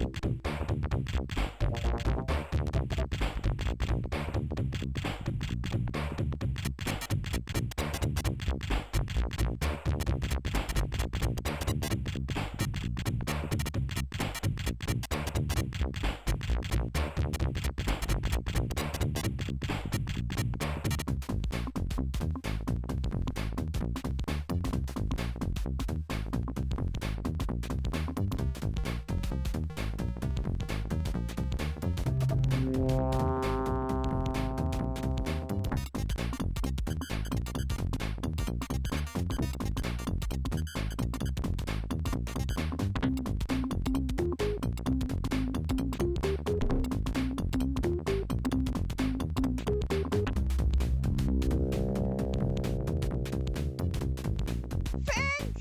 Thank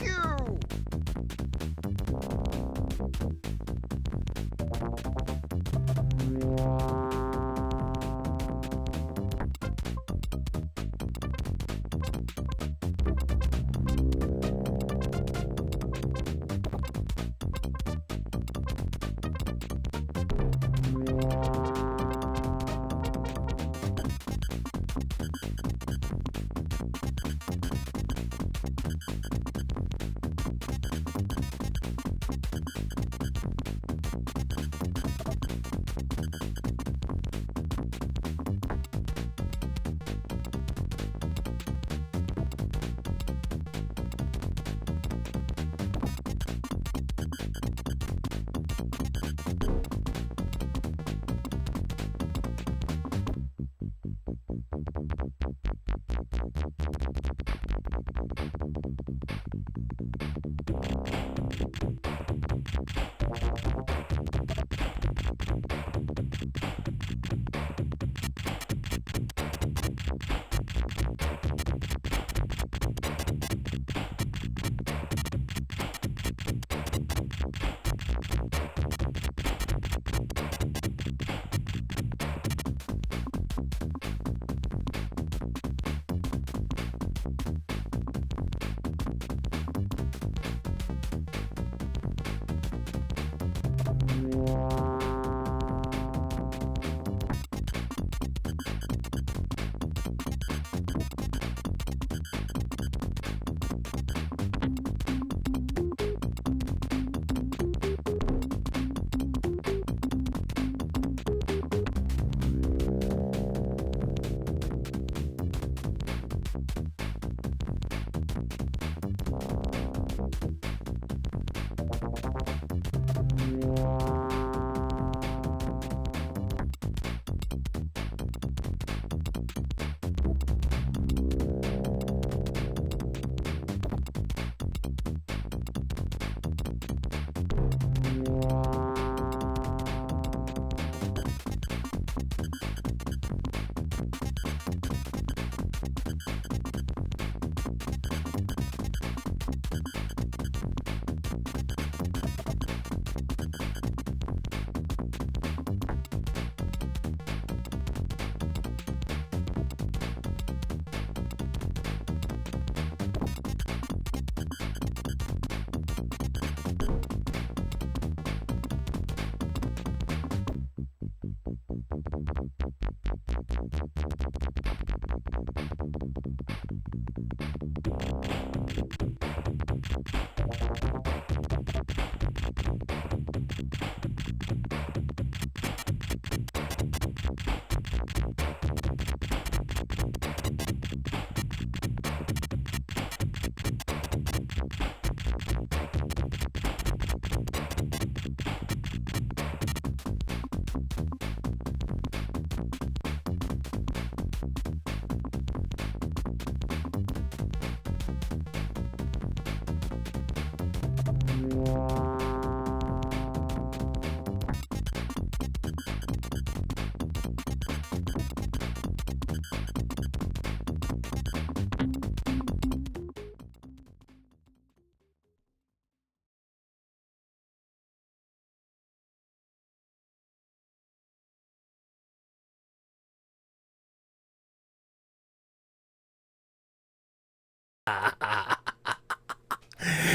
you!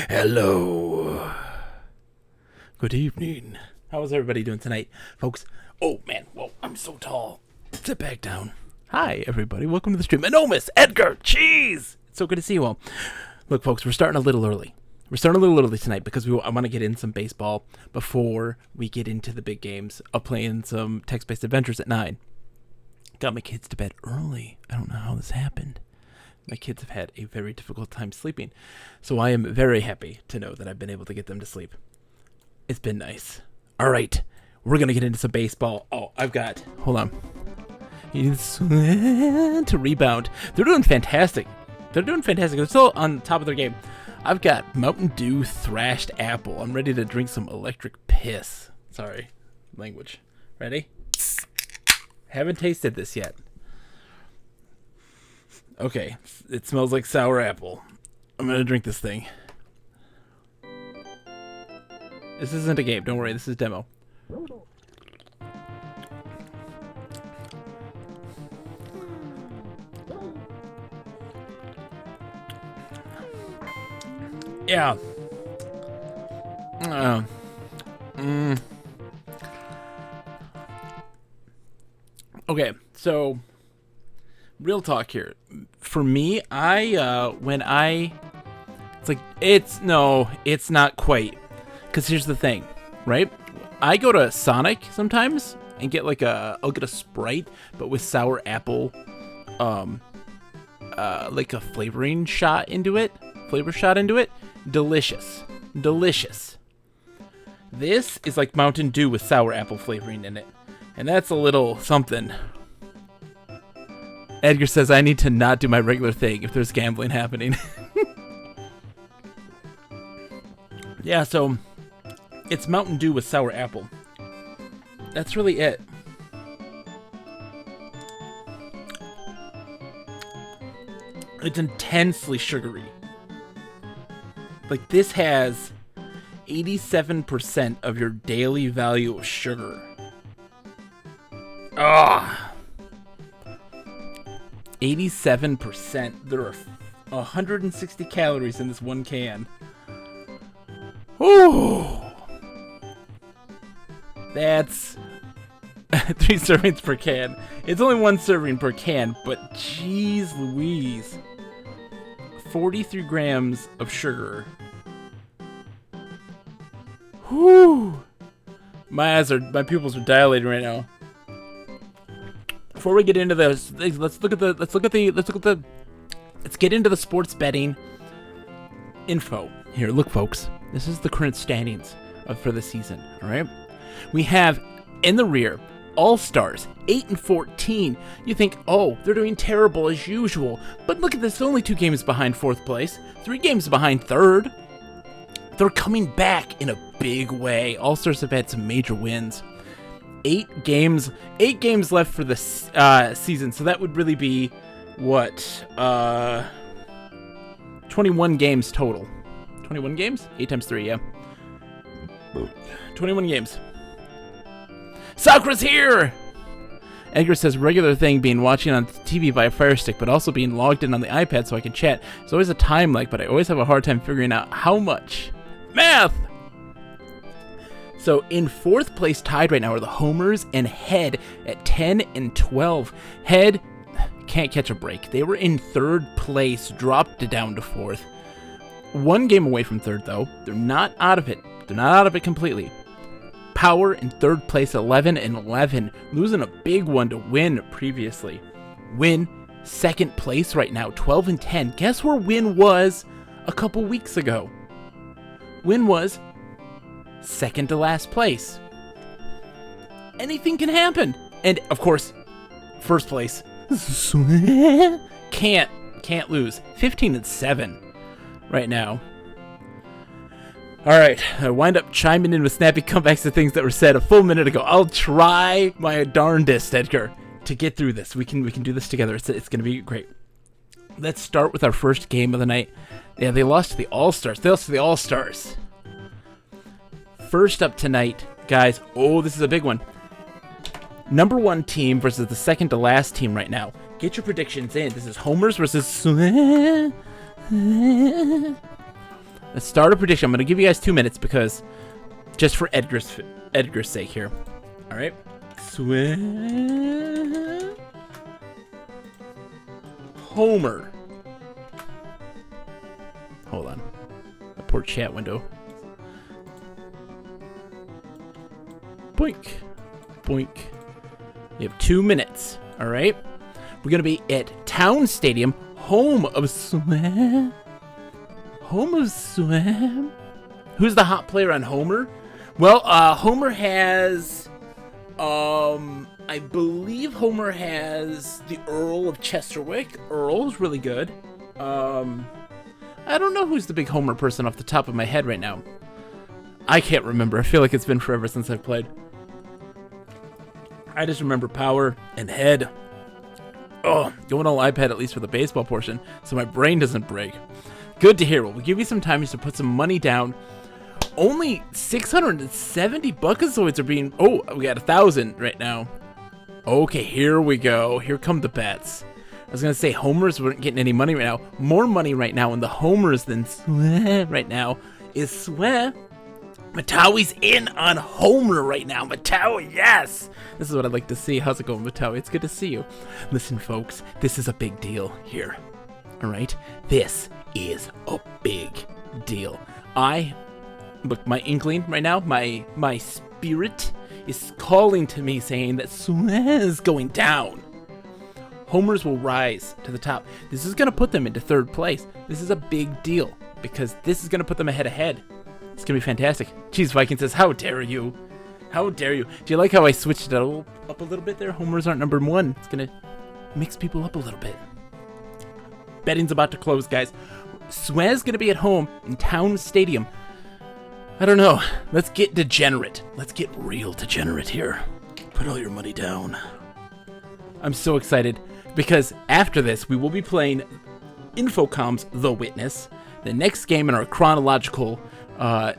Hello. Good evening. How is everybody doing tonight, folks? Oh, man. Whoa, I'm so tall. Sit back down. Hi, everybody. Welcome to the stream. Anonymous, Edgar, Cheese. It's so good to see you all. Look, folks, we're starting a little early. We're starting a little early tonight because I want to get in some baseball before we get into the big games of playing some text-based adventures at 9. Got my kids to bed early. I don't know how this happened. My kids have had a very difficult time sleeping, so I am very happy to know that I've been able to get them to sleep. It's been nice. All right, we're going to get into some baseball. Oh, hold on. To rebound. They're doing fantastic. They're still on top of their game. I've got Mountain Dew thrashed apple. I'm ready to drink some electric piss. Sorry, language. Ready? Haven't tasted this yet. Okay, it smells like sour apple. I'm going to drink this thing. This isn't a game. Don't worry. This is demo. Yeah. Okay, so real talk here. For me, it's not quite. Because here's the thing, right? I go to Sonic sometimes and get I'll get a Sprite, but with sour apple, like a flavor shot into it. Delicious. This is like Mountain Dew with sour apple flavoring in it. And that's a little something. Edgar says I need to not do my regular thing if there's gambling happening. Yeah, so it's Mountain Dew with sour apple. That's really it. It's intensely sugary. Like, this has 87% of your daily value of sugar. Ah, 87%. There are 160 calories in this one can. Ooh. That's 3 servings per can. It's only 1 serving per can, but jeez Louise. 43 grams of sugar. Whew. My pupils are dilating right now. Before we get into this, let's get into the sports betting info. Here, look, folks. This is the current standings for the season, all right? We have in the rear All-Stars 8-14. You think, oh, they're doing terrible as usual, but look at this, only 2 games behind 4th place, 3 games behind 3rd. They're coming back in a big way. All-Stars have had some major wins. 8 games left for the season, so that would really be what 21 games total. 21 games? 8 times 3, yeah. 21 games. Sakura's here! Edgar says, regular thing being watching on TV by a Fire Stick, but also being logged in on the iPad so I can chat. There's always a time lag, but I always have a hard time figuring out how much. Math! So in 4th place tied right now are the Homers and Head at 10 and 12. Head can't catch a break. They were in 3rd place, dropped it down to 4th. 1 game away from 3rd, though. They're not out of it. They're not out of it completely. Power in 3rd place, 11 and 11, losing a big one to Win previously. Win, 2nd place right now, 12 and 10. Guess where Win was a couple weeks ago? Win was 2nd to last place. Anything can happen. And, of course, 1st place. Can't lose. 15 and 7 right now. All right, I wind up chiming in with snappy comebacks to things that were said a full minute ago. I'll try my darndest, Edgar, to get through this. We can do this together. It's going to be great. Let's start with our first game of the night. Yeah, they lost to the All-Stars. First up tonight, guys. Oh, this is a big one. Number 1 team versus the 2nd to last team right now. Get your predictions in. This is Homers versus... Let's start a prediction. I'm going to give you guys 2 minutes because just for Edgar's Edgar's sake here. All right. Swim. Homer. Hold on. A poor chat window. Boink. Boink. You have 2 minutes. All right. We're going to be at Town Stadium, home of Swim. Home of Swim. Who's the hot player on Homer? Well, Homer has, I believe Homer has the Earl of Chesterwick. Earl's really good. I don't know who's the big Homer person off the top of my head right now. I can't remember. I feel like it's been forever since I've played. I just remember Power and Head. Oh, going all iPad at least for the baseball portion, so my brain doesn't break. Good to hear. Well, we'll give you some time to put some money down. Only 670 buckazoids are being... Oh, we got 1,000 right now. Okay, here we go. Here come the bets. I was going to say Homers weren't getting any money right now. More money right now in the Homers than Sweh right now is Sweh. Matawi's in on Homer right now. Matawi, yes! This is what I'd like to see. How's it going, Matawi? It's good to see you. Listen, folks, this is a big deal here. All right? This is a big deal. Look, my inkling right now, my spirit is calling to me saying that Sweh is going down. Homers will rise to the top. This is going to put them into 3rd place. This is a big deal because this is going to put them ahead. It's going to be fantastic. Jeez, Viking says, how dare you? How dare you? Do you like how I switched it up a little bit there? Homers aren't number 1. It's going to mix people up a little bit. Betting's about to close, guys. Sweh's going to be at home in Town Stadium. I don't know. Let's get degenerate. Let's get real degenerate here. Put all your money down. I'm so excited because after this, we will be playing Infocom's The Witness, the next game in our chronological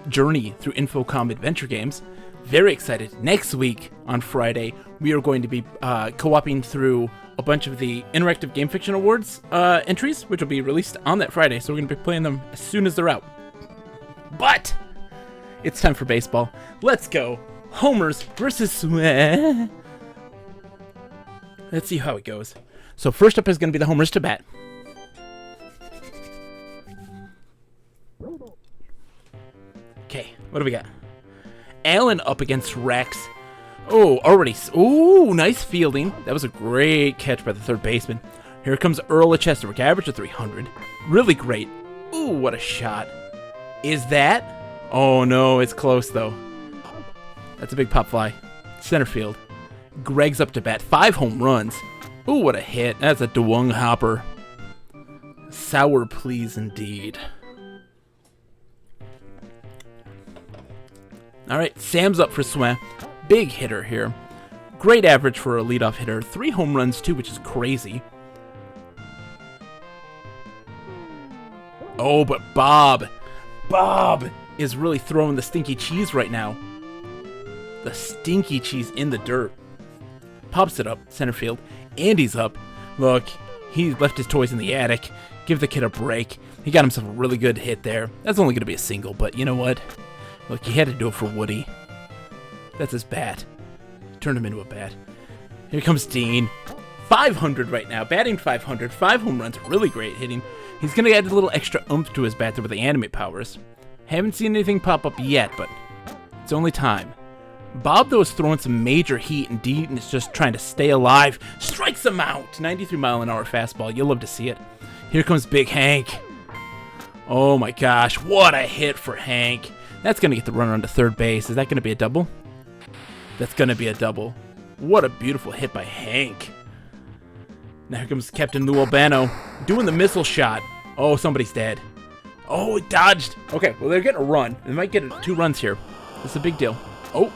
journey through Infocom adventure games. Very excited. Next week on Friday, we are going to be co-oping through a bunch of the Interactive Game Fiction Awards entries, which will be released on that Friday. So we're going to be playing them as soon as they're out. But it's time for baseball. Let's go. Homers versus Sweh. Let's see how it goes. So first up is going to be the Homers to bat. Okay, what do we got? Allen up against Rex. Oh, already. Oh, nice fielding. That was a great catch by the 3rd baseman. Here comes Earl of Chesterwick. Average of 300. Really great. Ooh, what a shot. Is that? Oh, no, it's close, though. That's a big pop fly. Center field. Greg's up to bat. 5 home runs. Ooh, what a hit. That's a Dewung hopper. Sour please indeed. All right, Sam's up for Sweh. Big hitter here. Great average for a leadoff hitter. 3 home runs, too, which is crazy. Oh, but Bob is really throwing the stinky cheese right now. The stinky cheese in the dirt. Pops it up, center field. Andy's up. Look, he left his toys in the attic. Give the kid a break. He got himself a really good hit there. That's only going to be a single, but you know what? Look, he had to do it for Woody. That's his bat. Turned him into a bat. Here comes Dean. 500 right now. Batting 500. 5 home runs. Really great hitting. He's going to add a little extra oomph to his bat there with the animate powers. Haven't seen anything pop up yet, but it's only time. Bob, though, is throwing some major heat, and Dean is just trying to stay alive. Strikes him out. 93-mile-an-hour fastball. You'll love to see it. Here comes Big Hank. Oh, my gosh. What a hit for Hank. That's going to get the runner onto 3rd base. Is that going to be a double? That's going to be a double. What a beautiful hit by Hank. Now here comes Captain Lou Albano doing the missile shot. Oh, somebody's dead. Oh, it dodged. Okay, well, they're getting a run. They might get 2 runs here. This is a big deal. Oh,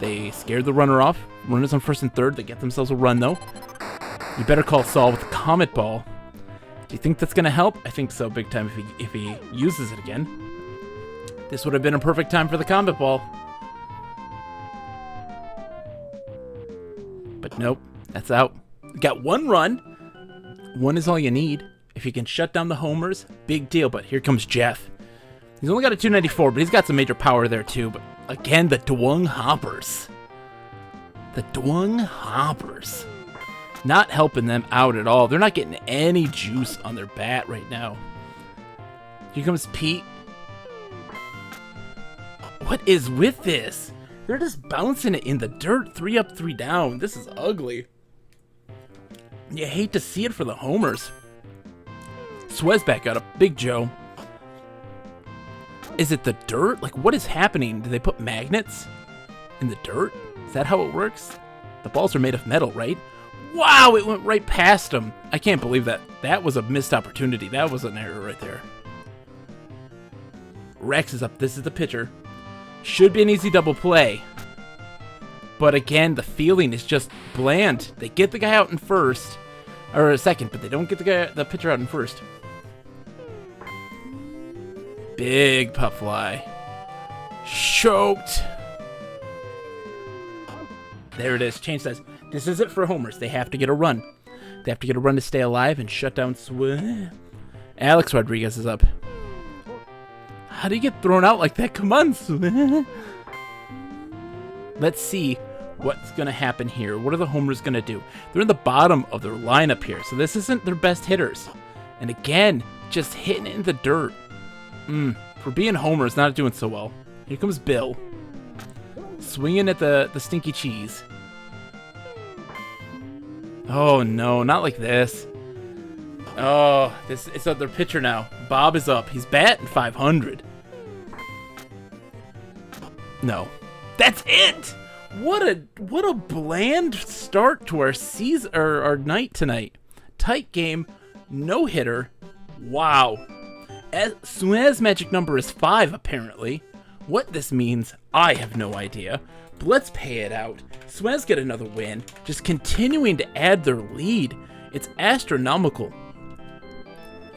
they scared the runner off. Runners on 1st and 3rd. They get themselves a run, though. You better call Saul with the Comet Ball. Do you think that's going to help? I think so, big time, if he uses it again. This would have been a perfect time for the Comet Ball. But nope, that's out. Got 1 run. 1 is all you need. If you can shut down the homers, big deal. But here comes Jeff. He's only got a 294, but he's got some major power there too. But Again, the Dwung Hoppers. The Dwung Hoppers. Not helping them out at all. They're not getting any juice on their bat right now. Here comes Pete. What is with this? They're just bouncing it in the dirt. 3 up, 3 down. This is ugly. You hate to see it for the homers. Swez back out of Big Joe. Is it the dirt? Like, what is happening? Do they put magnets in the dirt? Is that how it works? The balls are made of metal, right? Wow, it went right past him. I can't believe that. That was a missed opportunity. That was an error right there. Rex is up. This is the pitcher. Should be an easy double play. But again, the feeling is just bland. They get the guy out in first, or second, but they don't get the pitcher out in first. Big pup fly. Choked. There it is. Change size. This is it for homers. They have to get a run. They have to get a run to stay alive and shut down Alex Rodriguez is up. How do you get thrown out like that? Come on, Let's see what's going to happen here. What are the homers going to do? They're in the bottom of their lineup here, so this isn't their best hitters. And again, just hitting it in the dirt. For being homers, not doing so well. Here comes Bill. Swinging at the stinky cheese. Oh no, not like this. Oh, it's their pitcher now. Bob is up. He's batting 500. No. That's it! What a bland start to our season, or our night tonight. Tight game, no hitter. Wow. Suez magic number is 5 apparently. What this means, I have no idea. But let's pay it out. Suez get another win, just continuing to add their lead. It's astronomical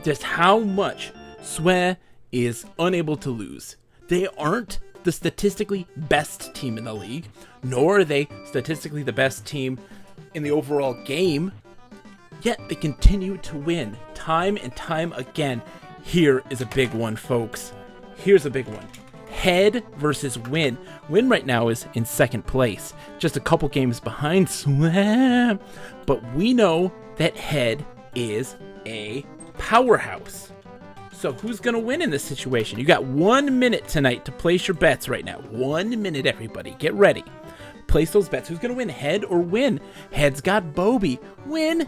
just how much Suez is unable to lose. They aren't the statistically best team in the league, nor are they statistically the best team in the overall game, yet they continue to win time and time again. Here is a big one, folks. Here's a big one. Head versus Win. Win right now is in second place, just a couple games behind Swam. But we know that Head is a powerhouse. So who's going to win in this situation? You got 1 minute tonight to place your bets right now. 1 minute, everybody. Get ready. Place those bets. Who's going to win, Head or Win? Head's got Bobby. Win,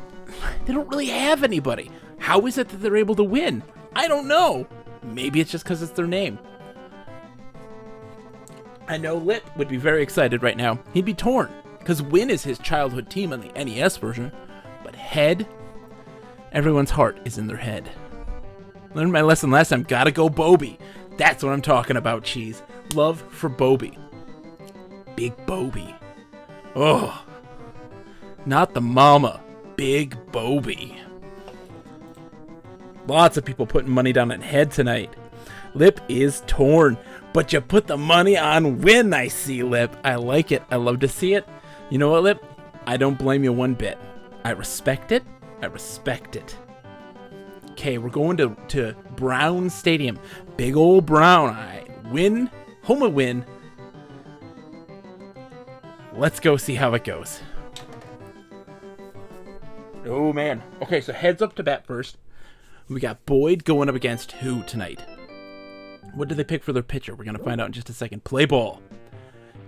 they don't really have anybody. How is it that they're able to win? I don't know. Maybe it's just because it's their name. I know Lip would be very excited right now. He'd be torn, because Win is his childhood team on the NES version. But Head, everyone's heart is in their head. Learned my lesson last time. Gotta go Bobby. That's what I'm talking about, Cheese. Love for Bobby. Big Bobby. Oh. Not the mama. Big Bobby. Lots of people putting money down on Head tonight. Lip is torn, but you put the money on Win, I see, Lip. I like it. I love to see it. You know what, Lip? I don't blame you one bit. I respect it. I respect it. Okay, we're going to Brown Stadium. Big old Brown. I Win. Home of Win. Let's go see how it goes. Oh, man. Okay, so Heads up to bat first. We got Boyd going up against who tonight? What did they pick for their pitcher? We're going to find out in just a second. Play ball.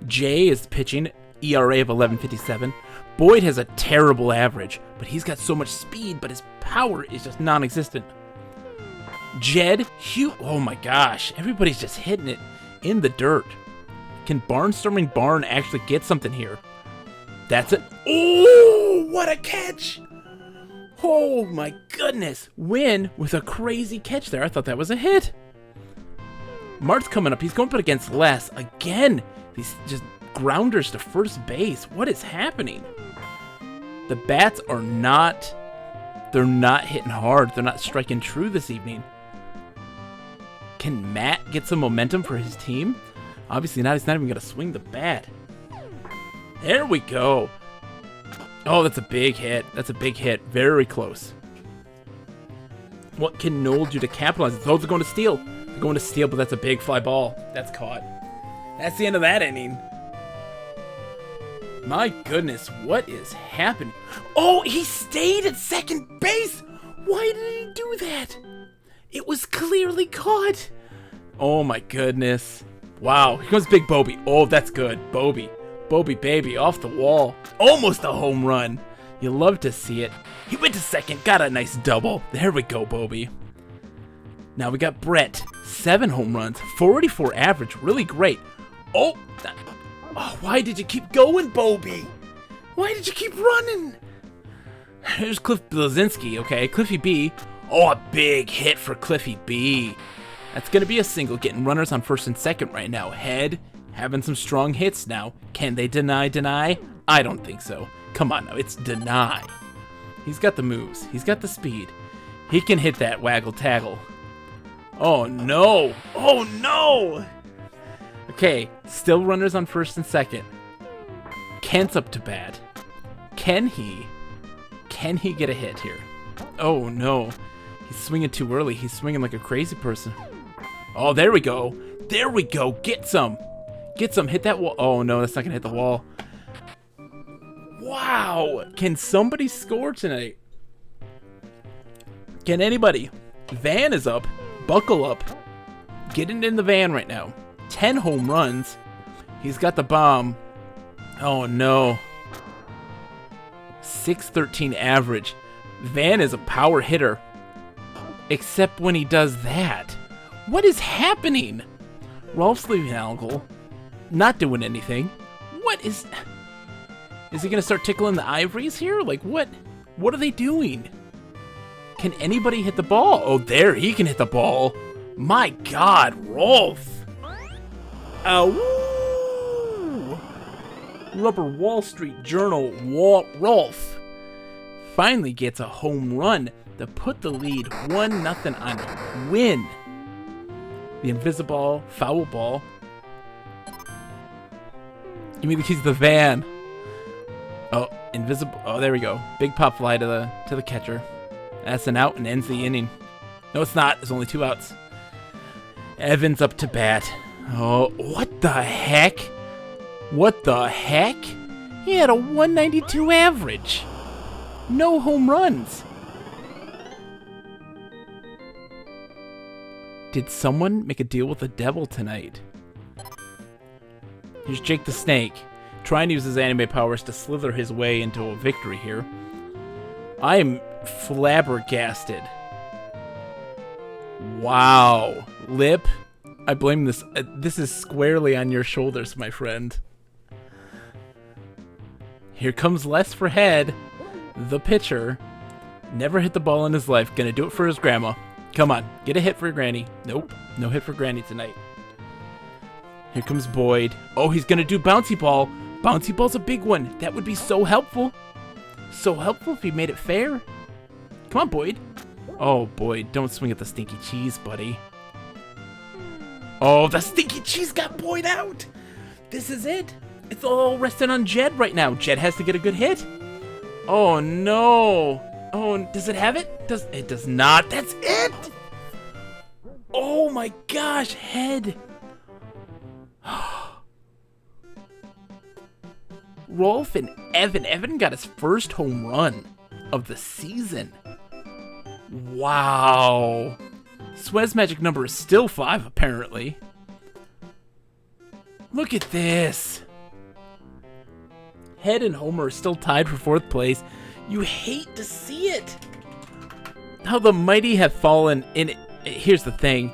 Jay is pitching. ERA of 11.57. Boyd has a terrible average, but he's got so much speed, but his power is just non-existent. Jed, Hugh. Oh my gosh. Everybody's just hitting it in the dirt. Can Barnstorming Barn actually get something here? That's it. Oh, what a catch. Oh my goodness. Win with a crazy catch there. I thought that was a hit. Mart's coming up. He's going up against Les. Again, these just grounders to first base. What is happening? The bats are not, they're not hitting hard. They're not striking true this evening. Can Matt get some momentum for his team? Obviously not. He's not even going to swing the bat. There we go. Oh, that's a big hit. That's a big hit. Very close. What can Noel do to capitalize? Those are going to steal. They're going to steal, but that's a big fly ball. That's caught. That's the end of that inning. My goodness, what is happening? Oh, he stayed at second base! Why did he do that? It was clearly caught. Oh my goodness. Wow, here comes Big Bobby. Oh, that's good. Bobby. Bobby baby, off the wall. Almost a home run. You love to see it. He went to second, got a nice double. There we go, Bobby. Now we got Brett. 7 home runs, 44 average, really great. Oh, why did you keep going, Bobby? Why did you keep running? Here's Cliff Blazinski, okay, Cliffy B. Oh, a big hit for Cliffy B. That's going to be a single, getting runners on first and second right now. Head, having some strong hits now. Can they deny? I don't think so. Come on now, it's deny. He's got the moves. He's got the speed. He can hit that waggle taggle. Oh no! Oh no! Okay, still runners on first and second. Kent's up to bat. Can he get a hit here? Oh no. He's swinging too early. He's swinging like a crazy person. Oh, there we go. There we go. Get some. Get some. Hit that wall. Oh no, that's not gonna hit the wall. Wow! Can somebody score tonight? Can anybody? Van is up. Buckle up. Getting in the van right now. 10 home runs. He's got the bomb. Oh no. 613 average. Van is a power hitter. Except when he does that. What is happening? Rolf's leaving Algal. Not doing anything. What is... Is he going to start tickling the ivories here? Like, what? What are they doing? Can anybody hit the ball? Oh, there, he can hit the ball. My God, Rolf. Ow. Rubber Wall Street Journal Rolf finally gets a home run to put the lead 1-0 on Win. The invisible foul ball. Give me the keys to the van. Oh, invisible. Oh, there we go. Big pop fly to the catcher. That's an out and ends the inning. No, it's not. There's only 2 outs. Evans up to bat. Oh, what the heck? What the heck? He had a 192 average. No home runs. Did someone make a deal with the devil tonight? Here's Jake the Snake, trying to use his anime powers to slither his way into a victory here. I am flabbergasted. Wow. Lip, I blame this. This is squarely on your shoulders, my friend. Here comes Les for Head, the pitcher. Never hit the ball in his life. Gonna do it for his grandma. Come on, get a hit for your granny. Nope, no hit for granny tonight. Here comes Boyd. Oh, he's gonna do bouncy ball. Bouncy ball's a big one. That would be so helpful. So helpful if he made it fair. Come on, Boyd. Oh, Boyd, don't swing at the stinky cheese, buddy. Oh, the stinky cheese got Boyd out. This is it. It's all resting on Jed right now. Jed has to get a good hit. Oh, no. Oh, does it have it? It does not. That's it. Oh, my gosh. Head. Rolf and Evan. Evan got his first home run of the season. Wow. Swez magic number is still 5, apparently. Look at this. Head and Homer are still tied for 4th place. You hate to see it. How the mighty have fallen in it. Here's the thing.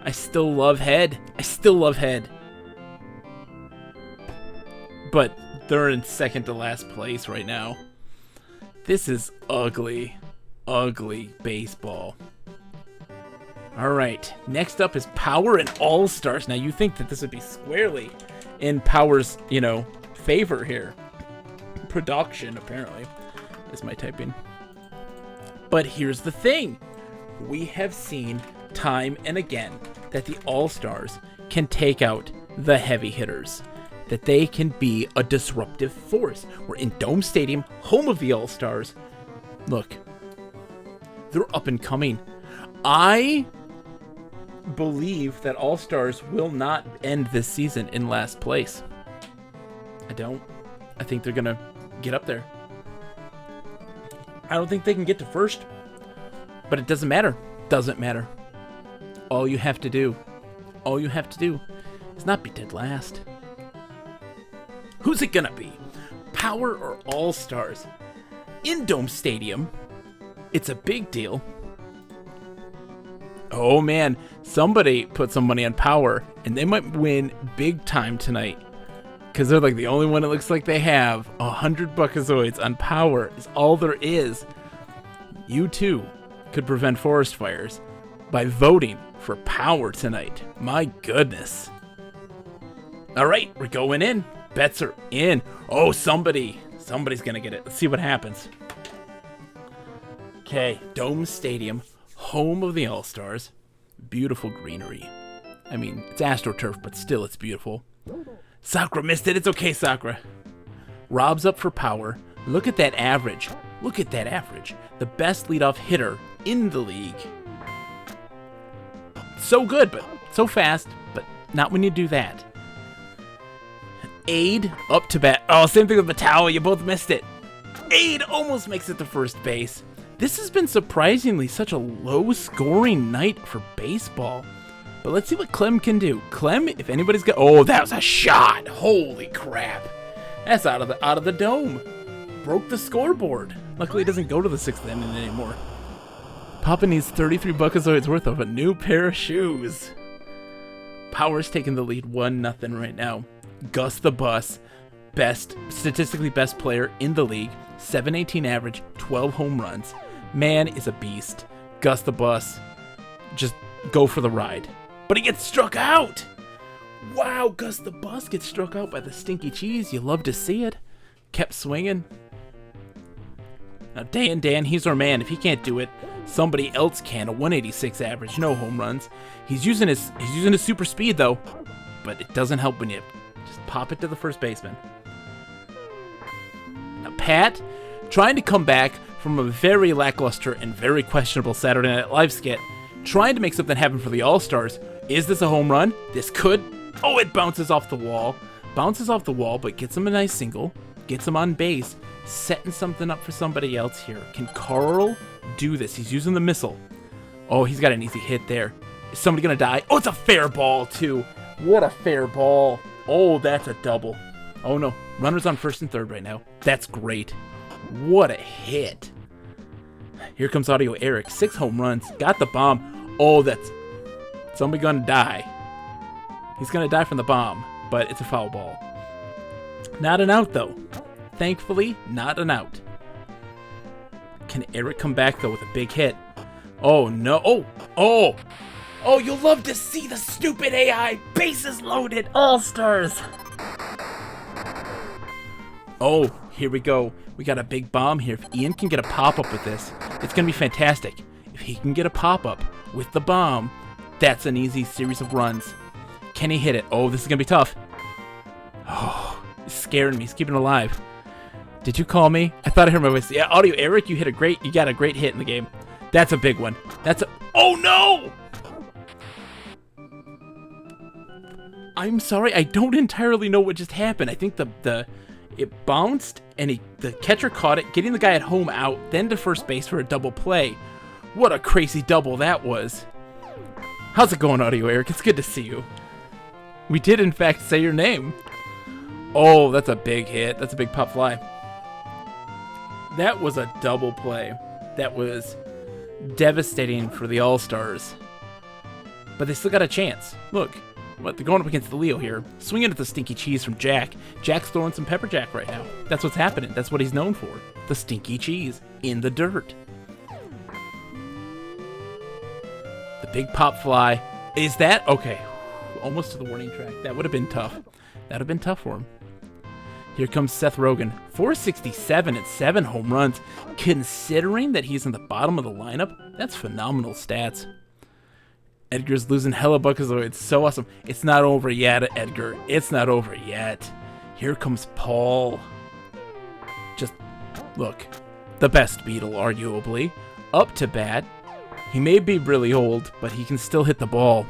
I still love Head. I still love Head. But they're in second to last place right now. This is ugly. Ugly baseball. Alright, next up is Power and All-Stars. Now you think that this would be squarely in Power's, favor here. Production, apparently, is my typing. But here's the thing. We have seen time and again that the All-Stars can take out the heavy hitters. That they can be a disruptive force. We're in Dome Stadium, home of the All-Stars. Look, they're up and coming. I believe that All-Stars will not end this season in last place. I don't. I think they're going to get up there. I don't think they can get to first. But it doesn't matter. Doesn't matter. All you have to do is not be dead last. Who's it gonna be? Power or All-Stars? In Dome Stadium. It's a big deal. Oh man, somebody put some money on Power, and they might win big time tonight. Because they're like the only one it looks like they have. 100 Buckazoids on Power is all there is. You too could prevent forest fires by voting for Power tonight. My goodness. Alright, we're going in. Bets are in. Oh, somebody's gonna get it. Let's see what happens. Okay, Dome Stadium, home of the All-Stars. Beautiful greenery. I mean, it's AstroTurf, but still it's beautiful. Sakura missed it. It's okay, Sakura. Rob's up for Power. Look at that average. Look at that average. The best leadoff hitter in the league. So good, but so fast, but not when you do that. Aid up to bat. Oh, same thing with Matao. You both missed it. Aid almost makes it to first base. This has been surprisingly such a low-scoring night for baseball. But let's see what Clem can do. Clem, if anybody's got... Oh, that was a shot. Holy crap. That's out of the dome. Broke the scoreboard. Luckily, it doesn't go to the 6th inning anymore. Papa needs 33 Buckazoids worth of a new pair of shoes. Power's taking the lead 1-0 right now. Gus the Bus, statistically best player in the league. 718 average, 12 home runs. Man is a beast. Gus the Bus, just go for the ride. But he gets struck out. Wow, Gus the Bus gets struck out by the stinky cheese. You love to see it. Kept swinging. Now Dan, he's our man. If he can't do it, somebody else can. A 186 average, no home runs. He's using his super speed though, but it doesn't help when you just pop it to the first baseman. Now Pat, trying to come back from a very lackluster and very questionable Saturday Night Live skit, trying to make something happen for the All-Stars. Is this a home run? This could. Oh, it bounces off the wall. Bounces off the wall, but gets him a nice single. Gets him on base. Setting something up for somebody else here. Can Carl do this? He's using the missile. Oh, he's got an easy hit there. Is somebody going to die? Oh, it's a fair ball, too. What a fair ball. Oh, that's a double. Oh, no. Runners on first and third right now. That's great. What a hit. Here comes Audio Eric. 6 home runs. Got the bomb. Oh, that's... Somebody going to die. He's going to die from the bomb, but it's a foul ball. Not an out, though. Thankfully, not an out. Can Eric come back, though, with a big hit? Oh, no. Oh, you'll love to see the stupid AI. Bases loaded. All-Stars. Oh, here we go. We got a big bomb here. If Ian can get a pop-up with this, it's going to be fantastic. If he can get a pop-up with the bomb, that's an easy series of runs. Can he hit it? Oh, this is going to be tough. Oh, he's scaring me. He's keeping it alive. Did you call me? I thought I heard my voice. Yeah, Audio Eric, you got a great hit in the game. That's a big one. Oh no! I'm sorry, I don't entirely know what just happened. I think it bounced and the catcher caught it, getting the guy at home out, then to first base for a double play. What a crazy double that was. How's it going, Audio Eric? It's good to see you. We did in fact say your name. Oh, that's a big hit. That's a big pop fly. That was a double play. That was devastating for the All-Stars. But they still got a chance. Look, they're going up against the Leo here. Swinging at the stinky cheese from Jack. Jack's throwing some pepper jack right now. That's what's happening. That's what he's known for. The stinky cheese in the dirt. The big pop fly. Is that? Okay. Almost to the warning track. That would have been tough. That would have been tough for him. Here comes Seth Rogen. 467 and 7 home runs. Considering that he's in the bottom of the lineup, that's phenomenal stats. Edgar's losing hella Buckazoids. So awesome. It's not over yet, Edgar. It's not over yet. Here comes Paul. Just, look. The best Beatle, arguably. Up to bat. He may be really old, but he can still hit the ball.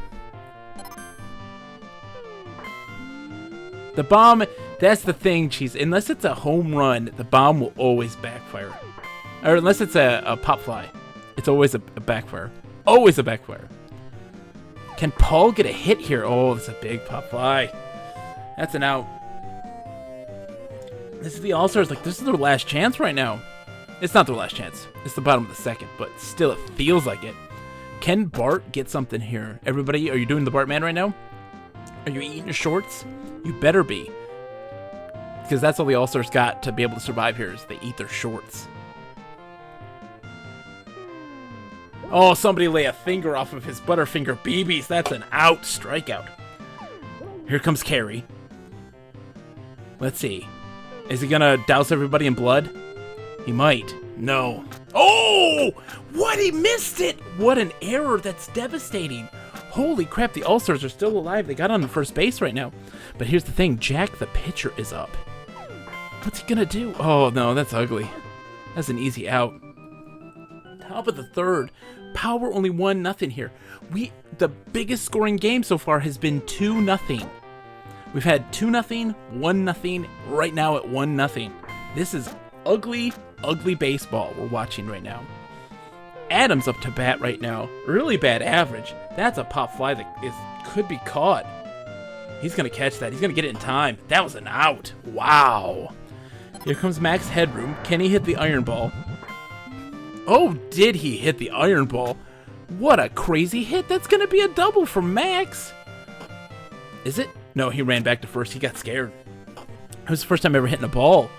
The bomb, that's the thing, Cheese. Unless it's a home run, the bomb will always backfire. Or unless it's a pop fly. It's always a backfire. Always a backfire. Can Paul get a hit here? Oh, it's a big pop fly. That's an out. This is the All-Stars. Like, this is their last chance right now. It's not their last chance. It's the bottom of the second, but still it feels like it. Can Bart get something here? Everybody, are you doing the Bart man right now? Are you eating your shorts? You better be. Because that's all the All-Stars got to be able to survive here is they eat their shorts. Oh, somebody lay a finger off of his Butterfinger BBs. That's an out strikeout. Here comes Carey. Let's see. Is he going to douse everybody in blood? He might. No. Oh! What? He missed it! What an error. That's devastating. Holy crap, the All-Stars are still alive. They got on first base right now. But here's the thing. Jack the pitcher is up. What's he going to do? Oh, no, that's ugly. That's an easy out. Top of the third. Power only 1-0 here. The biggest scoring game so far has been 2-0. We've had 2-0, 1-0, right now at 1-0. This is ugly, ugly baseball we're watching right now. Adams up to bat right now. Really bad average. That's a pop fly that could be caught. He's going to catch that. He's going to get it in time. That was an out. Wow. Here comes Max Headroom. Can he hit the iron ball? Oh, did he hit the iron ball? What a crazy hit. That's going to be a double for Max. Is it? No, he ran back to first. He got scared. It was the first time ever hitting a ball.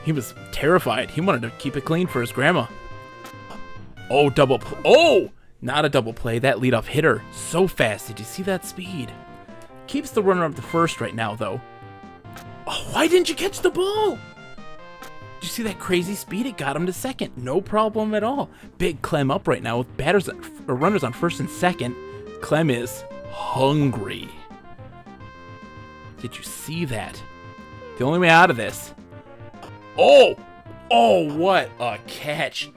He was terrified. He wanted to keep it clean for his grandma. Oh, double play. Oh, not a double play. That leadoff hitter. So fast. Did you see that speed? Keeps the runner up to first right now, though. Oh, why didn't you catch the ball? Did you see that crazy speed? It got him to second. No problem at all. Big Clem up right now with runners on first and second. Clem is hungry. Did you see that? The only way out of this. Oh! Oh, what a catch.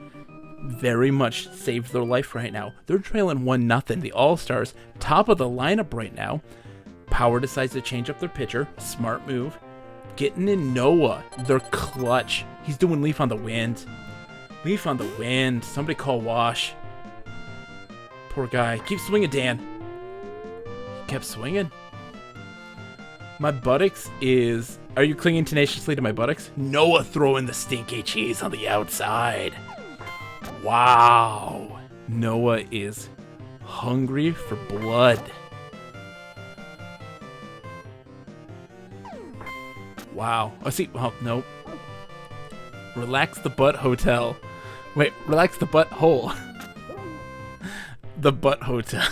Very much saved their life right now. They're trailing 1-0. The All-Stars, top of the lineup right now. Power decides to change up their pitcher. Smart move. Getting in Noah. They're clutch. He's doing Leaf on the Wind. Leaf on the Wind. Somebody call Wash. Poor guy. Keep swinging, Dan. He kept swinging. My buttocks is... Are you clinging tenaciously to my buttocks? Noah throwing the stinky cheese on the outside. Wow. Noah is hungry for blood. Wow. Oh, see. Oh, no. Relax the Butt Hotel. Wait, relax the butt hole. The Butt Hotel.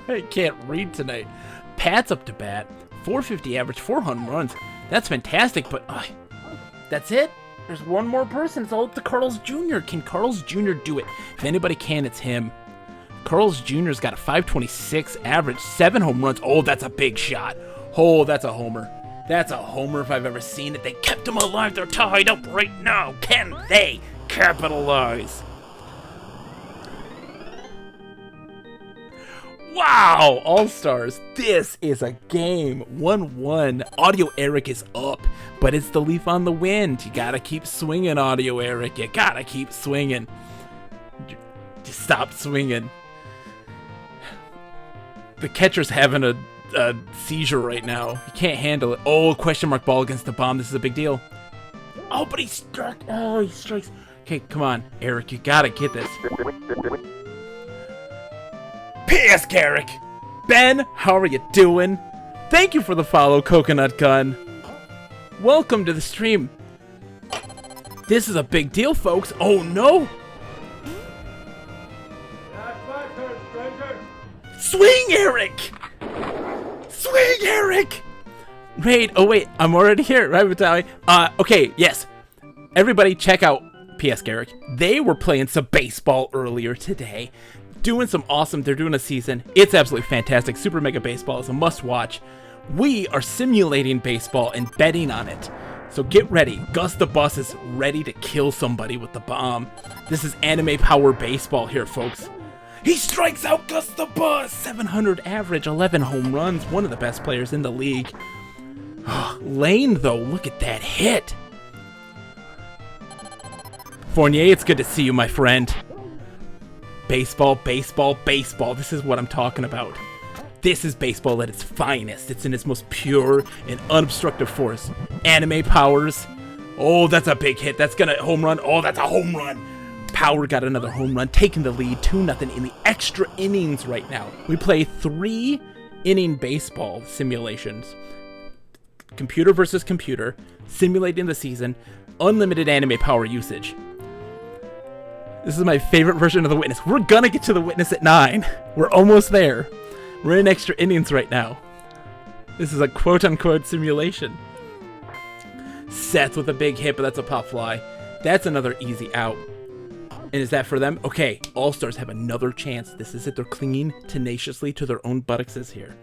I can't read tonight. Pat's up to bat. 450 average, 4 home runs. That's fantastic, but that's it? There's one more person. It's all up to Carlos Jr. Can Carlos Jr. do it? If anybody can, it's him. Carlos Jr.'s got a 526 average, 7 home runs. Oh, that's a big shot. Oh, that's a homer. That's a homer if I've ever seen it. They kept him alive. They're tied up right now. Can they capitalize? Wow, All-Stars, this is a game. 1-1. Audio Eric is up, but it's the Leaf on the Wind. You gotta keep swinging, Audio Eric. You gotta keep swinging. Just stop swinging. The catcher's having a seizure right now. He can't handle it. Oh, question mark ball against the bomb. This is a big deal. Oh, but he struck. Oh, he strikes. Okay, come on, Eric. You gotta get this. P.S. Garrick. Ben, how are you doing? Thank you for the follow, Coconut Gun. Welcome to the stream. This is a big deal, folks. Oh, no. Swing, Eric. Swing, Eric. Raid. Oh, wait. I'm already here, right, Vitaly? Okay, yes. Everybody check out P.S. Garrick. They were playing some baseball earlier today. Doing some awesome. They're doing a season. It's absolutely fantastic. Super Mega Baseball is a must-watch. We are simulating baseball and betting on it. So get ready. Gus the Bus is ready to kill somebody with the bomb. This is anime power baseball here, folks. He strikes out Gus the Bus. 700 average, 11 home runs. One of the best players in the league. Lane, though, look at that hit. Fournier, it's good to see you, my friend. Baseball, baseball, baseball. This is what I'm talking about. This is baseball at its finest. It's in its most pure and unobstructed force. Anime powers. Oh, that's a big hit. That's gonna home run. Oh, that's a home run. Power got another home run, taking the lead 2-0 in the extra innings right now. We play 3-inning baseball simulations. Computer versus computer, simulating the season, unlimited anime power usage. This is my favorite version of The Witness. We're gonna get to The Witness at 9. We're almost there. We're in extra innings right now. This is a quote-unquote simulation. Seth with a big hit, but that's a pop fly. That's another easy out. And is that for them? Okay, All-Stars have another chance. This is it. They're clinging tenaciously to their own buttocks here.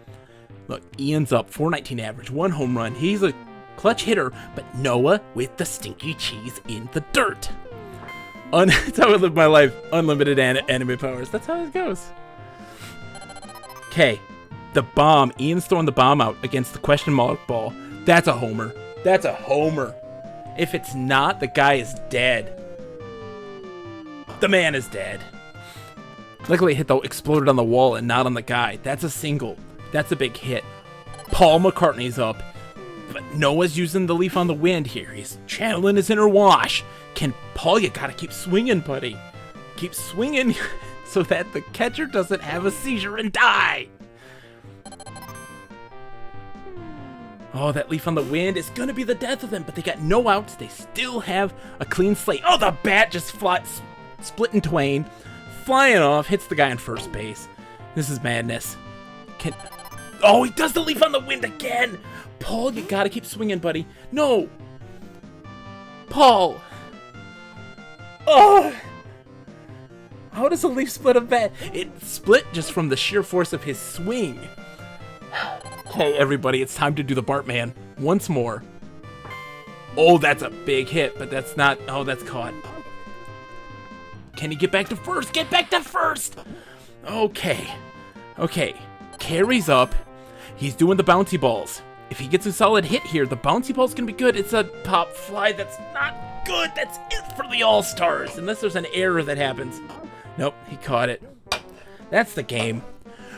Look, Ian's up, 419 average, 1 home run. He's a clutch hitter, but Noah with the stinky cheese in the dirt. That's how I live my life. Unlimited anime powers. That's how it goes. Okay, the bomb. Ian's throwing the bomb out against the question mark ball. That's a homer. That's a homer. If it's not, the guy is dead. The man is dead. Luckily, it hit, though, exploded on the wall and not on the guy. That's a single. That's a big hit. Paul McCartney's up. But Noah's using the leaf on the wind here. He's channeling his inner wash. Paul, you gotta keep swinging, buddy. Keep swinging so that the catcher doesn't have a seizure and die. Oh, that leaf on the wind is gonna be the death of them, but they got no outs. They still have a clean slate. Oh, the bat just split in twain. Flying off, hits the guy on first base. This is madness. Oh, he does the leaf on the wind again. Paul, you gotta keep swinging, buddy. No. Paul. Oh. How does a leaf split a bat? It split just from the sheer force of his swing. Okay, everybody, it's time to do the Bartman once more. Oh, that's a big hit, but that's not... Oh, that's caught. Can he get back to first? Get back to first! Okay. Okay. Carries up. He's doing the bouncy balls. If he gets a solid hit here, the bouncy ball's gonna be good. It's a pop fly that's not good. That's it for the All-Stars, unless there's an error that happens. Nope, he caught it. That's the game.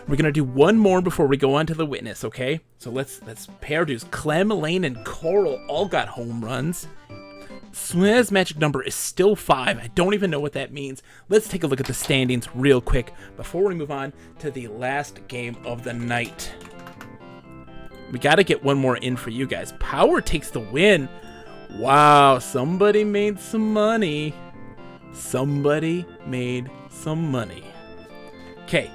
We're gonna do one more before we go on to The Witness, okay? So let's pay our dues. Clem, Lane, and Coral all got home runs. SNES magic number is still 5. I don't even know what that means. Let's take a look at the standings real quick before we move on to the last game of the night. We got to get one more in for you guys. Power takes the win. Wow, somebody made some money. Somebody made some money. Okay,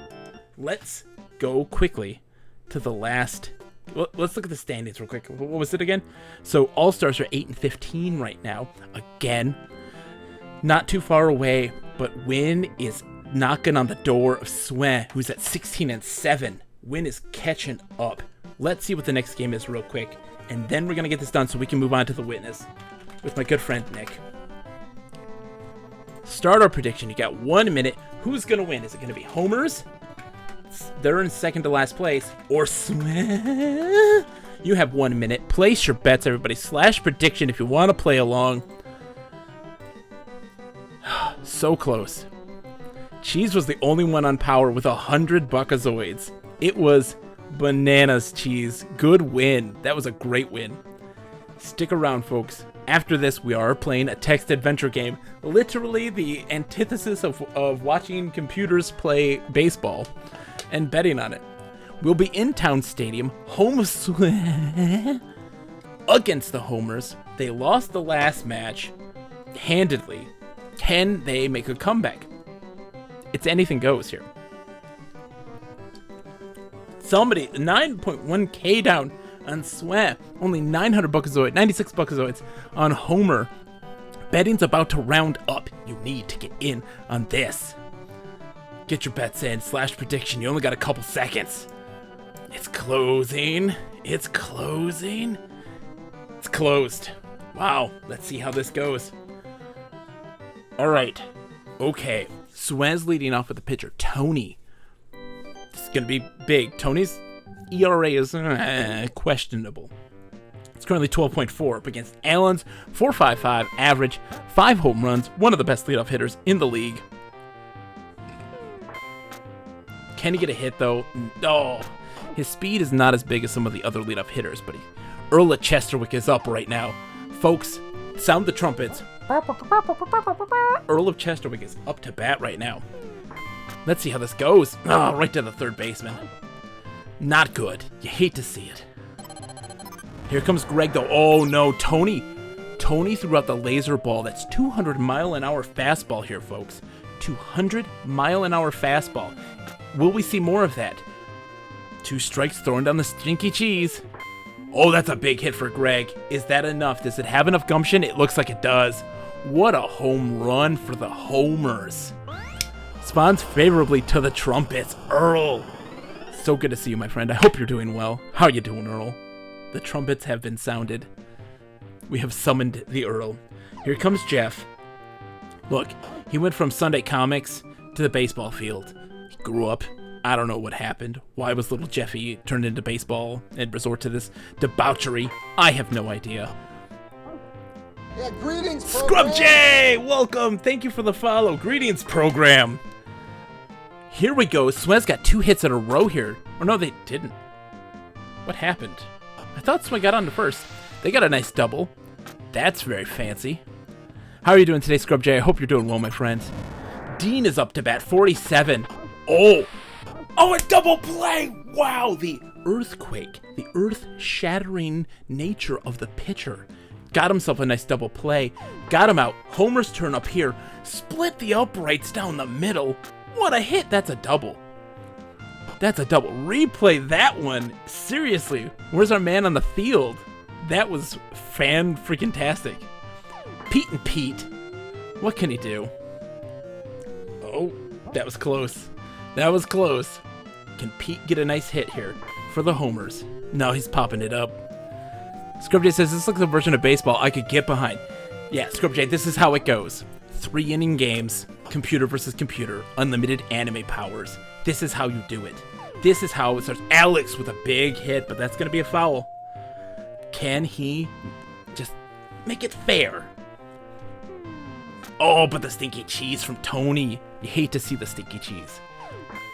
let's go quickly to the last... Let's look at the standings real quick. What was it again? So All-Stars are 8-15 right now. Again, not too far away, but Win is knocking on the door of Swen, who's at 16-7. Win is catching up. Let's see what the next game is real quick, and then we're going to get this done so we can move on to The Witness with my good friend Nick. Start our prediction. You got 1 minute. Who's going to win? Is it going to be Homers? They're in second to last place. Or Swen? You have 1 minute. Place your bets, everybody. / prediction if you want to play along. So close. Cheese was the only one on power with 100 Buckazoids. It was bananas, Cheese. Good win. That was a great win. Stick around, folks. After this, we are playing a text adventure game. Literally the antithesis of watching computers play baseball and betting on it. We'll be in Town Stadium, home of Swen, against the Homers. They lost the last match handedly. Can they make a comeback? It's anything goes here. Somebody, 9.1k down on Swen. Only 900 Buckazoid, 96 Buckazoids on Homer. Betting's about to round up. You need to get in on this. Get your bets in. / prediction. You only got a couple seconds. It's closing. It's closing. It's closed. Wow. Let's see how this goes. All right. Okay. Swen's leading off with the pitcher, Tony. This is going to be big. Tony's ERA is questionable. currently 12.4 up against Allen's 4.55 average, 5 home runs, one of the best leadoff hitters in the league. Can he get a hit, though? No. His speed is not as big as some of the other leadoff hitters, but Earl Chesterwick is up right now. Folks, sound the trumpets. Earl of Chesterwick is up to bat right now. Let's see how this goes. Oh, right to the third baseman. Not good. You hate to see it. Here comes Greg, though. Oh, no. Tony threw out the laser ball. That's 200-mile-an-hour fastball here, folks. 200-mile-an-hour fastball. Will we see more of that? 2 strikes throwing down the stinky cheese. Oh, that's a big hit for Greg. Is that enough? Does it have enough gumption? It looks like it does. What a home run for the homers. Responds favorably to the trumpets. Earl. So good to see you, my friend. I hope you're doing well. How you doing, Earl? The trumpets have been sounded. We have summoned the Earl. Here comes Jeff. Look, he went from Sunday comics to the baseball field. He grew up. I don't know what happened. Why was little Jeffy turned into baseball and resort to this debauchery? I have no idea. Yeah, greetings, Scrub J! Welcome! Thank you for the follow. Greetings, program. Here we go. Swez got 2 hits in a row here. Or no, they didn't. What happened? I thought Swez got on to first. They got a nice double. That's very fancy. How are you doing today, Scrub J? I hope you're doing well, my friends. Dean is up to bat, 47. Oh, a double play! Wow, the earthquake, the earth-shattering nature of the pitcher. Got himself a nice double play. Got him out. Homer's turn up here. Split the uprights down the middle. What a hit! That's a double. That's a double. Replay that one. Seriously, where's our man on the field? That was fan-freaking-tastic. Pete and Pete. What can he do? Oh, that was close. That was close. Can Pete get a nice hit here for the homers? No, he's popping it up. Scrub J says, this looks like a version of baseball I could get behind. Yeah, Scrub J, this is how it goes. 3-inning games, computer versus computer, unlimited anime powers. This is how you do it. This is how it starts. Alex with a big hit, but that's going to be a foul. Can he just make it fair? Oh, but the stinky cheese from Tony. You hate to see the stinky cheese.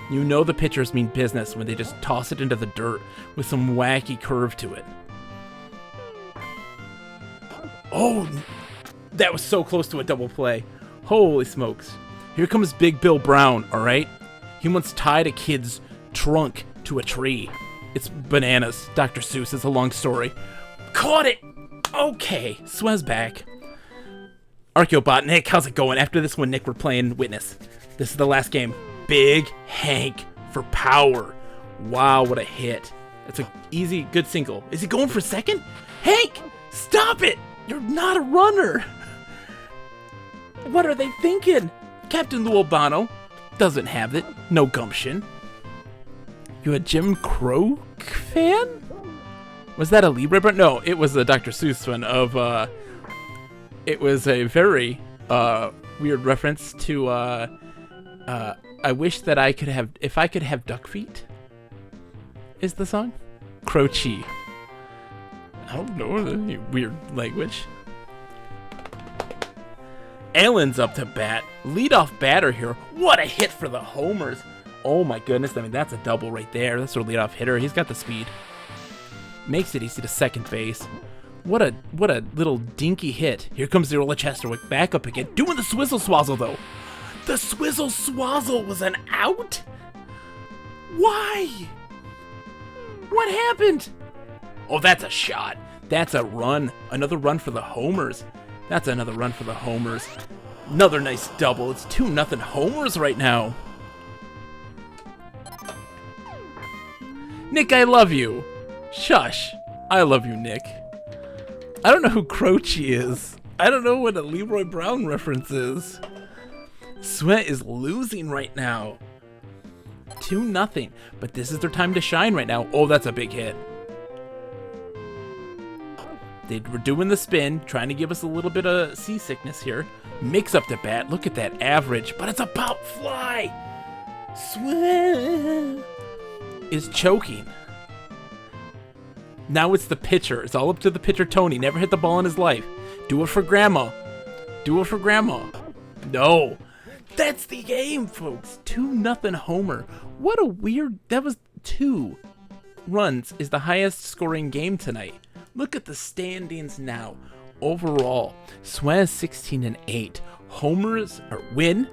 You know the pitchers mean business when they just toss it into the dirt with some wacky curve to it. Oh, that was so close to a double play. Holy smokes. Here comes Big Bill Brown, all right? He once tied a kid's trunk to a tree. It's bananas. Dr. Seuss, it's a long story. Caught it! Okay, Swez back. Archeobot, Nick, how's it going? After this one, Nick, we're playing Witness. This is the last game. Big Hank for power. Wow, what a hit. That's an easy, good single. Is he going for second? Hank, stop it! You're not a runner. What are they thinking? Captain Lou Albano doesn't have it. No gumption. You a Jim Crow fan? Was that a Libre brand? No, it was a Dr. Seuss one of, it was a very, weird reference to, I wish that I could have, if I could have duck feet, is the song? Crow-Chi. I don't know, any weird language. Allen's up to bat. Leadoff batter here. What a hit for the homers. Oh my goodness, I mean, that's a double right there. That's our leadoff hitter. He's got the speed. Makes it easy to second base. What a little dinky hit. Here comes the Earl of Chesterwick back up again. Doing the swizzle swazzle, though. The swizzle swazzle was an out? Why? What happened? Oh, that's a shot. That's a run. Another run for the homers. That's another run for the homers. Another nice double. It's 2-0 homers right now. Nick, I love you. Shush. I love you, Nick. I don't know who Croce is. I don't know what a Leroy Brown reference is. Sweat is losing right now. 2-0. But this is their time to shine right now. Oh, that's a big hit. They were doing the spin, trying to give us a little bit of seasickness here. Mix up the bat. Look at that average. But it's a pop fly. Sweat is choking. Now it's the pitcher. It's all up to the pitcher, Tony. Never hit the ball in his life. Do it for Grandma. Do it for Grandma. No. That's the game, folks. 2-0 Homer. What a weird... That was 2 runs is the highest scoring game tonight. Look at the standings now. Overall, SNES 16-8. Homers are win.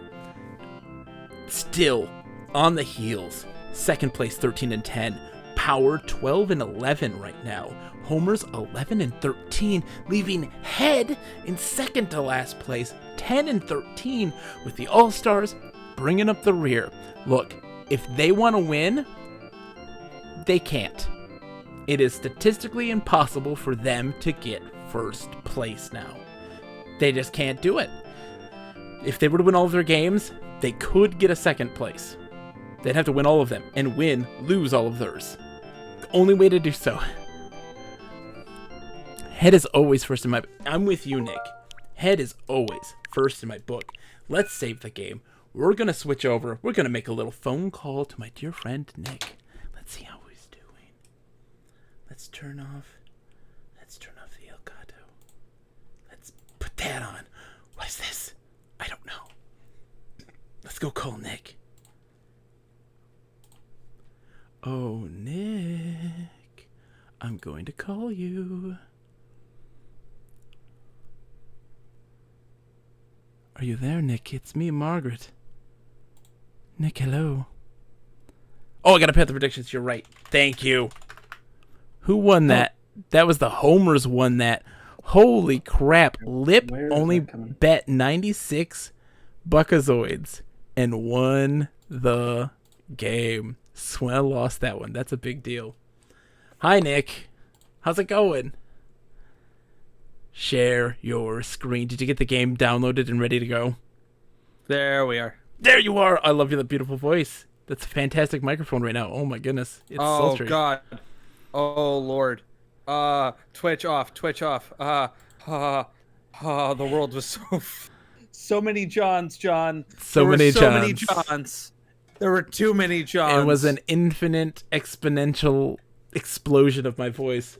Still on the heels. Second place 13-10. Power 12-11 right now. Homers 11-13, leaving Head in second to last place, 10-13, with the All-Stars bringing up the rear. Look, if they want to win, they can't. It is statistically impossible for them to get first place now. They just can't do it. If they were to win all of their games, they could get a second place. They'd have to win all of them and lose all of theirs. The only way to do so. Head is always first in my... I'm with you, Nick. Head is always first in my book. Let's save the game. We're going to switch over. We're going to make a little phone call to my dear friend, Nick. Let's see how he's doing. Let's turn off the Elgato. Let's put that on. What is this? I don't know. Let's go call Nick. Oh, Nick. I'm going to call you. Are you there, Nick? It's me, Margaret. Nick, hello. Oh, I gotta pay out the predictions. You're right. Thank you. Who won that? That was the Homers won that. Holy crap. Lip only bet 96 Buckazoids and won the game. Swell lost that one. That's a big deal. Hi, Nick. How's it going? Share your screen. Did you get the game downloaded and ready to go? There we are. There you are. I love your beautiful voice. That's a fantastic microphone right now. Oh my goodness. It's sultry. Oh God. Oh Lord. Twitch off. The world was so many Johns, John. So many Johns. There were too many Johns. It was an infinite exponential explosion of my voice.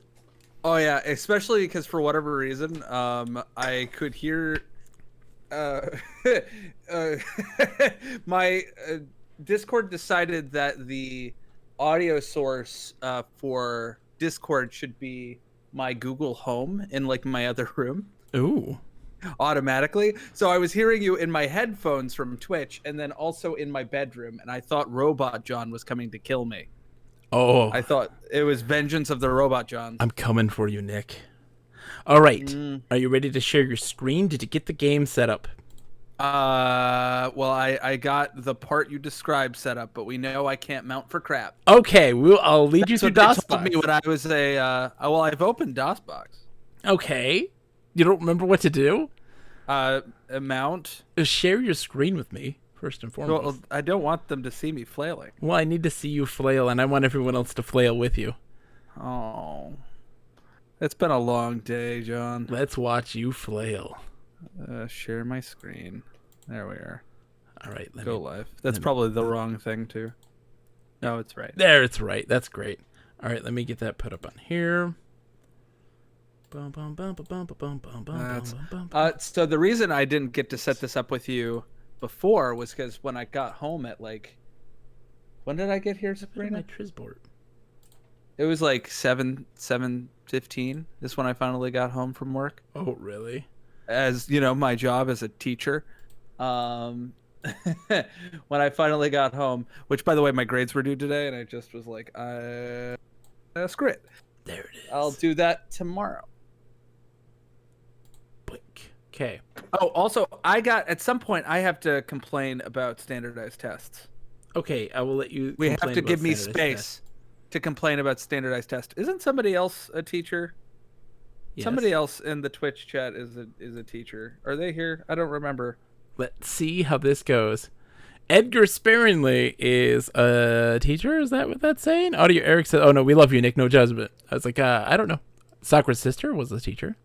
Oh yeah, especially because for whatever reason, I could hear my Discord decided that the audio source for Discord should be my Google Home in like my other room. Ooh. Automatically. So I was hearing you in my headphones from Twitch and then also in my bedroom, and I thought Robot John was coming to kill me. Oh. I thought it was vengeance of the Robot Johns. I'm coming for you, Nick. All right. Are you ready to share your screen? Did you get the game set up? Well, I got the part you described set up, but we know I can't mount for crap. Okay, I'll lead you through DOSBox. Told me when I was well, I've opened DOSBox. Okay. You don't remember what to do? Mount. Share your screen with me, first and foremost. Well, I don't want them to see me flailing. Well, I need to see you flail, and I want everyone else to flail with you. Oh. It's been a long day, John. Let's watch you flail. Share my screen. There we are. All right. Go live. That's probably the wrong thing, too. No, it's right. There, it's right. That's great. All right, let me get that put up on here. So the reason I didn't get to set this up with you before was because when I got home at like... When did I get here, Sabrina? My Trisbort. It was like 7:15 is when I finally got home from work. Oh, really? As you know, my job as a teacher. When I finally got home, which by the way, my grades were due today, and I just was like, screw it. There it is. I'll do that tomorrow. Blink. Okay. Oh, also, at some point, I have to complain about standardized tests. Okay, I will let you. We have to give me space to complain about standardized tests. Isn't somebody else a teacher? Yes. Somebody else in the Twitch chat is a teacher. Are they here? I don't remember. Let's see how this goes. Edgar Sparingly is a teacher. Is that what that's saying? Audio Eric said, "Oh no, we love you, Nick. No judgment." I was like, I don't know. Sakura's sister was a teacher.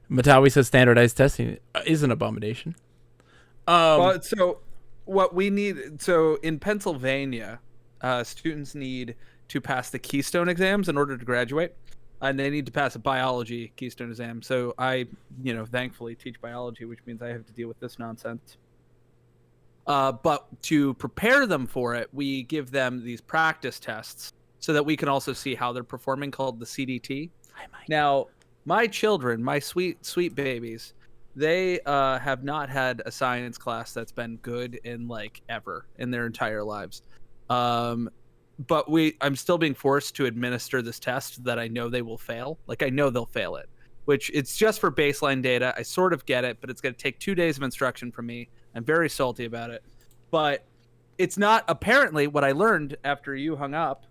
Matawi says standardized testing is an abomination. Well, so what we need, so in Pennsylvania, students need to pass the Keystone exams in order to graduate. and they need to pass a biology Keystone exam. So I, thankfully teach biology, which means I have to deal with this nonsense. But to prepare them for it, we give them these practice tests so that we can also see how they're performing, called the CDT. Now, my children, my sweet, sweet babies, they have not had a science class that's been good in ever in their entire lives. But I'm still being forced to administer this test that I know they will fail. I know they'll fail it, which it's just for baseline data. I sort of get it, but it's going to take 2 days of instruction from me. I'm very salty about it, but it's not, apparently what I learned after you hung up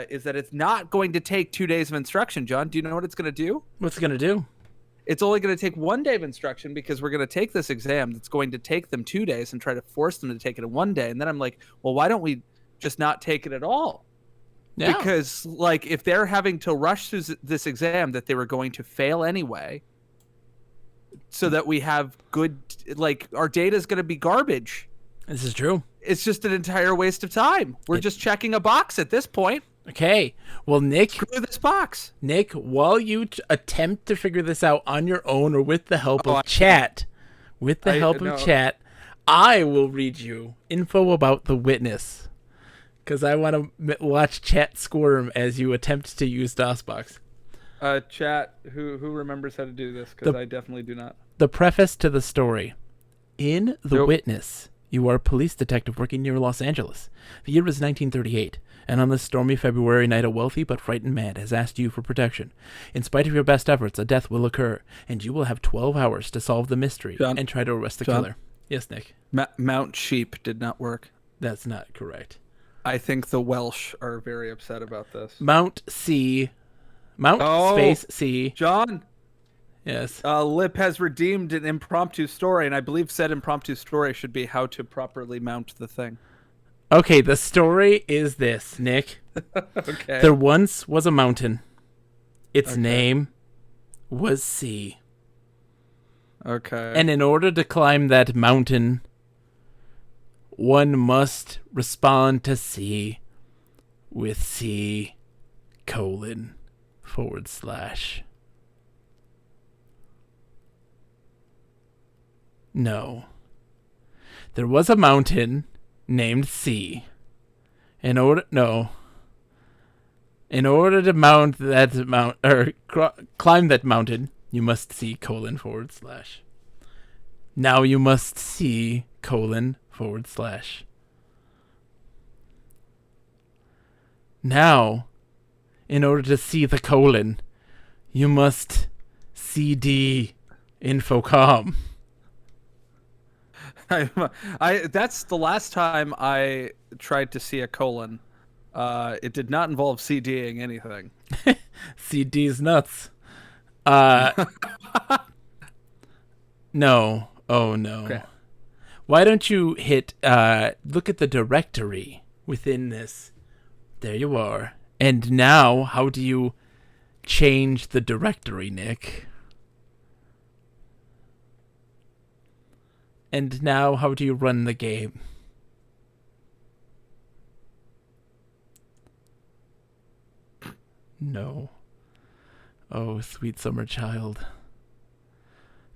is that it's not going to take 2 days of instruction. John, do you know what it's going to do? What's it going to do? It's only going to take 1 day of instruction, because we're going to take this exam that's going to take them 2 days and try to force them to take it in 1 day. And then I'm like, well, why don't we just not take it at all? Yeah. Because if they're having to rush through this exam that they were going to fail anyway, so that we have good, our data is going to be garbage. This is true. It's just an entire waste of time. We're just checking a box at this point. Okay. Well, Nick, screw this box. Nick, while you attempt to figure this out on your own or with the help of chat, I will read you info about the witness, because I want to watch chat squirm as you attempt to use DOSBox. Chat, who remembers how to do this? Because I definitely do not. The preface to the story. In The Witness, you are a police detective working near Los Angeles. The year is 1938, and on this stormy February night, a wealthy but frightened man has asked you for protection. In spite of your best efforts, a death will occur, and you will have 12 hours to solve the mystery and try to arrest the killer. Yes, Nick? Mount Sheep did not work. That's not correct. I think the Welsh are very upset about this. Mount C. Space C. John. Yes. Lip has redeemed an impromptu story, and I believe said impromptu story should be how to properly mount the thing. Okay, the story is this, Nick. Okay. There once was a mountain. Its name was C. Okay. And in order to climb that mountain, one must respond to C with C:// No. There was a mountain named C. In order to mount that climb that mountain, you must C:// Now you must C:// Now, in order to see the colon, you must CD Infocom. That's the last time I tried to see a colon. It did not involve CDing anything. CD's nuts. No. Oh, no. Okay. Why don't you hit, look at the directory within this. There you are. And now, how do you change the directory, Nick? And now, how do you run the game? No. Oh, sweet summer child.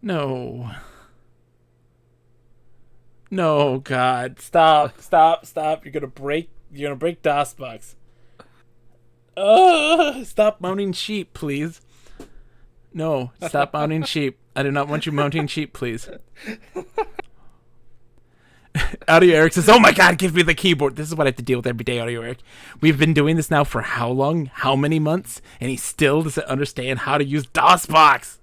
No. No, God. Stop. You're gonna break DOSBox. Stop mounting sheep, please. No, stop mounting sheep. I do not want you mounting sheep, please. Audio Eric says, oh my God, give me the keyboard. This is what I have to deal with every day, Audio Eric. We've been doing this now for how long? How many months? And he still doesn't understand how to use DOSBox.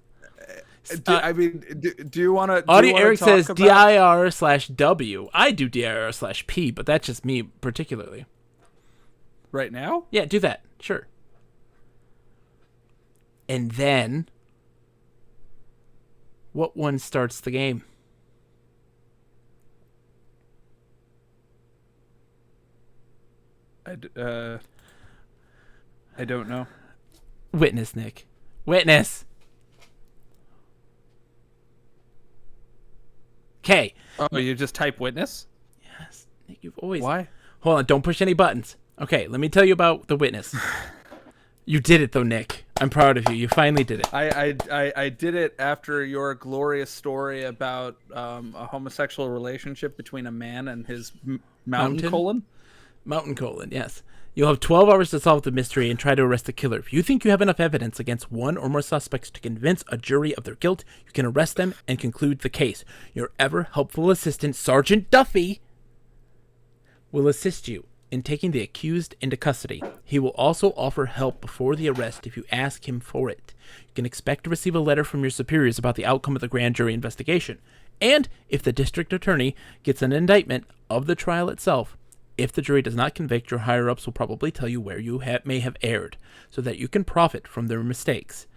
Do you want to? Audio Eric says dir/W. I do dir/P, but that's just me particularly. Right now? Yeah, do that. Sure. And then, what one starts the game? I don't know. Witness, Nick. Witness. Okay. Oh, you just type witness? Yes. Nick, you've always... Why? Hold on, don't push any buttons. Okay, let me tell you about the witness. You did it, though, Nick. I'm proud of you. You finally did it. I did it after your glorious story about a homosexual relationship between a man and his mountain colon. Mountain colon, yes. You'll have 12 hours to solve the mystery and try to arrest the killer. If you think you have enough evidence against one or more suspects to convince a jury of their guilt, you can arrest them and conclude the case. Your ever helpful assistant, Sergeant Duffy, will assist you in taking the accused into custody. He will also offer help before the arrest if you ask him for it. You can expect to receive a letter from your superiors about the outcome of the grand jury investigation. And if the district attorney gets an indictment of the trial itself, if the jury does not convict, your higher-ups will probably tell you where you may have erred, so that you can profit from their mistakes.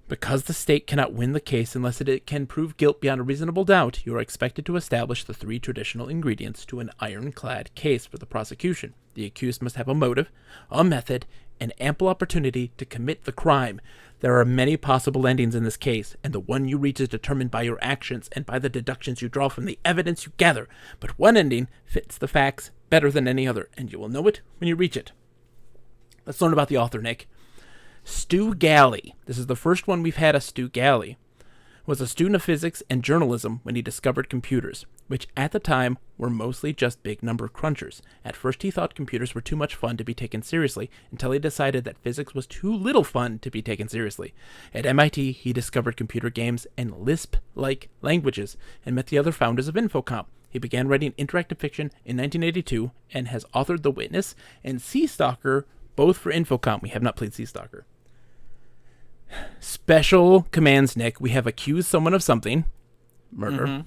Because the state cannot win the case unless it can prove guilt beyond a reasonable doubt, you are expected to establish the 3 traditional ingredients to an ironclad case for the prosecution. The accused must have a motive, a method, and ample opportunity to commit the crime. There are many possible endings in this case, and the one you reach is determined by your actions and by the deductions you draw from the evidence you gather. But one ending fits the facts better than any other, and you will know it when you reach it. Let's learn about the author, Nick. Stu Galley, this is the first one we've had a Stu Galley, was a student of physics and journalism when he discovered computers, which at the time were mostly just big number crunchers. At first he thought computers were too much fun to be taken seriously, until he decided that physics was too little fun to be taken seriously. At MIT, he discovered computer games and Lisp-like languages, and met the other founders of Infocom. He began writing interactive fiction in 1982, and has authored The Witness and Sea Stalker, both for Infocom. We have not played Sea Stalker. Special commands, Nick. We have accused someone of something. Murder. All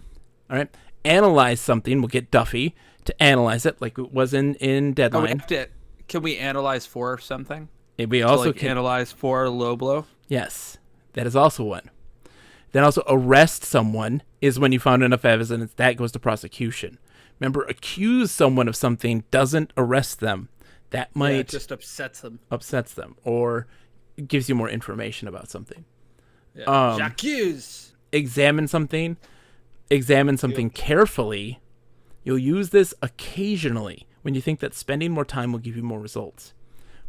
right. Analyze something. We'll get Duffy to analyze it like it was in Deadline. Can we analyze for something? We also can analyze for low blow? Yes. That is also one. Then also arrest someone is when you found enough evidence. That goes to prosecution. Remember, accuse someone of something doesn't arrest them. That might... it just upsets them. Or gives you more information about something. Yeah. J'accuse. Examine something carefully. You'll use this occasionally when you think that spending more time will give you more results.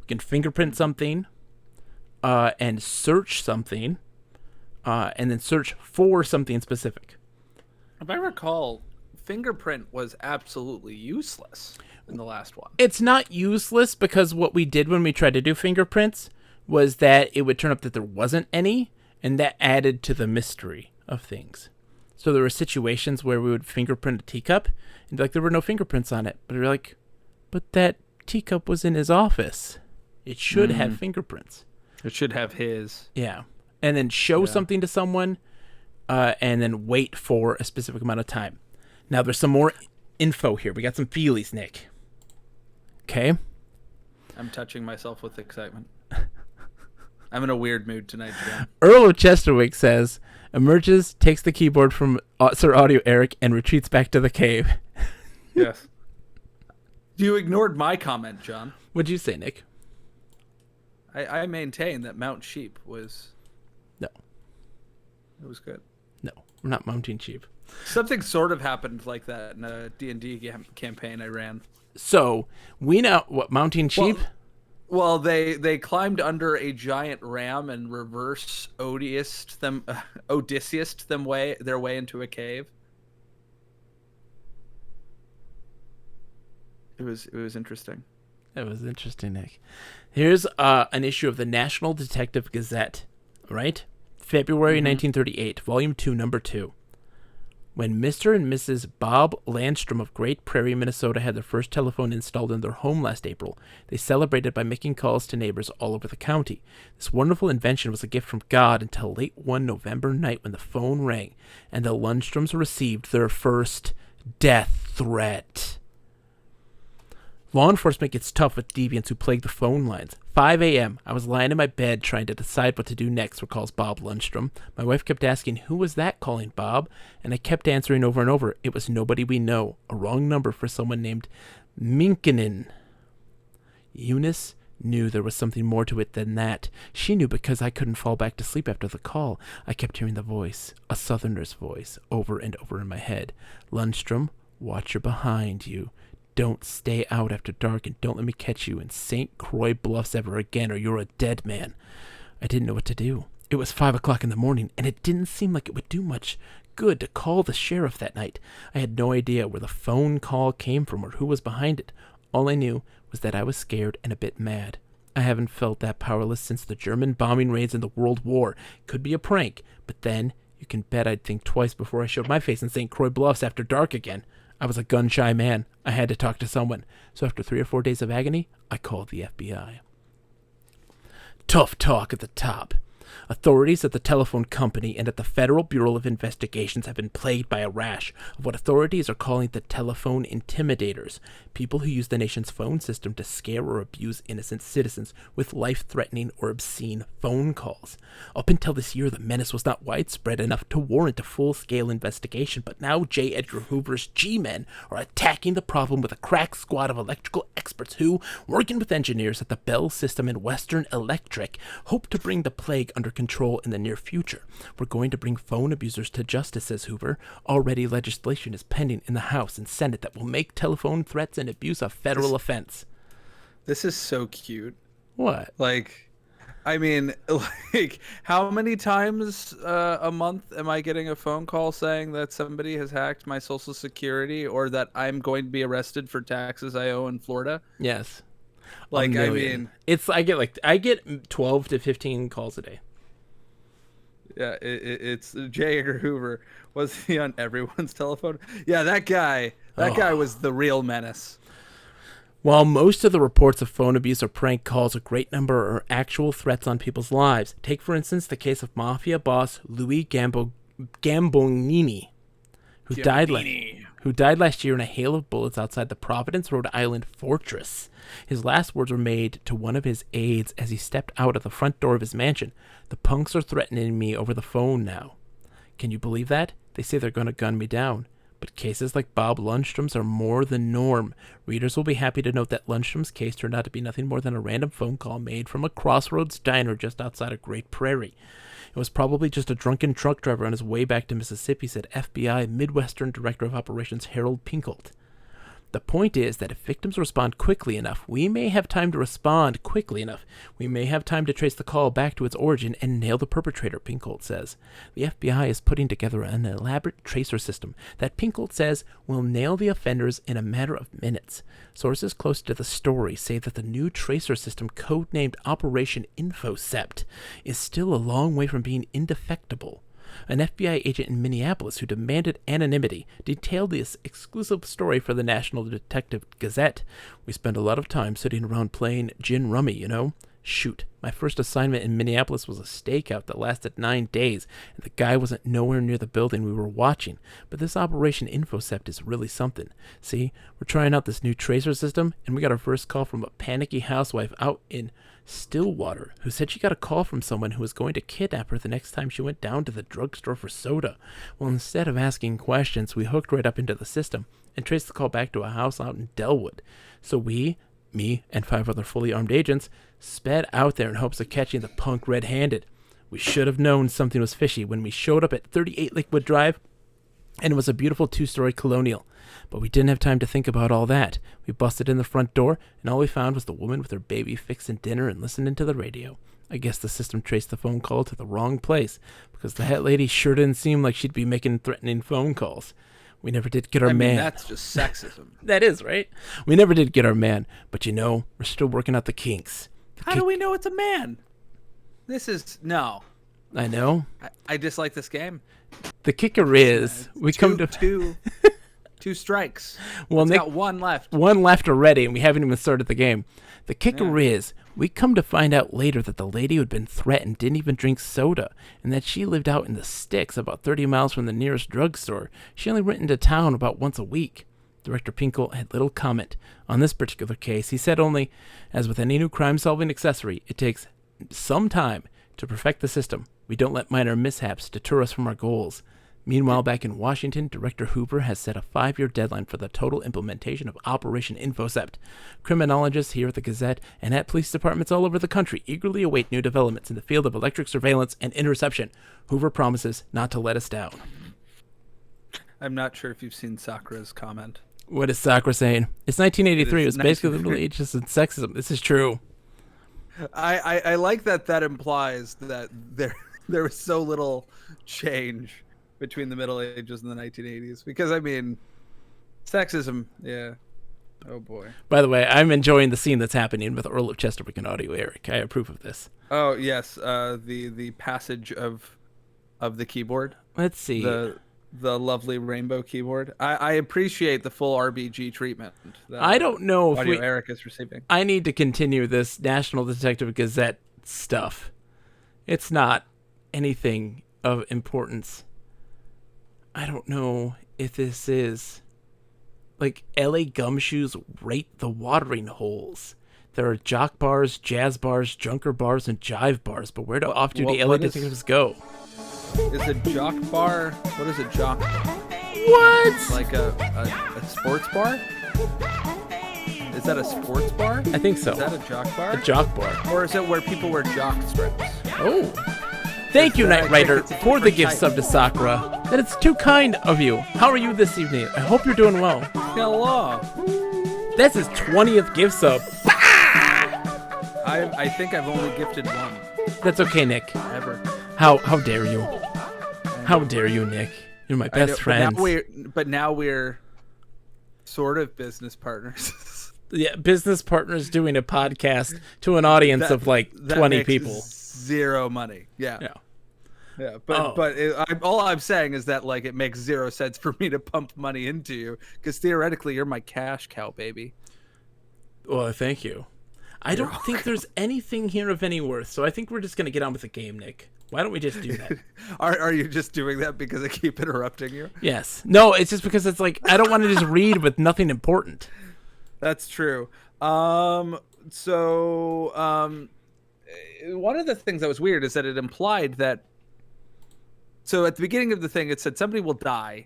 We can fingerprint something and search something and then search for something specific. If I recall, fingerprint was absolutely useless in the last one. It's not useless because what we did when we tried to do fingerprints was that it would turn up that there wasn't any, and that added to the mystery of things. So there were situations where we would fingerprint a teacup, and there were no fingerprints on it. But we're like, but that teacup was in his office. It should have fingerprints. It should have his. Yeah. And then show something to someone, and then wait for a specific amount of time. Now there's some more info here. We got some feelies, Nick. Okay? I'm touching myself with excitement. I'm in a weird mood tonight, John. Earl of Chesterwick says, emerges, takes the keyboard from Sir Audio Eric, and retreats back to the cave. Yes. You ignored my comment, John. What'd you say, Nick? I maintain that Mount Sheep was... No. It was good. No, we're not mounting sheep. Something sort of happened like that in a D&D campaign I ran. So, we know what mounting sheep... Well, they climbed under a giant ram and reverse Odysseus'd their way into a cave. It was interesting. That was interesting, Nick. Here's an issue of the National Detective Gazette, right? February 1938, Volume 2, Number 2. When Mr. and Mrs. Bob Landstrom of Great Prairie, Minnesota had their first telephone installed in their home last April, they celebrated by making calls to neighbors all over the county. This wonderful invention was a gift from God until late one November night when the phone rang and the Landstroms received their first death threat. Law enforcement gets tough with deviants who plague the phone lines. 5 a.m. I was lying in my bed trying to decide what to do next, recalls Bob Lundstrom. My wife kept asking, who was that calling, Bob? And I kept answering over and over, it was nobody we know. A wrong number for someone named Minkinen. Eunice knew there was something more to it than that. She knew because I couldn't fall back to sleep after the call. I kept hearing the voice, a southerner's voice, over and over in my head. Lundstrom, watch your behind you. Don't stay out after dark, and don't let me catch you in St. Croix Bluffs ever again, or you're a dead man. I didn't know what to do. It was 5 o'clock in the morning, and it didn't seem like it would do much good to call the sheriff that night. I had no idea where the phone call came from or who was behind it. All I knew was that I was scared and a bit mad. I haven't felt that powerless since the German bombing raids in the World War. Could be a prank, but then you can bet I'd think twice before I showed my face in St. Croix Bluffs after dark again. I was a gun-shy man. I had to talk to someone. So after 3 or 4 days of agony, I called the FBI. Tough talk at the top. Authorities at the telephone company and at the Federal Bureau of Investigations have been plagued by a rash of what authorities are calling the telephone intimidators, people who use the nation's phone system to scare or abuse innocent citizens with life-threatening or obscene phone calls. Up until this year, the menace was not widespread enough to warrant a full-scale investigation, but now J. Edgar Hoover's G-men are attacking the problem with a crack squad of electrical experts who, working with engineers at the Bell System and Western Electric, hope to bring the plague under control in the near future. We're going to bring phone abusers to justice, says Hoover. Already legislation is pending in the House and Senate that will make telephone threats and abuse a federal offense. This is so cute. What? Like, I mean, like, how many times a month am I getting a phone call saying that somebody has hacked my Social Security or that I'm going to be arrested for taxes I owe in Florida? Yes. Like, I mean, I get 12 to 15 calls a day. Yeah, it's J. Edgar Hoover. Was he on everyone's telephone? Yeah, that guy was the real menace. While most of the reports of phone abuse or prank calls, a great number are actual threats on people's lives. Take, for instance, the case of mafia boss Louis Gambonini, who died last year in a hail of bullets outside the Providence, Rhode Island fortress. His last words were made to one of his aides as he stepped out of the front door of his mansion. The punks are threatening me over the phone now. Can you believe that? They say they're going to gun me down. But cases like Bob Lundstrom's are more the norm. Readers will be happy to note that Lundstrom's case turned out to be nothing more than a random phone call made from a Crossroads diner just outside of Great Prairie. It was probably just a drunken truck driver on his way back to Mississippi, said FBI Midwestern Director of Operations Harold Pinkolt. The point is that if victims respond quickly enough, we may have time to respond quickly enough. We may have time to trace the call back to its origin and nail the perpetrator, Pinkolt says. The FBI is putting together an elaborate tracer system that Pinkolt says will nail the offenders in a matter of minutes. Sources close to the story say that the new tracer system, codenamed Operation Infocept, is still a long way from being indefectible. An FBI agent in Minneapolis who demanded anonymity detailed this exclusive story for the National Detective Gazette. We spent a lot of time sitting around playing gin rummy, you know? Shoot, my first assignment in Minneapolis was a stakeout that lasted 9 days, and the guy wasn't nowhere near the building we were watching. But this Operation Infocept is really something. See, we're trying out this new tracer system, and we got our first call from a panicky housewife out in Stillwater, who said she got a call from someone who was going to kidnap her the next time she went down to the drugstore for soda. Well, instead of asking questions, we hooked right up into the system and traced the call back to a house out in Delwood. So me, and 5 other fully armed agents sped out there in hopes of catching the punk red-handed. We should have known something was fishy when we showed up at 38 Lakewood Drive, and it was a beautiful 2-story colonial. But we didn't have time to think about all that. We busted in the front door, and all we found was the woman with her baby fixing dinner and listening to the radio. I guess the system traced the phone call to the wrong place, because the head lady sure didn't seem like she'd be making threatening phone calls. We never did get our man. That's just sexism. That is, right? We never did get our man, but you know, we're still working out the kinks. How do we know it's a man? No. I know. I dislike this game. The kicker is, we come to... Two strikes. Well, Nick Nick, got one left. One left already, and we haven't even started the game. The kicker is, we come to find out later that the lady who had been threatened didn't even drink soda, and that she lived out in the sticks about 30 miles from the nearest drugstore. She only went into town about once a week. Director Pinkolt had little comment on this particular case. He said only, as with any new crime-solving accessory, it takes some time to perfect the system. We don't let minor mishaps deter us from our goals. Meanwhile, back in Washington, Director Hoover has set a 5-year deadline for the total implementation of Operation Infocept. Criminologists here at the Gazette and at police departments all over the country eagerly await new developments in the field of electric surveillance and interception. Hoover promises not to let us down. I'm not sure if you've seen Sakura's comment. What is Sakura saying? It's 1983. It was basically the Middle Ages and sexism. This is true. I like that implies that there was so little change between the Middle Ages and the 1980s. Because I mean, sexism, yeah. Oh boy. By the way, I'm enjoying the scene that's happening with Earl of Chesterwick and Audio Eric. I approve of this. Oh yes, the passage of the keyboard. Let's see. The lovely rainbow keyboard. I appreciate the full RBG treatment. I don't know if Audio Eric is receiving. I need to continue this National Detective Gazette stuff. It's not anything of importance. I don't know if this is like LA Gumshoes rate the watering holes. There are jock bars, jazz bars, junker bars, and jive bars, but where do off-duty LA detectives go? Is a jock bar? What is a jock bar? What? Like a sports bar? Is that a sports bar? I think so. Is that a jock bar? A jock bar. Or is it where people wear jock strips? Oh. Thank you, Knight Rider, for the gift sub to Sakura. That it's too kind of you. How are you this evening? I hope you're doing well. Hello. That's his 20th gift sub. I think I've only gifted one. That's okay, Nick. Ever. How dare you? How dare you, Nick? You're my best friend. But now we're sort of business partners. Yeah, business partners doing a podcast to an audience of like 20 people. Zero money. Yeah. But all I'm saying is that like it makes zero sense for me to pump money into you because theoretically you're my cash cow, baby. Well, thank you. I don't think there's anything here of any worth, so I think we're just gonna get on with the game, Nick. Why don't we just do that? Are you just doing that because I keep interrupting you? Yes. No, it's just because it's like I don't want to just read with nothing important. That's true. One of the things that was weird is that it implied that. So at the beginning of the thing, it said somebody will die,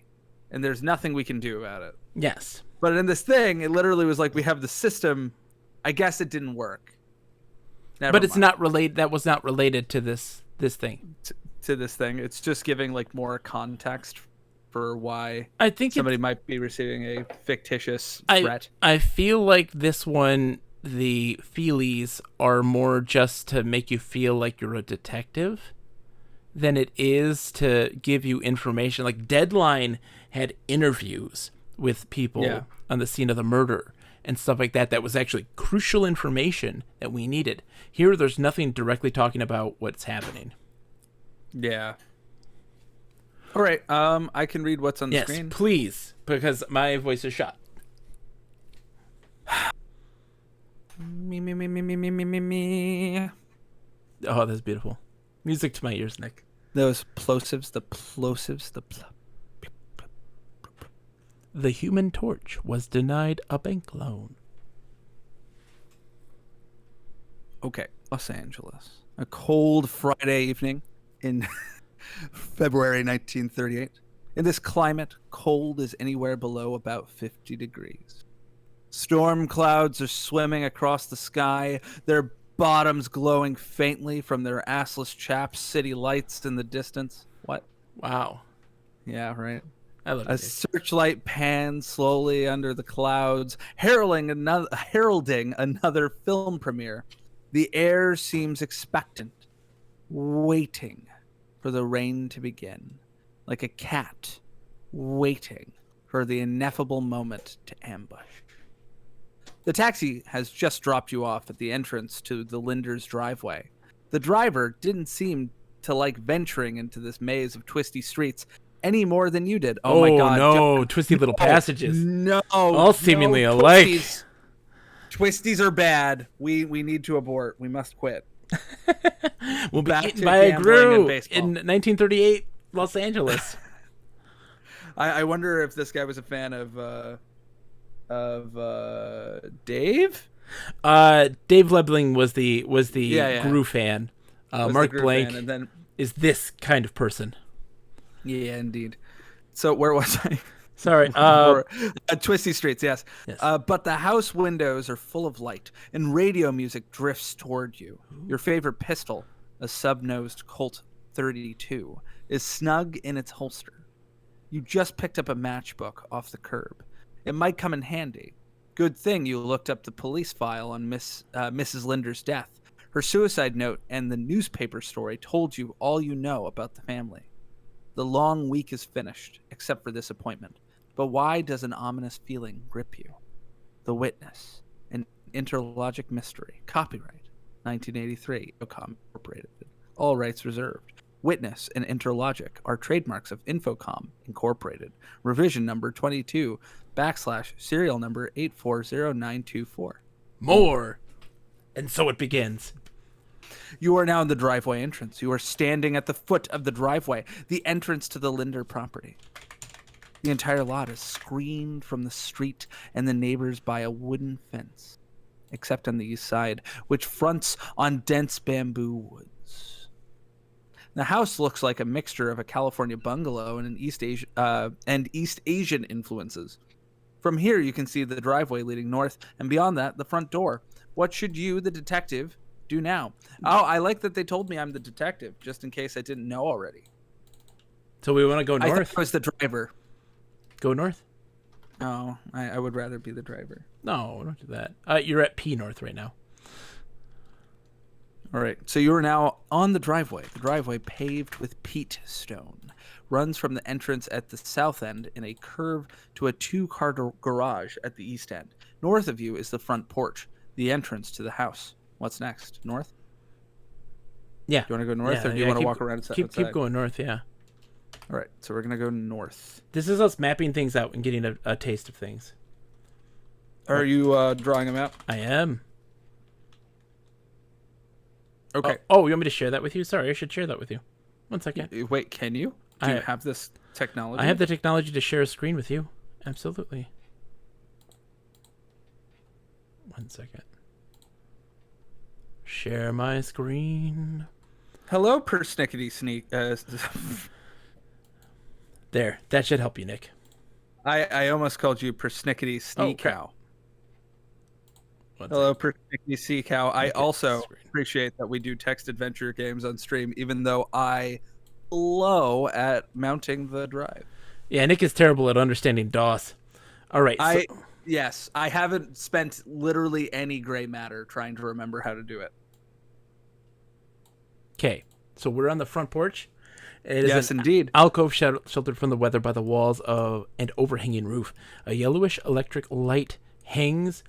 and there's nothing we can do about it. Yes. But in this thing, it literally was like we have the system. I guess it didn't work. But it's not related. That was not related to this thing. To this thing, it's just giving like more context for why I think somebody might be receiving a fictitious threat. I feel like this one, the feelies are more just to make you feel like you're a detective than it is to give you information. Like Deadline had interviews with people on the scene of the murder and stuff like that. That was actually crucial information that we needed. Here, there's nothing directly talking about what's happening. Yeah. All right. I can read what's on the screen. Yes, please, because my voice is shot. me. Oh, that's beautiful. Music to my ears, Nick. Those plosives, The Human Torch was denied a bank loan. Okay, Los Angeles. A cold Friday evening in February 1938. In this climate, cold is anywhere below about 50 degrees. Storm clouds are swimming across the sky, their bottoms glowing faintly from their assless chaps, city lights in the distance. What? Wow. Yeah, right. I love a searchlight pans slowly under the clouds, heralding another film premiere. The air seems expectant, waiting for the rain to begin, like a cat waiting for the ineffable moment to ambush. The taxi has just dropped you off at the entrance to the Linder's driveway. The driver didn't seem to like venturing into this maze of twisty streets any more than you did. Oh my God. No, twisty little passages. No. All seemingly alike. Twisties are bad. We need to abort. We must quit. We'll be eaten by a Gru in 1938 Los Angeles. I wonder if this guy was a fan of Dave? Dave Lebling was the Gru fan. Mark Blank fan, and then is this kind of person. Yeah, indeed. So where was I? Sorry. Twisty streets, yes. But the house windows are full of light, and radio music drifts toward you. Your favorite pistol, a sub-nosed Colt 32, is snug in its holster. You just picked up a matchbook off the curb. It might come in handy. Good thing you looked up the police file on Mrs. Linder's death. Her suicide note and the newspaper story told you all you know about the family. The long week is finished, except for this appointment. But why does an ominous feeling grip you? The Witness, an interlogic mystery. Copyright, 1983, Infocom Incorporated. All rights reserved. Witness and Interlogic are trademarks of Infocom Incorporated. Revision number 22 / serial number 840924. More. And so it begins. You are now in the driveway entrance. You are standing at the foot of the driveway, the entrance to the Linder property. The entire lot is screened from the street and the neighbors by a wooden fence, except on the east side, which fronts on dense bamboo woods. The house looks like a mixture of a California bungalow and East Asian influences. From here, you can see the driveway leading north, and beyond that, the front door. What should you, the detective, do now? Oh, I like that they told me I'm the detective, just in case I didn't know already. So we want to go I north. thought I was the driver. Go north? Oh, I would rather be the driver. No, don't do that. You're at P North right now. All right, so you are now on the driveway. The driveway, paved with peat stone, runs from the entrance at the south end in a curve to a two-car garage at the east end. North of you is the front porch, the entrance to the house. What's next? North? Yeah. Do you want to go north, or do you want to walk around outside? Keep going north, yeah. All right, so we're going to go north. This is us mapping things out and getting a taste of things. Are you drawing a map? I am. Okay. Oh, you want me to share that with you? Sorry, I should share that with you. One second. Wait, can you? Do you have this technology? I have the technology to share a screen with you. Absolutely. One second. Share my screen. Hello, persnickety sneak. There. That should help you, Nick. I almost called you persnickety sneak cow. Hello, persnickety sea cow. I also appreciate that we do text adventure games on stream, even though I blow at mounting the drive. Yeah, Nick is terrible at understanding DOS. All right. Yes, I haven't spent literally any gray matter trying to remember how to do it. Okay, so we're on the front porch. It is yes, indeed. Alcove sheltered from the weather by the walls of an overhanging roof. A yellowish electric light hangs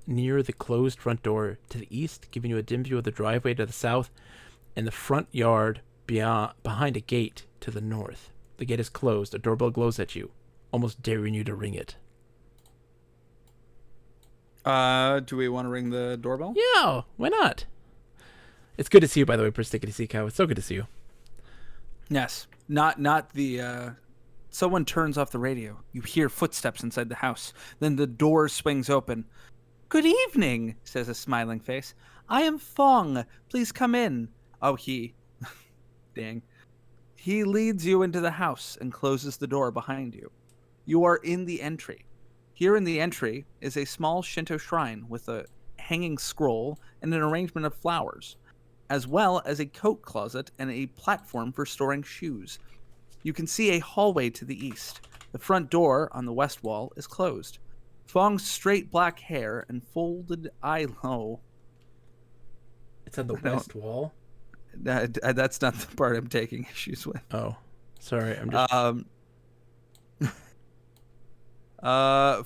near the closed front door to the east, giving you a dim view of the driveway to the south and the front yard behind a gate to the north. The gate is closed. A doorbell glows at you, almost daring you to ring it. Do we want to ring the doorbell? Yeah, why not? It's good to see you, by the way, Perstickety Sea Cow. It's so good to see you. Yes. Not the someone turns off the radio. You hear footsteps inside the house. Then the door swings open. "Good evening," says a smiling face. "I am Fong. Please come in." Oh, dang. He leads you into the house and closes the door behind you. You are in the entry. Here in the entry is a small Shinto shrine with a hanging scroll and an arrangement of flowers, as well as a coat closet and a platform for storing shoes. You can see a hallway to the east. The front door on the west wall is closed. Fong's straight black hair and folded eyelid. It's on the west wall? That's not the part I'm taking issues with. Oh, sorry. I'm just...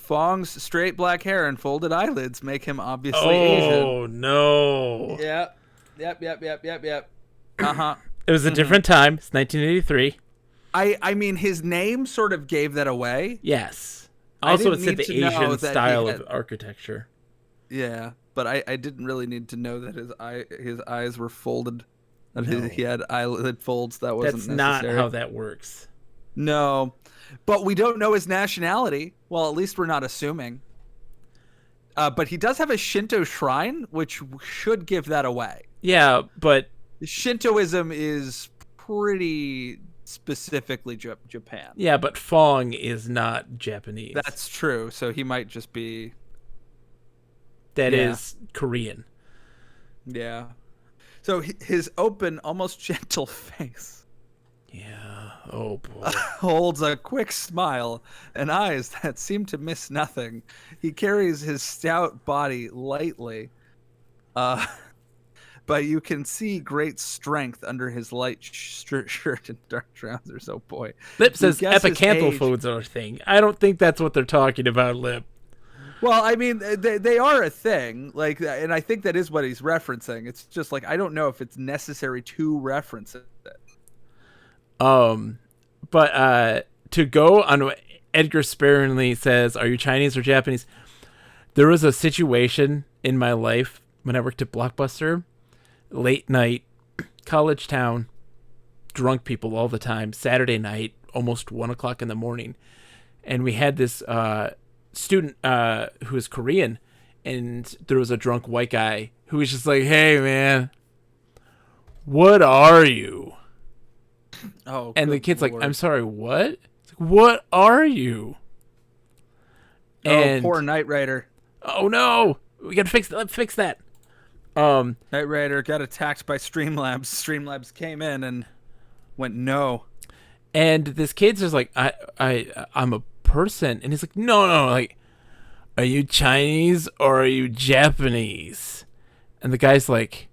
Fong's straight black hair and folded eyelids make him obviously Asian. Oh, no. Yep. Uh-huh. It was a different time. It's 1983. I mean, his name sort of gave that away. Yes. Also, it said the Asian style of architecture. Yeah, but I didn't really need to know that his eyes were folded. That he had eyelid folds. That wasn't necessary. That's not how that works. No, but we don't know his nationality. Well, at least we're not assuming. But he does have a Shinto shrine, which should give that away. Yeah, but Shintoism is pretty specifically Japan. Yeah, but Fong is not Japanese. That's true. So he might just be... That is Korean. Yeah. So his open, almost gentle face... Yeah. Oh, boy. holds a quick smile and eyes that seem to miss nothing. He carries his stout body lightly. but you can see great strength under his light shirt and dark trousers. Oh boy. Lip You says guess his epicanthal age. foods are a thing. I don't think that's what they're talking about, Lip. Well, I mean, they are a thing, like, and I think that is what he's referencing. It's just like I don't know if it's necessary to reference it. But to go on what Edgar sparingly says, are you Chinese or Japanese? There was a situation in my life when I worked at Blockbuster, late night, college town, drunk people all the time, Saturday night, almost 1 o'clock in the morning. And we had this student who was Korean, and there was a drunk white guy who was just like, hey, man, what are you? Oh, And the good kid's like, Lord. I'm sorry, what? It's like, what are you? Oh, poor Knight Rider. Oh no, we gotta fix that. Let's fix that. Knight Rider got attacked by Streamlabs. Streamlabs came in and went no. And this kid's just like, I'm a person, and he's like, no, like, are you Chinese or are you Japanese? And the guy's like,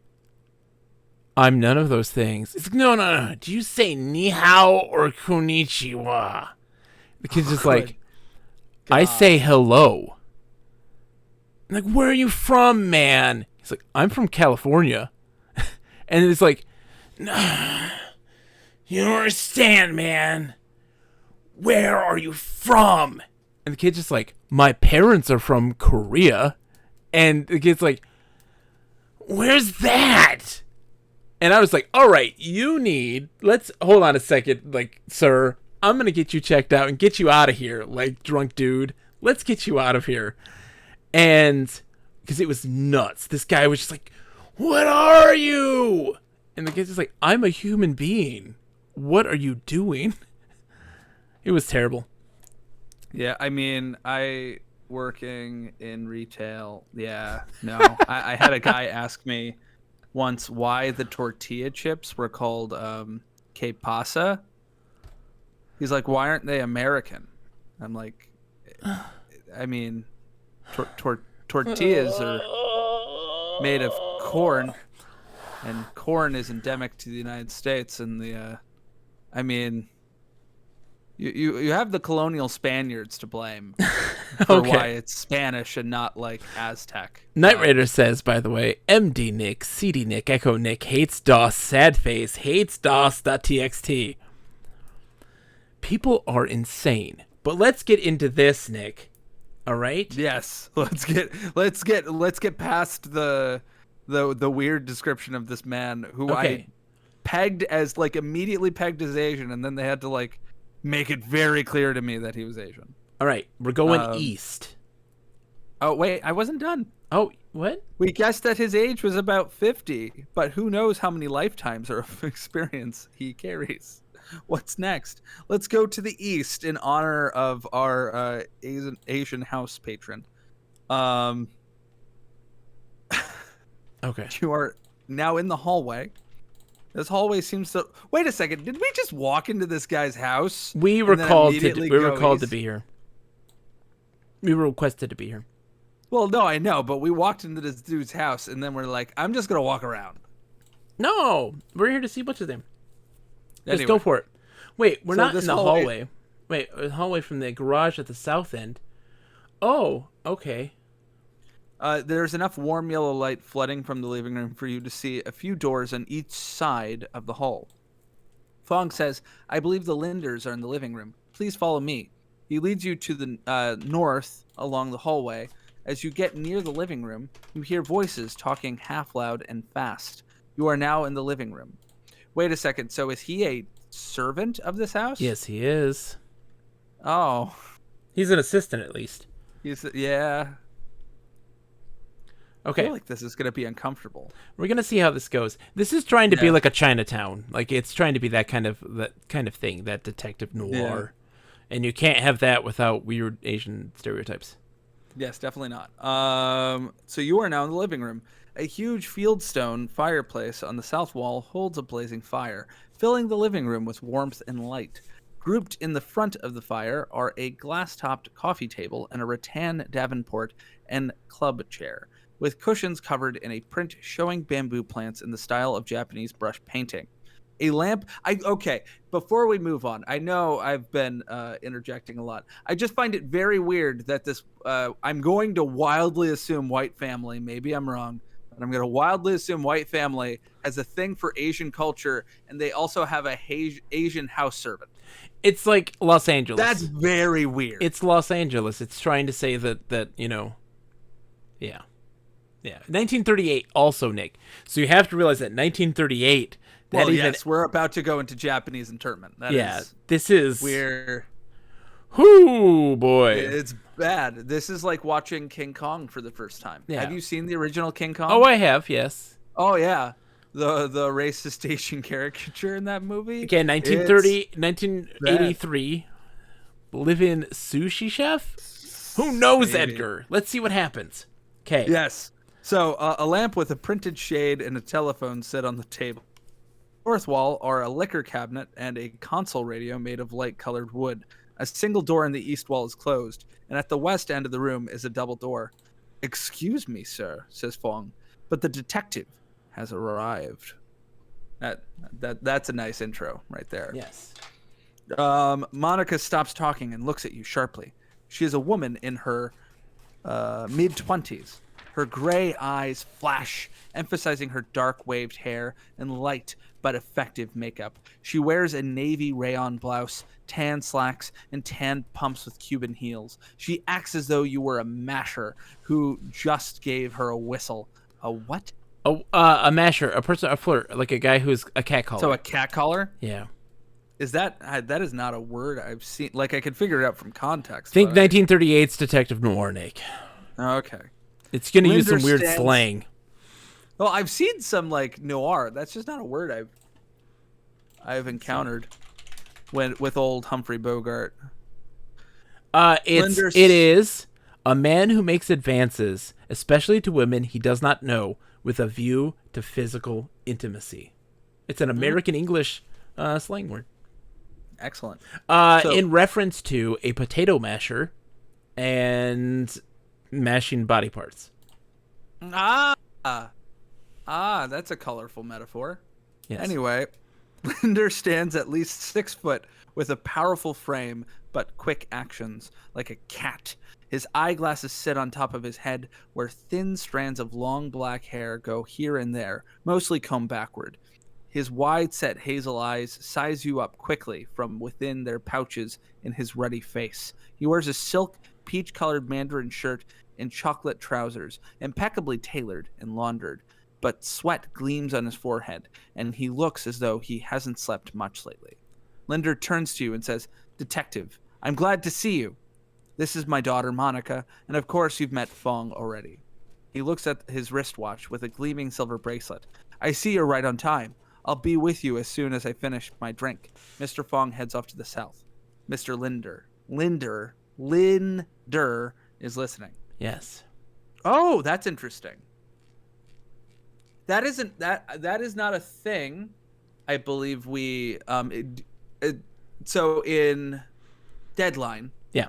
I'm none of those things. It's like, no. Do you say ni hao or konnichiwa? The kid's just like, I say hello. I'm like, where are you from, man? He's like, I'm from California. And it's like, nah, you don't understand, man. Where are you from? And the kid's just like, my parents are from Korea. And the kid's like, where's that? And I was like, all right, let's hold on a second, like, sir, I'm going to get you checked out and get you out of here, like, drunk dude. Let's get you out of here. And because it was nuts. This guy was just like, what are you? And the kid's just like, I'm a human being. What are you doing? It was terrible. Yeah, I mean, working in retail. Yeah, no. I had a guy ask me once why the tortilla chips were called que pasa. He's like, why aren't they American? I'm like, I mean, tortillas are made of corn, and corn is endemic to the United States. And I mean, you have the colonial Spaniards to blame for Okay. why it's Spanish and not like Aztec. Knight Rider says, by the way, MD Nick, CD Nick, Echo Nick, hates DOS, sad face, hates DOS.txt. People are insane. But let's get into this, Nick. All right? Yes, let's get past the weird description of this man who Okay. I pegged as like immediately pegged as Asian, and then they had to like make it very clear to me that he was Asian. All right, we're going east. Oh wait, I wasn't done. Oh, what? We guessed that his age was about 50, but who knows how many lifetimes of experience he carries. What's next? Let's go to the east in honor of our Asian house patron. Okay. You are now in the hallway. This hallway seems to... Wait a second. Did we just walk into this guy's house? We were and then called immediately to go east? be here. We were requested to be here. Well, no, I know, but we walked into this dude's house, and then we're like, I'm just going to walk around. No, we're here to see what's his name. Let's Anyway. go for it. Wait, we're So not this in the hallway- hallway. Wait, a hallway from the garage at the south end. Oh, okay. There's enough warm yellow light flooding from the living room for you to see a few doors on each side of the hall. Fong says, I believe the Linders are in the living room. Please follow me. He leads you to the north along the hallway. As you get near the living room, you hear voices talking half loud and fast. You are now in the living room. Wait a second. So is he a servant of this house? Yes, he is. Oh, He's an assistant, at least. yeah. I Okay, feel like this is going to be uncomfortable. we're gonna see how this goes. This is trying to be Yeah. like a Chinatown. Like it's trying to be that kind of thing, that detective noir. And you can't have that without weird Asian stereotypes. Yes, definitely not. So you are now in the living room. A huge fieldstone fireplace on the south wall holds a blazing fire, filling the living room with warmth and light. Grouped in the front of the fire are a glass-topped coffee table and a rattan Davenport and club chair. with cushions covered in a print showing bamboo plants in the style of Japanese brush painting. A lamp. Okay, before we move on, I know I've been interjecting a lot. I just find it very weird that this, I'm going to wildly assume white family, maybe I'm wrong, but I'm going to wildly assume white family has a thing for Asian culture, and they also have a Asian house servant. It's like Los Angeles. That's very weird. It's Los Angeles. It's trying to say that you know, yeah. 1938 also, Nick. So you have to realize that 1938... yes, we're about to go into Japanese internment. This is we're. Whoo, boy. It's bad. This is like watching King Kong for the first time. Yeah. Have you seen the original King Kong? Oh, I have, yes. Oh, yeah. The racist Asian caricature in that movie. Okay, 1983. Live-in sushi chef? Who knows, Maybe. Edgar? Let's see what happens. Okay. Yes. So, a lamp with a printed shade and a telephone sit on the table. North wall are a liquor cabinet and a console radio made of light-colored wood. A single door in the east wall is closed, and at the west end of the room is a double door. "Excuse me, sir," says Fong, "but the detective has arrived." That's a nice intro right there. Yes. Monica stops talking and looks at you sharply. She is a woman in her mid-20s. Her gray eyes flash, emphasizing her dark waved hair and light but effective makeup. She wears a navy rayon blouse, tan slacks, and tan pumps with Cuban heels. She acts as though you were a masher who just gave her a whistle. A what? Oh, a masher, a flirt, like a guy who's a catcaller. So a catcaller? Yeah. Is that is not a word I've seen. Like, I could figure it out from context. Think 1938's Detective Noir, Nick. Okay. It's going to use Linder some weird stands- slang. Well, I've seen some like noir. That's just not a word I've encountered with old Humphrey Bogart. It is a man who makes advances, especially to women he does not know, with a view to physical intimacy. It's an American English slang word. Excellent. In reference to a potato masher and mashing body parts. That's a colorful metaphor. Yes. Anyway, Linder stands at least 6 foot with a powerful frame but quick actions, like a cat. His eyeglasses sit on top of his head, where thin strands of long black hair go here and there, mostly combed backward. His wide-set hazel eyes size you up quickly from within their pouches in his ruddy face. He wears a silk, peach-colored mandarin shirt and chocolate trousers, impeccably tailored and laundered, but sweat gleams on his forehead, and he looks as though he hasn't slept much lately. Linder turns to you and says, "Detective, I'm glad to see you. This is my daughter, Monica, and of course you've met Fong already." He looks at his wristwatch with a gleaming silver bracelet. "I see you're right on time. I'll be with you as soon as I finish my drink." Mr. Fong heads off to the south. Mr. Linder is listening. Yes. Oh, that's interesting. That is not a thing. I believe we so in Deadline, Yeah.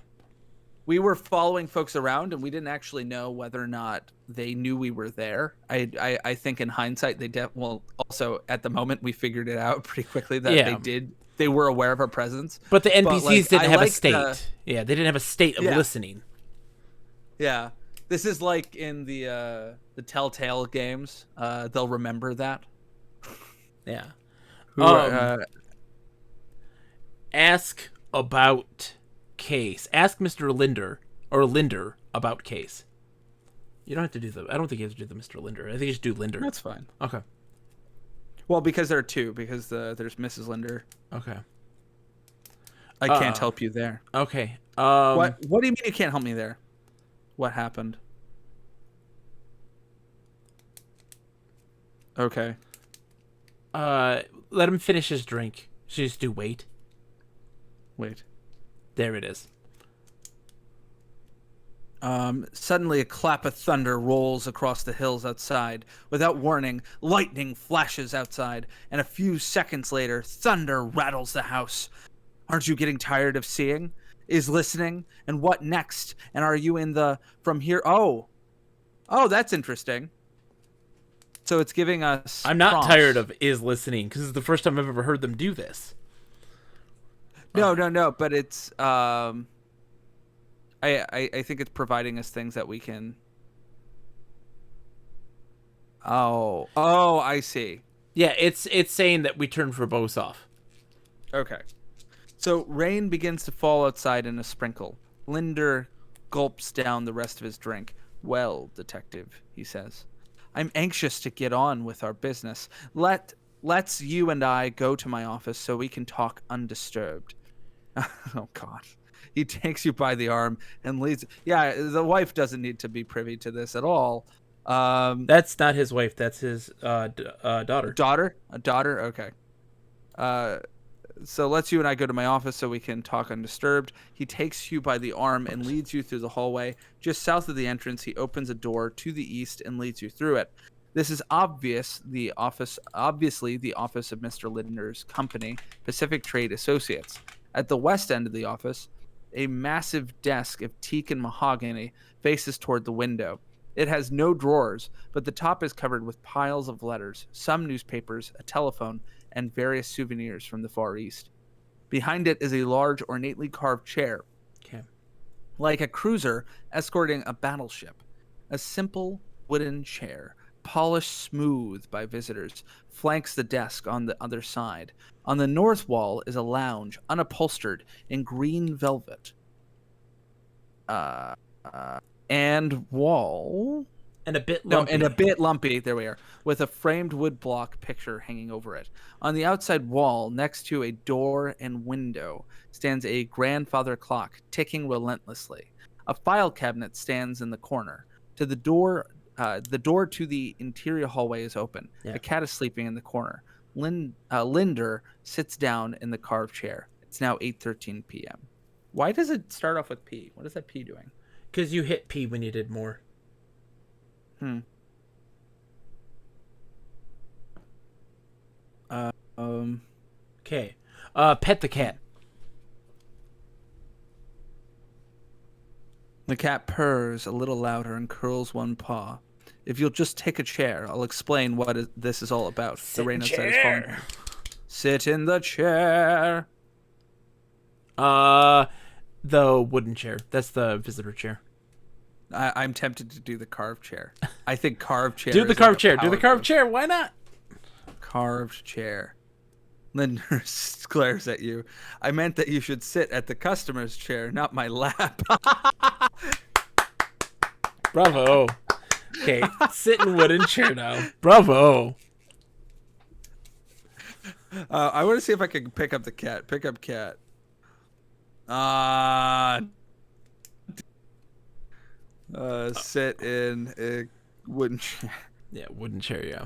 we were following folks around and we didn't actually know whether or not they knew we were there. I think in hindsight also at the moment we figured it out pretty quickly that they were aware of our presence. But the NPCs didn't have a state. They didn't have a state of listening. Yeah. This is like in the Telltale games. They'll remember that. Yeah. Ask about case. Ask Mr. Linder about case. You don't have to do I don't think you have to do the Mr. Linder. I think you just do Linder. That's fine. Okay. Well, because there are two. Because there's Mrs. Linder. Okay. I can't help you there. Okay. What do you mean you can't help me there? What happened? Okay. Let him finish his drink. Should just do wait. Wait. There it is. Suddenly a clap of thunder rolls across the hills outside. Without warning, lightning flashes outside, and a few seconds later, thunder rattles the house. Aren't you getting tired of seeing? Is listening? And what next? And are you in the from here? Oh, Oh, that's interesting. So it's giving us. I'm not prompts. tired of is listening because it's the first time I've ever heard them do this. No. But it's. I think it's providing us things that we can. Oh, I see. Yeah, it's saying that we turn verbose off. Okay. So rain begins to fall outside in a sprinkle. Linder gulps down the rest of his drink. Well, detective, he says, I'm anxious to get on with our business. Let's you and I go to my office so we can talk undisturbed. Oh, God. He takes you by the arm and leads. Yeah, the wife doesn't need to be privy to this at all. That's not his wife. That's his daughter. Daughter? A daughter? Okay. So let's you and I go to my office so we can talk undisturbed. He takes you by the arm and leads you through the hallway. Just south of the entrance, he opens a door to the east and leads you through it. This is obviously the office of Mr. Linder's company, Pacific Trade Associates. At the west end of the office, a massive desk of teak and mahogany faces toward the window. It has no drawers, but the top is covered with piles of letters, some newspapers, a telephone, and various souvenirs from the Far East. Behind it is a large, ornately carved chair, like a cruiser escorting a battleship. A simple wooden chair, polished smooth by visitors, flanks the desk on the other side. On the north wall is a lounge, unupholstered, in green velvet. And wall... And a bit lumpy. And a bit lumpy, there we are, with a framed wood block picture hanging over it. On the outside wall, next to a door and window, stands a grandfather clock, ticking relentlessly. A file cabinet stands in the corner. To the door to the interior hallway is open. Yeah. A cat is sleeping in the corner. Linder sits down in the carved chair. It's now 8:13 p.m. Why does it start off with P? What is that P doing? Because you hit P when you did more. Okay. Pet the cat. The cat purrs a little louder and curls one paw. If you'll just take a chair, I'll explain what this is all about. The rain outside is falling. Sit in the chair. The wooden chair. That's the visitor chair. I'm tempted to do the carved chair. I think carved chair. Do the carved chair. Do the carved chair. Why not? Carved chair. Linder glares at you. I meant that you should sit at the customer's chair, not my lap. Bravo. Okay, sit in wooden chair now. Bravo. I want to see if I can pick up the cat. Pick up cat. Sit in a wooden chair. Yeah, wooden chair, yeah.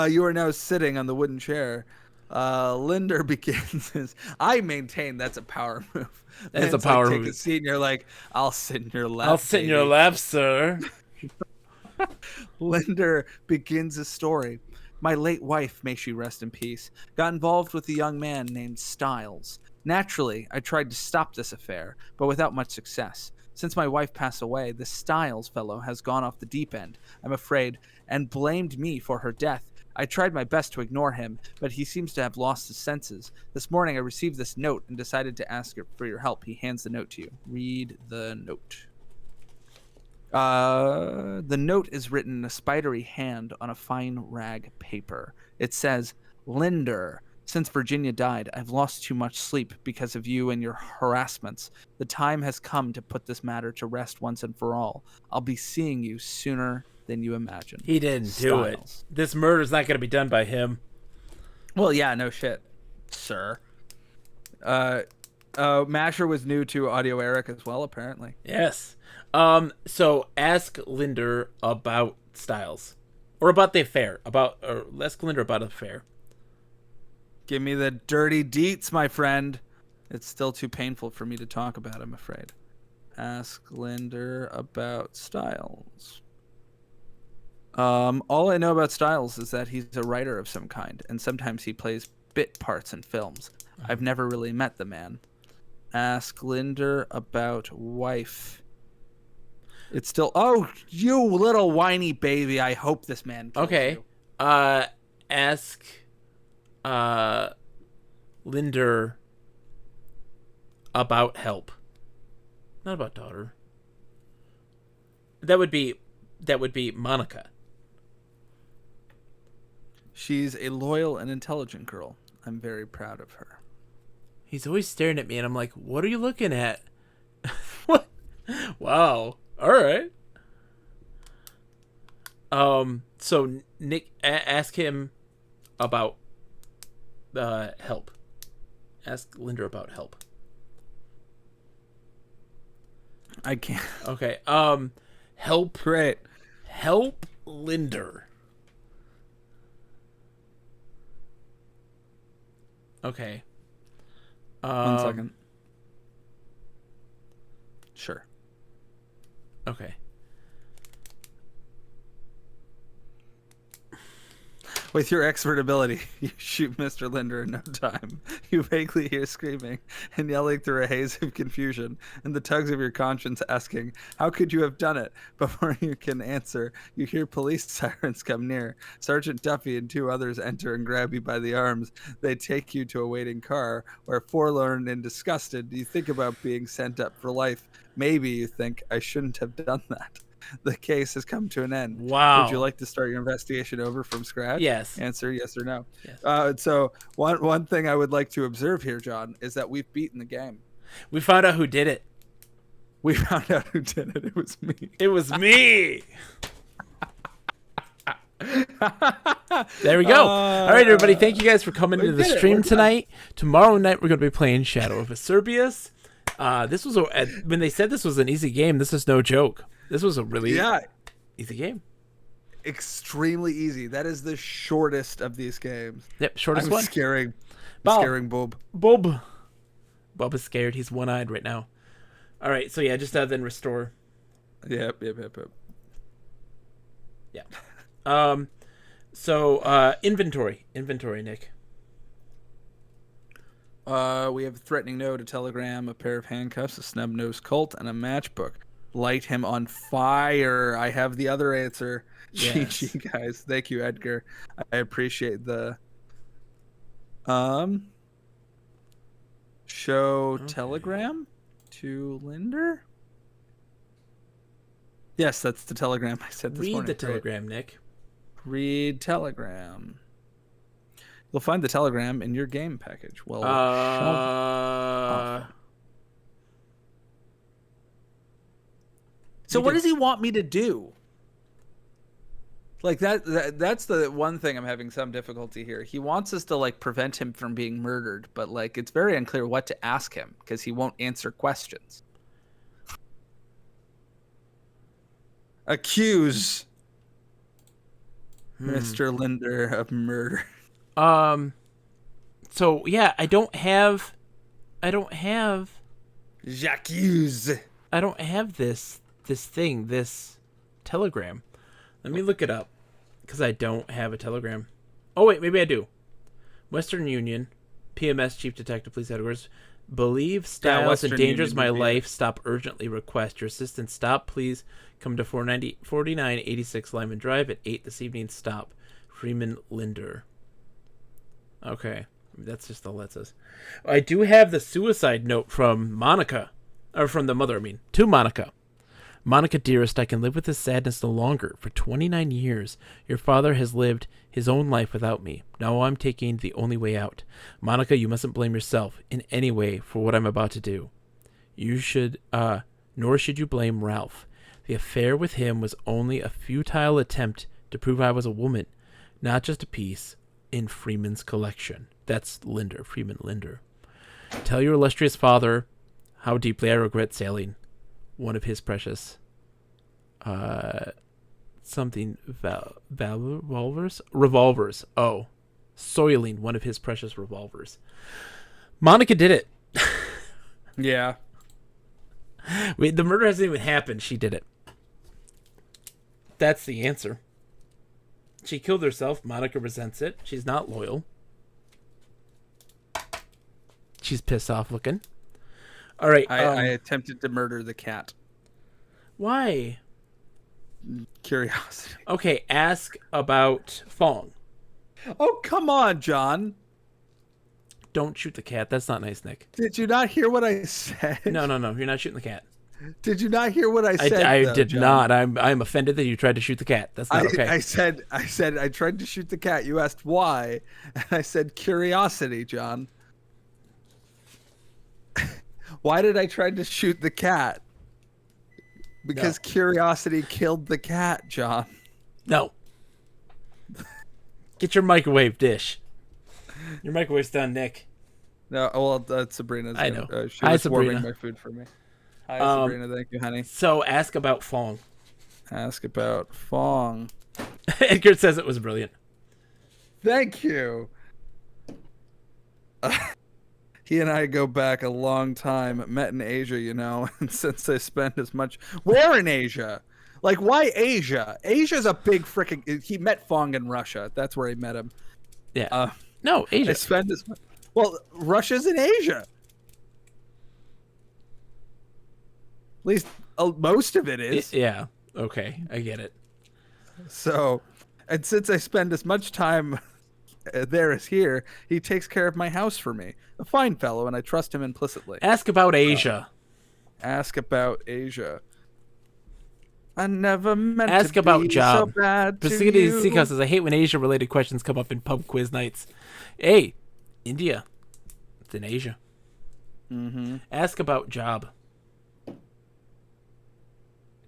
You are now sitting on the wooden chair. Linder begins his... I maintain that's a power move. That's a power move. Take a seat and you're like, I'll sit in your lap. I'll sit in your lap, sir. Linder begins his story. My late wife, may she rest in peace, got involved with a young man named Styles. Naturally, I tried to stop this affair, but without much success. Since my wife passed away, this Styles fellow has gone off the deep end, I'm afraid, and blamed me for her death. I tried my best to ignore him, but he seems to have lost his senses. This morning I received this note and decided to ask for your help. He hands the note to you. Read the note. The note is written in a spidery hand on a fine rag paper. It says, Linder, since Virginia died, I've lost too much sleep because of you and your harassments. The time has come to put this matter to rest once and for all. I'll be seeing you sooner than you imagine. He didn't do it. This murder's not going to be done by him. Well, yeah, no shit, sir. Masher was new to Audio Eric as well, apparently. Yes. So ask Linder about Styles. Or about the affair. Ask Linder about the affair. Give me the dirty deets, my friend. It's still too painful for me to talk about, I'm afraid. Ask Linder about Styles. All I know about Styles is that he's a writer of some kind, and sometimes he plays bit parts in films. I've never really met the man. Ask Linder about wife. It's still. Oh, you little whiny baby! I hope this man kills Okay. you. Ask Linder about help. Not about daughter. That would be Monica. She's a loyal and intelligent girl. I'm very proud of her. He's always staring at me, and I'm like, "What are you looking at?" What? Wow. All right. So Nick, ask him about help. Ask Linder about help. I can't. Okay. Help. Great. Help Linder. Okay. 1 second. Sure. Okay. With your expert ability, you shoot Mr. Linder in no time. You vaguely hear screaming and yelling through a haze of confusion, and the tugs of your conscience asking, "How could you have done it?" Before you can answer, you hear police sirens come near. Sergeant Duffy and 2 others enter and grab you by the arms. They take you to a waiting car, where, forlorn and disgusted, you think about being sent up for life. Maybe you think, "I shouldn't have done that." The case has come to an end. Wow. Would you like to start your investigation over from scratch? Yes. Answer yes or no. Yes. So one thing I would like to observe here, John, is that we've beaten the game. We found out who did it. We found out who did it. It was me. It was me. There we go. All right, everybody. Thank you guys for coming to the stream tonight. Tomorrow night, we're going to be playing Shadow of Acerbius. This was when they said this was an easy game. This is no joke. This was a really easy game. Extremely easy. That is the shortest of these games. Yep, shortest one. Scaring Bob. Bob is scared. He's one-eyed right now. All right, so yeah, just then restore. Yep. Yeah. So inventory, Nick. We have a threatening note, a telegram, a pair of handcuffs, a snub-nosed Colt, and a matchbook. Light him on fire. I have the other answer. Yes. GG, guys. Thank you, Edgar. I appreciate the show telegram to Linder. Yes, that's the telegram I said this morning. Read the telegram, Nick. Read telegram. You'll find the telegram in your game package. Well, so what does he want me to do? Like that's the one thing I'm having some difficulty here. He wants us to like prevent him from being murdered, but like it's very unclear what to ask him because he won't answer questions. Accuse Mr. Linder of murder. So yeah, I don't have J'accuse. I don't have this telegram. Let me look it up because I don't have a telegram. Oh wait, maybe I do. Western Union, PMS Chief Detective Police Headquarters. Believe Styles endangers my life. Stop urgently. Request your assistance. Stop, please. Come to 4986 Lyman Drive at 8 this evening. Stop. Freeman Linder. Okay. That's just all that says. I do have the suicide note from Monica. Or from the mother, to Monica. Monica, dearest, I can live with this sadness no longer. For 29 years, your father has lived his own life without me. Now I'm taking the only way out. Monica, you mustn't blame yourself in any way for what I'm about to do. Nor should you blame Ralph. The affair with him was only a futile attempt to prove I was a woman, not just a piece in Freeman's collection. That's Linder, Freeman Linder. Tell your illustrious father how deeply I regret sailing one of his precious revolvers. Oh, soiling one of his precious revolvers. Monica did it. Yeah. Wait, the murder hasn't even happened. She did it. That's the answer. She killed herself. Monica resents it. She's not loyal. She's pissed off looking. All right. I attempted to murder the cat. Why? Curiosity. Okay, ask about Fong. Oh, come on, John. Don't shoot the cat. That's not nice, Nick. Did you not hear what I said? No. You're not shooting the cat. Did you not hear what I said? I though, did John? not. I'm offended that you tried to shoot the cat. That's not okay. I said I tried to shoot the cat. You asked why, and I said curiosity, John. Why did I try to shoot the cat? Because curiosity killed the cat, John. No. Get your microwave dish. Your microwave's done, Nick. No, well, that's Sabrina's. I know. She Hi, was Sabrina. warming my food for me. Hi, Sabrina. Thank you, honey. So ask about Fong. Ask about Fong. Edgar says it was brilliant. Thank you. He and I go back a long time. Met in Asia, you know, and since I spent as much... Where in Asia? Like, why Asia? Asia's a big freaking... He met Fong in Russia. That's where he met him. Yeah. No, Asia. I spent as much... Well, Russia's in Asia. At least most of it is. Yeah. Okay, I get it. So, and since I spend as much time there as here, he takes care of my house for me. A fine fellow, and I trust him implicitly. Ask about Asia. Ask about Asia. I never meant Ask to about be job. so bad to Pacific you. Seacoast says, I hate when Asia-related questions come up in pub quiz nights. Hey, India. It's in Asia. Mm-hmm. Ask about job.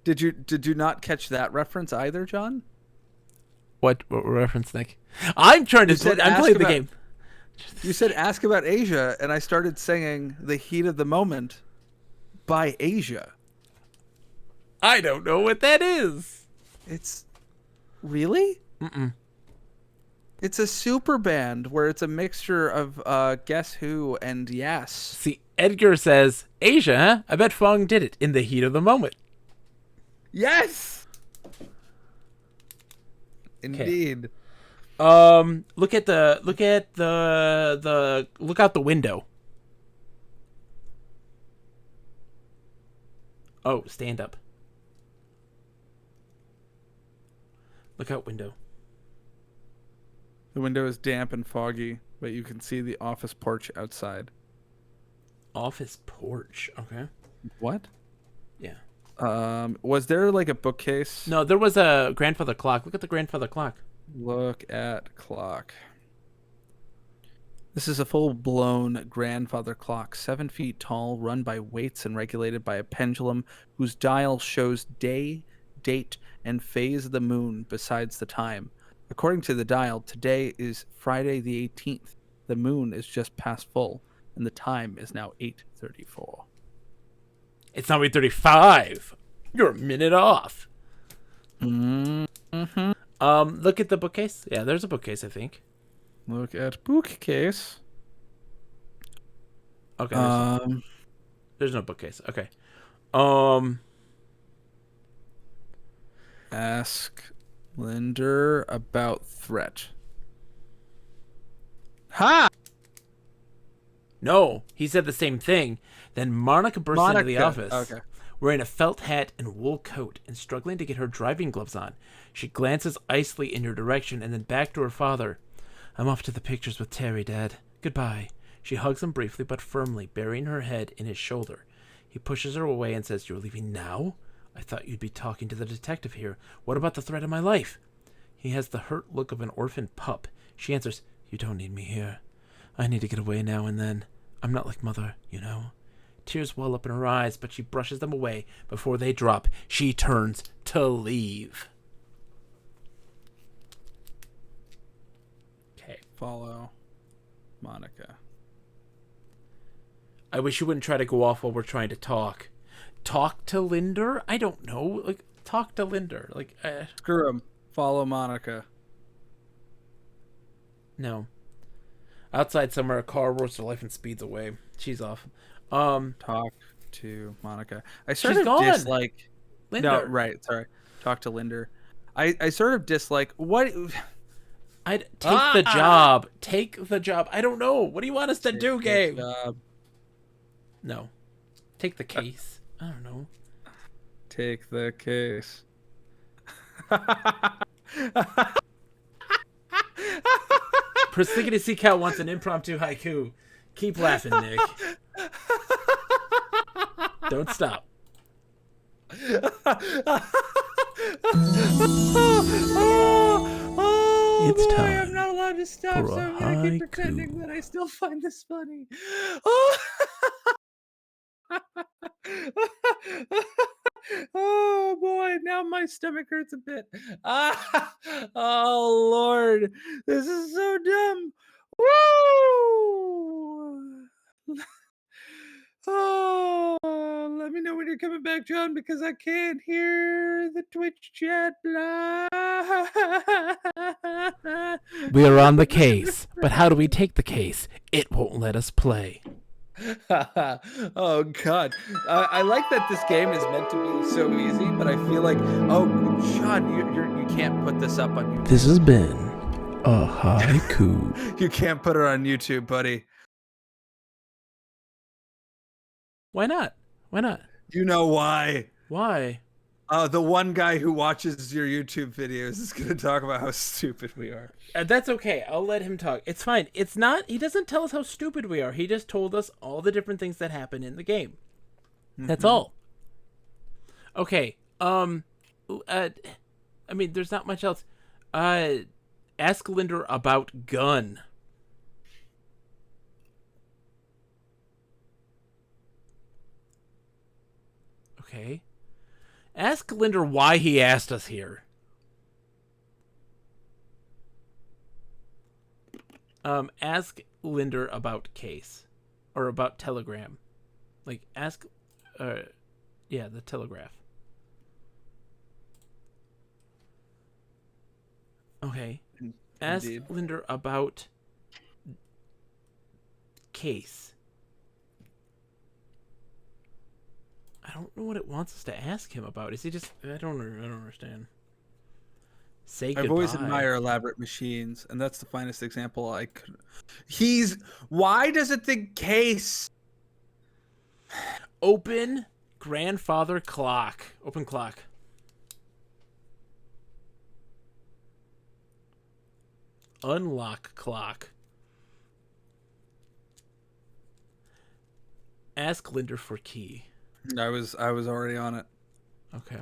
Did you not catch that reference either, John? What reference, Nick? I'm trying to. I'm playing the game. You said ask about Asia, and I started singing "The Heat of the Moment" by Asia. I don't know what that is. It's really? Mm-mm. It's a super band where it's a mixture of Guess Who and Yes. See, Edgar says Asia. Huh? I bet Fong did it in the heat of the moment. Yes. Indeed. Look out the window. Oh, stand up. Look out window. The window is damp and foggy, but you can see the office porch outside. Office porch. Okay. What? Yeah. Was there like a bookcase? No, there was a grandfather clock. Look at the grandfather clock. Look at clock. This is a full-blown grandfather clock, 7 feet tall, run by weights and regulated by a pendulum whose dial shows day, date, and phase of the moon besides the time. According to the dial, today is Friday the 18th. The moon is just past full, and the time is now 8:34. It's now 8:35. You're a minute off. Mm-hmm. Look at the bookcase. Yeah, there's a bookcase, I think. Look at bookcase. Okay. There's no bookcase. Okay. Ask Linder about threat. Ha! No, he said the same thing. Then Monica burst into the office, wearing a felt hat and wool coat and struggling to get her driving gloves on. She glances icily in your direction and then back to her father. I'm off to the pictures with Terry, Dad. Goodbye. She hugs him briefly but firmly, burying her head in his shoulder. He pushes her away and says, You're leaving now? I thought you'd be talking to the detective here. What about the threat of my life? He has the hurt look of an orphan pup. She answers, You don't need me here. I need to get away now and then. I'm not like Mother, you know. Tears well up in her eyes, but she brushes them away before they drop. She turns to leave. Okay. Follow Monica. I wish you wouldn't try to go off while we're trying to talk. Talk to Linder? I don't know. Like, talk to Linder. Like, Screw him. Follow Monica. No. Outside somewhere, a car roars to life and speeds away. She's off. Talk to Monica. I sort She's of gone. dislike. Linder. No, right. Sorry. Talk to Linder. I sort of dislike what. I'd take the job. Take the job. I don't know. What do you want us to do, Gabe? Job. No. Take the case. I don't know. take the case. Persnickety Sea Cow wants an impromptu haiku. Keep laughing, Nick. Don't stop. It's boy, time I'm not allowed to stop, for so a I'm gonna keep haiku. pretending that I still find this funny. Oh boy, now my stomach hurts a bit. Oh Lord, this is so dumb. Woo! Oh, let me know when you're coming back, John, because I can't hear the Twitch chat. Blah. We are on the case, but how do we take the case? It won't let us play. Oh God, I like that this game is meant to be so easy, but I feel like, oh, Sean, you can't put this up on YouTube. This has been a haiku. You can't put it on YouTube, buddy. Why not? Why not? You know why? Why? The one guy who watches your YouTube videos is going to talk about how stupid we are. That's okay. I'll let him talk. It's fine. It's not. He doesn't tell us how stupid we are. He just told us all the different things that happen in the game. That's all. Okay. I mean, there's not much else. Ask Linder about gun. Okay. Ask Linder why he asked us here. Ask Linder about case. Or about telegram. Like, ask... yeah, the telegraph. Okay. Ask Indeed. Linder about case. I don't know what it wants us to ask him about. Is he just... I don't understand. Say goodbye. I've always admired elaborate machines, and that's the finest example I could... Why does it think case? Open grandfather clock. Open clock. Unlock clock. Ask Linder for key. I was already on it. Okay.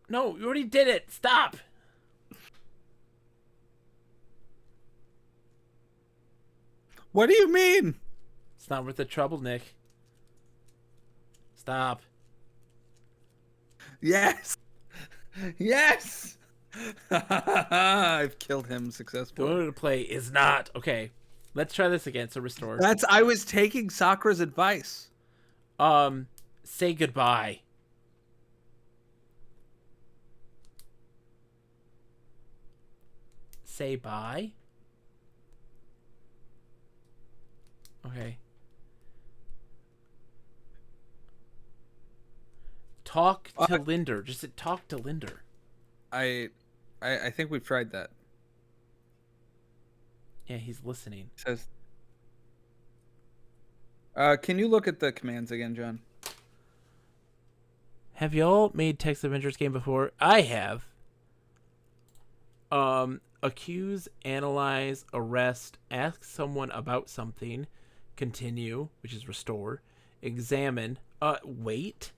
No, you already did it. Stop. What do you mean? It's not worth the trouble, Nick. Stop. Yes. Yes. I've killed him successfully. Going to play is not. Okay. Let's try this again. So restore. I was taking Sakura's advice. Say goodbye. Say bye. Okay. Talk to Linder. Just talk to Linder. I think we've tried that. Yeah, he's listening. It says. Can you look at the commands again, John? Have y'all made text adventures game before? I have. Accuse, analyze, arrest, ask someone about something, continue, which is restore, examine, wait,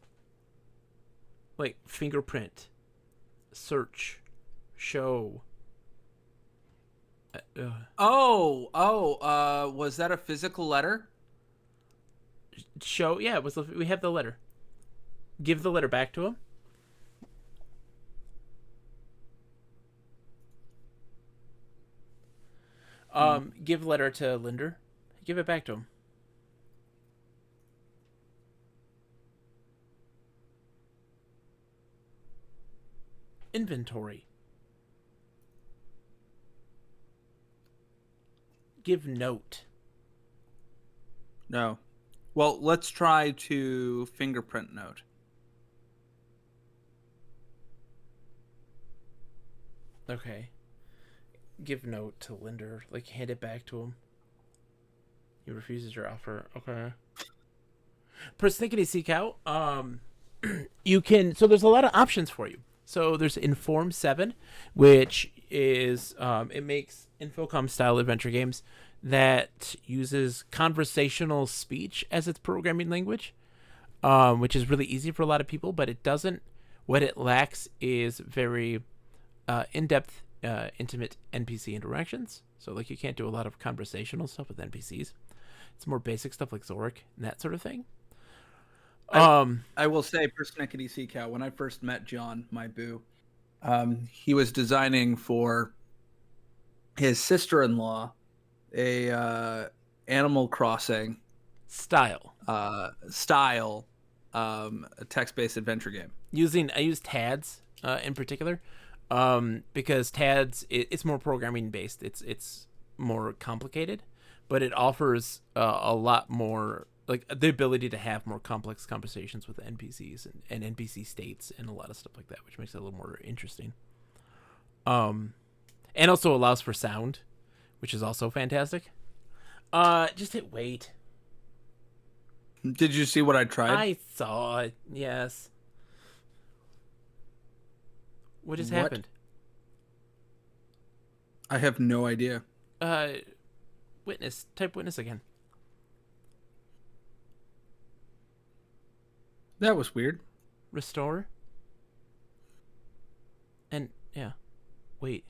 like fingerprint, search, show. Was that a physical letter? Show, yeah, we have the letter. Give the letter back to him. Give letter to Linder. Give it back to him. Inventory. Give note. No. Well, let's try to fingerprint note. Okay. Give note to Linder. Like, hand it back to him. He refuses your offer. Okay. Persnickety seek out. You can. So there's a lot of options for you. So there's Inform 7, which is it makes Infocom style adventure games that uses conversational speech as its programming language, which is really easy for a lot of people. But it doesn't. What it lacks is very in-depth, intimate NPC interactions. So like you can't do a lot of conversational stuff with NPCs. It's more basic stuff like Zorik and that sort of thing. I will say, persnickety sea cow. When I first met John, my boo, he was designing for his sister-in-law a Animal Crossing style, a text-based adventure game. I use TADS in particular, because TADS it's more programming based. It's more complicated, but it offers a lot more, like the ability to have more complex conversations with NPCs and NPC states and a lot of stuff like that, which makes it a little more interesting. And also allows for sound, which is also fantastic. Just hit wait. Did you see what I tried? I saw it. Yes. What just happened? I have no idea. Witness. Type witness again. That was weird. Restore. And yeah. Wait.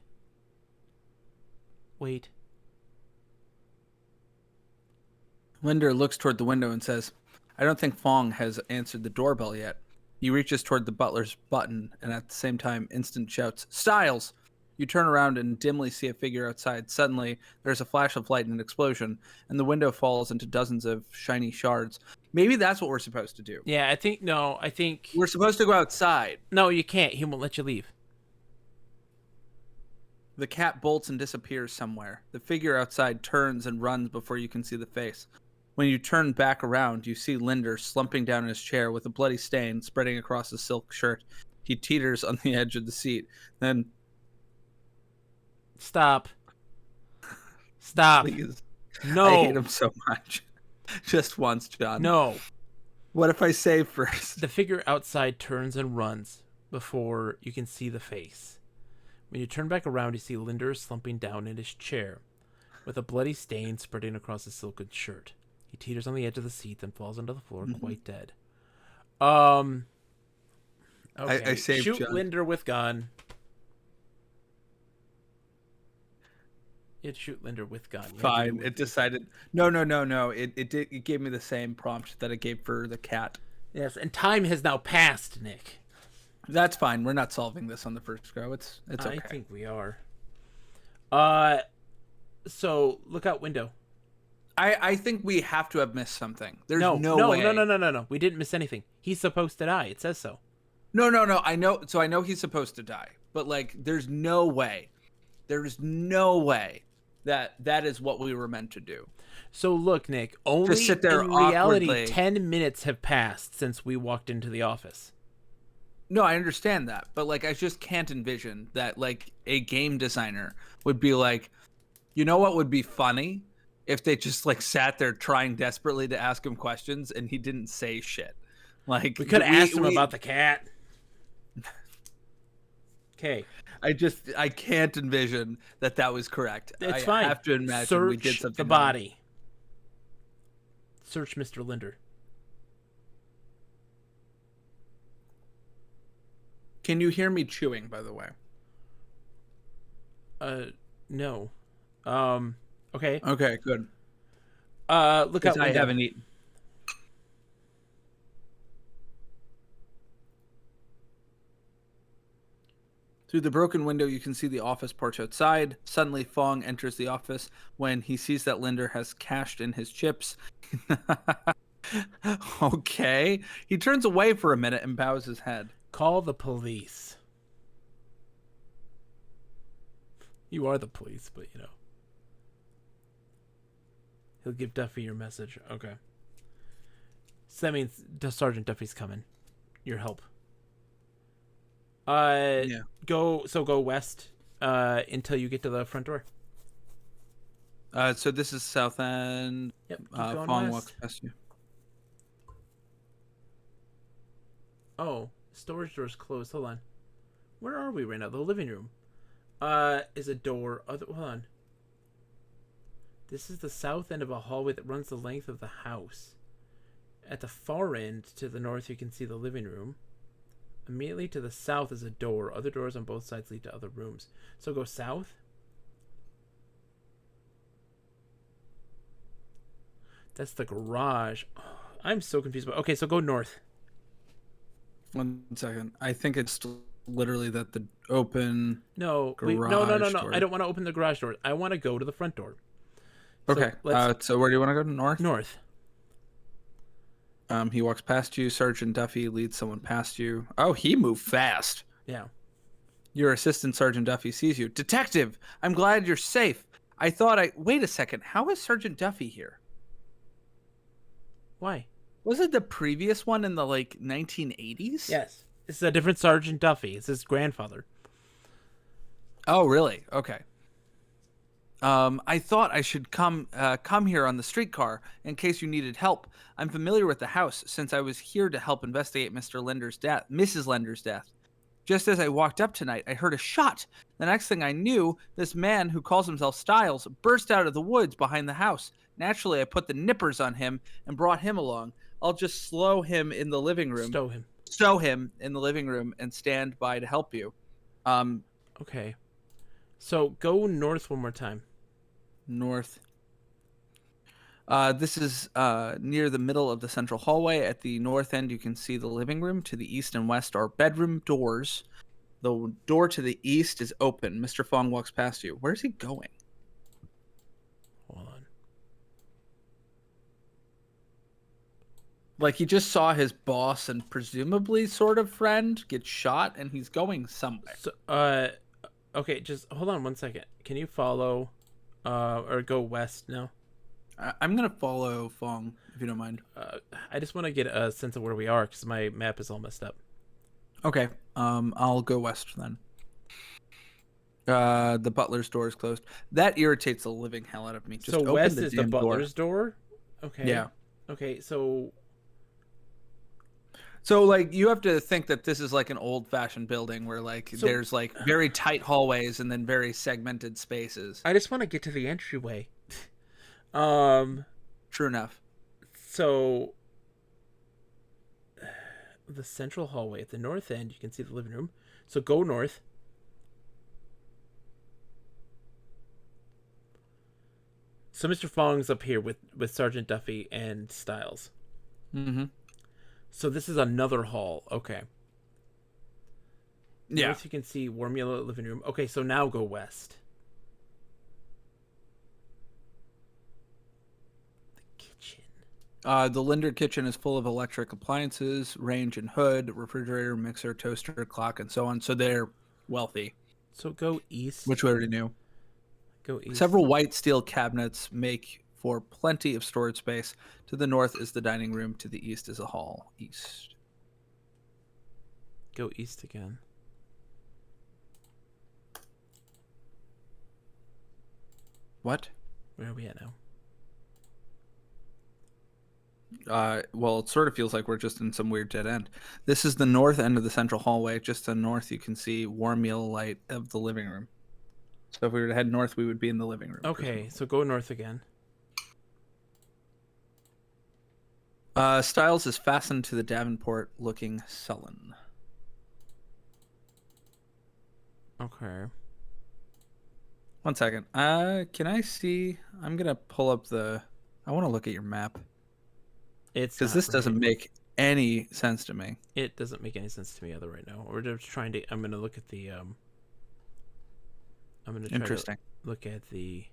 Linder looks toward the window and says, I don't think Fong has answered the doorbell yet. He reaches toward the butler's button and at the same time instant shouts, Styles! You turn around and dimly see a figure outside. Suddenly, there's a flash of light and an explosion, and the window falls into dozens of shiny shards. Maybe that's what we're supposed to do. Yeah, I think We're supposed to go outside. No, you can't. He won't let you leave. The cat bolts and disappears somewhere. The figure outside turns and runs before you can see the face. When you turn back around, you see Linder slumping down in his chair with a bloody stain spreading across his silk shirt. He teeters on the edge of the seat. Then... Stop. Please. No. I hate him so much. Just once, John. No. What if I say first? The figure outside turns and runs before you can see the face. When you turn back around, you see Linder slumping down in his chair with a bloody stain spreading across his silken shirt. He teeters on the edge of the seat, then falls onto the floor, quite dead. Okay. I saved Shoot John. Linder with gun. You'd shoot Linder with gun. Fine. It decided. No. It gave me the same prompt that it gave for the cat. Yes, and time has now passed, Nick. That's fine. We're not solving this on the first go. It's okay. I think we are. So look out window. I think we have to have missed something. There's no way. No. We didn't miss anything. He's supposed to die. It says so. No. I know. So I know he's supposed to die, but like, there's no way. There's no way that is what we were meant to do. So look, Nick. Only sit there in reality, awkwardly. 10 minutes have passed since we walked into the office. No, I understand that, but like, I just can't envision that like a game designer would be like, you know what would be funny if they just like sat there trying desperately to ask him questions and he didn't say shit. Like, We could have asked him about the cat. Okay. I can't envision that was correct. It's I fine. have to imagine Search we did something the wrong. body. Search Mr. Linder. Can you hear me chewing, by the way? No. Okay. Okay, good. Look out window. I haven't eaten. Through the broken window, you can see the office porch outside. Suddenly, Fong enters the office when he sees that Linder has cashed in his chips. Okay. He turns away for a minute and bows his head. Call the police. You are the police, but you know. He'll give Duffy your message. Okay. So that means Sergeant Duffy's coming. Your help. Go west until you get to the front door. So this is South End. Yep, keep going Fong west. walks past you. Oh, storage door's closed. Hold on. Where are we right now? The living room. Is a door. Hold on. This is the south end of a hallway that runs the length of the house. At the far end, to the north, you can see the living room. Immediately to the south is a door. Other doors on both sides lead to other rooms. So go south. That's the garage. Oh, I'm so confused. Okay, so go north. 1 second. I think it's literally that the open. No, garage no. door. I don't want to open the garage door. I want to go to the front door. Okay. So where do you want to go? North? North. He walks past you. Sergeant Duffy leads someone past you. Oh, he moved fast. Yeah. Your assistant, Sergeant Duffy, sees you. Detective, I'm glad you're safe. Wait a second. How is Sergeant Duffy here? Why? Was it the previous one in the 1980s? Yes. It's a different Sergeant Duffy. It's his grandfather. Oh, really? Okay. I thought I should come here on the streetcar in case you needed help. I'm familiar with the house since I was here to help investigate Mrs. Lender's death. Just as I walked up tonight, I heard a shot. The next thing I knew, this man who calls himself Styles burst out of the woods behind the house. Naturally, I put the nippers on him and brought him along. I'll just stow him in the living room and stand by to help you. Okay. So go north one more time. North. This is near the middle of the central hallway. At the north end, you can see the living room. To the east and west are bedroom doors. The door to the east is open. Mr. Fong walks past you. Where's he going? Hold on. Like he just saw his boss and presumably sort of friend get shot, and he's going somewhere. So, okay, just hold on 1 second. Can you follow, or go west now? I'm gonna follow Fong if you don't mind. I just want to get a sense of where we are because my map is all messed up. Okay. I'll go west then. The butler's door is closed. That irritates the living hell out of me. Just so open west the is the damn butler's door. Okay. Yeah. Okay, so you have to think that this is like an old-fashioned building where there's very tight hallways and then very segmented spaces. I just want to get to the entryway. True enough. So the central hallway at the north end, you can see the living room. So go north. So Mr. Fong's up here with Sergeant Duffy and Styles. Mm-hmm. So this is another hall. Okay. Yeah. North, you can see warm yellow living room. Okay, so now go west. The kitchen. The Linder kitchen is full of electric appliances, range and hood, refrigerator, mixer, toaster, clock, and so on. So they're wealthy. So go east. Which we already knew. Go east. Several white steel cabinets make for plenty of storage space. To the north is the dining room. To the east is a hall. East. Go east again. What? Where are we at now? Well, it sort of feels like we're just in some weird dead end. This is the north end of the central hallway. Just to the north, you can see warm yellow light of the living room. So if we were to head north, we would be in the living room. Okay, so go north again. Styles is fastened to the Davenport, looking sullen. Okay. 1 second. Can I see? I'm gonna pull up I want to look at your map. It's because this doesn't make any sense to me. It doesn't make any sense to me either right now. We're just trying to. I'm gonna look at the. I'm gonna try to look at the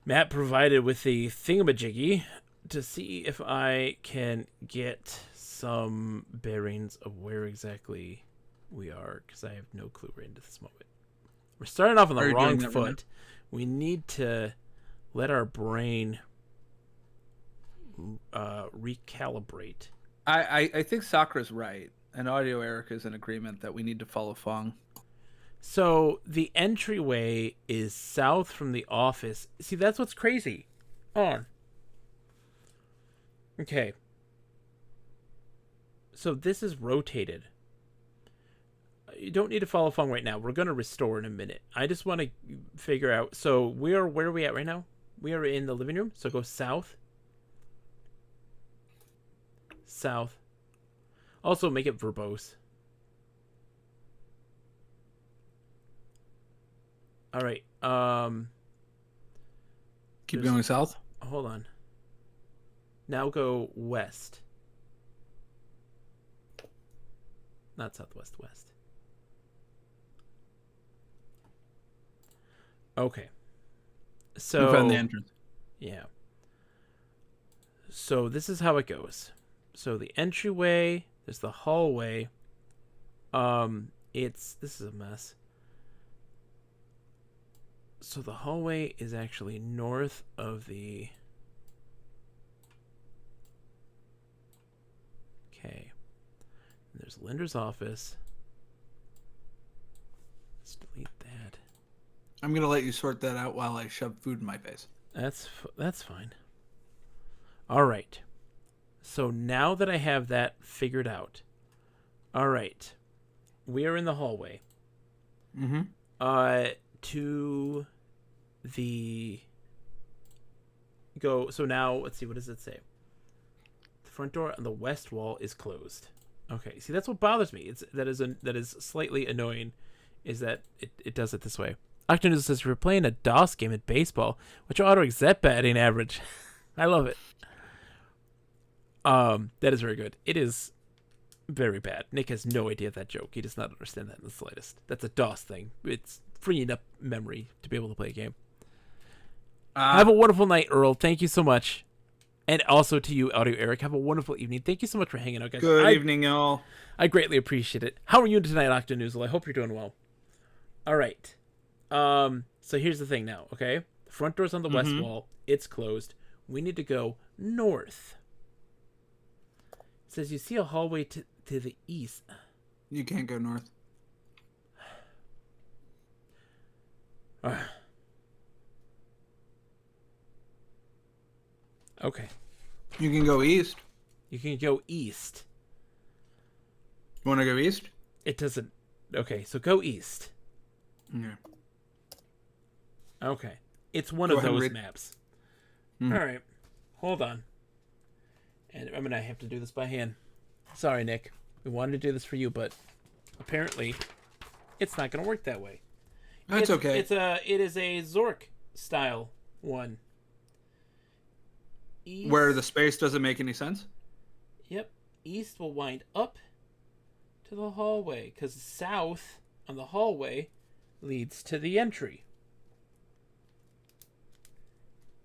map provided with the thingamajiggy to see if I can get some bearings of where exactly we are, because I have no clue right into this moment. We're starting off on the wrong foot. We need to let our brain recalibrate. I think Sakura's right, and Audio Eric is in agreement that we need to follow Fong. So the entryway is south from the office. See, that's what's crazy. On. Okay. So this is rotated. You don't need to follow Fong right now. We're going to restore in a minute. I just want to figure out. So where are we at right now? We are in the living room. So go south. South. Also make it verbose. All right. Keep going south. Hold on. Now go west. Not southwest, west. Okay. So We found the entrance. Yeah. So this is how it goes. So the entryway, there's the hallway. This is a mess. So the hallway is actually north of the... Okay. And there's Linder's office. Let's delete that. I'm gonna let you sort that out while I shove food in my face. That's fine. All right. So now that I have that figured out, all right, we are in the hallway. Mm-hmm. To the go. So now let's see. What does it say? The front door on the west wall is closed. Okay. See, that's what bothers me. That is slightly annoying. Is that it does it this way? Octonews says you're playing a DOS game at baseball. What's your auto exec batting average? I love it. That is very good. It is very bad. Nick has no idea of that joke. He does not understand that in the slightest. That's a DOS thing. It's freeing up memory to be able to play a game. Have a wonderful night, Earl. Thank you so much. And also to you, Audio Eric. Have a wonderful evening. Thank you so much for hanging out, guys. Good evening, y'all. I greatly appreciate it. How are you tonight, Octonoozle? I hope you're doing well. All right. So here's the thing now, okay? The front door's on the west wall. It's closed. We need to go north. It says you see a hallway to the east. You can't go north. Okay. You can go east. You can go east. You want to go east? It doesn't... Okay, so go east. Yeah. Okay. It's one Go of ahead and those read. maps. All right. Hold on. And I'm going to have to do this by hand. Sorry, Nick. We wanted to do this for you, but apparently it's not going to work that way. That's okay. It is a Zork style one. East, Where the space doesn't make any sense? Yep. East will wind up to the hallway because south on the hallway leads to the entry.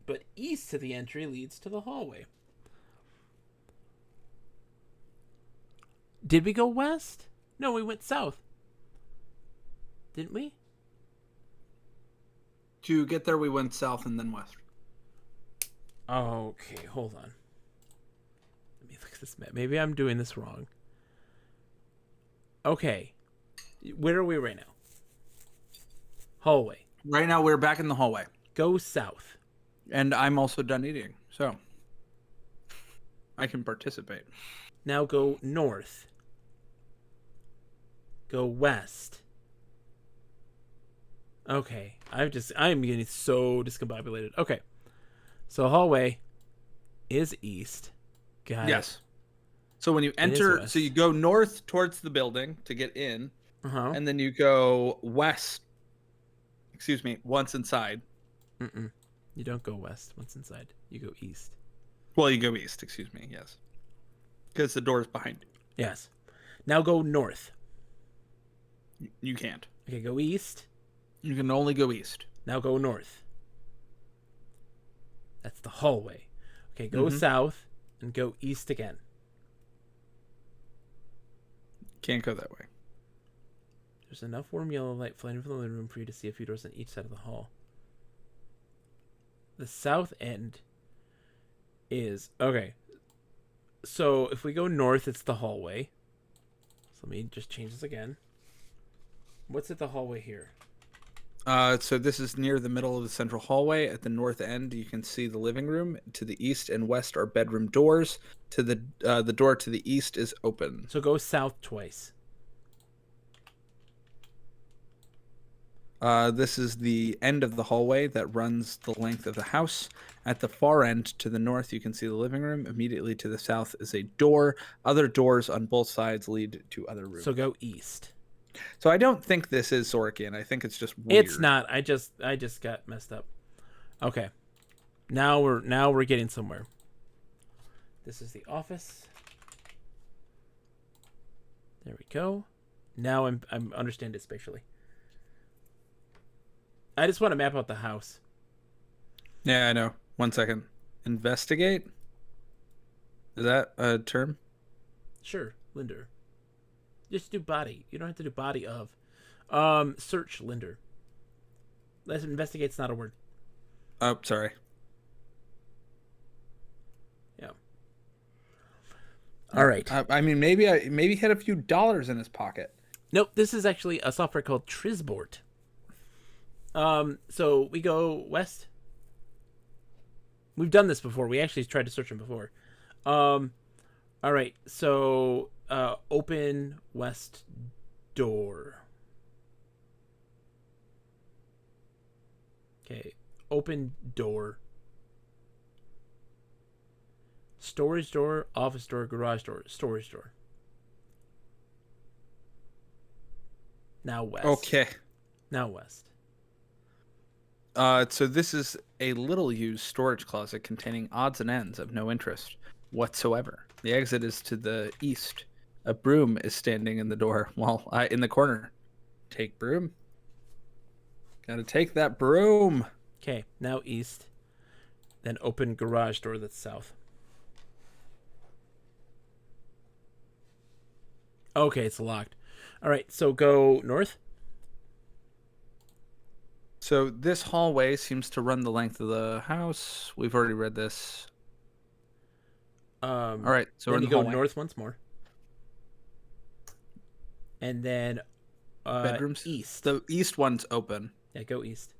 But east to the entry leads to the hallway. Did we go west? No, we went south. Didn't we? To get there, we went south and then west. Okay, hold on. Let me look at this map. Maybe I'm doing this wrong. Okay. Where are we right now? Hallway. Right now, we're back in the hallway. Go south. And I'm also done eating, so I can participate. Now go north. Go west. Okay. I'm getting so discombobulated. Okay. So hallway is east. Got it. Yes. So when you enter, so you go north towards the building to get in, and then you go west. Excuse me, once inside. Mm-mm. You don't go west once inside. You go east. Well, you go east, excuse me, yes. Because the door is behind you. Yes. Now go north. You can't. Okay, go east. You can only go east. Now go north. That's the hallway. Okay, go south and go east again. Can't go that way. There's enough warm yellow light flooding from the living room for you to see a few doors on each side of the hall. The south end is... Okay. So if we go north, it's the hallway. So let me just change this again. What's at the hallway here? So this is near the middle of the central hallway. At the north end, you can see the living room. To the east and west are bedroom doors. To the door to the east is open. So go south twice. This is the end of the hallway that runs the length of the house. At the far end to the north, you can see the living room. Immediately to the south is a door. Other doors on both sides lead to other rooms. So go east. So I don't think this is Sorkian. I think it's just weird. It's not. I just got messed up. Okay. Now we're getting somewhere. This is the office. There we go. Now I'm understand it spatially. I just want to map out the house. Yeah, I know. 1 second. Investigate? Is that a term? Sure, Linder. Just do body. You don't have to do body of. Search Linder. Let's investigate's not a word. Oh, sorry. Yeah. All right. I mean, maybe he had a few dollars in his pocket. Nope. This is actually a software called Trizbort. So we go west. We've done this before. We actually tried to search him before. All right. So open west door. Okay. Open door. Storage door, office door, garage door, storage door. Now west. Okay. Now west. So this is a little used storage closet containing odds and ends of no interest whatsoever. The exit is to the east. A broom is standing in the door, in the corner. Take broom. Gotta take that broom. Okay, now east. Then open garage door that's south. Okay, it's locked. All right, so go north. So this hallway seems to run the length of the house. We've already read this. All right, so then we're in you the go hallway. north once more, and then Bedrooms east. The east one's open. Yeah, go east.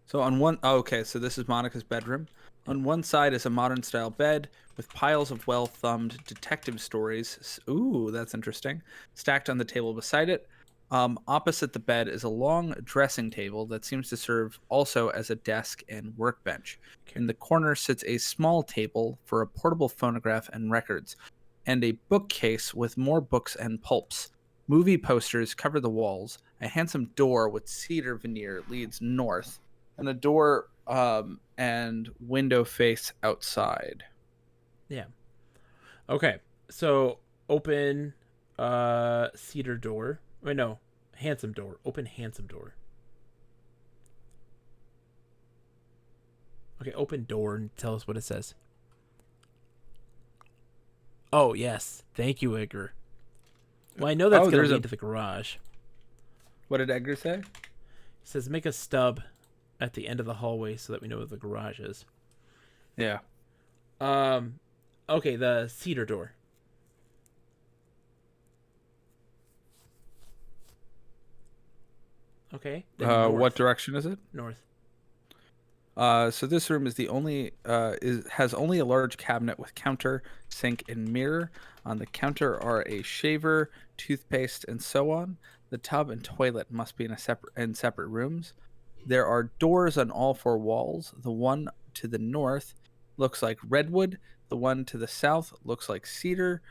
So on one, okay, so this is Monica's bedroom. On one side is a modern style bed with piles of well thumbed detective stories. Ooh, that's interesting. Stacked on the table beside it. Opposite the bed is a long dressing table that seems to serve also as a desk and workbench. Okay. In the corner sits a small table for a portable phonograph and records, and a bookcase with more books and pulps. Movie posters cover the walls. A handsome door with cedar veneer leads north, and a door and window face outside. Yeah. Okay, so open cedar door. Wait, no, handsome door. Open handsome door. Okay, open door and tell us what it says. Oh, yes. Thank you, Edgar. Well, I know that's going to lead to the garage. What did Edgar say? It says make a stub at the end of the hallway so that we know where the garage is. Yeah. Okay, the cedar door. Okay. What direction is it? North. So this room is has only a large cabinet with counter, sink, and mirror. On the counter are a shaver, toothpaste, and so on. The tub and toilet must be in separate rooms. There are doors on all four walls. The one to the north looks like redwood. The one to the south looks like cedar,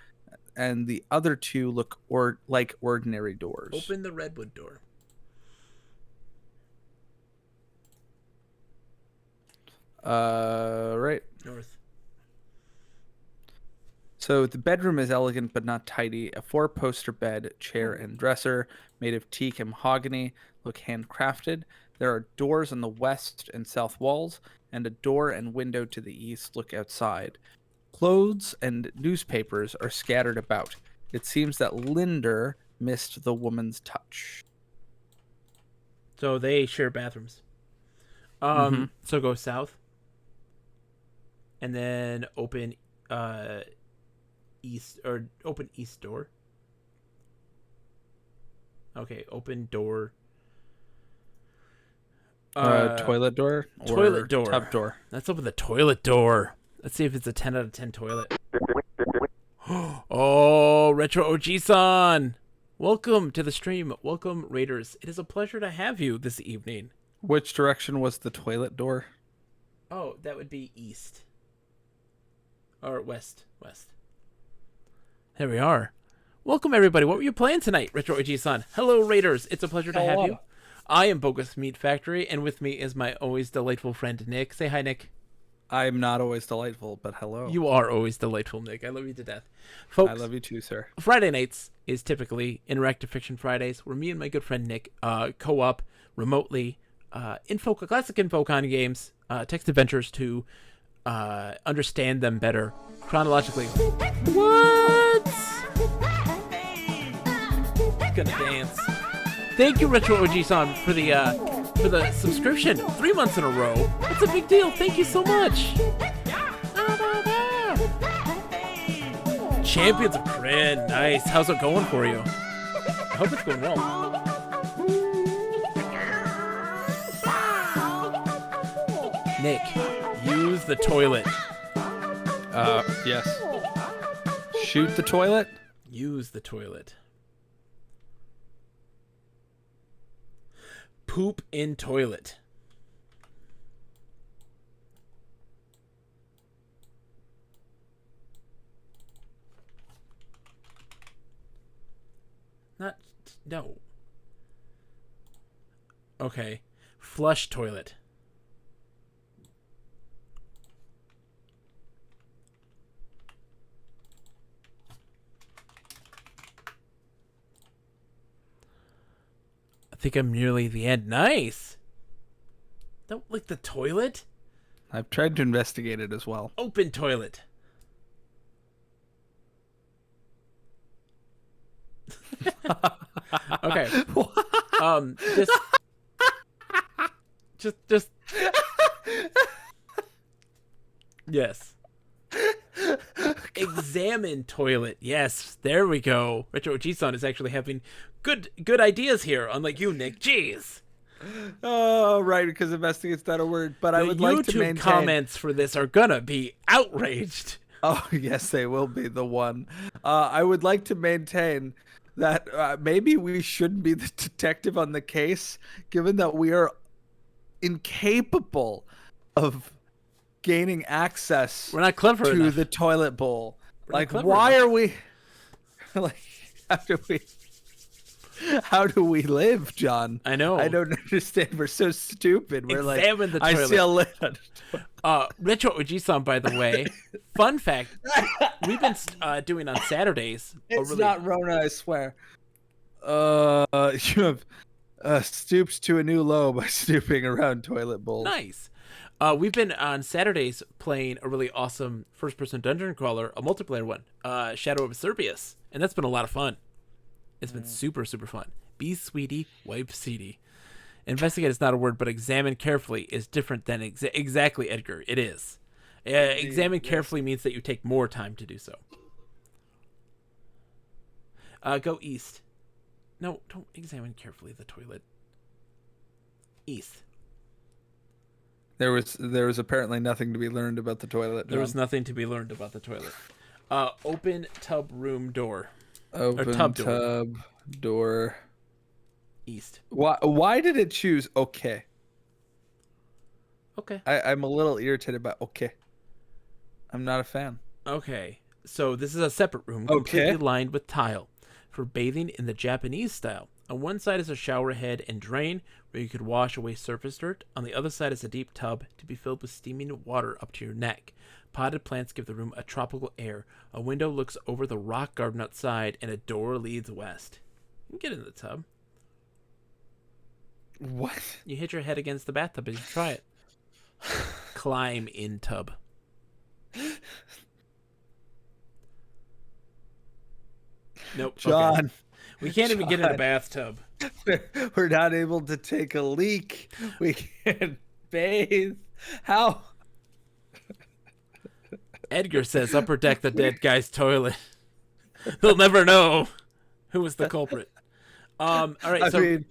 and the other two look like ordinary doors. Open the redwood door. Right. North. So the bedroom is elegant but not tidy. A 4-poster bed, chair, and dresser made of teak and mahogany look handcrafted. There are doors on the west and south walls, and a door and window to the east look outside. Clothes and newspapers are scattered about. It seems that Linder missed the woman's touch. So they share bathrooms. So go south. And then open east door. Okay, open door. Toilet door? Toilet door. Tub door. Let's open the toilet door. Let's see if it's a 10 out of 10 toilet. Oh, Retro OG-san! Welcome to the stream. Welcome, Raiders. It is a pleasure to have you this evening. Which direction was the toilet door? Oh, that would be east. Or west. There we are. Welcome, everybody. What were you playing tonight, Retro OG-san? Hello, Raiders. It's a pleasure to have you. I am Bogus Meat Factory, and with me is my always delightful friend, Nick. Say hi, Nick. I'm not always delightful, but hello. You are always delightful, Nick. I love you to death. Folks, I love you too, sir. Friday nights is typically Interactive Fiction Fridays, where me and my good friend Nick co-op remotely classic Infocom games, text adventures to understand them better chronologically. What? Gonna dance. Thank you, Retro OG-san, for the subscription. 3 months in a row. That's a big deal. Thank you so much. Champions of Kryn. Nice. How's it going for you? I hope it's going well. Nick, use the toilet. Yes. Shoot the toilet? Use the toilet. Poop in toilet. No. Okay. Flush toilet. I think I'm nearly the end. Nice. Don't lick the toilet. I've tried to investigate it as well. Open toilet. Okay. Just yes. Examine toilet. Yes, there we go. Retro OG-san is actually having good ideas here, unlike you, Nick. Jeez. Oh, right, because investigate's not a word. But I would like to maintain. YouTube comments for this are gonna be outraged. Oh, yes, they will be the one. I would like to maintain that maybe we shouldn't be the detective on the case, given that we are incapable of gaining access. We're not clever to enough. The toilet bowl. Like, enough. why are we? Like, how do we live, John? I know. I don't understand. We're so stupid. We're Examine the toilet. I see a lid on Retro OG-san, by the way, fun fact, we've been doing on Saturdays. It's not Rona, I swear. You have stooped to a new low by snooping around toilet bowls. Nice. We've been on Saturdays playing a really awesome first-person dungeon crawler, a multiplayer one, Shadow of Cerberus, and that's been a lot of fun. It's been super, super fun. Be sweetie, wipe seedy. Investigate is not a word, but examine carefully is different than exactly, Edgar. It is. Examine carefully means that you take more time to do so. Go east. No, don't examine carefully the toilet. East. There was apparently nothing to be learned about the toilet. There was nothing to be learned about the toilet. Open tub room door. Open tub door. East. Why did it choose okay? Okay. I'm a little irritated by okay. I'm not a fan. Okay. So this is a separate room, completely lined with tile for bathing in the Japanese style. On one side is a shower head and drain where you could wash away surface dirt. On the other side is a deep tub to be filled with steaming water up to your neck. Potted plants give the room a tropical air. A window looks over the rock garden outside, and a door leads west. You can get in the tub. What? You hit your head against the bathtub as you try it. Climb in tub. Nope. John. Okay. We can't even get in a bathtub. We're not able to take a leak. We can't bathe. How? Edgar says upper deck the dead guy's toilet. They'll never know who was the culprit. All right, I so mean,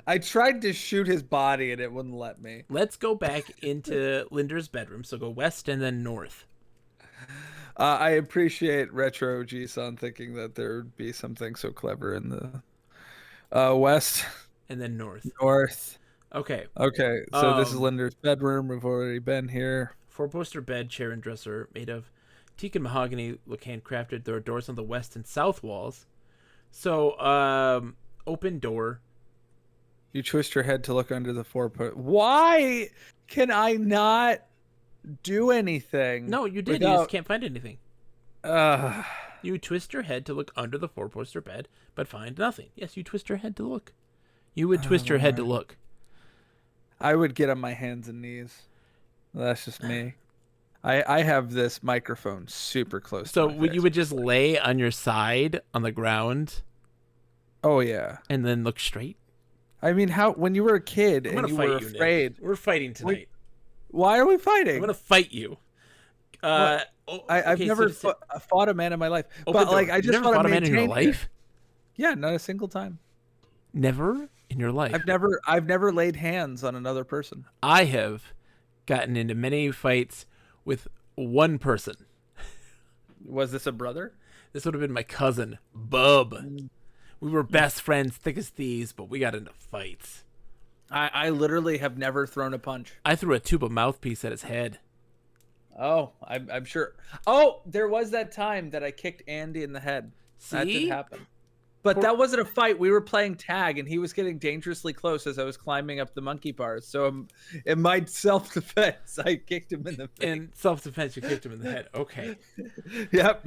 I tried to shoot his body and it wouldn't let me. let's go back into Linder's bedroom. So go west and then north. I appreciate Retro G-San thinking that there would be something so clever in the west. And then north. North. Okay. Okay, so this is Um, Linder's bedroom. We've already been here. 4-poster bed, chair, and dresser made of teak and mahogany look handcrafted. There are doors on the west and south walls. So, open door. You twist your head to look under the 4-poster. Why can I not do anything? No, you did. You just can't find anything. You twist your head to look under the 4-poster bed, but find nothing. Yes, you twist your head to look. You would twist your head to look. I would get on my hands and knees. That's just me. I have this microphone super close So to my face. you would just lay on your side on the ground Oh, yeah. and then look straight? I mean, how when you were a kid and you were Nick. afraid. We're fighting tonight. Why are we fighting? I'm going to fight you. I've never fought a man in my life. But, like, I just never fought a man in your maintain it. life? Yeah, not a single time. Never in your life? I've never laid hands on another person. I have gotten into many fights with one person. Was this a brother? This would have been my cousin, Bub. We were best friends, thick as thieves, but we got into fights. I literally have never thrown a punch. I threw a tube of mouthpiece at his head. Oh, I'm sure. Oh, there was that time that I kicked Andy in the head. That See? did happen. But that wasn't a fight. We were playing tag, and he was getting dangerously close as I was climbing up the monkey bars. So in my self-defense, I kicked him in the face. In self-defense, you kicked him in the head. Okay. Yep.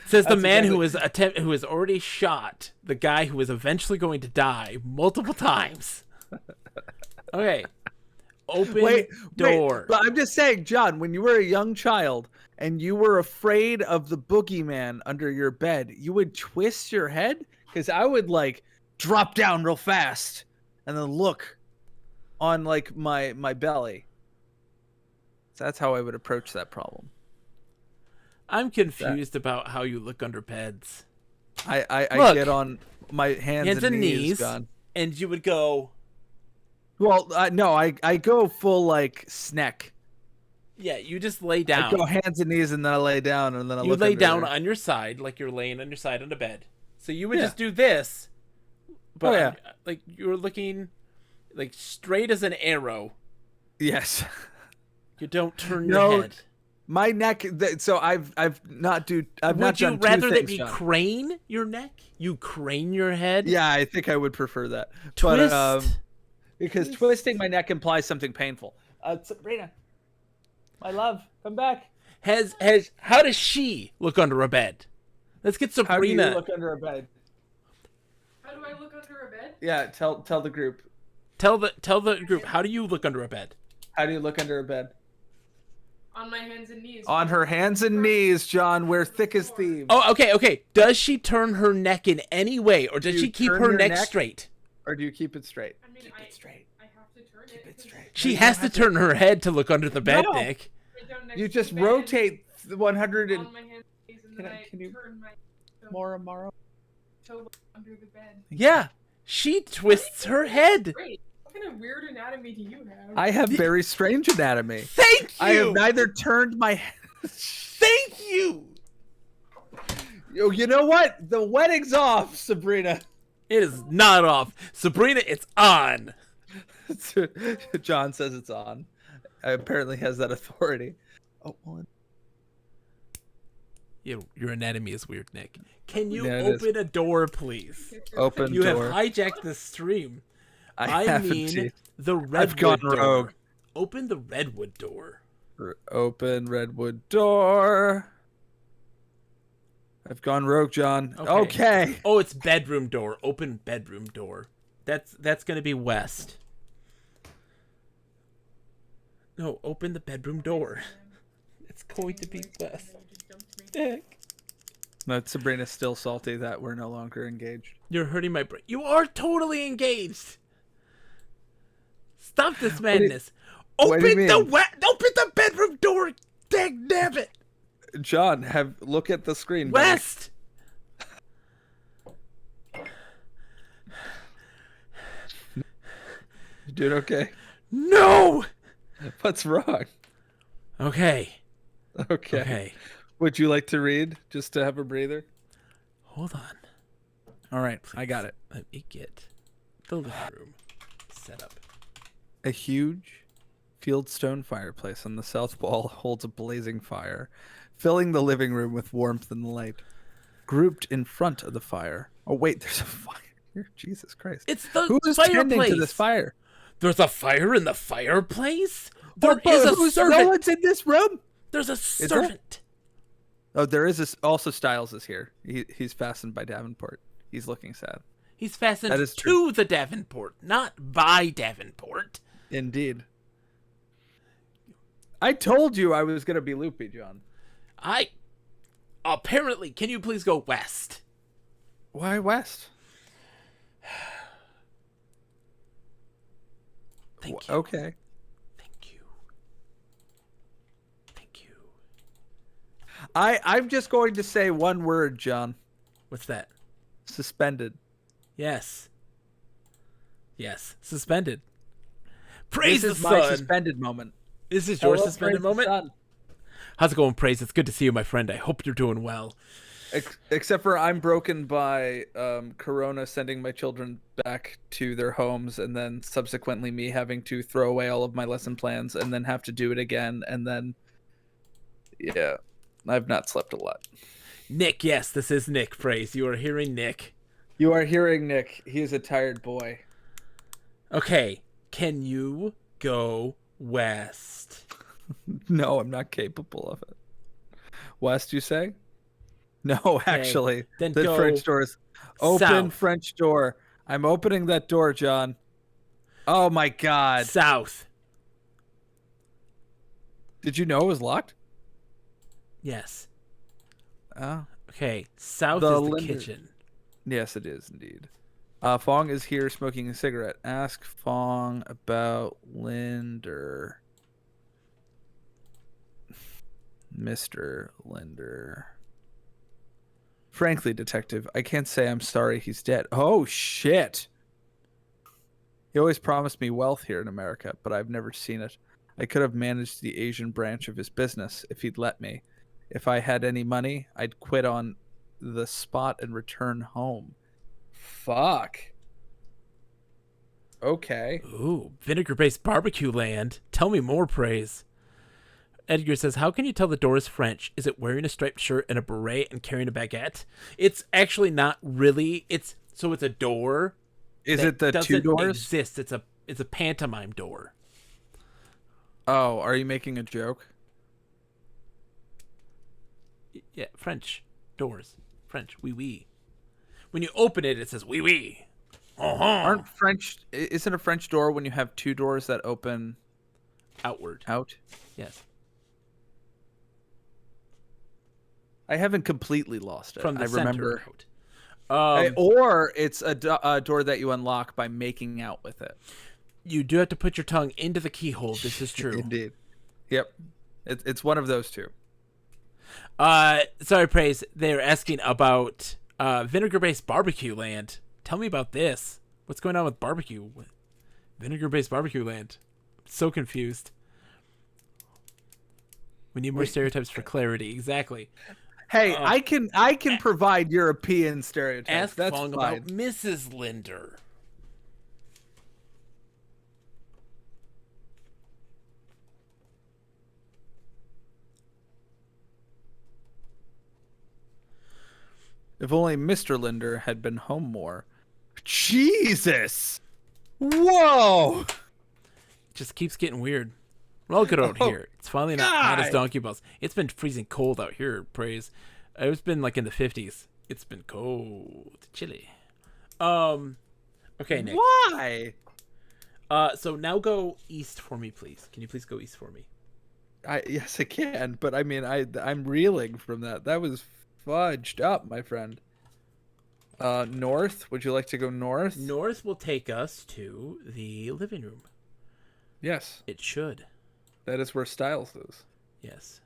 Says the man who was already shot the guy who was eventually going to die multiple times. Okay. Open door. But I'm just saying, John, when you were a young child and you were afraid of the boogeyman under your bed, you would twist your head? Because I would, like, drop down real fast and then look on, like, my belly. So that's how I would approach that problem. I'm confused about how you look under beds. I Look, get on my hands and knees, John. And you would go... Well, no, I go full, like, SNEC. Yeah, you just lay down. I go hands and knees and then I lay down and then I you look lay under down there. on your side like you're laying on your side on a bed. So you would just do this, but like you're looking like straight as an arrow. Yes. You don't turn your head. My neck. So I've not done. Would you rather that you crane your neck? You crane your head. Yeah, I think I would prefer that. Twist. But because twisting my neck implies something painful. Sabrina, my love, come back. How does she look under a bed? Let's get Sabrina. How do you look under a bed? How do I look under a bed? Yeah, tell the group. Tell the group. How do you look under a bed? How do you look under a bed? On my hands and knees. On her hands and knees, John. We're thick as thieves. Oh, okay. Does she turn her neck in any way, or does she keep her neck straight? Or do you keep it straight? I mean, Keep it straight. I have to turn Keep it straight. She has to turn her head to look under the bed, No. Nick. You just rotate 100 and on my hands and knees, and then Can you- turn my Moro. toe under the bed. Yeah, she twists her head. Great. What kind of weird anatomy do you have? I have very strange anatomy. Thank you. I have neither turned my head. Thank you. You know what? The wedding's off, Sabrina. It is not off. Sabrina, it's on. John says it's on. Apparently has that authority. Oh, well, Your anatomy is weird, Nick. Can you Yeah, it open a door, please? open You door. have hijacked the stream. I haven't seen- the redwood gone door. rogue. Open the redwood door. Open redwood door. I've gone rogue, John. Okay. Oh, it's bedroom door. Open bedroom door. That's gonna be west. No, open the bedroom door. It's going to be west. Nick, No, Sabrina's still salty that we're no longer engaged. you're hurting my brain. You are totally engaged. Stop this madness. what do you Open mean? Open the bedroom door. Dang damn it. John, look at the screen. buddy. West. You doing okay? No! What's wrong? Okay. Okay. Okay. Would you like to read just to have a breather? Hold on. All right, I got it. Let me get the living room set up. A huge fieldstone fireplace on the south wall holds a blazing fire, filling the living room with warmth and light. Grouped in front of the fire. Oh, wait, there's a fire here. Jesus Christ. It's the Who is fireplace. tending to this fire? There's a fire in the fireplace? There is a No servant. one's in this room. There's a there? servant. Oh, there is this. Also, Styles is here. He's fastened by Davenport. He's looking sad. He's fastened That is to true. the Davenport, not by Davenport. Indeed. I told you I was going to be loopy, John. Apparently, can you please go west? Why west? Thank you. Okay. Thank you. Thank you. I'm just going to say one word, John. What's that? Suspended. Yes. Yes. Suspended. Praise This is the my sun. suspended moment. This is your Hello, suspended praise the moment? sun. How's it going, Praise? It's good to see you, my friend. I hope you're doing well. Except for I'm broken by Corona sending my children back to their homes, and then subsequently me having to throw away all of my lesson plans and then have to do it again, and then yeah, I've not slept a lot. Nick, yes, this is Nick, Praise. You are hearing Nick. You are hearing Nick. He is a tired boy. Okay, can you go west? No, I'm not capable of it. West, you say? No, actually. then The go French door is open. south. French door. I'm opening that door, John. Oh my God. South. Did you know it was locked? Yes. Oh. Okay, south The is the Linder- kitchen. Yes, it is indeed. Fong is here smoking a cigarette. Ask Fong about Linder. Mr. Linder. Frankly, detective, I can't say I'm sorry he's dead. Oh, shit. He always promised me wealth here in America, but I've never seen it. I could have managed the Asian branch of his business if he'd let me. If I had any money, I'd quit on the spot and return home. Fuck. Okay. Ooh, vinegar-based barbecue land. Tell me more, Praise. Edgar says, how can you tell the door is French? Is it wearing a striped shirt and a beret and carrying a baguette? It's actually not really. It's a door. Is that it the two doesn't doors? exist. It's a pantomime door. Oh, are you making a joke? Yeah, French doors. French. Oui, oui. When you open it, it says oui, oui. Aren't French? Isn't a French door when you have two doors that open Outward. out? Yes. I haven't completely lost it. From the I remember. center out. Or it's a door that you unlock by making out with it. You do have to put your tongue into the keyhole. This is true. Indeed. Yep. It's one of those two. Sorry, Praise. They're asking about vinegar-based barbecue land. Tell me about this. What's going on with barbecue? Vinegar-based barbecue land. I'm so confused. We need more stereotypes for clarity. Exactly. Hey, I can provide European stereotypes. Ask That's Fong fine. about Mrs. Linder. If only Mr. Linder had been home more. Jesus! Whoa! Just keeps getting weird. We're all good out Oh, here. It's finally not hot as God. donkey balls. It's been freezing cold out here, Praise. It's been like in the 50s. It's been cold. Chilly. Okay, Nick. Why? So now go east for me, please. Can you please go east for me? Yes, I can, but I mean, I'm reeling from that. That was fudged up, my friend. North? Would you like to go north? North will take us to the living room. Yes, It should. that is where Styles is. Yes.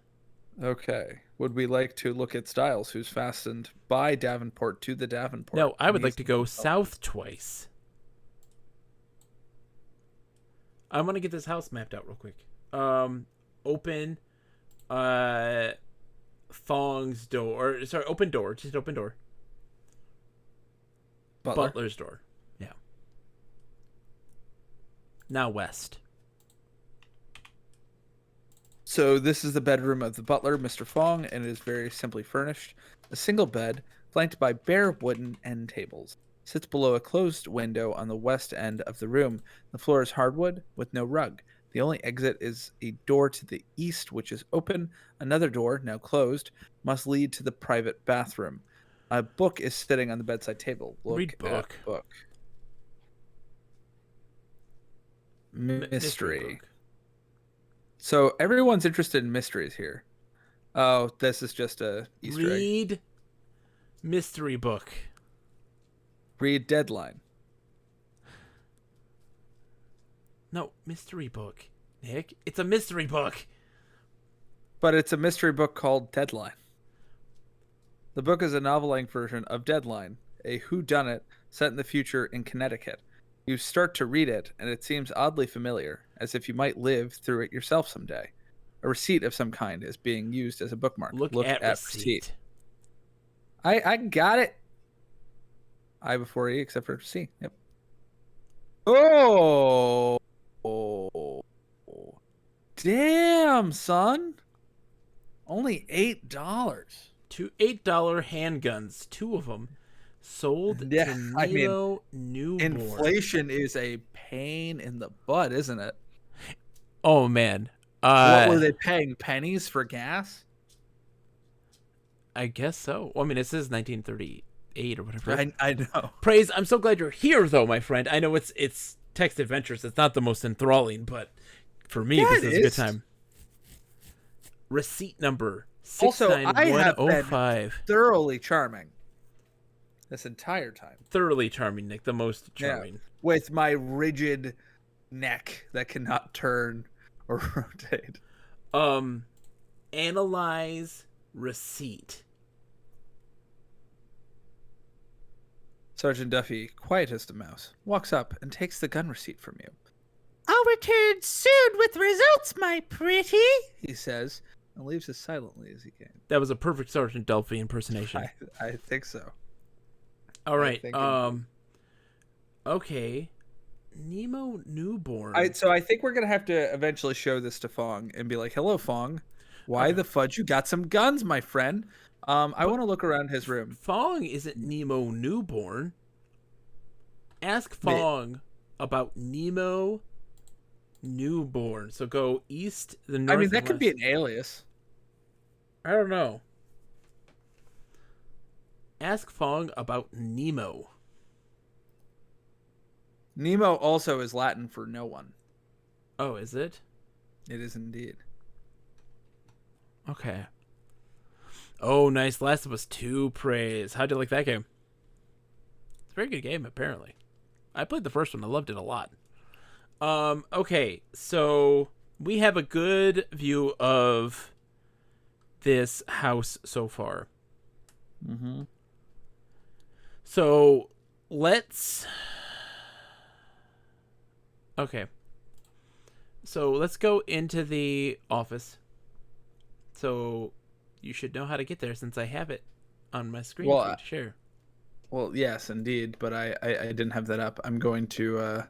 Okay. Would we like to look at Styles, who's fastened by Davenport to the Davenport? No, I would and like he's- to go south twice. I want to get this house mapped out real quick. Open, Fong's door. Or, sorry, open door. Just open door. Butler's door. Yeah. Now west. So this is the bedroom of the butler, Mr. Fong, and it is very simply furnished. A single bed, flanked by bare wooden end tables, sits below a closed window on the west end of the room. The floor is hardwood with no rug. The only exit is a door to the east, which is open. Another door, now closed, must lead to the private bathroom. A book is sitting on the bedside table. Read book. At book. Mystery. Book. So everyone's interested in mysteries here. Oh, this is just a Easter egg. Read mystery book. Read deadline. No, mystery book. Nick, it's a mystery book. But it's a mystery book called Deadline. The book is a novel-length version of Deadline, a whodunit set in the future in Connecticut. You start to read it, and it seems oddly familiar, as if you might live through it yourself someday. A receipt of some kind is being used as a bookmark. Look at receipt. I got it. I before E, except for C. Yep. Oh. Damn, son. Only $8. Two $8 handguns, 2 of them, sold Yeah, to I mean, Nemo Newborn. Inflation is a pain in the butt, isn't it? Oh man, What were they paying? Pennies for gas? I guess so. Well, I mean, it says 1938 or whatever. I know. Praise, I'm so glad you're here, though, my friend. I know it's text adventures. It's not the most enthralling, but for me, Yeah, this it is a good is. time. Receipt number Also, I have been 69105. thoroughly charming this entire time. Thoroughly charming, Nick. The most charming. With my rigid neck that cannot turn or rotate. Analyze receipt. Sergeant Duffy, quiet as a mouse, walks up and takes the gun receipt from you. I'll return soon with results, my pretty, he says, and leaves as silently as he can. That was a perfect Sergeant Delphi impersonation. I think so. All right. think Okay. Nemo Newborn. So I think we're gonna have to eventually show this to Fong and be like, "Hello, Fong. Why the fudge you got some guns, my friend?" I want to look around his room. Fong isn't Nemo Newborn. Ask Fong about Nemo Newborn. So go east, the north. I mean, that could be an alias. I don't know. Ask Fong about Nemo. Nemo also is Latin for no one. Oh, is it? It is indeed. Okay. Oh, nice. Last of Us 2 praise. How'd you like that game? It's a very good game, apparently. I played the first one. I loved it a lot. Okay, so we have a good view of this house so far. Mm-hmm. So let's... Okay. So let's go into the office. So you should know how to get there since I have it on my screen for you to share. Well, yes, indeed, but I didn't have that up. I'm going to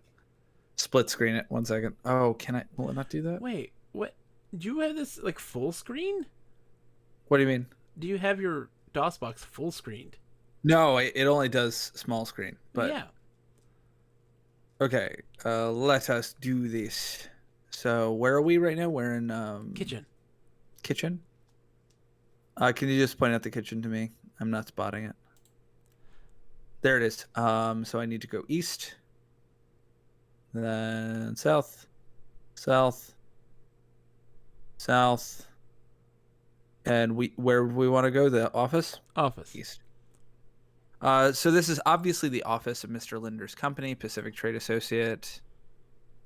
split screen it. 1 second. Oh, can I? Will it not do that? Wait, what? Do you have this like full screen? What do you mean? Do you have your DOS box full screened? No, it only does small screen. But yeah. Okay, let us do this. So where are we right now? We're in Kitchen. Kitchen. Can you just point out the kitchen to me? I'm not spotting it. There it is. So I need to go east, then south, south, south, and where we want to go? The office. Office. East. So this is obviously the office of Mr. Linder's company, Pacific Trade Associate.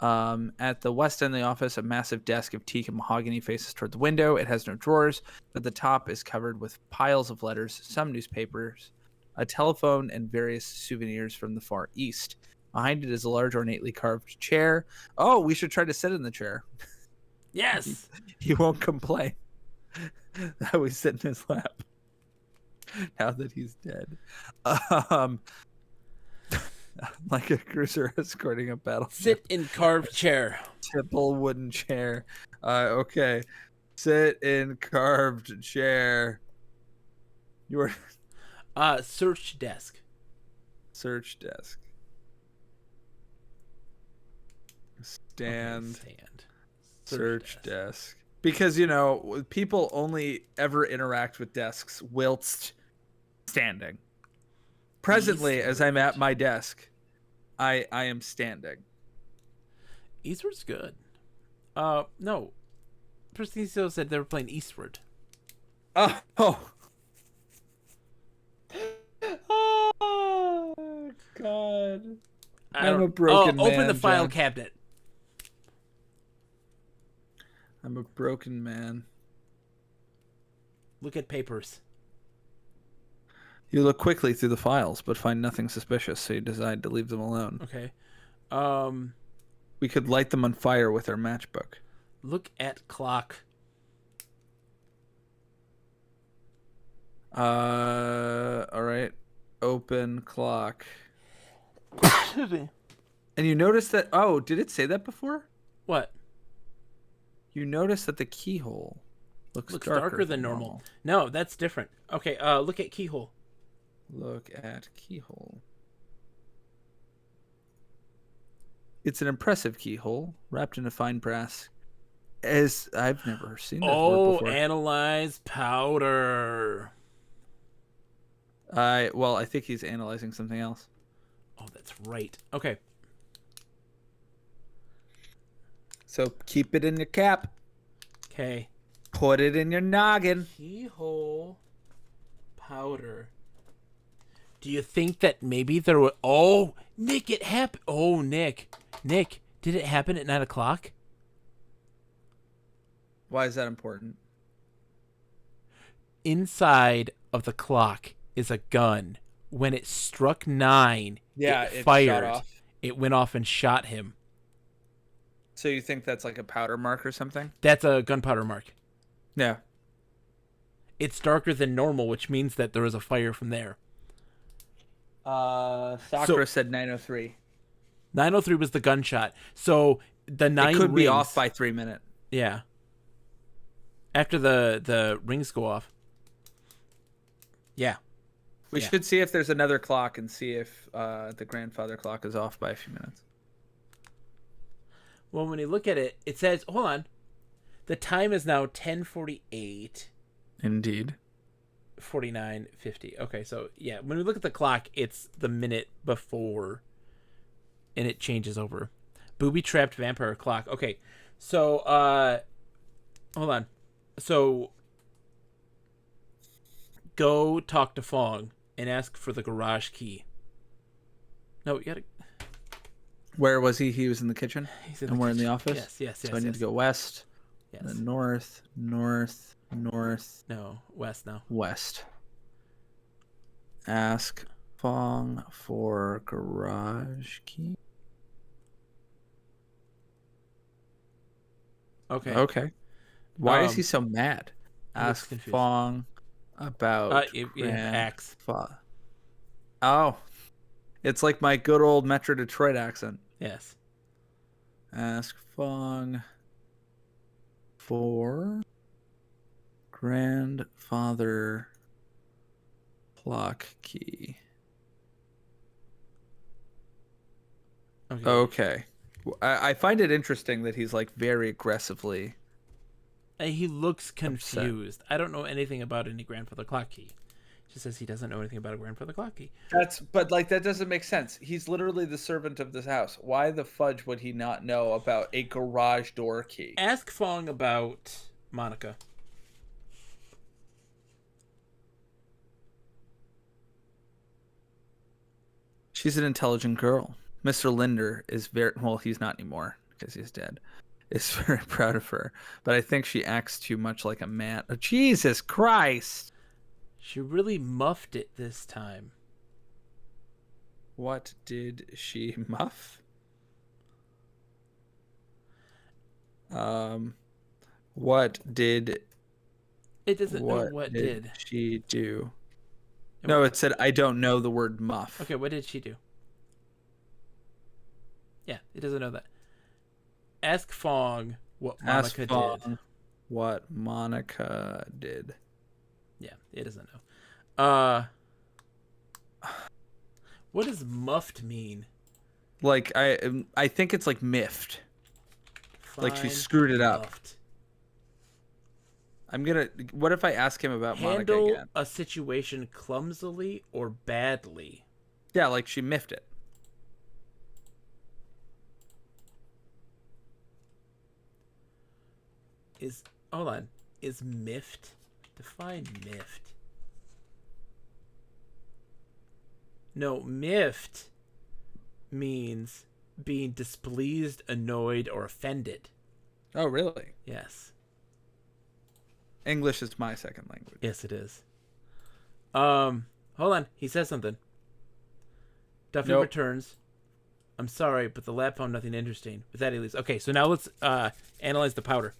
At the west end of the office, a massive desk of teak and mahogany faces toward the window. It has no drawers, but the top is covered with piles of letters, some newspapers, a telephone, and various souvenirs from the far east. Behind it is a large, ornately carved chair. Oh, we should try to sit in the chair. Yes. He won't complain that we sit in his lap now that he's dead. Like a cruiser escorting a battleship. Sit in carved chair. Tipple wooden chair. Okay. Sit in carved chair. Your Search desk. search desk. Stand. Okay, stand. Search desk. Because, you know, people only ever interact with desks whilst standing. Presently, as I'm at my desk, I am standing. Eastward's good. No. Preciso said they were playing Eastward. Oh. Oh, God. I'm a broken man. Open the file John. cabinet. I'm a broken man. Look at papers. You look quickly through the files, but find nothing suspicious, so you decide to leave them alone. Okay. We could light them on fire with our matchbook. Look at clock. All right. Open clock. And you notice that... Oh, did it say that before? What? You notice that the keyhole looks darker than normal. No, that's different. Okay, look at keyhole. Look at keyhole. It's an impressive keyhole, wrapped in a fine brass. As I've never seen that word before. Analyze powder. Well, I think he's analyzing something else. Oh, that's right. Okay. So keep it in your cap. Okay. Put it in your noggin. Keyhole powder. Do you think that maybe there were... Oh, Nick, it happened. Oh, Nick, did it happen at 9 o'clock? Why is that important? Inside of the clock is a gun. When it struck 9, it fired. Shot off. It went off and shot him. So you think that's like a powder mark or something? That's a gunpowder mark. Yeah. It's darker than normal, which means that there was a fire from there. Sakura said 9:03. 9:03 was the gunshot. So the 9 It could be rings, off by 3 minutes. Yeah. After the rings go off. Yeah. We should see if there's another clock and see if the grandfather clock is off by a few minutes. Well, when you look at it, it says, hold on. The time is now 10:48. Indeed. 49:50. Okay, so yeah, when we look at the clock, it's the minute before, and it changes over. Booby trapped vampire clock. Okay, so hold on. So go talk to Fong and ask for the garage key. No, you gotta. Where was he? He was in the kitchen. He's in and the we're in kitchen. the office. Yes. So I need to go west. Yes. Then north. No, west now. West. Ask Fong for garage key. Okay. Why is he so mad? He looks Ask confused. Fong about axe. Oh. It's like my good old Metro Detroit accent. Yes. Ask Fong for grandfather clock key. Okay. I find it interesting that he's like very aggressively. He looks confused. I don't know anything about any grandfather clock key. She says he doesn't know anything about a grandfather clock key. But that doesn't make sense. He's literally the servant of this house. Why the fudge would he not know about a garage door key? Ask Fong about Monica. She's an intelligent girl. Mr. Linder is very well. He's not anymore because he's dead. Is very proud of her, but I think she acts too much like a man. Oh, Jesus Christ! She really muffed it this time. What did she muff? What did It doesn't know what did. she do? And No, it said I don't know the word muff. Okay, what did she do? Yeah, it doesn't know that. Ask Fong what Monica did. What Monica did. Yeah, it doesn't know. What does muffed mean? Like I think it's like miffed. Like she Find screwed it up. muffed. What if I ask him about Monica Handle again? a situation clumsily or badly. Yeah, like she miffed it. Hold on. Is miffed? Define miffed. No, miffed means being displeased, annoyed, or offended. Oh, really? Yes. English is my second language. Yes, it is. Hold on. He says something. Duffy Nope. returns. I'm sorry, but the lab found nothing interesting. With that, he leaves. Okay, so now let's analyze the powder.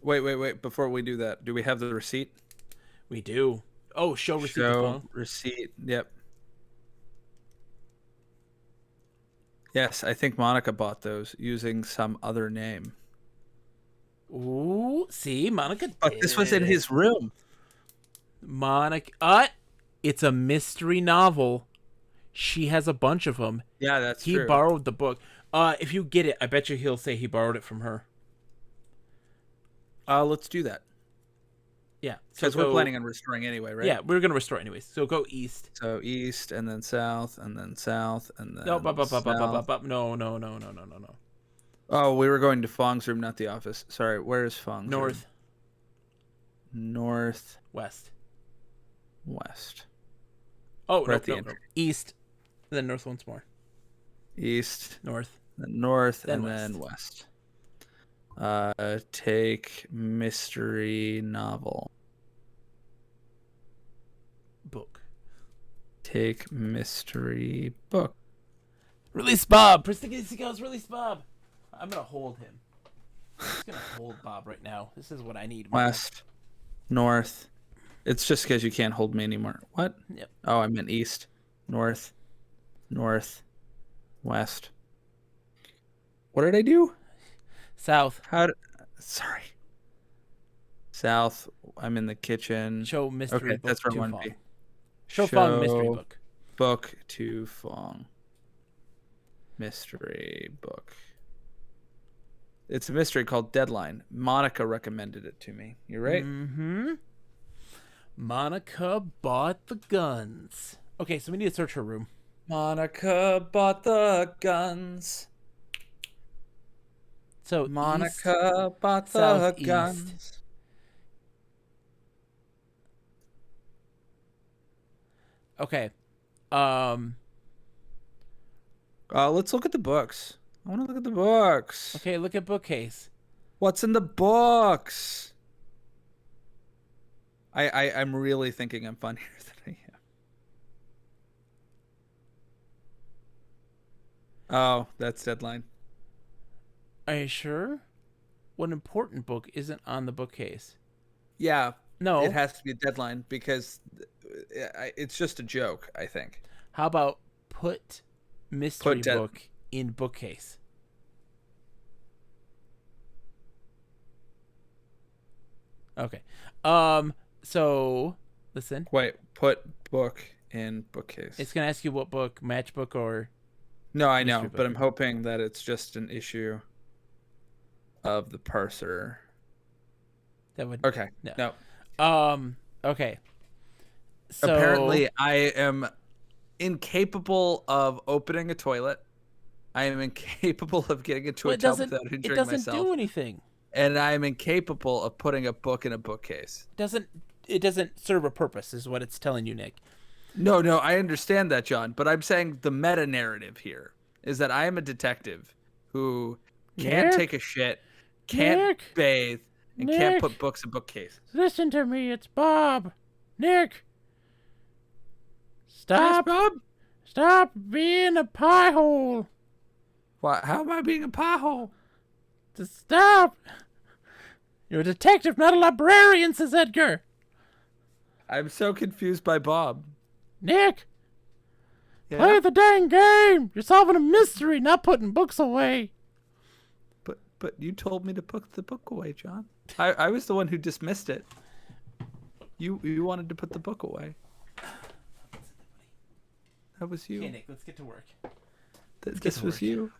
Wait. Before we do that, do we have the receipt? We do. Oh, show receipt. Show receipt. Yep. Yes, I think Monica bought those using some other name. Ooh, see, Monica did. But this was in his room. Monica. It's a mystery novel. She has a bunch of them. Yeah, that's He true. borrowed the book. If you get it, I bet you he'll say he borrowed it from her. Let's do that. Yeah. Because we're planning on restoring anyway, right? Yeah, we're going to restore anyways. So go east. So east, and then south, and then south, and then No, south. No. Oh, we were going to Fong's room, not the office. Sorry, where is Fong's North. room? North. West. West. Oh, We're at the no. East. Then north once more. East. North. Then north, Then and west. then west. Take mystery novel. Book. Take mystery book. Release Bob. Prestigious goes, release Bob. I'm going to hold him. I'm just going to hold Bob right now. This is what I need. West. North. It's just because you can't hold me anymore. What? Yep. Oh, I meant east. North. North. West. What did I do? South. Sorry. South. I'm in the kitchen. Show mystery book that's where to I want Fong. to be. Show Fong mystery book. Book to Fong. Mystery book. It's a mystery called Deadline. Monica recommended it to me. You're right. Mm-hmm. Monica bought the guns. Okay, so we need to search her room. Monica bought the guns. So Monica bought the southeast. guns. Okay. Let's look at the books. I want to look at the books. Okay, look at bookcase. What's in the books? I'm really thinking I'm funnier than I am. Oh, that's Deadline. Are you sure? What important book isn't on the bookcase? Yeah. No. It has to be a Deadline because it's just a joke, I think. How about put mystery book in bookcase? Okay. So listen. Wait, put book in bookcase. It's gonna ask you what book, matchbook or. No, I know, mystery book. but I'm hoping that it's just an issue of the parser. That would. Okay. No. Okay. So Apparently, I am incapable of opening a toilet. I am incapable of getting into a tub without injuring it doesn't myself. do anything. And I am incapable of putting a book in a bookcase. It doesn't serve a purpose, is what it's telling you, Nick. No, I understand that, John. But I'm saying the meta narrative here is that I am a detective who can't Nick? take a shit, can't Nick? bathe, and Nick? can't put books in bookcases. Listen to me, it's Bob. Nick. Stop. Yes, Bob? Stop being a pie hole. What? How am I being a pie hole? Just stop. You're a detective, not a librarian, says Edgar. I'm so confused by Bob. Nick, Yeah? play the dang game. You're solving a mystery, not putting books away. But you told me to put the book away, John. I was the one who dismissed it. You wanted to put the book away. That was you. Okay, Nick, let's get to work. This was you.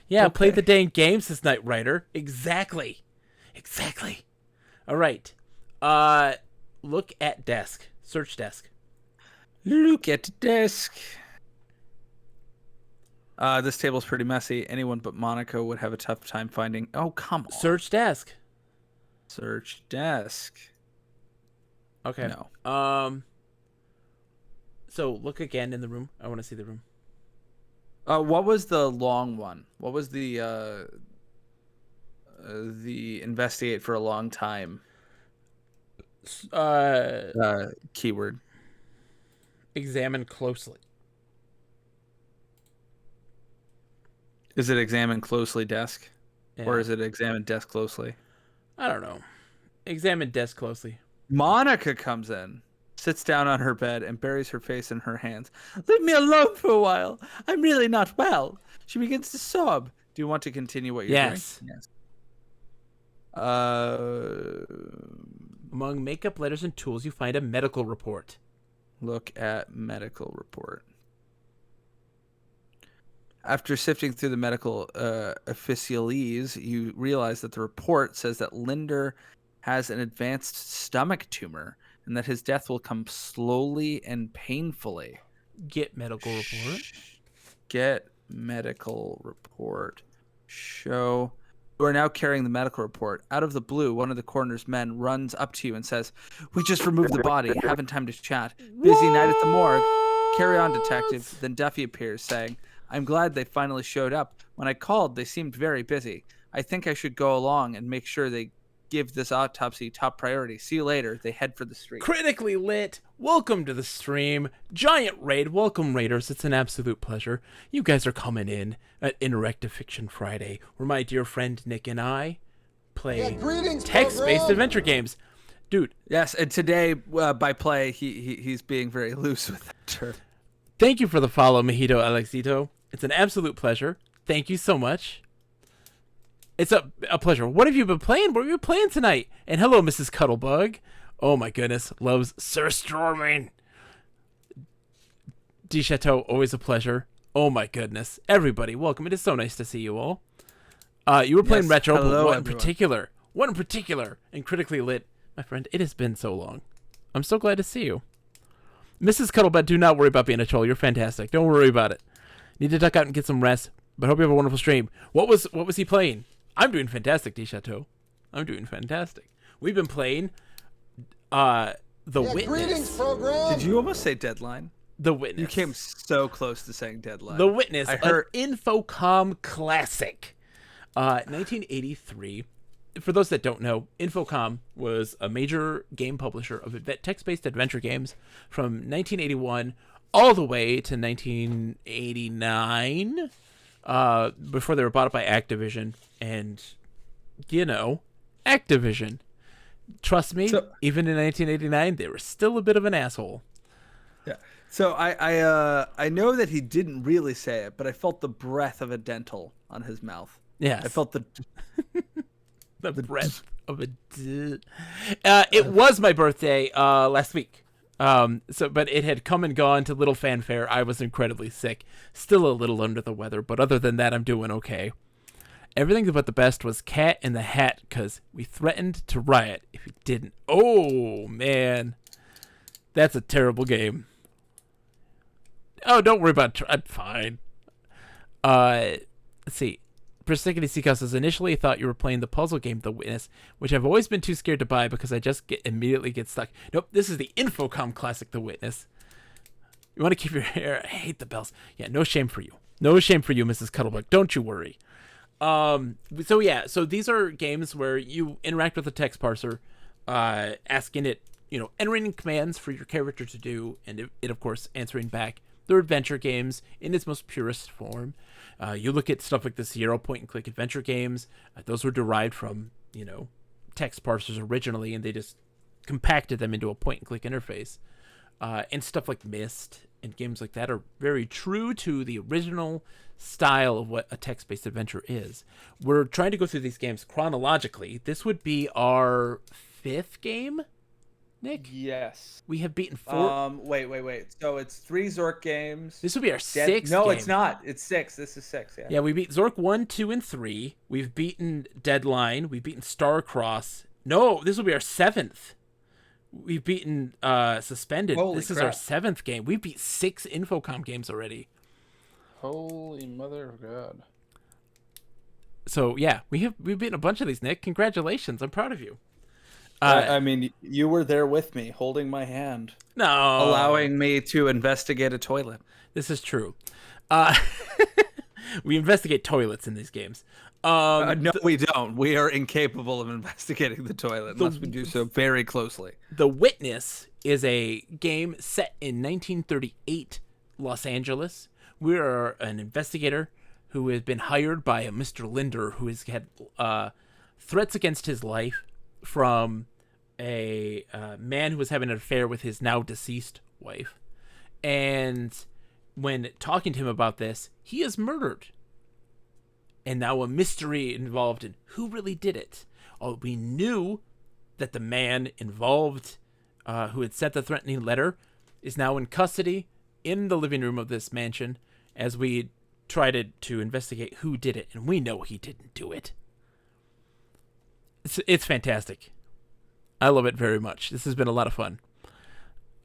Yeah, play Okay. the dang game, says Knight Rider. Exactly. All right. Look at desk. Search desk. Look at the desk. This table's pretty messy. Anyone but Monica would have a tough time finding. Oh, come on. Search desk. Search desk. Okay. No. So look again in the room. I want to see the room. What was the long one? What was the investigate for a long time keyword? Examine closely. Is it examine closely desk? Yeah. Or is it examine desk closely? I don't know. Examine desk closely. Monica comes in, sits down on her bed, and buries her face in her hands. Leave me alone for a while. I'm really not well. She begins to sob. Do you want to continue what you're Yes. doing? Yes. Among makeup, letters, and tools, you find a medical report. Look at medical report. After sifting through the medical officialese, you realize that the report says that Linder has an advanced stomach tumor and that his death will come slowly and painfully. Get medical report. Get medical report. Show. You are now carrying the medical report. Out of the blue, one of the coroner's men runs up to you and says, "We just removed the body. Haven't time to chat. Busy night at the morgue. Carry on, detective." Then Duffy appears, saying, "I'm glad they finally showed up. When I called, they seemed very busy. I think I should go along and make sure they give this autopsy top priority. See you later." They head for the street. Critically lit. Welcome to the stream. Giant raid. Welcome, raiders. It's an absolute pleasure. You guys are coming in at Interactive Fiction Friday, where my dear friend Nick and I play Yeah, greetings, text-based program. adventure games. Dude, Yes, and today, by play, he's being very loose with that term. thank you for the follow, Mojito Alexito. It's an absolute pleasure. Thank you so much. It's a pleasure. What have you been playing? What have you been playing tonight? And hello, Mrs. Cuttlebug. Oh my goodness. Loves Sir Storming. D Chateau, always a pleasure. Oh my goodness. Everybody, welcome. It is so nice to see you all. You were playing Yes, retro, but hello, what in everyone. particular? What in particular? And critically lit, my friend, it has been so long. I'm so glad to see you. Mrs. Cuttlebug, do not worry about being a troll. You're fantastic. Don't worry about it. Need to duck out and get some rest, but hope you have a wonderful stream. What was he playing? I'm doing fantastic, D Chateau. I'm doing fantastic. We've been playing The Yeah, greetings, Witness. program. Did you almost say deadline? The Witness. You came so close to saying deadline. The Witness, I heard. an Infocom classic. 1983. For those that don't know, Infocom was a major game publisher of text-based adventure games from 1981 all the way to 1989, before they were bought up by Activision. And, Activision. Trust me, So- even in 1989, they were still a bit of an asshole. Yeah. So I know that he didn't really say it, but I felt the breath of a dental on his mouth. Yes. I felt the. the breath of a it was my birthday last week, but it had come and gone to little fanfare. I was incredibly sick, still a little under the weather, but other than that, I'm doing okay. Everything but the best was Cat in the Hat, because we threatened to riot if we didn't. Oh man, that's a terrible game. Oh, don't worry about it. I'm fine. Let's see. Persnickety Seacoast says, initially thought you were playing the puzzle game The Witness, which I've always been too scared to buy because I just immediately get stuck. Nope, this is the Infocom classic The Witness. You want to keep your hair. I hate the bells. Yeah, no shame for you. No shame for you, Mrs. Cuttlebug. Don't you worry. So these are games where you interact with a text parser, asking it, entering commands for your character to do, and it of course answering back They're adventure games in its most purest form. You look at stuff like the Sierra point-and-click adventure games. Those were derived from, text parsers originally, and they just compacted them into a point-and-click interface. And stuff like Myst and games like that are very true to the original style of what a text-based adventure is. We're trying to go through these games chronologically. This would be our 5th game, Nick? Yes. We have beaten 4. Wait. So it's 3 Zork games. This would be our 6th No, game. it's not. It's 6. This is 6, yeah. Yeah, we beat Zork 1, 2, and 3. We've beaten Deadline. We've beaten Starcross. No, this will be our 7th. We've beaten Suspended. Holy this is crap. our 7th game. We've beat 6 Infocom games already. Holy mother of God. So yeah, we've beaten a bunch of these, Nick. Congratulations. I'm proud of you. I mean, you were there with me, holding my hand. No. Allowing me to investigate a toilet. This is true. We investigate toilets in these games. No, we don't. We are incapable of investigating the toilet unless we do so very closely. The Witness is a game set in 1938 Los Angeles. We are an investigator who has been hired by a Mr. Linder who has had threats against his life from a man who was having an affair with his now deceased wife. And when talking to him about this, he is murdered. And now a mystery involved in who really did it. We knew that the man involved who had sent the threatening letter is now in custody in the living room of this mansion as we try to investigate who did it. And we know he didn't do it. It's fantastic. I love it very much. This has been a lot of fun.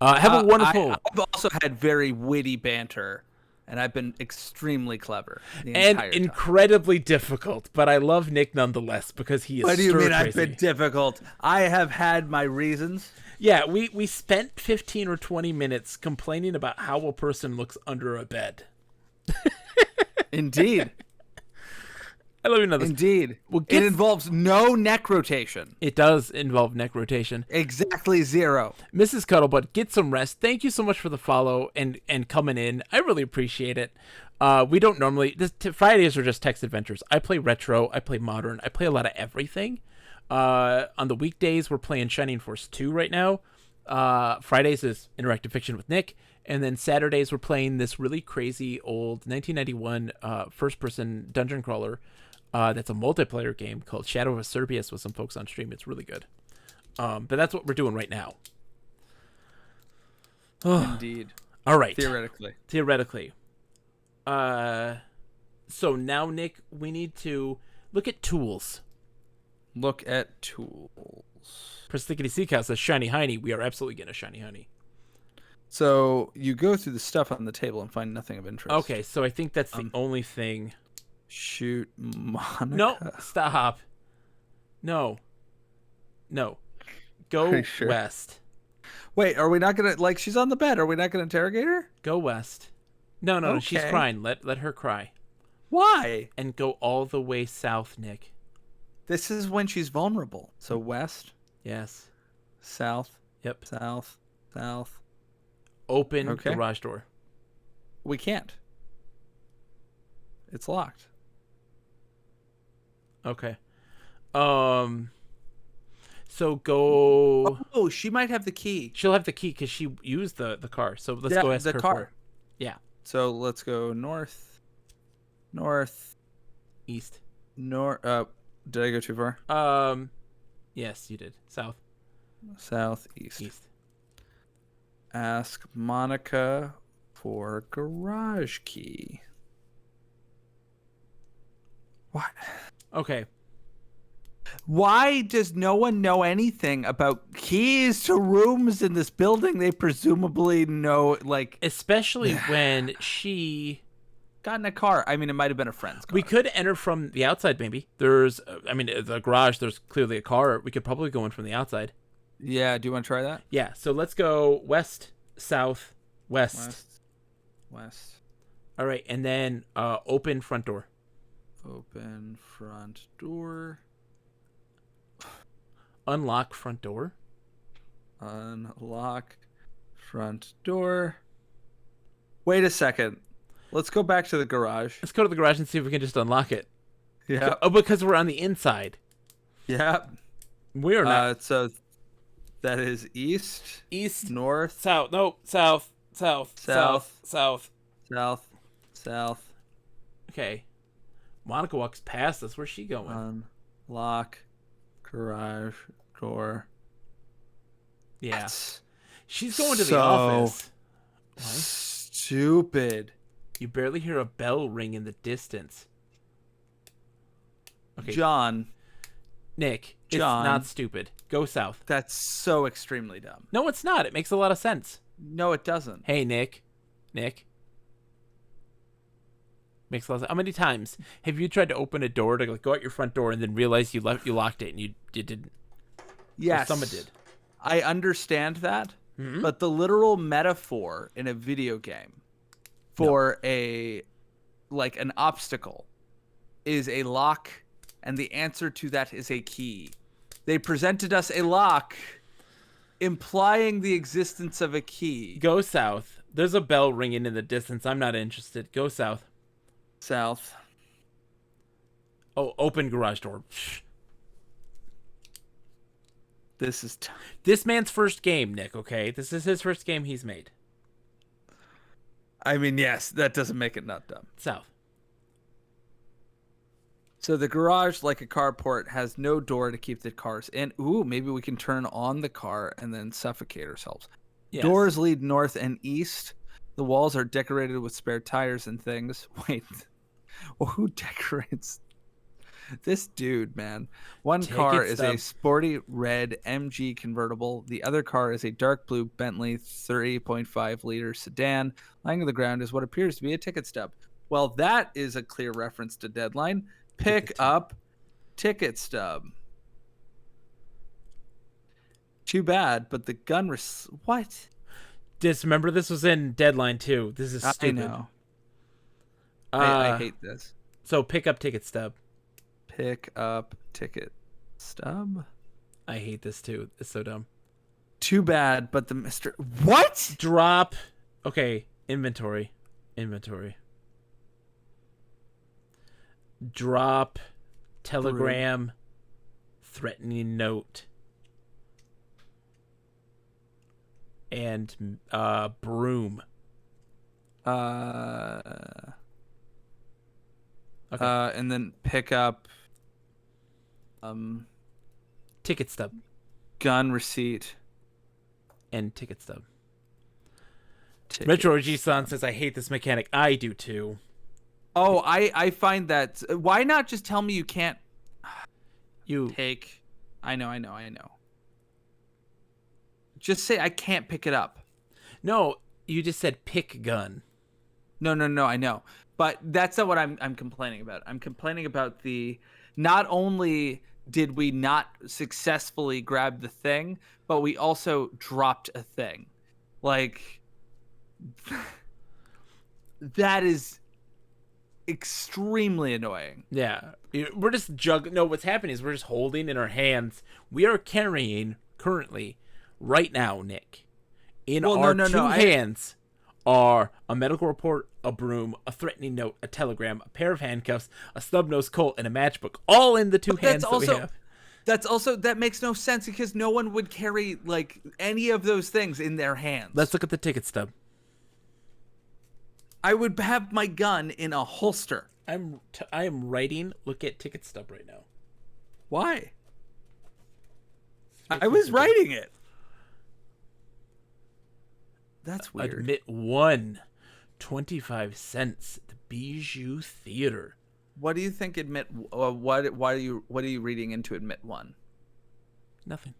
Have a wonderful... I've also had very witty banter, and I've been extremely clever the and entire time. incredibly difficult, but I love Nick nonetheless because he is What do you mean crazy. I've been difficult? I have had my reasons. Yeah, we spent 15 or 20 minutes complaining about how a person looks under a bed. Indeed. I love you know this. Indeed. Well, It involves no neck rotation. It does involve neck rotation. Exactly 0. Mrs. Cuddlebutt, get some rest. Thank you so much for the follow and coming in. I really appreciate it. We don't normally... Fridays are just text adventures. I play retro. I play modern. I play a lot of everything. On the weekdays, we're playing Shining Force 2 right now. Fridays is Interactive Fiction with Nick. And then Saturdays, we're playing this really crazy old 1991 first-person dungeon crawler that's a multiplayer game called Shadow of Acerbius with some folks on stream. It's really good. But that's what we're doing right now. Indeed. All right. Theoretically. So now, Nick, we need to look at tools. Look at tools. Persnickety Seacow says Shiny Heiny. We are absolutely getting a Shiny Heiny. So you go through the stuff on the table and find nothing of interest. Okay, so I think that's the only thing. Shoot, Monica. No, stop. No. Go Are you sure? west. Wait, are we not gonna she's on the bed? Are we not gonna interrogate her? Go west. No, she's Okay. crying. Let her cry. Why? And go all the way south, Nick. This is when she's vulnerable. So west, Yes. south, Yep. south. Open Okay. garage door. We can't. It's locked. Okay. So go. Oh, she might have the key. She'll have the key because she used the car. So let's Yeah, go ask the her car. for it. Yeah. So let's go north. East. Did I go too far? Yes, you did. South. Southeast. East. Ask Monica for garage key. What? Okay. Why does no one know anything about keys to rooms in this building? They presumably know, Especially when she... got in a car. I mean, it might have been a friend's car. We could enter from the outside, maybe. There's, the garage, there's clearly a car. We could probably go in from the outside. Yeah, do you want to try that? Yeah, so let's go west, south, west. West. All right, and then open front door. Open front door. Unlock front door. Unlock front door. Wait a second. Let's go back to the garage. Let's go to the garage and see if we can just unlock it. Yeah. Oh, because we're on the inside. Yeah. We're not. So that is east, East, north, south. No, south, south, south, South. south. south. Okay. Monica walks past us. Where's she going? Unlock garage door. Yeah. That's She's going to the so office. What? stupid. You barely hear a bell ring in the distance. Okay. John, Nick, it's John. not stupid. Go south. that's so extremely dumb. No, it's not. It makes a lot of sense. No, it doesn't. Hey, Nick. Nick. Makes a lot of sense. How many times have you tried to open a door to like, go out your front door and then realize you locked it and you didn't? Yes. Or someone did. I understand that, Mhm. but the literal metaphor in a video game for an obstacle is a lock, and the answer to that is a key. They presented us a lock, implying the existence of a key. Go south. There's a bell ringing in the distance. I'm not interested. Go south. South. Oh, open garage door. Psh. This is This man's first game, Nick, okay? This is his first game he's made. I mean, yes, that doesn't make it not dumb. South. So the garage, like a carport, has no door to keep the cars in. Ooh, maybe we can turn on the car and then suffocate ourselves. Yes. Doors lead north and east. The walls are decorated with spare tires and things. Wait, well, who decorates? This dude, man. One Take car it, is a Stub. sporty red MG convertible. The other car is a dark blue Bentley 30.5 liter sedan. Lying on the ground is what appears to be a ticket stub. Well, that is a clear reference to Deadline. Pick up ticket stub. Too bad, but the gun what? Remember this was in Deadline too. This is stupid. I know. I Uh, hate this. So pick up ticket stub. Pick up ticket stub. I hate this too. It's so dumb. Too bad, but the Mr. What? Drop. Okay, inventory. Drop. Telegram. Threatening note. And broom. Okay. Okay. And then pick up Ticket stub. gun receipt. And ticket stub. Ticket. Retro G-san says, I hate this mechanic. I do too. Oh, I find that. Why not just tell me you can't You take? I know. Just say I can't pick it up. No, you just said pick gun. No, I know. But that's not what I'm complaining about. I'm complaining about not only did we not successfully grab the thing, but we also dropped a thing. Like, that is extremely annoying. Yeah. We're just juggling. No, what's happening is we're just holding in our hands. We are carrying currently, right now, Nick, in our two hands are a medical report, a broom, a threatening note, a telegram, a pair of handcuffs, a snub-nosed Colt, and a matchbook, all in the two hands that we have. That makes no sense because no one would carry like any of those things in their hands. Let's look at the ticket stub. I would have my gun in a holster. I am writing look at ticket stub right now. Why? I was writing it. That's weird. Admit 1. 25 cents. The Bijou Theater. What do you think admit what are you reading into admit 1? Nothing.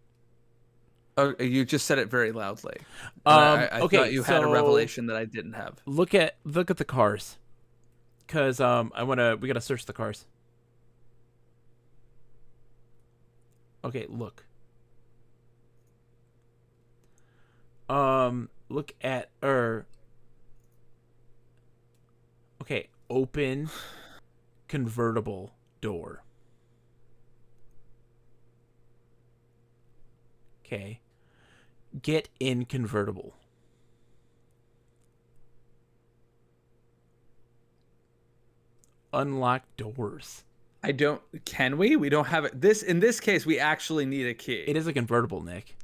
Oh, you just said it very loudly. I Okay, thought you had a so revelation that I didn't have. Look at the cars. Cuz we got to search the cars. Okay, look. Look at okay, open convertible door. Okay. Get in convertible. unlock doors. I don't. Can we? We don't have it. In this case, we actually need a key. It is a convertible, Nick.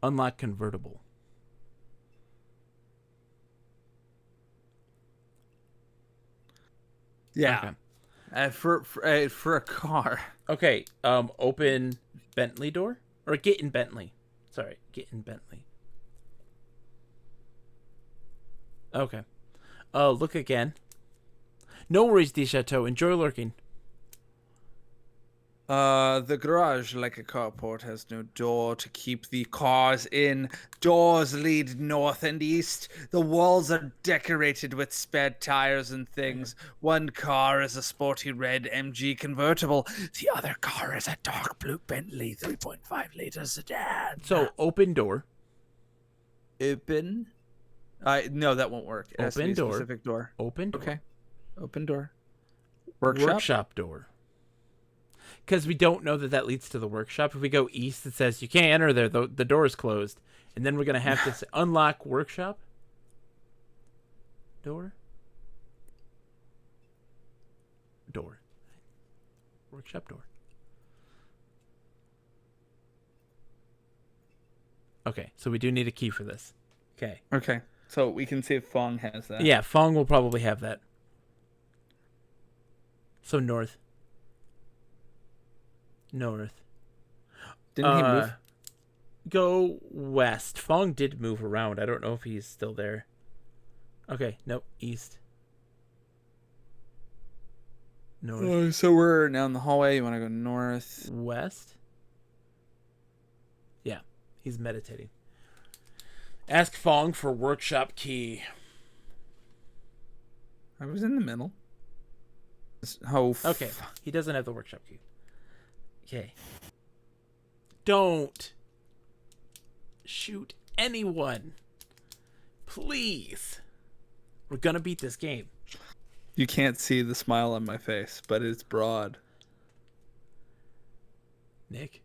Unlock convertible. Yeah. Okay. For a car. Okay. Open Bentley door or get in Bentley. Sorry, get in Bentley. Okay. Look again. No worries, D Chateau. Enjoy lurking. The garage, like a carport, has no door to keep the cars in. Doors lead north and east. The walls are decorated with spare tires and things. One car is a sporty red MG convertible. The other car is a dark blue Bentley 3.5 liter sedan. So open door. Open? No, that won't work. It has to be a Open door. specific door. Open door. Okay. Open door. Workshop? Door. Because we don't know that leads to the workshop. If we go east, it says you can't enter there. The door is closed. And then we're going to have to unlock workshop. Door. Door. Workshop door. Okay, so we do need a key for this. Okay. Okay. So we can see if Fong has that. Yeah, Fong will probably have that. So north. North. Didn't he move? Go west. Fong did move around. I don't know if he's still there. Okay, nope. East. North. So we're now in the hallway. You want to go north? West? Yeah, he's meditating. Ask Fong for workshop key. I was in the middle. Oh, Okay, he doesn't have the workshop key. Okay. Don't shoot anyone. Please. We're gonna beat this game. You can't see the smile on my face, but it's broad. Nick,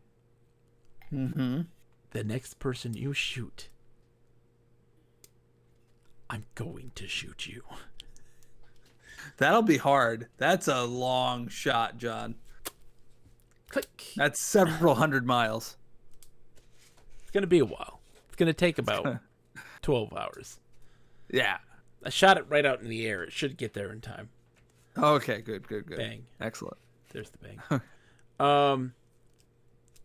Mm-hmm. the next person you shoot, I'm going to shoot you. That'll be hard. That's a long shot, John. Click. That's several hundred miles. It's gonna be a while. It's gonna take about 12 hours. Yeah. I shot it right out in the air. It should get there in time. Okay, good. Bang. Excellent. There's the bang.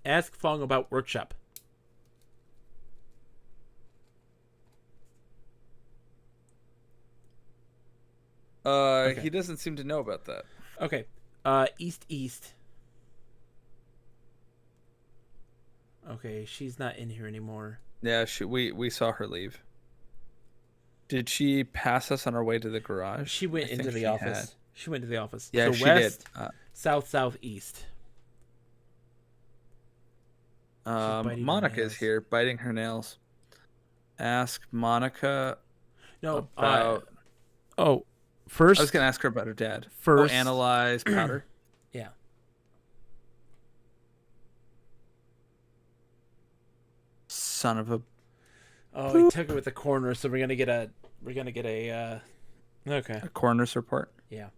Ask Fong about workshop. Okay. He doesn't seem to know about that. Okay. East. Okay, she's not in here anymore. Yeah, we saw her leave. Did she pass us on our way to the garage? She went into the office. Had. She went to the office. Yeah, so she west, did. Southeast. biting her Monica is nails. here, biting her nails. Ask Monica No. about. First. I was gonna ask her about her dad. First- Analyze powder. Yeah. Son of a. Oh, he took it with the corner, so we're gonna get a. Okay. A coroner's report. Yeah.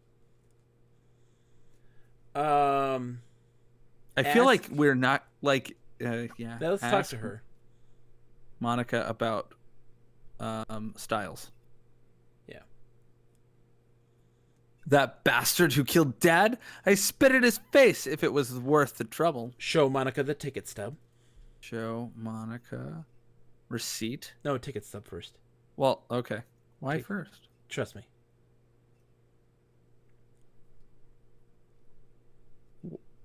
I feel like we're not like. Yeah. Now let's talk ask to her. Monica about Styles. Yeah. That bastard who killed Dad? I spit at his face if it was worth the trouble. Show Monica the ticket stub. Show Monica receipt. No, ticket stub first. Well, okay. Why Okay. first? Trust me.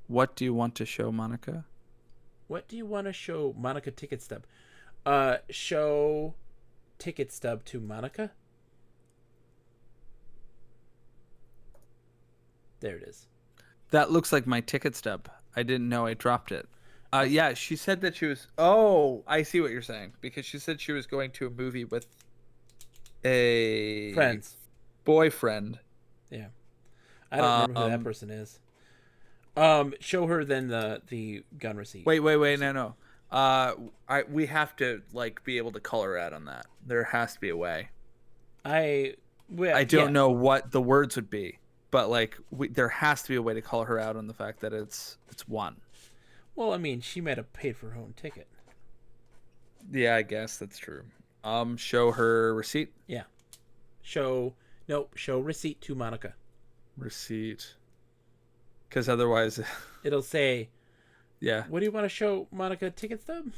What do you want to show Monica? What do you want to show Monica ticket stub? Show ticket stub to Monica. There it is. That looks like my ticket stub. I didn't know I dropped it. Yeah, she said that she was. Oh, I see what you're saying. Because she said she was going to a movie with a Friends. boyfriend. Yeah. I don't remember who that person is. Show her then the gun receipt. Wait. No. We have to like be able to color out on that. There has to be a way. I don't know what the words would be, but like there has to be a way to color her out on the fact that it's one. Well, I mean, she might have paid for her own ticket. Yeah, I guess that's true. Show her receipt. Yeah. Show receipt to Monica. Receipt. Because otherwise, it'll say, yeah. What do you want to show Monica, ticket stub?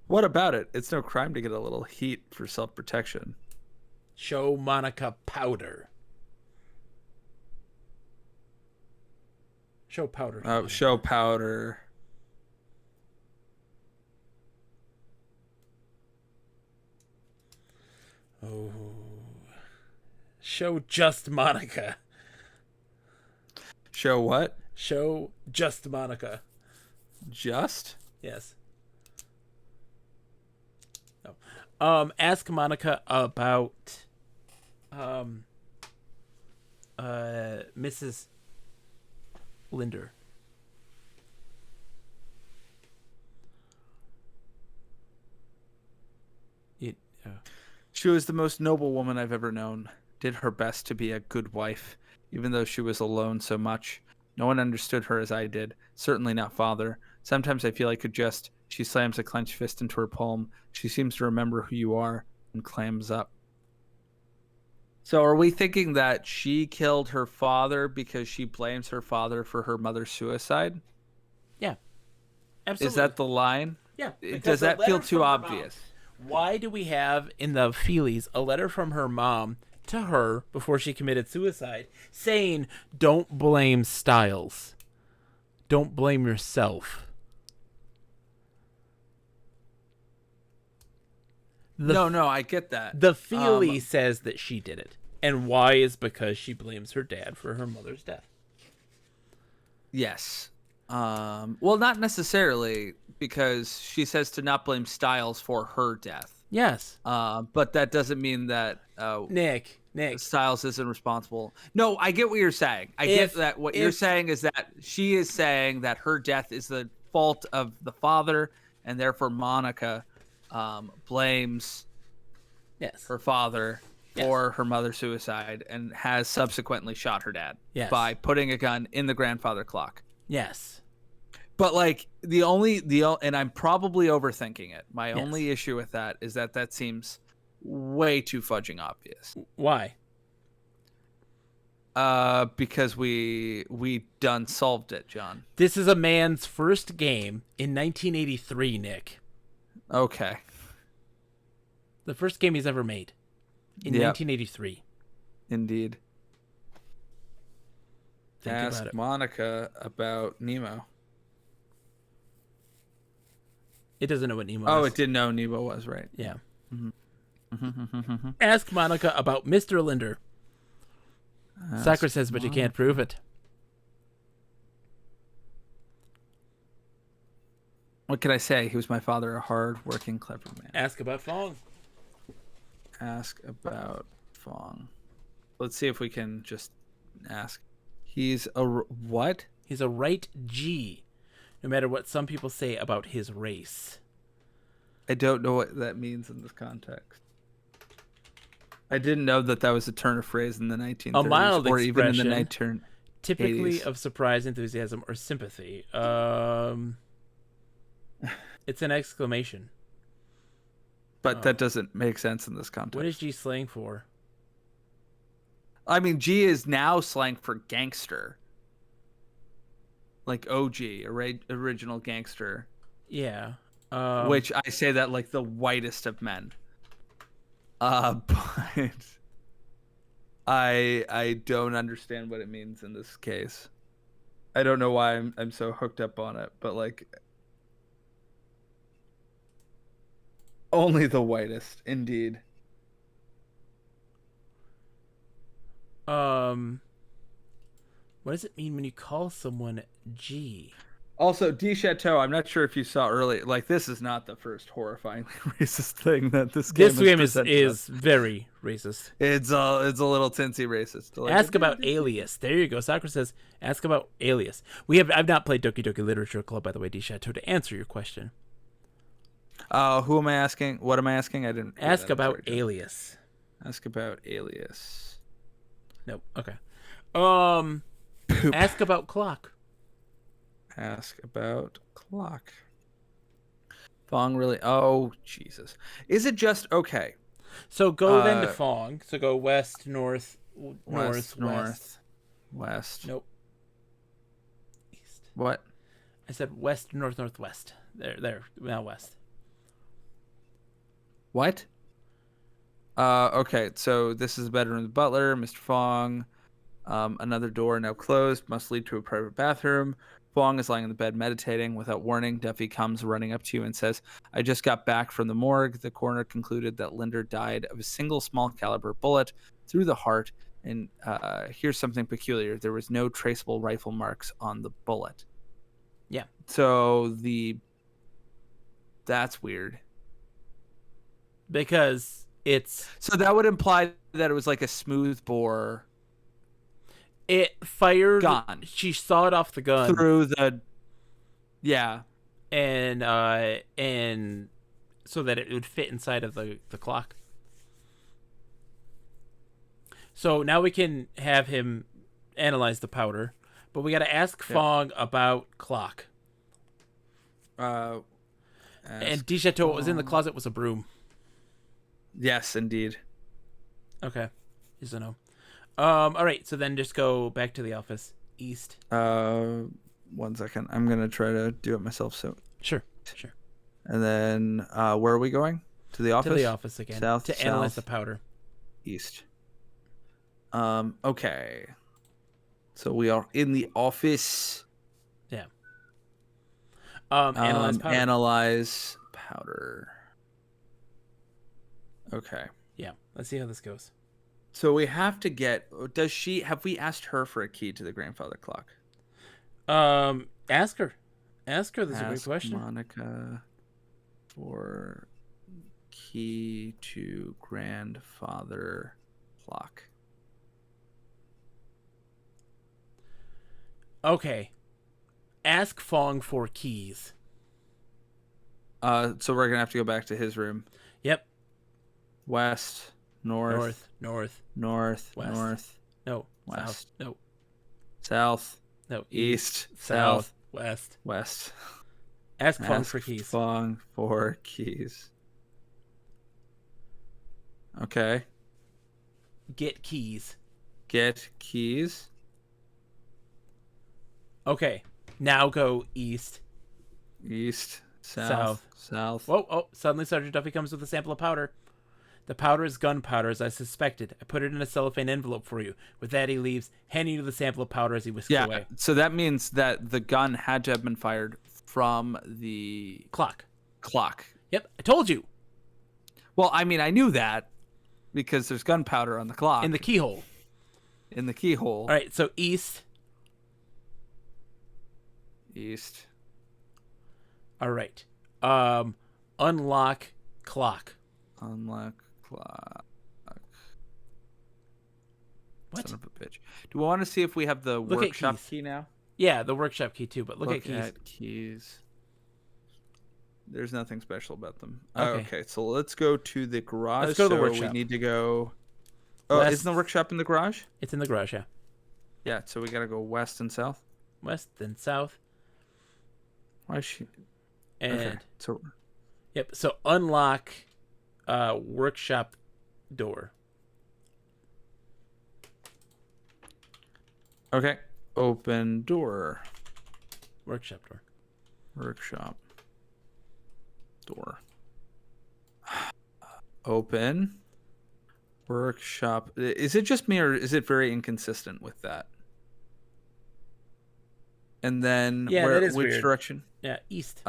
What about it? It's no crime to get a little heat for self-protection. Show Monica powder. Show powder. Oh, show powder. Oh. Show just Monica. Show what? Show just Monica. Just? Yes. No. Ask Monica about Mrs. Linder. She was the most noble woman I've ever known. Did her best to be a good wife, even though she was alone so much. No one understood her as I did. Certainly not father. Sometimes I feel I could just... She slams a clenched fist into her palm. She seems to remember who you are and clams up. So are we thinking that she killed her father because she blames her father for her mother's suicide? Yeah. Absolutely. Is that the line? Yeah. Does that feel too obvious? Why do we have in the feelies a letter from her mom to her before she committed suicide saying, don't blame Styles. Don't blame yourself. No, I get that. The feelie says that she did it. And why is because she blames her dad for her mother's death. Yes. Well, not necessarily, because she says to not blame Styles for her death. Yes. But that doesn't mean that Nick. Styles isn't responsible. No, I get what you're saying. I get that what you're saying is that she is saying that her death is the fault of the father, and therefore Monica blames her father for her mother's suicide and has subsequently shot her dad by putting a gun in the grandfather clock. Yes. But like and I'm probably overthinking it. My only issue with that is that seems way too fudging obvious. Why? Because we done solved it, John. This is a man's first game in 1983, Nick. Okay. The first game he's ever made in 1983. Indeed. Think Ask Monica about Nemo. It doesn't know what Nemo is. Oh, it didn't know Nemo was, right. Yeah. Mm-hmm. Ask Monica about Mr. Linder. Sakura says, but you can't prove it. What can I say? He was my father, a hard-working, clever man. Ask about Fong. Ask about Fong. Let's see if we can just ask. He's a what? He's a right G, no matter what some people say about his race. I don't know what that means in this context. I didn't know that was a turn of phrase in the 1930s. A mild or even in the expression, typically 80s. of surprise, enthusiasm, or sympathy. It's an exclamation. But that doesn't make sense in this context. What is G slang for? I mean, G is now slang for gangster. Like OG, original gangster. Yeah. Which I say that like the whitest of men. But I don't understand what it means in this case. I don't know why I'm so hooked up on it, but like only the whitest, indeed. What does it mean when you call someone G? Also, D Chateau, I'm not sure if you saw earlier. Like, this is not the first horrifying racist thing that this game This has game presented is us. very racist. It's a little tinsy racist. Like, Ask about Alias. There you go. Sakura says, ask about Alias. I've not played Doki Doki Literature Club, by the way, D Chateau, to answer your question. Who am I asking? What am I asking? I didn't hear Ask that. I'm about sorry, Jeff. Alias. Ask about Alias. Nope. Okay. Ask about Clock. Ask about clock. Fong really? Oh, Jesus. Is it just okay? So go then to Fong. So go west, north, West, west. west. Nope. East. What? I said west, north, northwest. There. Now west. What? Okay, so this is the bedroom of the butler, Mr. Fong. Another door now closed, must lead to a private bathroom. Fong is lying in the bed meditating. Without warning, Duffy comes running up to you and says, I just got back from the morgue. The coroner concluded that Linder died of a single small caliber bullet through the heart. And here's something peculiar. There was no traceable rifle marks on the bullet. Yeah. So that's weird. Because it's... So that would imply that it was like a smooth bore... It fired. Gun. She sawed off the gun through the. Yeah. And so that it would fit inside of the clock. So now we can have him analyze the powder, but we got to ask Fong about clock. And D Chateau, what was in the closet was a broom. Yes, indeed. Okay. Yes or no? All right, so then just go back to the office. East. 1 second. I'm going to try to do it myself. So Sure. And then where are we going? To the office? To the office again. South, to analyze the powder. East. Okay. So we are in the office. Yeah. Analyze powder. Analyze powder. Okay. Yeah. Let's see how this goes. So we have to get. Have we asked her for a key to the grandfather clock? Ask her. That's a great question. Monica for key to grandfather clock. Okay. Ask Fong for keys. So we're gonna have to go back to his room. Yep. West, north, west, no, west, south, no, south, no, east, south, west. Ask Fong for keys. Fong for keys. Okay. Get keys. Get keys. Okay. Now go east. East, south. Whoa, oh, suddenly Sergeant Duffy comes with a sample of powder. The powder is gunpowder, as I suspected. I put it in a cellophane envelope for you. With that, he leaves, handing you the sample of powder as he whisks away. So that means that the gun had to have been fired from the clock. Yep, I told you. Well, I mean, I knew that because there's gunpowder on the clock. In the keyhole. All right, so east. All right. Unlock clock. What? Son of a bitch. Do we want to see if we have the workshop key now? Yeah, the workshop key too, but look at keys. There's nothing special about them. Okay. Okay, so let's go to the garage. Let's go to the workshop. We need to go... Oh, isn't the workshop in the garage? It's in the garage, yeah. Yeah, so we got to go west and south? West, then south. Why is she... And... Okay, so... Yep, so unlock workshop door. Okay. Open door. Workshop door. Workshop door. Open. Workshop. Is it just me or is it very inconsistent with that? And then that is which weird. direction? Yeah, east.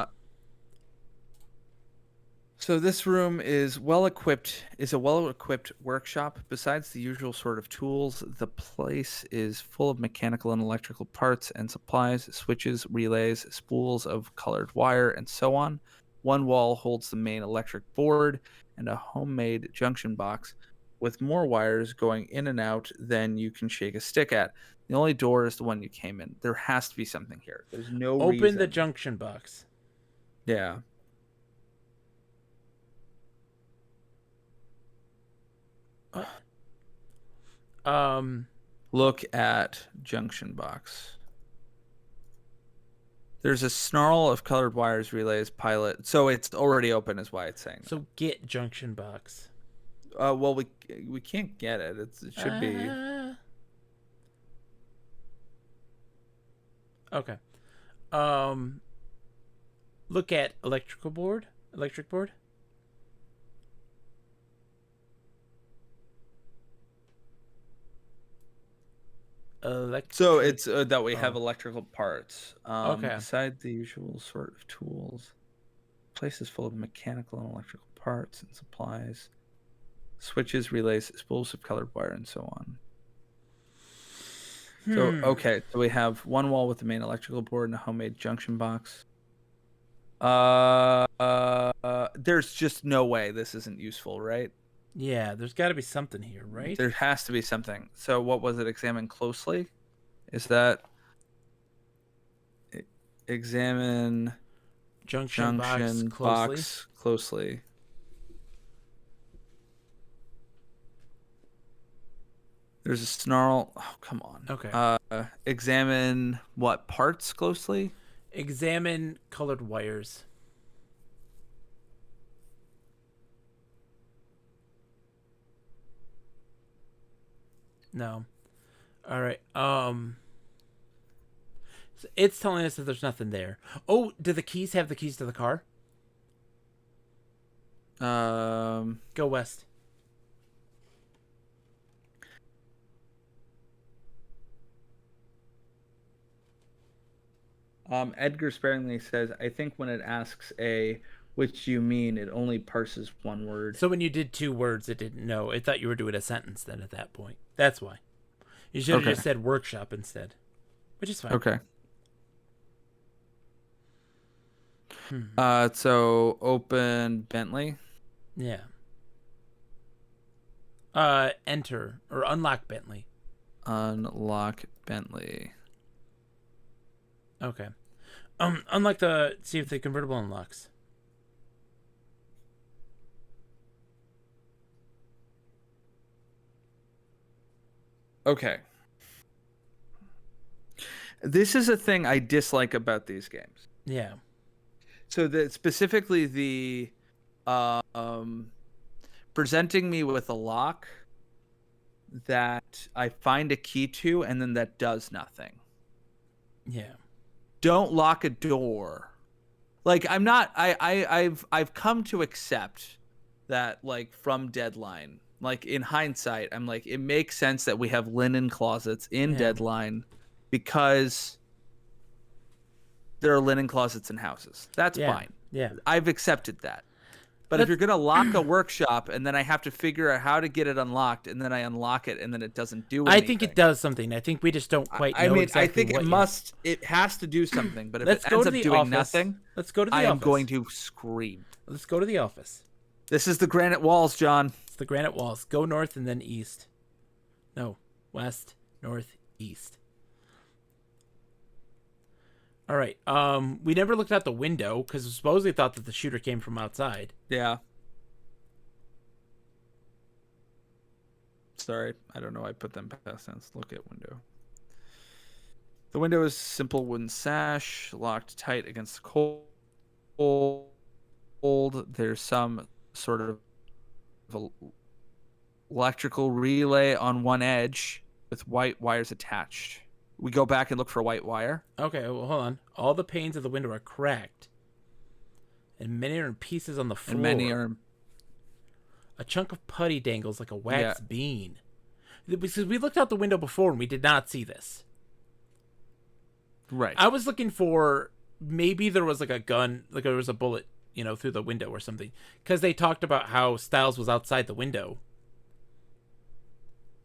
So this room is a well-equipped workshop. Besides the usual sort of tools, the place is full of mechanical and electrical parts and supplies, switches, relays, spools of colored wire, and so on. One wall holds the main electric board and a homemade junction box with more wires going in and out than you can shake a stick at. The only door is the one you came in. There has to be something here. There's no Open reason. the junction box. Yeah. Look at junction box. There's a snarl of colored wires, relays, pilot. So it's already open, is why it's saying that. So get junction box. Well, we can't get it. It should be. Okay. Look at electric board. So it's that we have electrical parts. Okay. Beside the usual sort of tools, place is full of mechanical and electrical parts and supplies, switches, relays, spools of colored wire, and so on. So okay, so we have one wall with the main electrical board and a homemade junction box. There's just no way this isn't useful, right? Yeah, there's got to be something here, right? There has to be something. So what was it? Examine closely? Is that examine junction box closely? There's a snarl. Oh, come on. Okay. Examine what parts closely? Examine colored wires. No. All right. So it's telling us that there's nothing there. Oh, do the keys have the keys to the car? Go west. Edgar sparingly says, I think when it asks a which do you mean, it only parses one word. So when you did two words, it didn't know. It thought you were doing a sentence then at that point. That's why. You should have just said workshop instead, which is fine. Okay. So open Bentley. Yeah. Enter or unlock Bentley. Unlock Bentley. Okay. See if the convertible unlocks. Okay. This is a thing I dislike about these games. Yeah. So specifically the presenting me with a lock that I find a key to and then that does nothing. Yeah. Don't lock a door. Like I've come to accept that, like, from Deadline. Like, in hindsight, I'm like, it makes sense that we have linen closets in Deadline because there are linen closets in houses. That's fine. Yeah. I've accepted that. But if you're going to lock a workshop and then I have to figure out how to get it unlocked and then I unlock it and then it doesn't do anything. I think it does something. I think we just don't quite know exactly I think what it has to do something. But if Let's it go ends to up the doing office. nothing, Let's go to the I office. am going to scream. Let's go to the office. This is the granite walls, John. It's the granite walls. Go north and then east. No, west, north, east. All right. We never looked out the window because we supposedly thought that the shooter came from outside. Yeah. Sorry, I don't know why I put them past tense. Look at window. The window is simple wooden sash, locked tight against the cold. There's some sort of electrical relay on one edge with white wires attached. We go back and look for a white wire. Okay, well, hold on. All the panes of the window are cracked, and many are in pieces on the floor. And many are... A chunk of putty dangles like a wax bean. Because we looked out the window before and we did not see this. Right. I was looking for maybe there was like a gun, like there was a bullet through the window or something. Because they talked about how Styles was outside the window.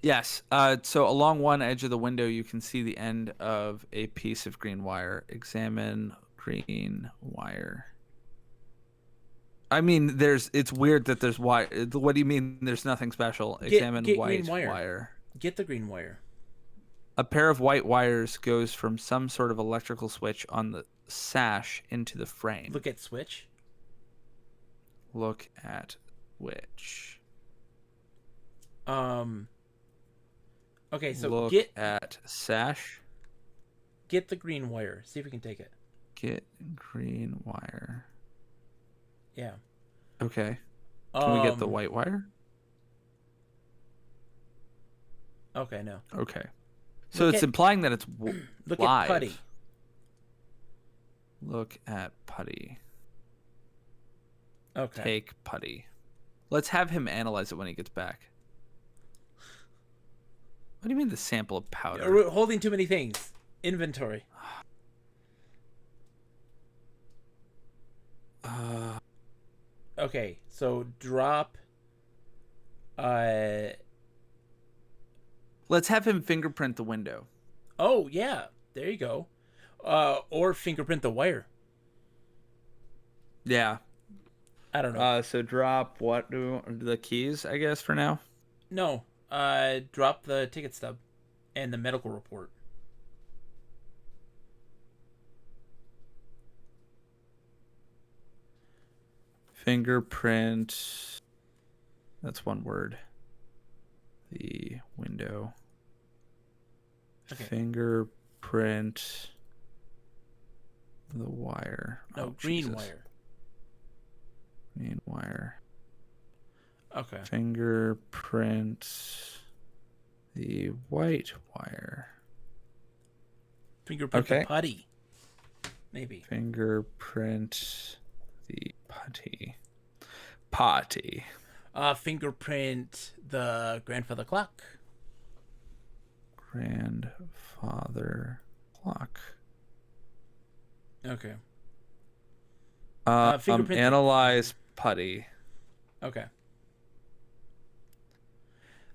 Yes. So along one edge of the window, you can see the end of a piece of green wire. Examine green wire. I mean, it's weird that there's wire. What do you mean there's nothing special? Examine get white green wire. wire. Get the green wire. A pair of white wires goes from some sort of electrical switch on the sash into the frame. Look at switch. Look at which. Okay, so Look get at sash. Get the green wire. See if we can take it. Get green wire. Yeah. Okay. Can we get the white wire? Okay, no. Okay. So it's implying that it's Look live. at putty. Look at putty. Okay. Take putty. Let's have him analyze it when he gets back. What do you mean the sample of powder? We're holding too many things. Inventory. Okay, so drop. Let's have him fingerprint the window. Oh yeah, there you go. Or fingerprint the wire. Yeah. I don't know. So drop what do the keys? I guess for now. No. Drop the ticket stub, and the medical report. Fingerprint. That's one word. The window. Okay. Fingerprint. The wire. No, Oh, green Jesus. wire. Green wire. Okay. Fingerprint. The white wire. Fingerprint Okay. the putty. Maybe. Fingerprint. The putty. Potty. Fingerprint the grandfather clock. Grandfather clock. Okay. Fingerprint. Analyze putty. Okay.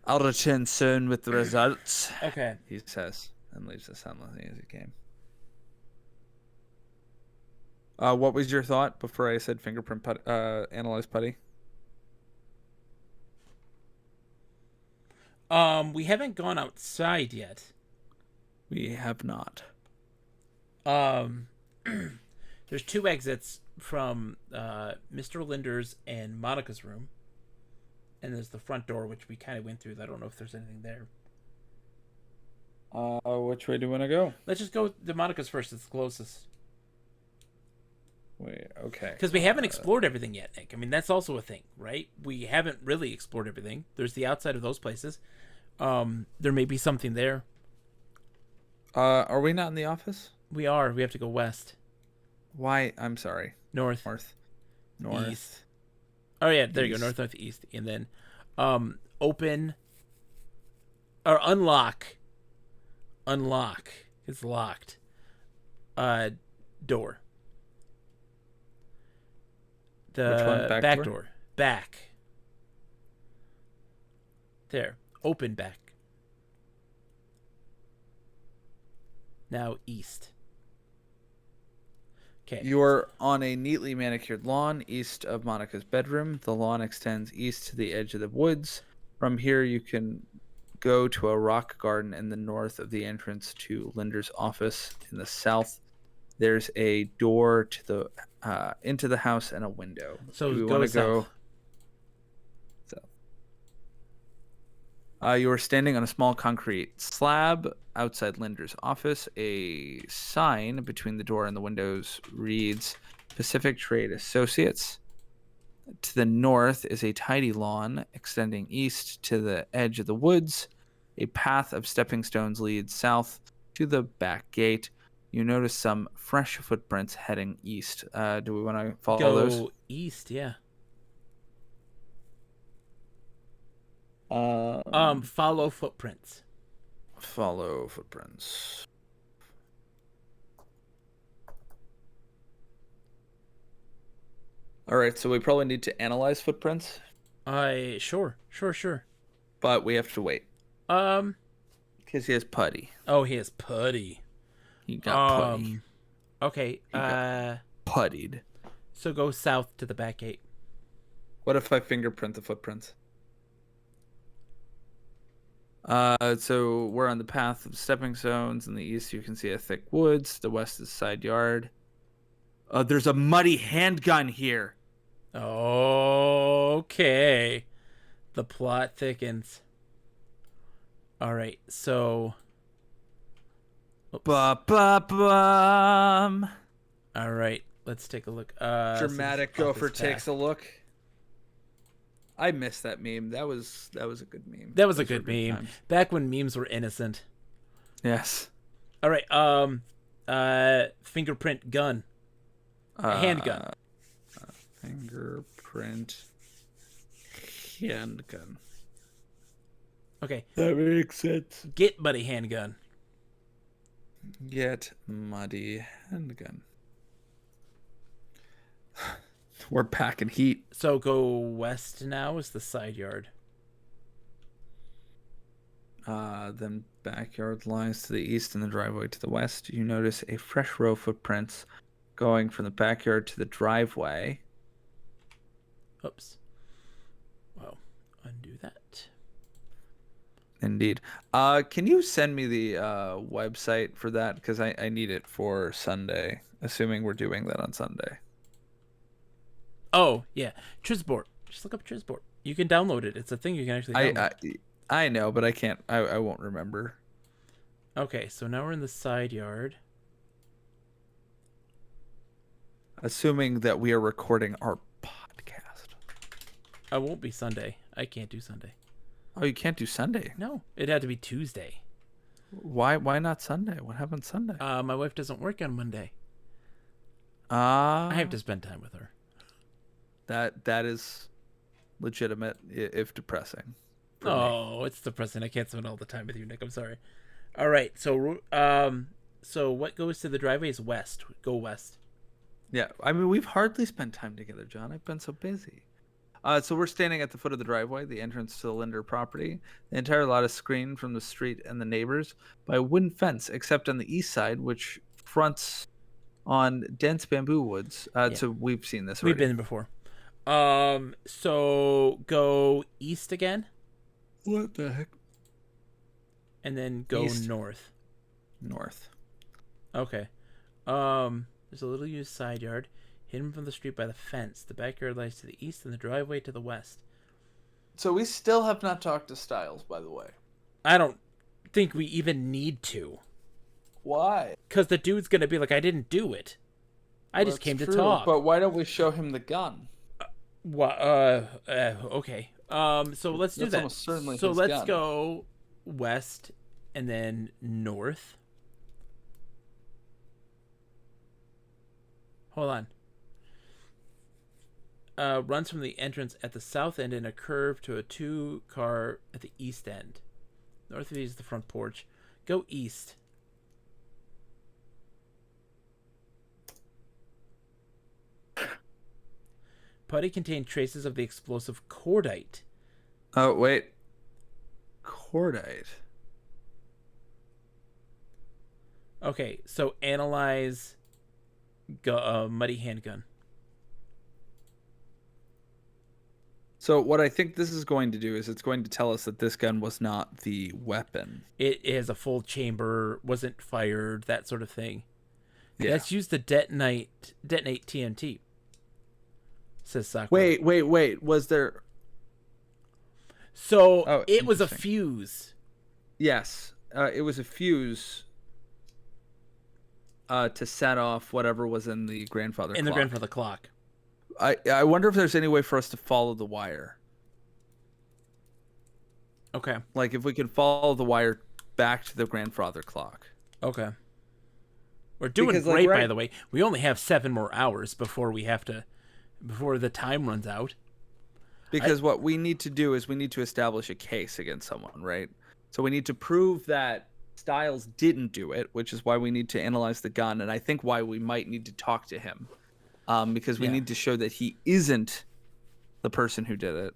I'll return soon with the results. Okay. He says, and leaves the sound nothing as he came. What was your thought before I said fingerprint analyze putty? We haven't gone outside yet. We have not. There's two exits from Mr. Linder's and Monica's room. And there's the front door, which we kind of went through. I don't know if there's anything there. Which way do you want to go? Let's just go to Monica's first. It's the closest. Wait, okay. Because we haven't explored everything yet, Nick. I mean, that's also a thing, right? We haven't really explored everything. There's the outside of those places. There may be something there. Are we not in the office? We are. We have to go west. Why? I'm sorry. North. North. East. Oh, yeah. There you East. go. North, north, east. And then open or unlock. Unlock. It's locked. Door. The Which one? back door. Back. There. Open back. Now east. Okay. You're on a neatly manicured lawn east of Monica's bedroom. The lawn extends east to the edge of the woods. From here, you can go to a rock garden in the north of the entrance to Linder's office. In the south, there's a door to the into the house and a window. So Do we go want to go south. You are standing on a small concrete slab outside Linder's office. A sign between the door and the windows reads Pacific Trade Associates. To the north is a tidy lawn extending east to the edge of the woods. A path of stepping stones leads south to the back gate. You notice some fresh footprints heading east. Do we want to follow Go those? east, yeah. Follow footprints. Follow footprints. All right, so we probably need to analyze footprints, Sure. but we have to wait Um, because he has putty. oh, he has putty. He got putty. Okay, He got puttied. so go south to the back gate. What if I fingerprint the footprints? So we're on the path of stepping stones. In the east, you can see a thick woods. The west is side yard. There's a muddy handgun here. Okay. The plot thickens. All right, so... Oops. Ba-ba-bum. All right, let's take a look. Dramatic gopher takes a look. I missed that meme. That was a good meme. That was a Those were good meme. times. Back when memes were innocent. Yes. All right, fingerprint gun. Handgun. Fingerprint handgun. Okay, That makes sense. get buddy handgun. Get muddy handgun. We're packing heat. So go west now is the side yard. Then backyard lies to the east and the driveway to the west. You notice a fresh row of footprints going from the backyard to the driveway. Oops. Well, undo that. Indeed. Can you send me the website for that? Because I need it for Sunday, assuming we're doing that on Sunday. Oh, yeah. Trizboard. Just look up Trizboard. You can download it. It's a thing you can actually download. I know, but I can't. I won't remember. Okay, so now we're in the side yard. Assuming that we are recording our podcast. I won't be Sunday. I can't do Sunday. Oh, you can't do Sunday. No, it had to be Tuesday. Why not Sunday? What happened Sunday? My wife doesn't work on Monday. I I have to spend time with her. That is legitimate, if depressing. for me. Oh, it's depressing. I can't spend all the time with you, Nick. I'm sorry. All right, so so what goes to the driveway is west. Go west. Yeah, I mean, we've hardly spent time together, John. I've been so busy. So we're standing at the foot of the driveway, the entrance to the Linder property. The entire lot is screened from the street and the neighbors by a wooden fence, except on the east side, which fronts on dense bamboo woods. So we've seen this already. We've been before. So go east again, What the heck? and then go East. north. North. Okay. There's a little used side yard, hidden from the street by the fence. The backyard lies to the east and the driveway to the west. So we still have not talked to Styles, by the way. I don't think we even need to. Why? Because the dude's going to be like, I didn't do it. I just came to talk. But why don't we show him the gun? Okay. So let's do That's that. almost certainly So his let's gun. go west and then north. Hold on. Runs from the entrance at the south end in a curve to a 2-car at the east end. North of these is the front porch. Go east. Putty contained traces of the explosive cordite. Oh, wait. Cordite. Okay, so analyze muddy handgun. So what I think this is going to do is it's going to tell us that this gun was not the weapon. It has a full chamber, wasn't fired, that sort of thing. Yeah. That's used to detonate TNT. Says Sakura. Wait. Was there... So Oh, it was a interesting. fuse. Yes. It was a fuse to set off whatever was in the grandfather In the clock. grandfather clock. I wonder if there's any way for us to follow the wire. Okay. Like if we could follow the wire back to the grandfather clock. Okay. We're doing Because, like, great, by right- the way. We only have 7 more hours before the time runs out. Because what we need to do is we need to establish a case against someone, right? So we need to prove that Styles didn't do it, which is why we need to analyze the gun, and I think why we might need to talk to him. because we Yeah. need to show that he isn't the person who did it.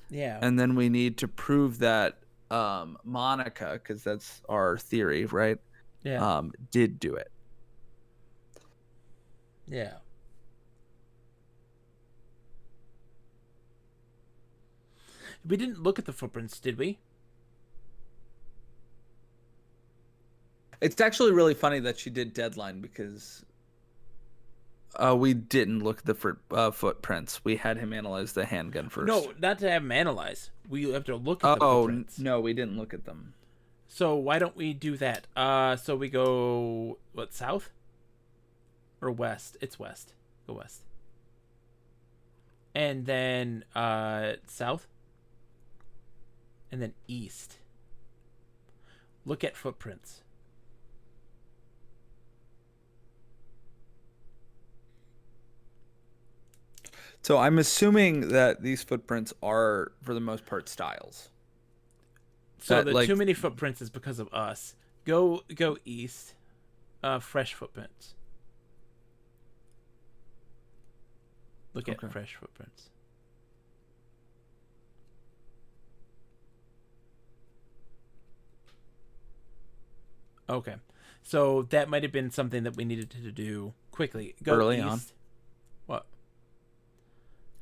Yeah. And then we need to prove that Monica, because that's our theory, right? Yeah. Did do it. Yeah. We didn't look at the footprints, did we? It's actually really funny that she did Deadline because we didn't look at the footprints. We had him analyze the handgun first. No, not to have them analyze. We have to look at the Oh, footprints. no, we didn't look at them. So why don't we do that? So we go, what, south? Or west? It's west. Go west. And then south. And then east. Look at footprints. So I'm assuming that these footprints are, for the most part, Styles. So That, the like- too many footprints is because of us. Go east. Fresh footprints. Look at Okay. fresh footprints. Okay. So that might have been something that we needed to do quickly. Go Early east. on. What?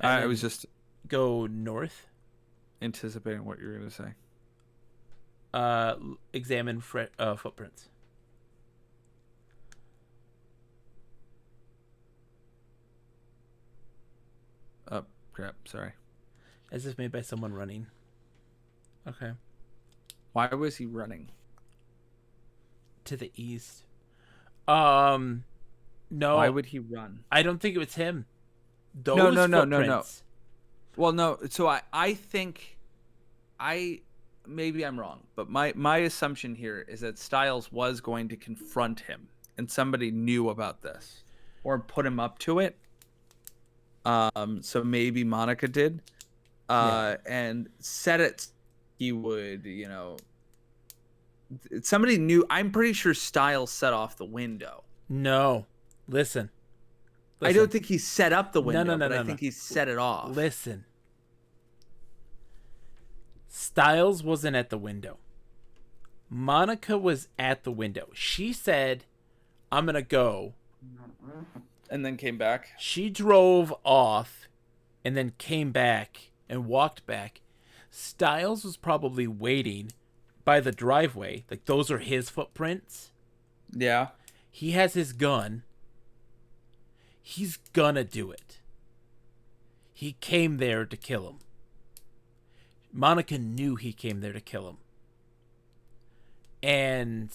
I And was then just go north. anticipating what you were going to say. Examine footprints. Oh, crap. Sorry. As if made by someone running. Okay. Why was he running? To the east. No. Why would he run? I don't think it was him. Those No. footprints. Well, no. So I think maybe I'm wrong, but my assumption here is that Styles was going to confront him, and somebody knew about this or put him up to it. So maybe Monica did, and said it. He would, somebody knew. I'm pretty sure Styles set off the window. No. Listen. I don't think he set up the window, no, but I no. think he set it off. Listen. Styles wasn't at the window. Monica was at the window. She said, I'm going to go. And then came back. She drove off and then came back and walked back. Styles was probably waiting by the driveway. Like, those are his footprints. Yeah. He has his gun. He's gonna do it. He came there to kill him. Monica knew he came there to kill him. And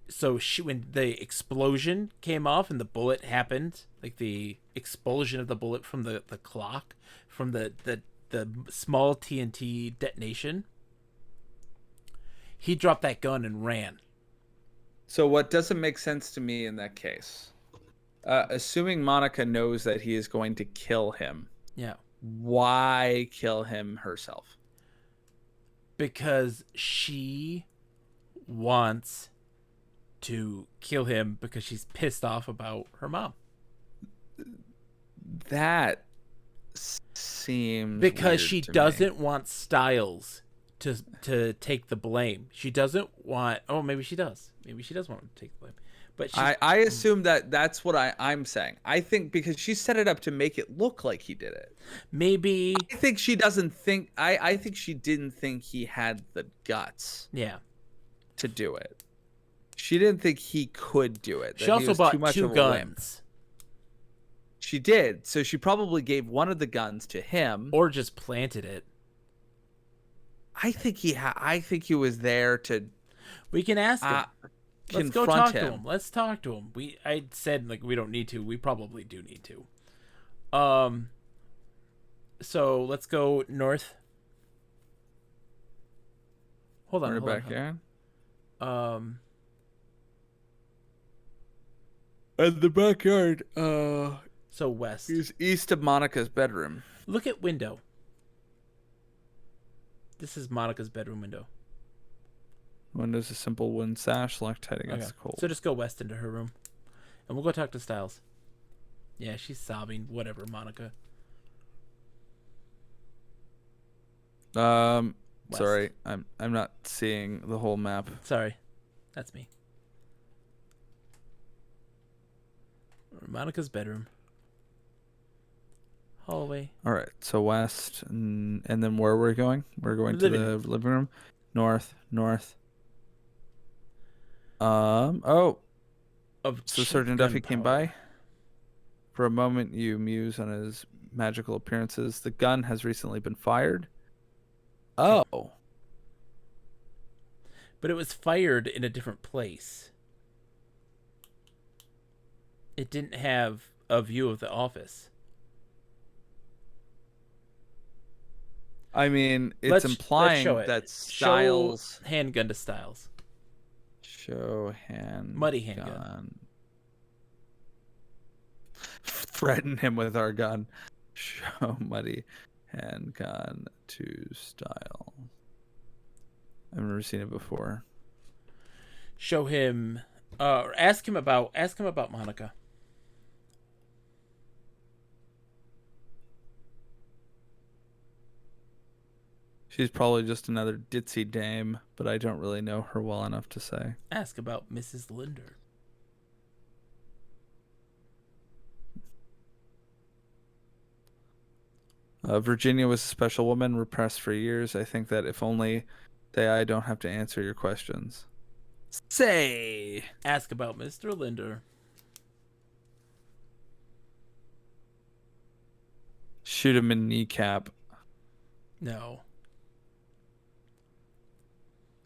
so when the explosion came off and the bullet happened, like the explosion of the bullet from the clock, from the small TNT detonation, he dropped that gun and ran. So what doesn't make sense to me in that case, assuming Monica knows that he is going to kill him, Yeah. why kill him herself? Because she wants to kill him because she's pissed off about her mom. That seems Because weird she to me. doesn't want Styles to take the blame. She doesn't want... Oh, maybe she does. Maybe she does want him to take the blame. But I assume that's what I'm saying. I think because she set it up to make it look like he did it. maybe... I think she doesn't think... I think she didn't think he had the guts Yeah. to do it. She didn't think he could do it. She that he also was too bought much 2 of a wimp. guns. She did. So she probably gave one of the guns to him. Or just planted it. I think he was there to We can ask him. Let's go confront talk to him. him. Let's talk to him. I said, like, we don't need to. We probably do need to. So let's go north. Hold on. In her hold on, backyard. hold on. In the backyard, So west. he's east of Monica's bedroom. Look at window. This is Monica's bedroom window. Windows a simple wooden sash locked tight Okay. against the cold. So just go west into her room. And we'll go talk to Styles. Yeah, she's sobbing. Whatever, Monica. West. Sorry, I'm not seeing the whole map. Sorry, that's me. Monica's bedroom. Hallway. All right, so west, and then where we're going? We're going to Living the room. living room. North. Oh, Of so cheap Sergeant Duffy came by. gunpowder. For a moment, you muse on his magical appearances. The gun has recently been fired. Oh. But it was fired in a different place. It didn't have a view of the office. I mean, it's Let's implying show it. that Styles... Show handgun to Styles. Show handgun. Muddy handgun. Threaten him with our gun. Show muddy handgun to Style. I've never seen it before. Show him. Ask him about Monica. She's probably just another ditzy dame, but I don't really know her well enough to say. Ask about Mrs. Linder. Virginia was a special woman, repressed for years. I think that if only I don't have to answer your questions. Say. Ask about Mr. Linder. Shoot him in kneecap. No.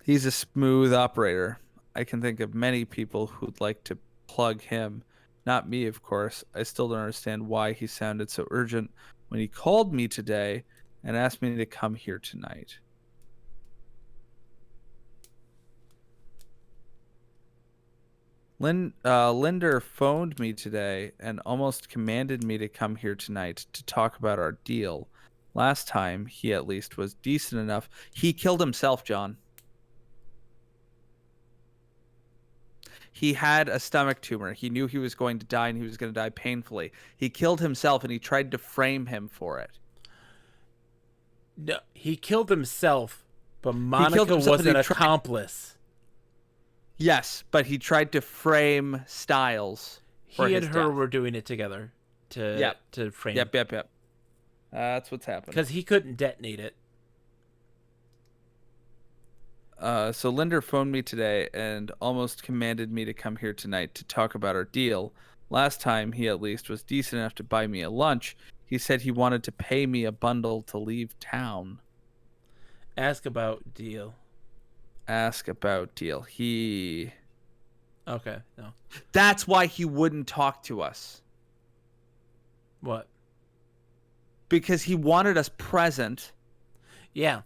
He's a smooth operator. I can think of many people who'd like to plug him. Not me, of course. I still don't understand why he sounded so urgent when he called me today and asked me to come here tonight. Linder phoned me today and almost commanded me to come here tonight to talk about our deal. Last time, he at least was decent enough. He killed himself, John. He had a stomach tumor. He knew he was going to die, and he was going to die painfully. He killed himself, and he tried to frame him for it. No, he killed himself, but Monica was an accomplice. Yes, but he tried to frame Styles. He and her were doing it together to frame. Yep. That's what's happened. Because he couldn't detonate it. So Linder phoned me today and almost commanded me to come here tonight to talk about our deal. Last time, he at least was decent enough to buy me a lunch. He said he wanted to pay me a bundle to leave town. Ask about deal. He... Okay, no. That's why he wouldn't talk to us. What? Because he wanted us present. Yeah.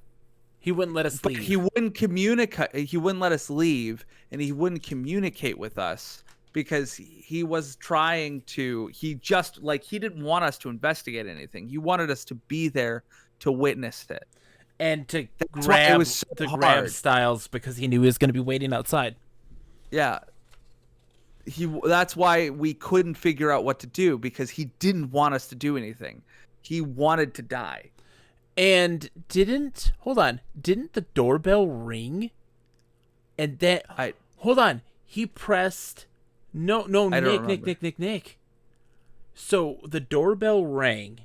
He wouldn't let us leave. He wouldn't communicate. He wouldn't let us leave, and he wouldn't communicate with us because he was trying to. He didn't want us to investigate anything. He wanted us to be there to witness it, and to That's why it was so grab hard. Styles because he knew he was going to be waiting outside. Yeah. That's why we couldn't figure out what to do, because he didn't want us to do anything. He wanted to die. And didn't the doorbell ring? And then hold on, he pressed Nick. So the doorbell rang.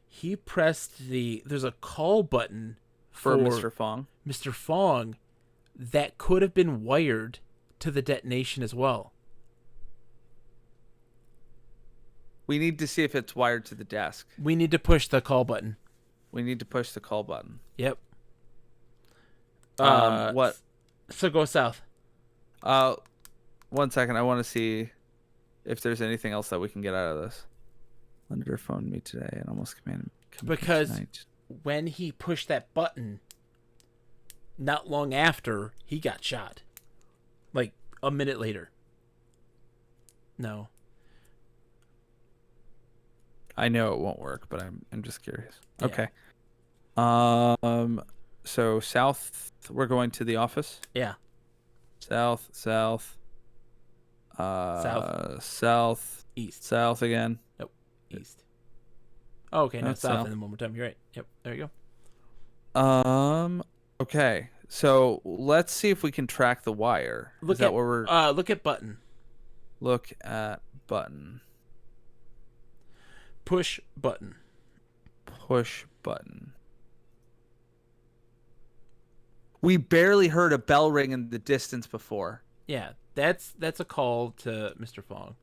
He pressed there's a call button for Mr. Fong. Mr. Fong that could have been wired to the detonation as well. We need to see if it's wired to the desk. We need to push the call button. Yep. What? So go south. 1 second. I want to see if there's anything else that we can get out of this. Linder phoned me today and almost commanded me to come because tonight. When he pushed that button, not long after, he got shot. Like a minute later. No. I know it won't work, but I'm just curious. Yeah. Okay. So south, we're going to the office. Yeah. South. South. South. East. South again. Nope. East. Oh, okay, no, That's south, south. and then one more time. You're right. Yep, there you go. Okay. So let's see if we can track the wire. Is that where we're look at button. look at button. Push button. Push button. We barely heard a bell ring in the distance before. Yeah, that's a call to Mr. Fong.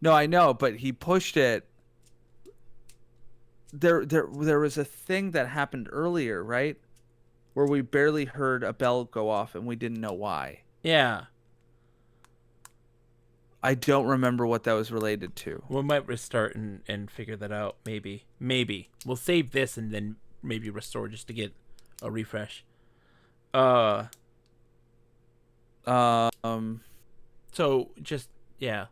No, I know, but he pushed it. There was a thing that happened earlier, right? Where we barely heard a bell go off and we didn't know why. Yeah. I don't remember what that was related to. We might restart and figure that out. Maybe. We'll save this and then maybe restore just to get a refresh. So just yeah.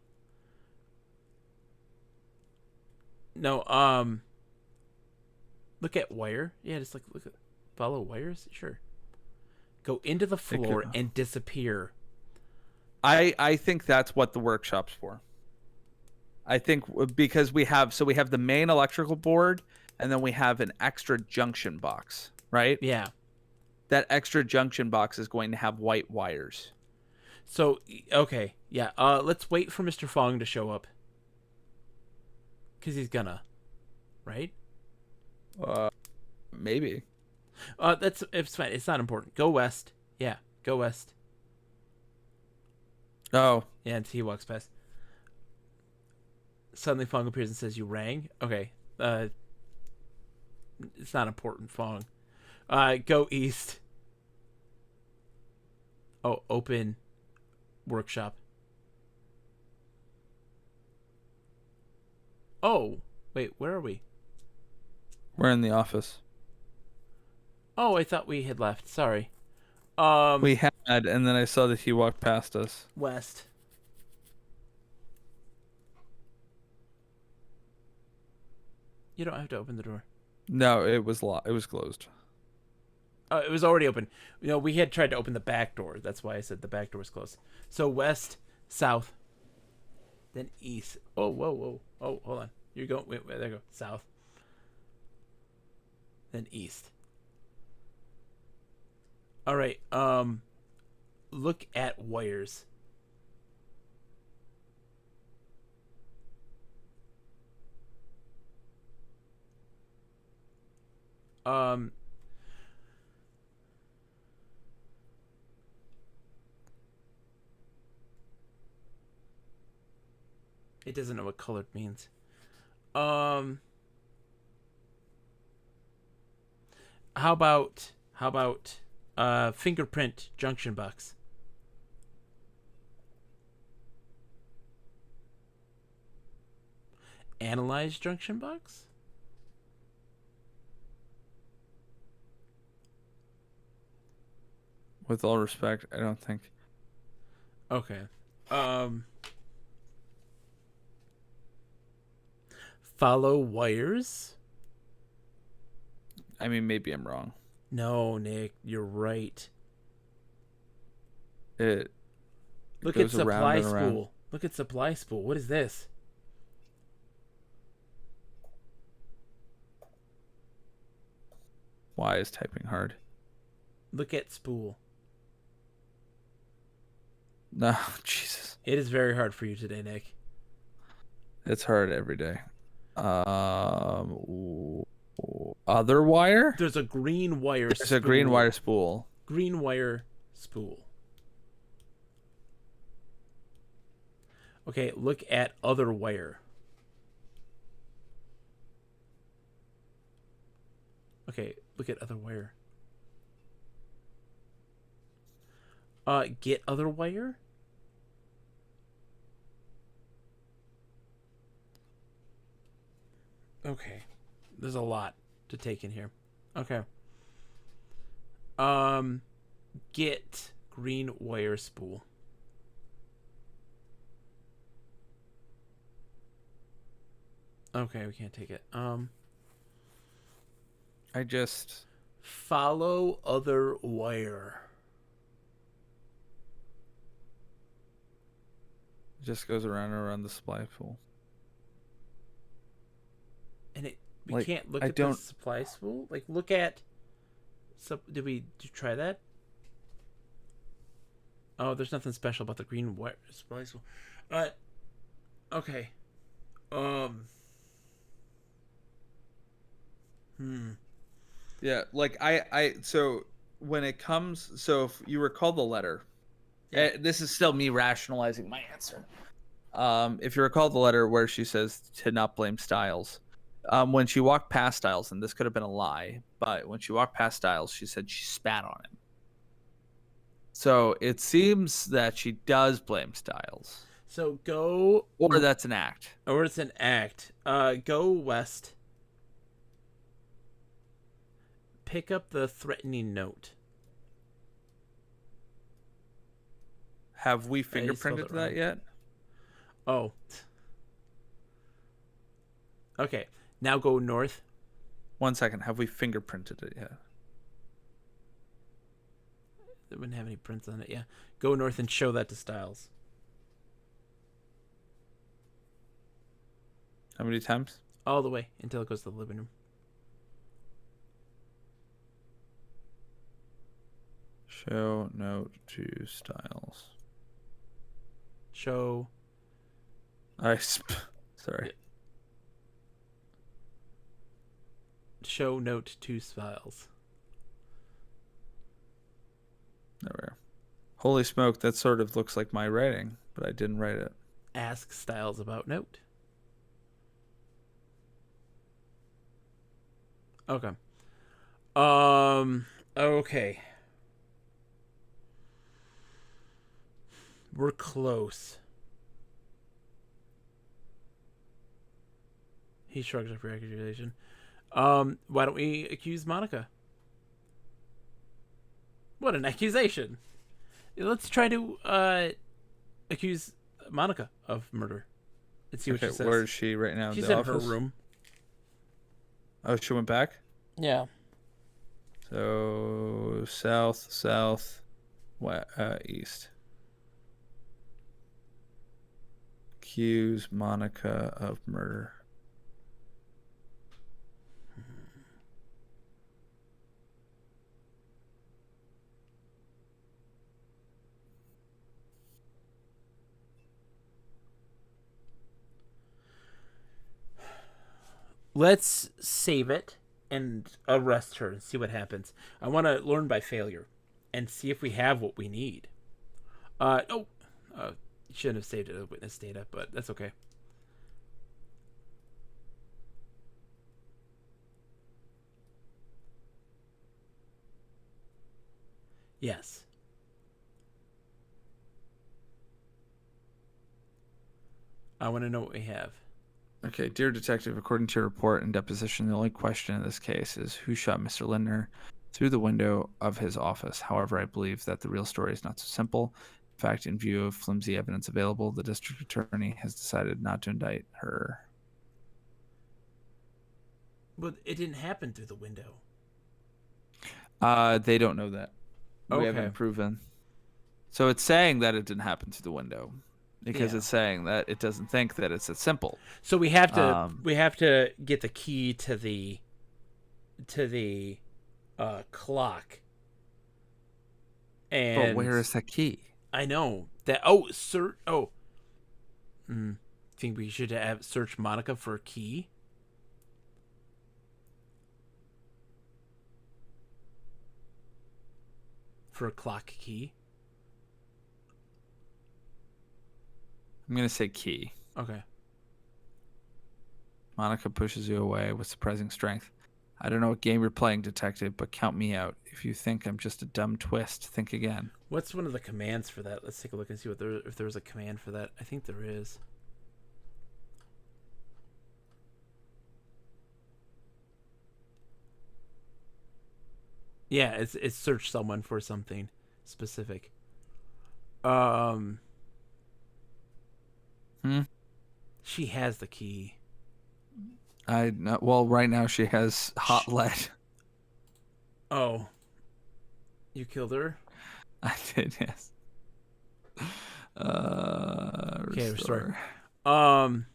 No, look at wire. Yeah, just like look at follow wires. Sure. Go into the floor and disappear. I think that's what the workshop's for. I think because we have the main electrical board and then we have an extra junction box, right? Yeah. That extra junction box is going to have white wires. So okay, yeah. Let's wait for Mr. Fong to show up. 'Cause he's gonna, right? Maybe. It's fine. It's not important. Go west. Yeah, go west. Oh. Yeah, until he walks past. Suddenly Fong appears and says, "You rang?" Okay. It's not important, Fong. Go east. Oh, open workshop. Oh, wait, where are we? We're in the office. Oh, I thought we had left. Sorry. We had, and then I saw that he walked past us. West. You don't have to open the door. No, it was locked. It was closed. Oh, it was already open. You know, we had tried to open the back door. That's why I said the back door was closed. So west, south, then east. Oh, whoa. Oh, hold on. You're going. Wait, there you go. South. Then east. All right. Look at wires. It doesn't know what colored means. How about fingerprint junction box? Analyze junction box? With all respect, I don't think. Okay. Follow wires? I mean, maybe I'm wrong. No, Nick, you're right. It Look at goes around supply and around. spool. Look at supply spool. What is this? Why is typing hard? Look at spool. No, Jesus. It is very hard for you today, Nick. It's hard every day. Other wire? There's a green wire There's spool. a green wire spool. Green wire spool. Okay, look at other wire. Okay, look at other wire. Get other wire? Okay. There's a lot to take in here. Okay. Get green wire spool. Okay, we can't take it. I just Follow other wire. just goes around and around the supply pool. And we Like, can't look I at don't- the supply spool. Like, look at. Did you try that? Oh, there's nothing special about the green wire supply spool. Okay. Yeah, like so when it comes, so if you recall the letter, Yeah. this is still me rationalizing my answer. If you recall the letter where she says to not blame Styles, when she walked past Styles, and this could have been a lie, but when she walked past Styles, she said she spat on him. So it seems that she does blame Styles, So go. or that's an act. Or it's an act. Go west. Pick up the threatening note. Have we you spelled fingerprinted it that wrong. yet? Oh. Okay. Now go north. 1 second. Have we fingerprinted it yet? It wouldn't have any prints on it. Yeah. Go north and show that to Styles. How many times? All the way until it goes to the living room. Show note to Styles. Show. Sorry. Show note to Styles. There we are. Holy smoke, that sort of looks like my writing, but I didn't write it. Ask Styles about note. Okay. Okay. We're close. He shrugs up your accusation. Why don't we accuse Monica? What an accusation! Let's try to accuse Monica of murder and see what she says. Where is she right now? She's the in her office? room. Oh, she went back? Yeah. So, south, east. Accuse Monica of murder. Let's save it and arrest her and see what happens. I want to learn by failure and see if we have what we need. You shouldn't have saved it as witness data, but that's okay. Yes. I want to know what we have. Okay, dear detective, according to your report and deposition, the only question in this case is who shot Mr. Lindner through the window of his office. However, I believe that the real story is not so simple. In fact, in view of flimsy evidence available, the district attorney has decided not to indict her. But it didn't happen through the window. They don't know that. We Okay. haven't proven. So it's saying that it didn't happen through the window because Yeah. it's saying that it doesn't think that it's that simple. So we have to get the key to the clock. And But where is that key? I know that. Think we should have search Monica for a key? For a clock key? I'm going to say key. Okay. Monica pushes you away with surprising strength. I don't know what game you're playing, detective, but count me out. If you think I'm just a dumb twist, think again. What's one of the commands for that? Let's take a look and see if there's a command for that. I think there is. Yeah, it's search someone for something specific. She has the key. Well, right now she has hot lead. Oh. You killed her? I did, yes. Okay, Restore. restore.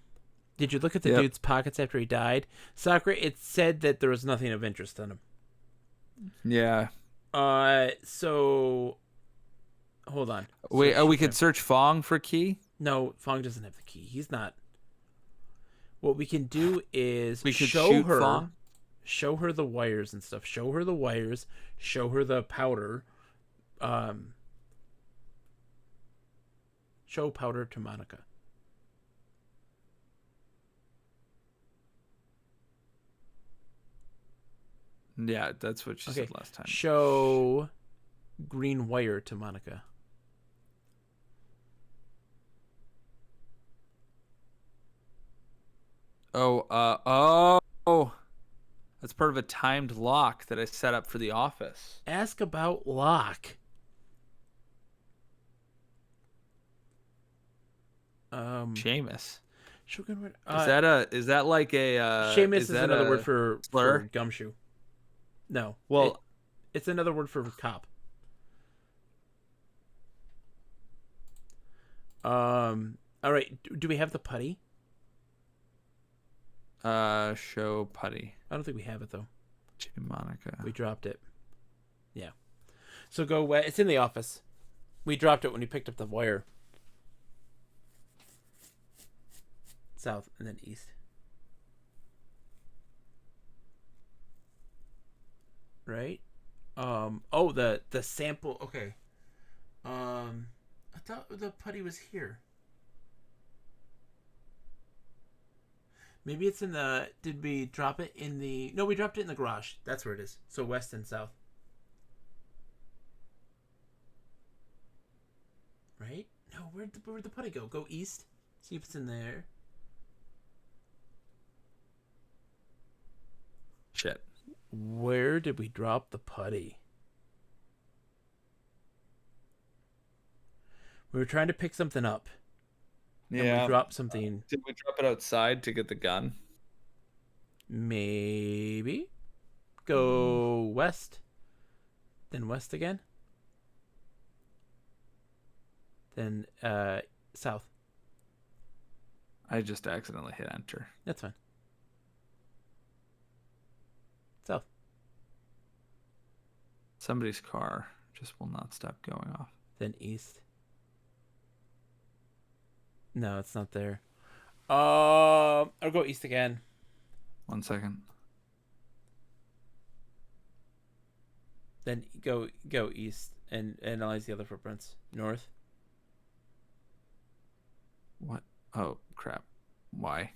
Did you look at the Yep. dude's pockets after he died? Sakura, it said that there was nothing of interest on him. Yeah. So hold on. Wait, Search we him. could search Fong for key? No, Fong doesn't have the key. He's not. What we can do is We could show shoot her, Fong? show her the wires and stuff. Show her the wires. Show her the powder. Show powder to Monica. Yeah, that's what she Okay. said last time. Show green wire to Monica. Oh. That's part of a timed lock that I set up for the office. Ask about lock. Seamus. Show green wire. Is that like a Seamus is that another a word for slur? gumshoe. No. Well, It's another word for cop. All right. Do we have the putty? show putty. I don't think we have it though. Monica. We dropped it. Yeah. So go. It's in the office. We dropped it when you picked up the wire. South and then east. Right. Oh, the sample. Okay. I thought the putty was here. Maybe it's in the. Did we drop it in the? No, we dropped it in the garage. That's where it is. So west and south. Right? No, where'd the putty go? Go east. See if it's in there. Shit. Where did we drop the putty? We were trying to pick something up. And we dropped something. Did we drop it outside to get the gun? Maybe. Go west. Then west again. Then south. I just accidentally hit enter. That's fine. South. Somebody's car just will not stop going off. Then east. No, it's not there. I'll go east again. 1 second. Then go east and analyze the other footprints. North. What? Oh, crap. Why?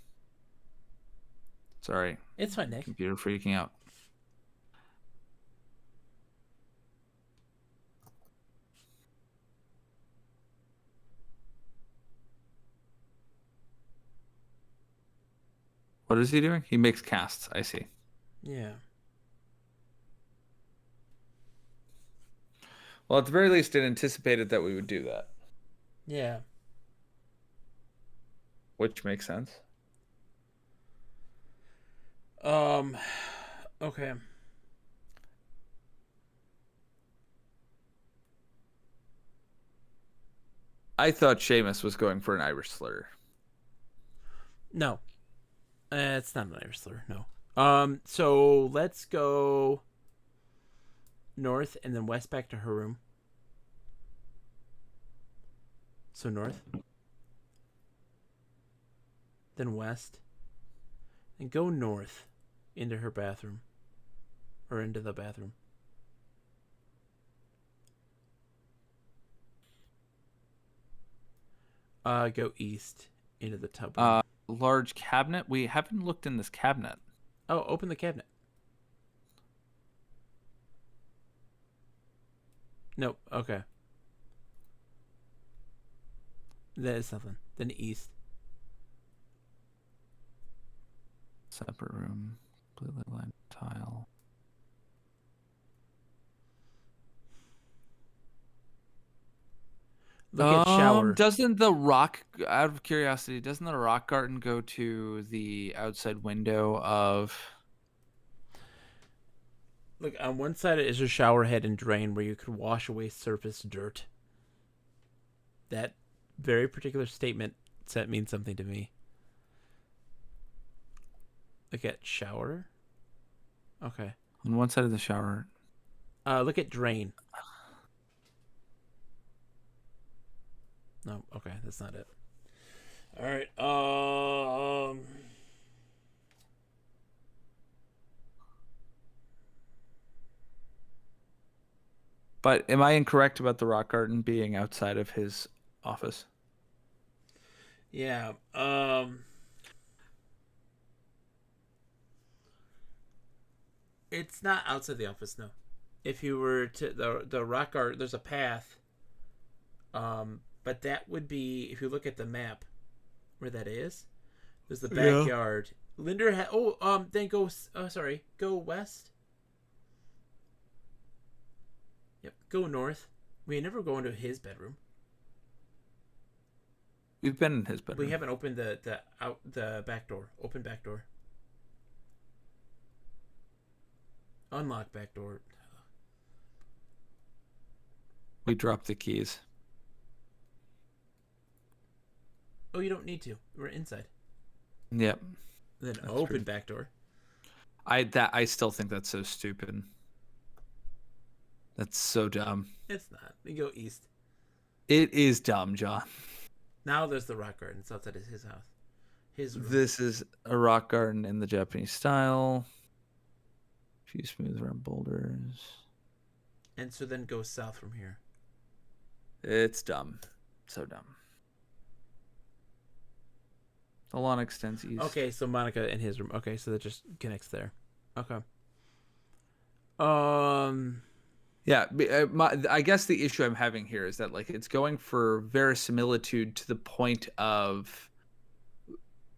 Sorry. It's fine, Nick. Computer freaking out. What is he doing? He makes casts. I see. Yeah. Well, at the very least, it anticipated that we would do that, Yeah. which makes sense. Okay. I thought Seamus was going for an Irish slur. No. It's not an Irish slur, no. So let's go north and then west back to her room. So north. Then west. And go north into her bathroom. Or into the bathroom. Go east into the tub room. Large cabinet. We haven't looked in this cabinet. Oh, open the cabinet. Nope. Okay. That is nothing. Then east. Separate room. Blue line tile. Look at shower. Doesn't the rock, out of curiosity, doesn't the rock garden go to the outside window of? Look, on one side is a shower head and drain where you could wash away surface dirt. That very particular statement set means something to me. Look at shower. Okay. On one side of the shower. Look at drain. No, okay, that's not it. All right. But am I incorrect about the rock garden being outside of his office? Yeah. It's not outside the office, no. If you were to the rock art, there's a path. But that would be if you look at the map, where that is. There's the backyard. Linder then go. Go west. Yep, go north. We never go into his bedroom. We've been in his bedroom. We haven't opened the back door. Open back door. Unlock back door. We dropped the keys. Oh, you don't need to. We're inside. Yep. Then That's open true. back door. I still think that's so stupid. That's so dumb. It's not. We go east. It is dumb, John. Now there's the rock garden. It's outside his house. His room. This is a rock garden in the Japanese style. A few smooth round boulders. And so then go south from here. It's dumb. So dumb. The lawn extends east. Okay, so Monica in his room. Okay, so that just connects there. Okay. Yeah, I guess the issue I'm having here is that like it's going for verisimilitude to the point of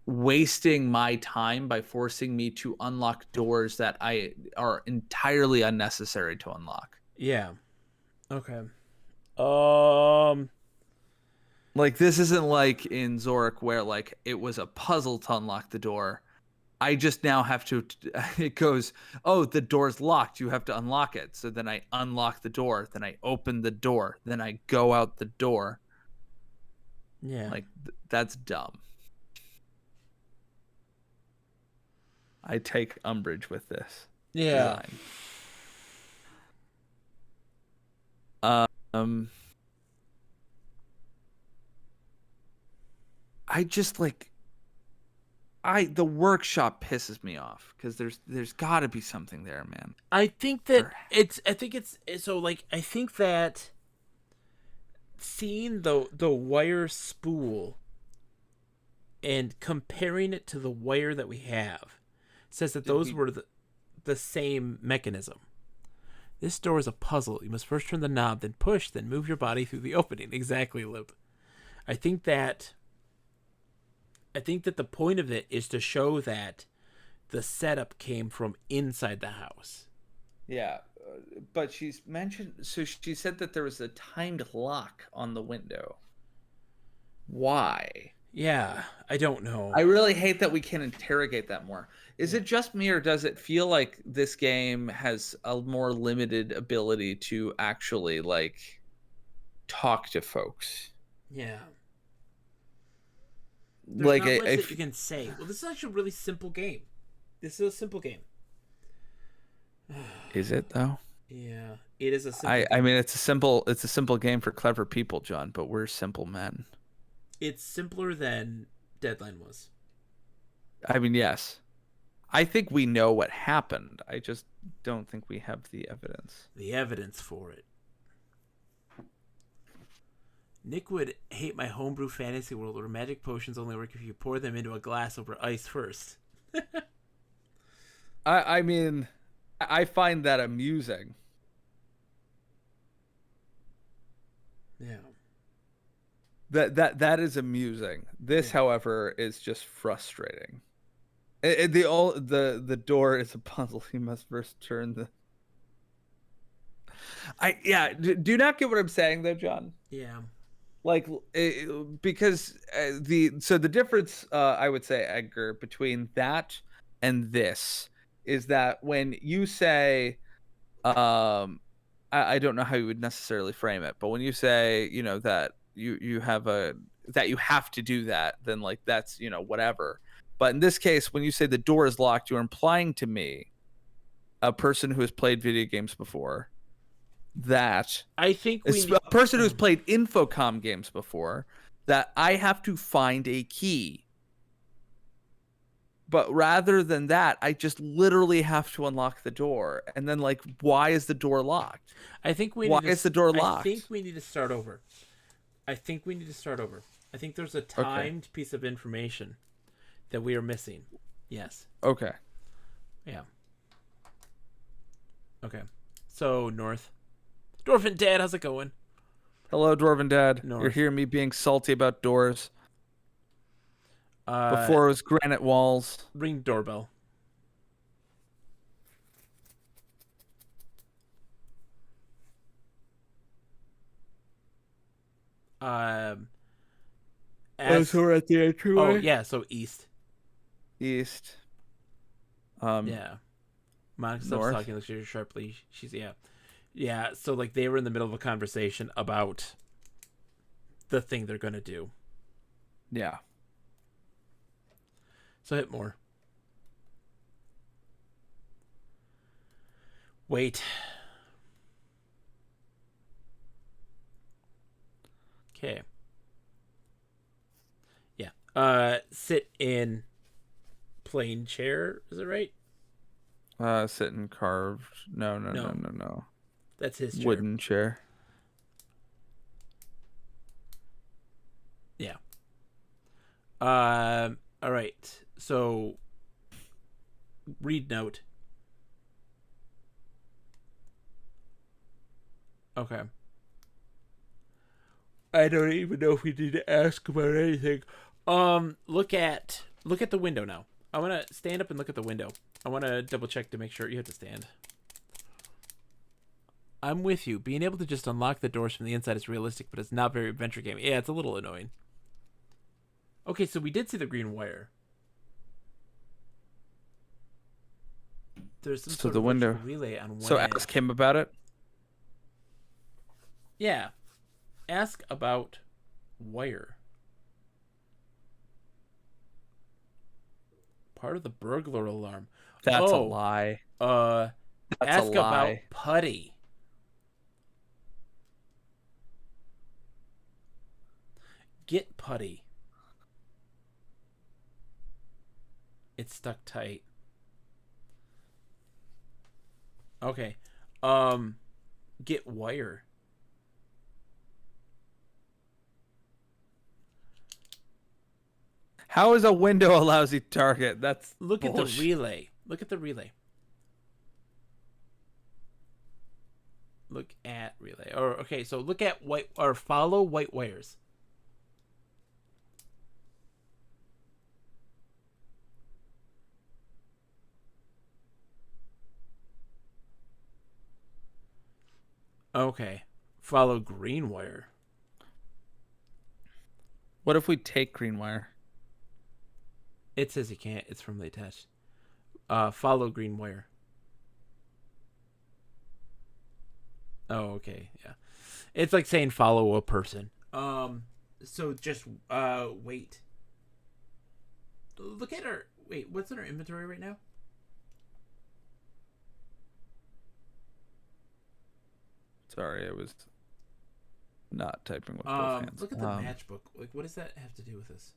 wasting my time by forcing me to unlock doors that are entirely unnecessary to unlock. Yeah. Okay. Like this isn't like in Zorik where like it was a puzzle to unlock the door. I just now have to, it goes, oh, the door's locked. You have to unlock it. So then I unlock the door. Then I open the door. Then I go out the door. Yeah. Like, that's dumb. I take umbrage with this. Yeah. Design. I just like, the workshop pisses me off because there's got to be something there, man. I think that I think that seeing the wire spool and comparing it to the wire that we have says that those were the same mechanism. This door is a puzzle. You must first turn the knob, then push, then move your body through the opening. Exactly, Lib. I think that the point of it is to show that the setup came from inside the house. Yeah, but she said that there was a timed lock on the window. Why? Yeah, I don't know. I really hate that we can't interrogate that more. Is it just me, or does it feel like this game has a more limited ability to actually like talk to folks? Yeah. There's not much that you can say. Well, this is actually a really simple game. This is a simple game. Is it though? Yeah, it is a simple I mean it's a simple game for clever people, John, but we're simple men. It's simpler than Deadline was. I mean, yes. I think we know what happened. I just don't think we have the evidence. The evidence for it. Nick would hate my homebrew fantasy world where magic potions only work if you pour them into a glass over ice first. I mean, I find that amusing. Yeah. That is amusing. This, however, is just frustrating. The door is a puzzle. You must first turn the. Do you not get what I'm saying though, John? Yeah. Like, because the difference, I would say, Edgar, between that and this is that when you say, I don't know how you would necessarily frame it, but when you say, that you have that you have to do that, then like that's whatever. But in this case, when you say the door is locked, you're implying to me, a person who has played video games before, that I think we a person who's played Infocom games before, that I have to find a key. But rather than that, I just literally have to unlock the door. And then, like, why is the door locked? I think we Why need to, is the door locked? I think we need to start over. I think there's a timed piece of information that we are missing. Yes. Okay. Yeah. Okay. So, North. Dwarven Dad, how's it going? Hello, Dwarven Dad. North. You're hearing me being salty about doors. Uh, Before it was granite walls. Ring doorbell. Those who are at the entryway? Oh, yeah, so east. East. Yeah. Monica stops North. talking, looks at you sharply. She's, yeah. Yeah, so, like, they were in the middle of a conversation about the thing they're going to do. Yeah. So hit more. Wait. Okay. Yeah. Sit in plain chair. Is it right? Sitting carved. No. That's his chair. Wooden chair. Yeah. All right. So, read note. Okay. I don't even know if we need to ask about anything. Look at the window now. I want to stand up and look at the window. I want to double check to make sure you have to stand. I'm with you. Being able to just unlock the doors from the inside is realistic, but it's not very adventure game. Yeah, it's a little annoying. Okay, so we did see the green wire. There's some sort the of window. relay on one So edge. ask him about it? Yeah. Ask about wire. Part of the burglar alarm. That's a Oh, lie. Ask That's a about lie. putty. Get putty. It's stuck tight. Okay. Get wire. How is a window a lousy target? That's Look at bullshit. the relay. Look at the relay. Look at relay. Or okay, so look at white or follow white wires. Okay. Follow green wire. What if we take green wire? It says you can't. It's from the attached. Follow green wire. Oh, okay. Yeah. It's like saying follow a person. So just wait. Look at our wait, what's in our inventory right now? Sorry, I was not typing with both hands. Look at the matchbook. Like, what does that have to do with this?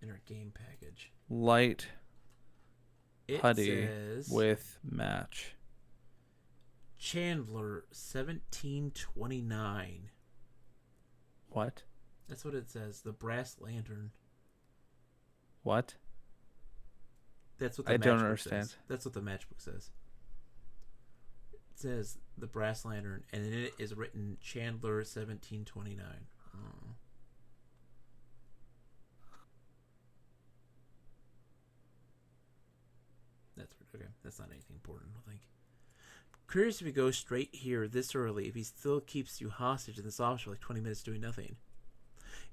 In our game package, Light it putty says with match. Chandler 1729. What? That's what it says. The brass lantern. What? That's what the I don't matchbook understand. says. That's what the matchbook says. It says the brass lantern, and in it is written Chandler 1729. Oh. That's weird. Okay, that's not anything important, I think. Curious if we go straight here this early, if he still keeps you hostage in this office for like 20 minutes doing nothing.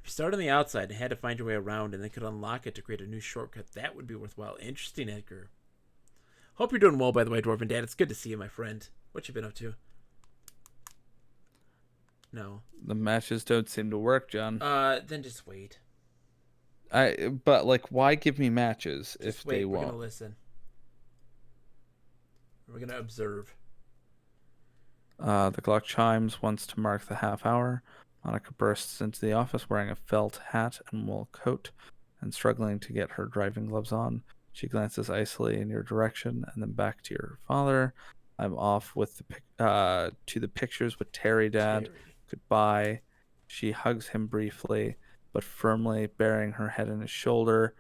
If you start on the outside and had to find your way around and then could unlock it to create a new shortcut, that would be worthwhile. Interesting, Edgar. Hope you're doing well, by the way, Dwarven Dad. It's good to see you, my friend. What you been up to? No. The matches don't seem to work, John. Then just wait. But like, why give me matches Just if wait. they We're won't? gonna listen. We're gonna observe. The clock chimes once to mark the half hour. Monica bursts into the office wearing a felt hat and wool coat and struggling to get her driving gloves on. She glances icily in your direction and then back to your father. I'm off with to the pictures with Terry, Dad. Terry. Goodbye. She hugs him briefly, but firmly, burying her head in his shoulder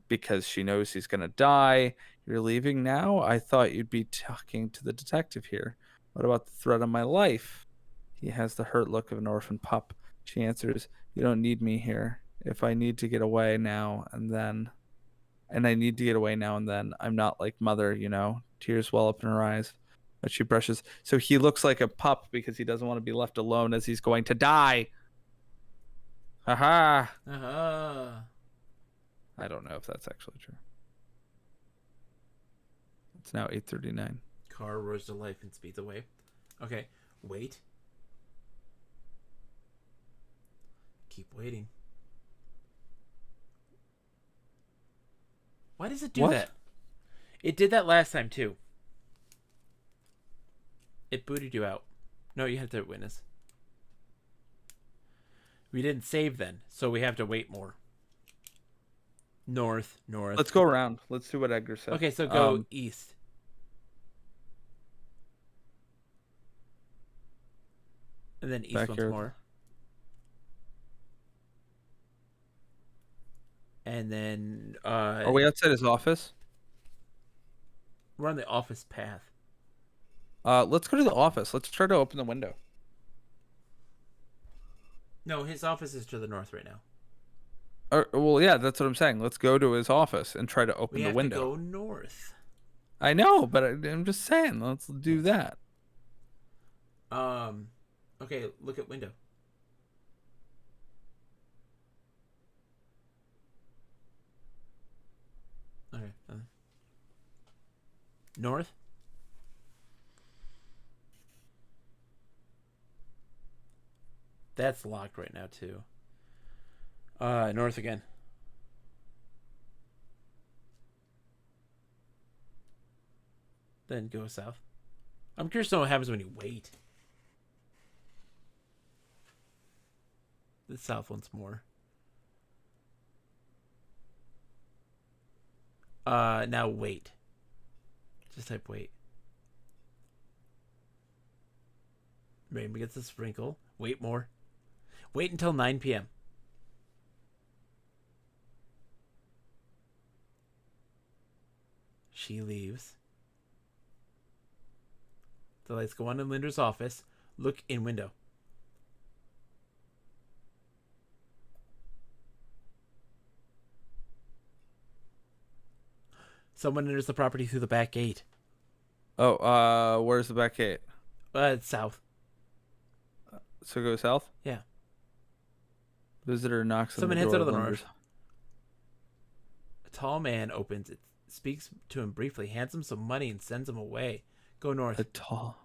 because she knows he's going to die. You're leaving now? I thought you'd be talking to the detective here. What about the threat on my life? He has the hurt look of an orphan pup. She answers, you don't need me here. If I need to get away now and then, and I need to get away now and then, I'm not like mother, you know. Tears well up in her eyes. But she brushes. So he looks like a pup because he doesn't want to be left alone as he's going to die. Haha. Uh-huh. I don't know if that's actually true. It's now 8:39. Car roars to life and speeds away. Okay, wait. Keep waiting. Why does it do What? that? It did that last time too. It booted you out. No, you had to witness. We didn't save then, so we have to wait more. North. Let's go around. Let's do what Edgar said. Okay, so go east. And then east Back once here. more. And then Are we outside his office? we're on the office path. Let's go to the office. Let's try to open the window. No, his office is to the north right now. Well, yeah, that's what I'm saying. Let's go to his office and try to open We the have window. to go north. I know, but I'm just saying. Let's do that. Okay, look at window. Okay. North? That's locked right now too. North again. Then go south. I'm curious to know what happens when you wait. The south once more. Now wait. Just type wait. Rainbow gets a sprinkle. Wait more. Wait until 9 p.m. She leaves. The lights go on in Linda's office. Look in window. Someone enters the property through the back gate. Oh, where's the back gate? It's south. So go south? Yeah. Visitor knocks on Someone the heads door. out of the Linda's- north. A tall man opens it, speaks to him briefly, hands him some money, and sends him away. Go north. A tall.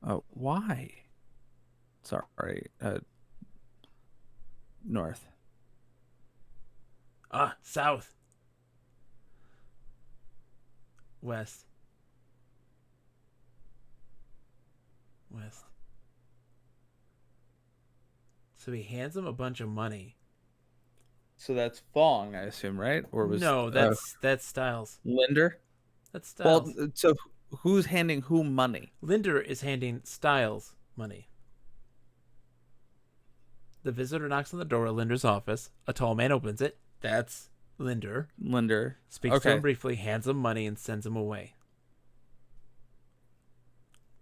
Oh, why? Sorry. North. South. West. West. So he hands him a bunch of money. So that's Fong, I assume, right? Or was No, that's Styles. Linder? That's Styles. Well, so who's handing who money? Linder is handing Styles money. The visitor knocks on the door of Linder's office. A tall man opens it. That's Linder. Linder. Speaks to Okay. him briefly, hands him money, and sends him away.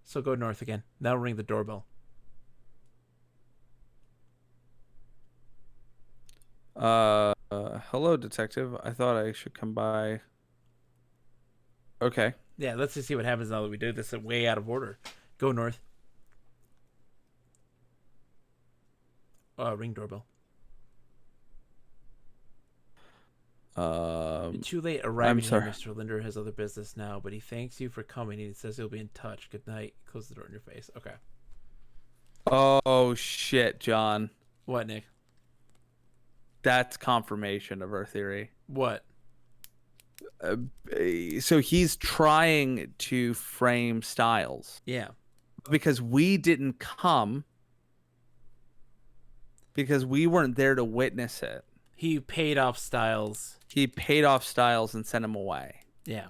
So go north again. Now ring the doorbell. Hello, detective. I thought I should come by. Okay. Yeah, let's just see what happens now that we do this way out of order. Go north. Ring doorbell. Too late I'm arriving here. sorry. Mr. Linder has other business now, but he thanks you for coming and he says he'll be in touch. Good night. Close the door in your face. Okay. Oh shit, John. What, Nick? That's confirmation of our theory. What? So he's trying to frame Styles Yeah. because we didn't come because we weren't there to witness it. He paid off Styles. He paid off Styles and sent him away. Yeah.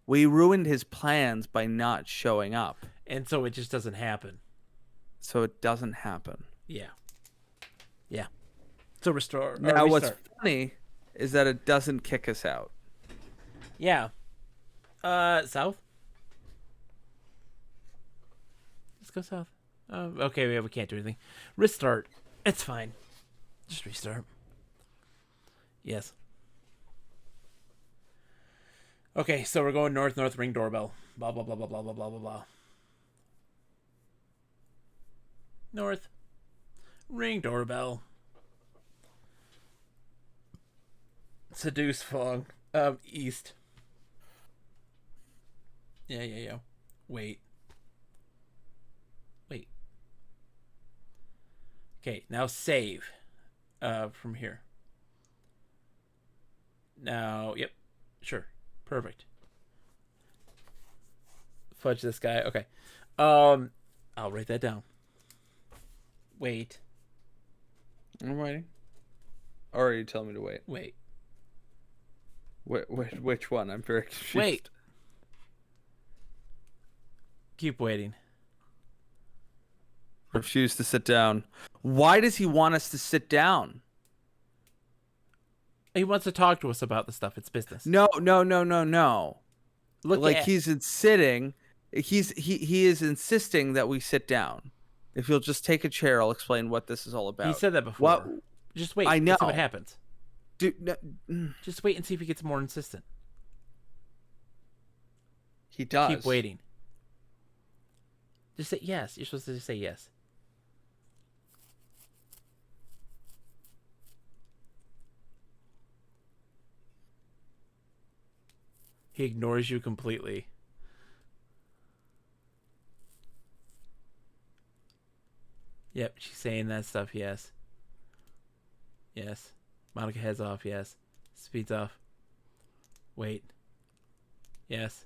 We ruined his plans by not showing up. And so it just doesn't happen. So it doesn't happen. Yeah. Yeah. So restore. Now, Or what's restart. funny is that it doesn't kick us out. Yeah. South? Let's go south. Okay, we can't do anything. Restart. It's fine. Just restart. Yes. Okay, so we're going north, ring doorbell. Blah, blah, blah, blah, blah, blah, blah, blah, blah. North. Ring doorbell. Seduce Fong. East. Yeah. Wait. Okay, now save. From here. Now, yep. Sure. Perfect. Fudge this guy. Okay. I'll write that down. Wait. I'm waiting. Or are you telling me to wait? Wait. Which one? I'm very confused. Wait. Keep waiting. Refuse to sit down. Why does he want us to sit down? He wants to talk to us about the stuff. It's business. No. Look Like at he's sitting. He is insisting that we sit down. If you'll just take a chair, I'll explain what this is all about. He said that before. What? Just wait. I Let's see know. what happens. Dude, no, Just wait and see if he gets more insistent. he does. Keep waiting. Just say yes. You're supposed to just say yes. He ignores you completely. Yep, she's saying that stuff, yes. Yes. Monica heads off, yes. Speeds off. Wait. Yes.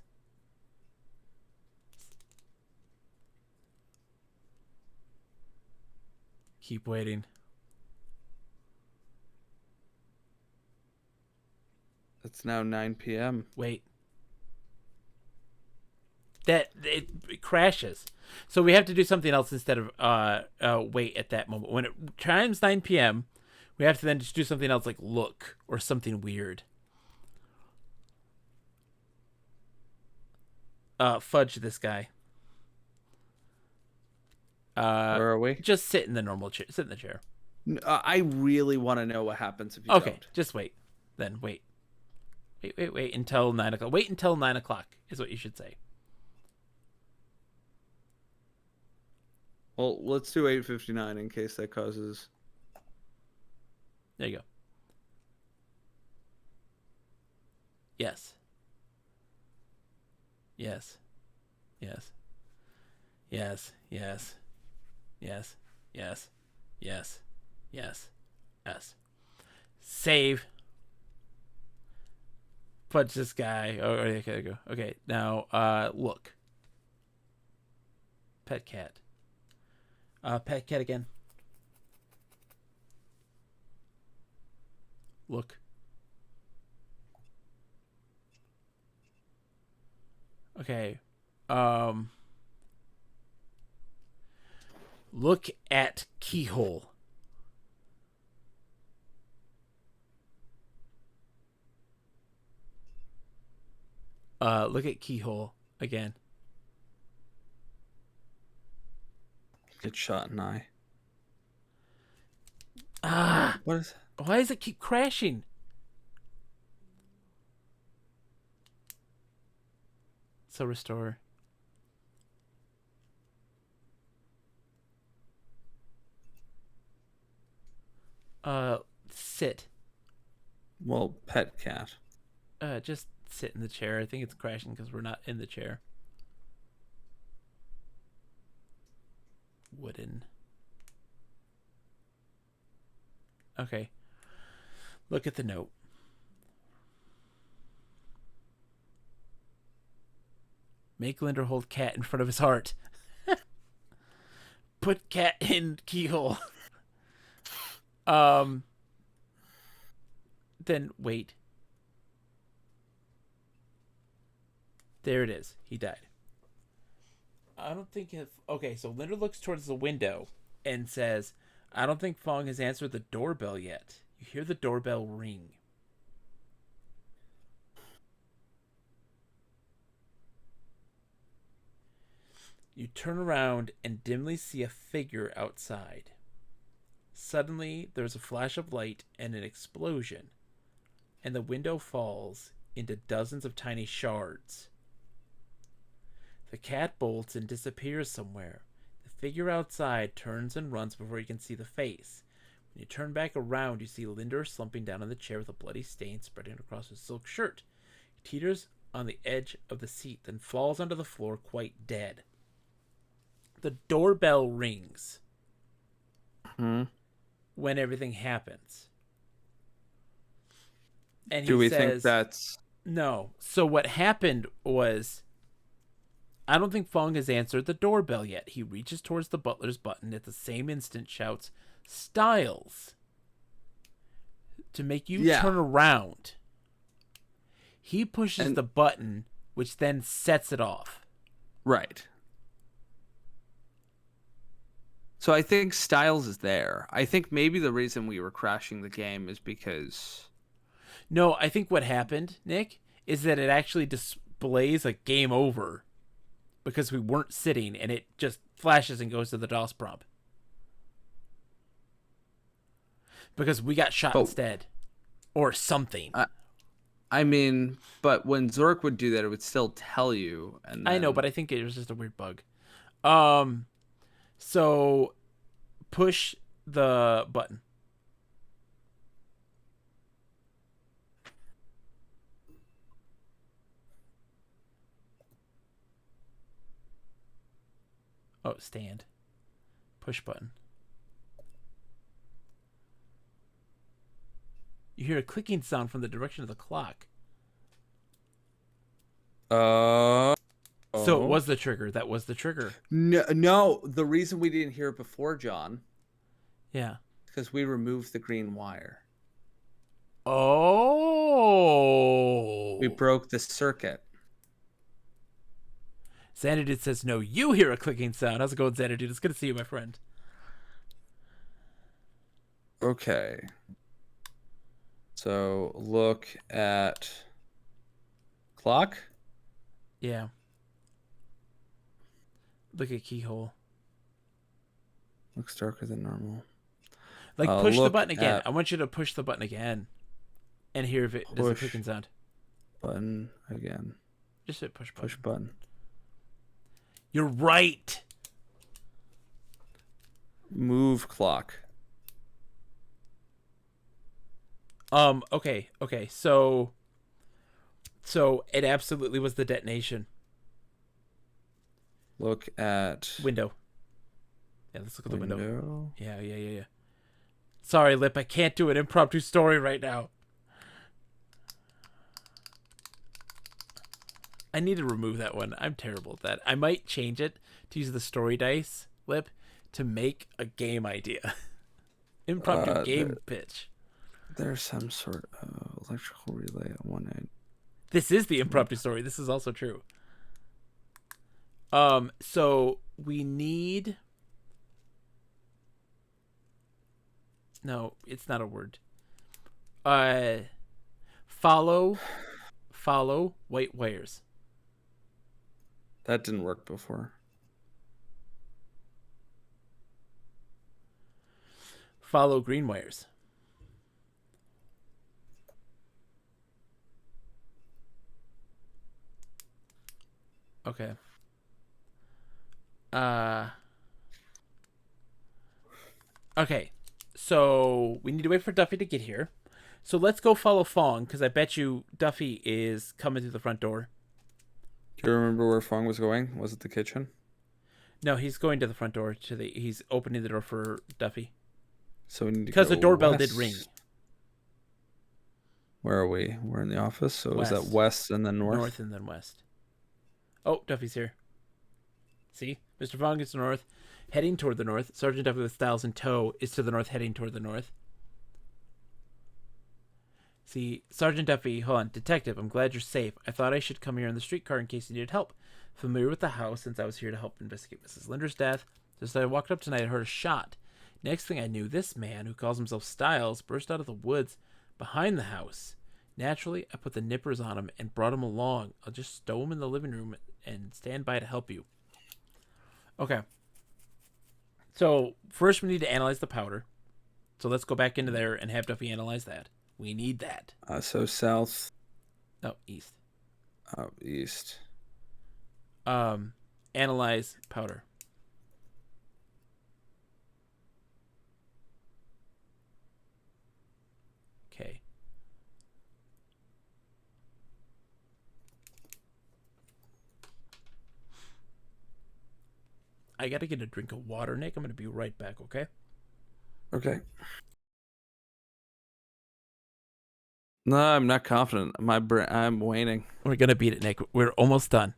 Keep waiting. It's now 9 p.m. Wait. It crashes. So we have to do something else instead of wait at that moment. When it chimes 9 p.m., we have to then just do something else like look or something weird. Fudge this guy. Where are we? Just sit in the normal chair. Sit in the chair. I really want to know what happens if you Okay, don't. just wait. Then wait. Wait until 9 o'clock. Wait until 9 o'clock is what you should say. Well, let's do 8:59 in case that causes. There you go. Yes. Yes. Yes. Yes. Yes. Yes. Yes. Yes. Yes. Yes. Save. Punch this guy. Oh, okay, there you go. Okay, now, look. Pet cat. Pet cat again. Look. Okay. Look at keyhole. Look at keyhole again. Get shot in eye. Ah, What is? why does it keep crashing? So restore. Sit. Well, pet cat. Just sit in the chair. I think it's crashing because we're not in the chair. Wooden. Okay. Look at the note. Make Linder hold cat in front of his heart. Put cat in keyhole. Then wait. There it is. He died. I don't think if okay, so Linder looks towards the window and says, I don't think Fong has answered the doorbell yet. You hear the doorbell ring. You turn around and dimly see a figure outside. Suddenly, there's a flash of light and an explosion, and the window falls into dozens of tiny shards. The cat bolts and disappears somewhere. The figure outside turns and runs before you can see the face. When you turn back around, you see Linder slumping down on the chair with a bloody stain spreading across his silk shirt. He teeters on the edge of the seat, then falls onto the floor quite dead. The doorbell rings when everything happens. And Do we says, think that's... No. So what happened was, I don't think Fong has answered the doorbell yet. He reaches towards the butler's button at the same instant, shouts, Styles, to make you turn around. He pushes the button, which then sets it off. Right. So I think Styles is there. I think maybe the reason we were crashing the game is because... No, I think what happened, Nick, is that it actually displays a game over because we weren't sitting, and it just flashes and goes to the DOS prompt. Because we got shot instead. Or something. I mean, but when Zork would do that, it would still tell you. And then... I know, but I think it was just a weird bug. So, push the button. Oh, stand. Push button. You hear a clicking sound from the direction of the clock. So it was the trigger. That was the trigger. No, the reason we didn't hear it before, John. Yeah. Because we removed the green wire. Oh. We broke the circuit. Xanadude says, no, you hear a clicking sound. How's it going, Xanadude? It's good to see you, my friend. Okay. So look at clock. Yeah. Look at keyhole. Looks darker than normal. Like, push the look button again. at- I want you to push the button again. And hear if it does a Push. clicking sound. Button again. Just hit push button. Push button. You're right. Move clock. Okay. So it absolutely was the detonation. Look at Window. Yeah, let's look at the window. window. Yeah. Sorry, Lip, I can't do an impromptu story right now. I need to remove that one. I'm terrible at that. I might change it to use the story dice, Lip, to make a game idea. Impromptu game pitch. There's some sort of electrical relay on one end. This is the impromptu story. This is also true. So we need... No, it's not a word. Follow white wires. That didn't work before. Follow green wires. Okay. Okay. So we need to wait for Duffy to get here. So let's go follow Fong, because I bet you Duffy is coming through the front door. Do you remember where Fong was going? Was it the kitchen? No, he's going to the front door. He's opening the door for Duffy. So we need to Because the go doorbell did west. ring. Where are we? We're in the office. So is that West. west and then north? North and then west. Oh, Duffy's here. See? Mr. Fong is north, heading toward the north. Sergeant Duffy with Styles in tow is to the north, heading toward the north. See, Sergeant Duffy, hold on. Detective, I'm glad you're safe. I thought I should come here in the streetcar in case you needed help. Familiar with the house since I was here to help investigate Mrs. Linder's death. Just as I walked up tonight, I heard a shot. Next thing I knew, this man, who calls himself Styles, burst out of the woods behind the house. Naturally, I put the nippers on him and brought him along. I'll just stow him in the living room and stand by to help you. Okay. So, first we need to analyze the powder. So let's go back into there and have Duffy analyze that. We need that. So south. No, east. East. Analyze powder. Okay. I gotta get a drink of water, Nick. I'm gonna be right back, okay? Okay. No, I'm not confident. I'm waning. We're gonna beat it, Nick. We're almost done.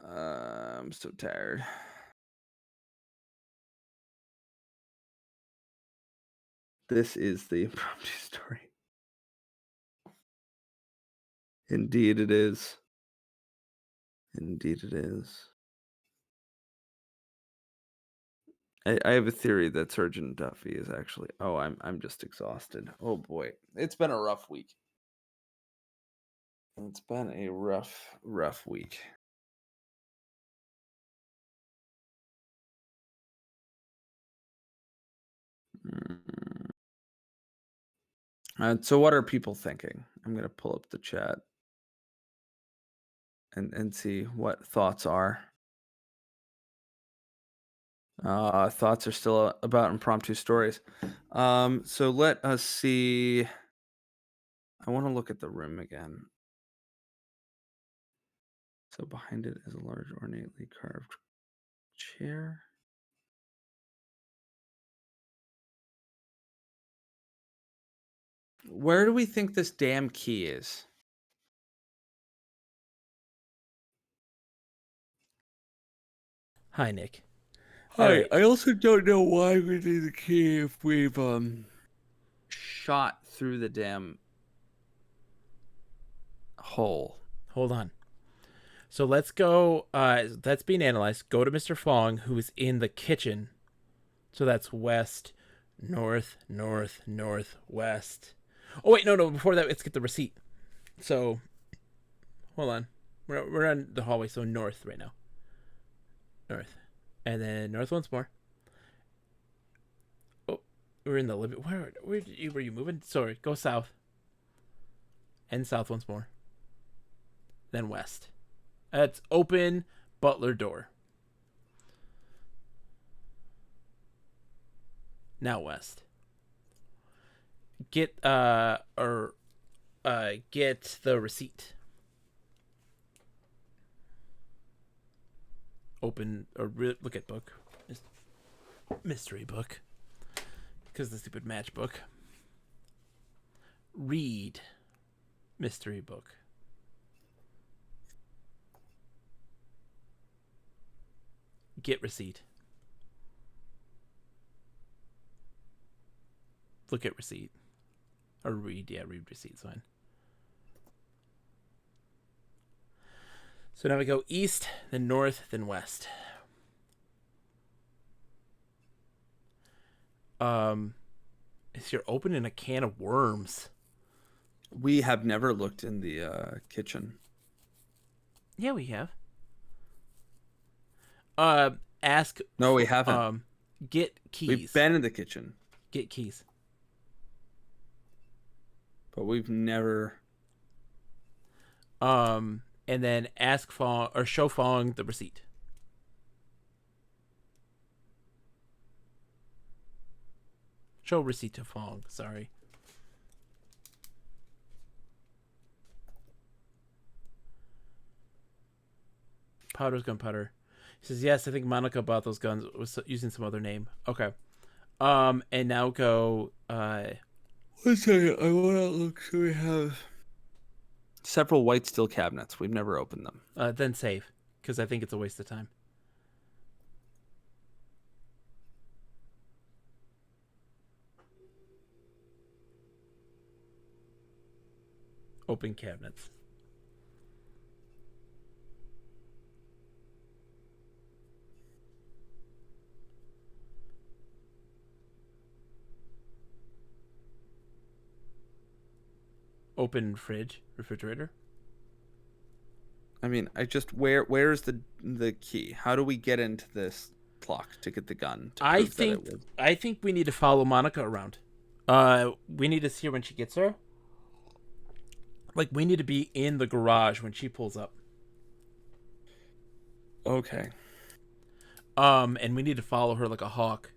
I'm so tired. This is the impromptu story. Indeed it is. Indeed it is. I have a theory that Sergeant Duffy is actually... Oh, I'm just exhausted. Oh boy. It's been a rough week. It's been a rough week. So what are people thinking? I'm going to pull up the chat and see what thoughts are. Thoughts are still about impromptu stories. So let us see. I want to look at the room again. So behind it is a large ornately carved chair. Where do we think this damn key is? Hi, Nick. Hi. Alright. I also don't know why we need the key if we've shot through the damn hole. Hold on. So let's go. That's being analyzed. Go to Mr. Fong, who is in the kitchen. So that's west, north, north, north, west. Oh wait, no. Before that, let's get the receipt. So, hold on. We're on the hallway, so north right now. North, and then north once more. Oh, we're in the living. Where were you moving? Sorry, go south. And south once more. Then west. That's open butler door. Now west. Get get the receipt. Open or look at book. Mystery book. Because the stupid matchbook. Read mystery book. Get receipt. Look at receipt. Or read, read receipt's fine. So now we go east, then north, then west. You're opening a can of worms. We have never looked in the kitchen. Yeah, we have. Ask. No, we haven't. Get keys. We've been in the kitchen, Get keys. but we've never. And then ask Fong or show Fong the receipt. Show receipt to Fong. Sorry. Powder's gunpowder. He says, yes, I think Monica bought those guns was using some other name. Okay. And now go, One second, I want to look. So we have several white steel cabinets. We've never opened them. then save, because I think it's a waste of time. Open cabinets. Open fridge, refrigerator. I mean, I just where's the key? How do we get into this clock to get the gun? I think we need to follow Monica around. We need to see her when she gets there. Like, we need to be in the garage when she pulls up. Okay. And we need to follow her like a hawk.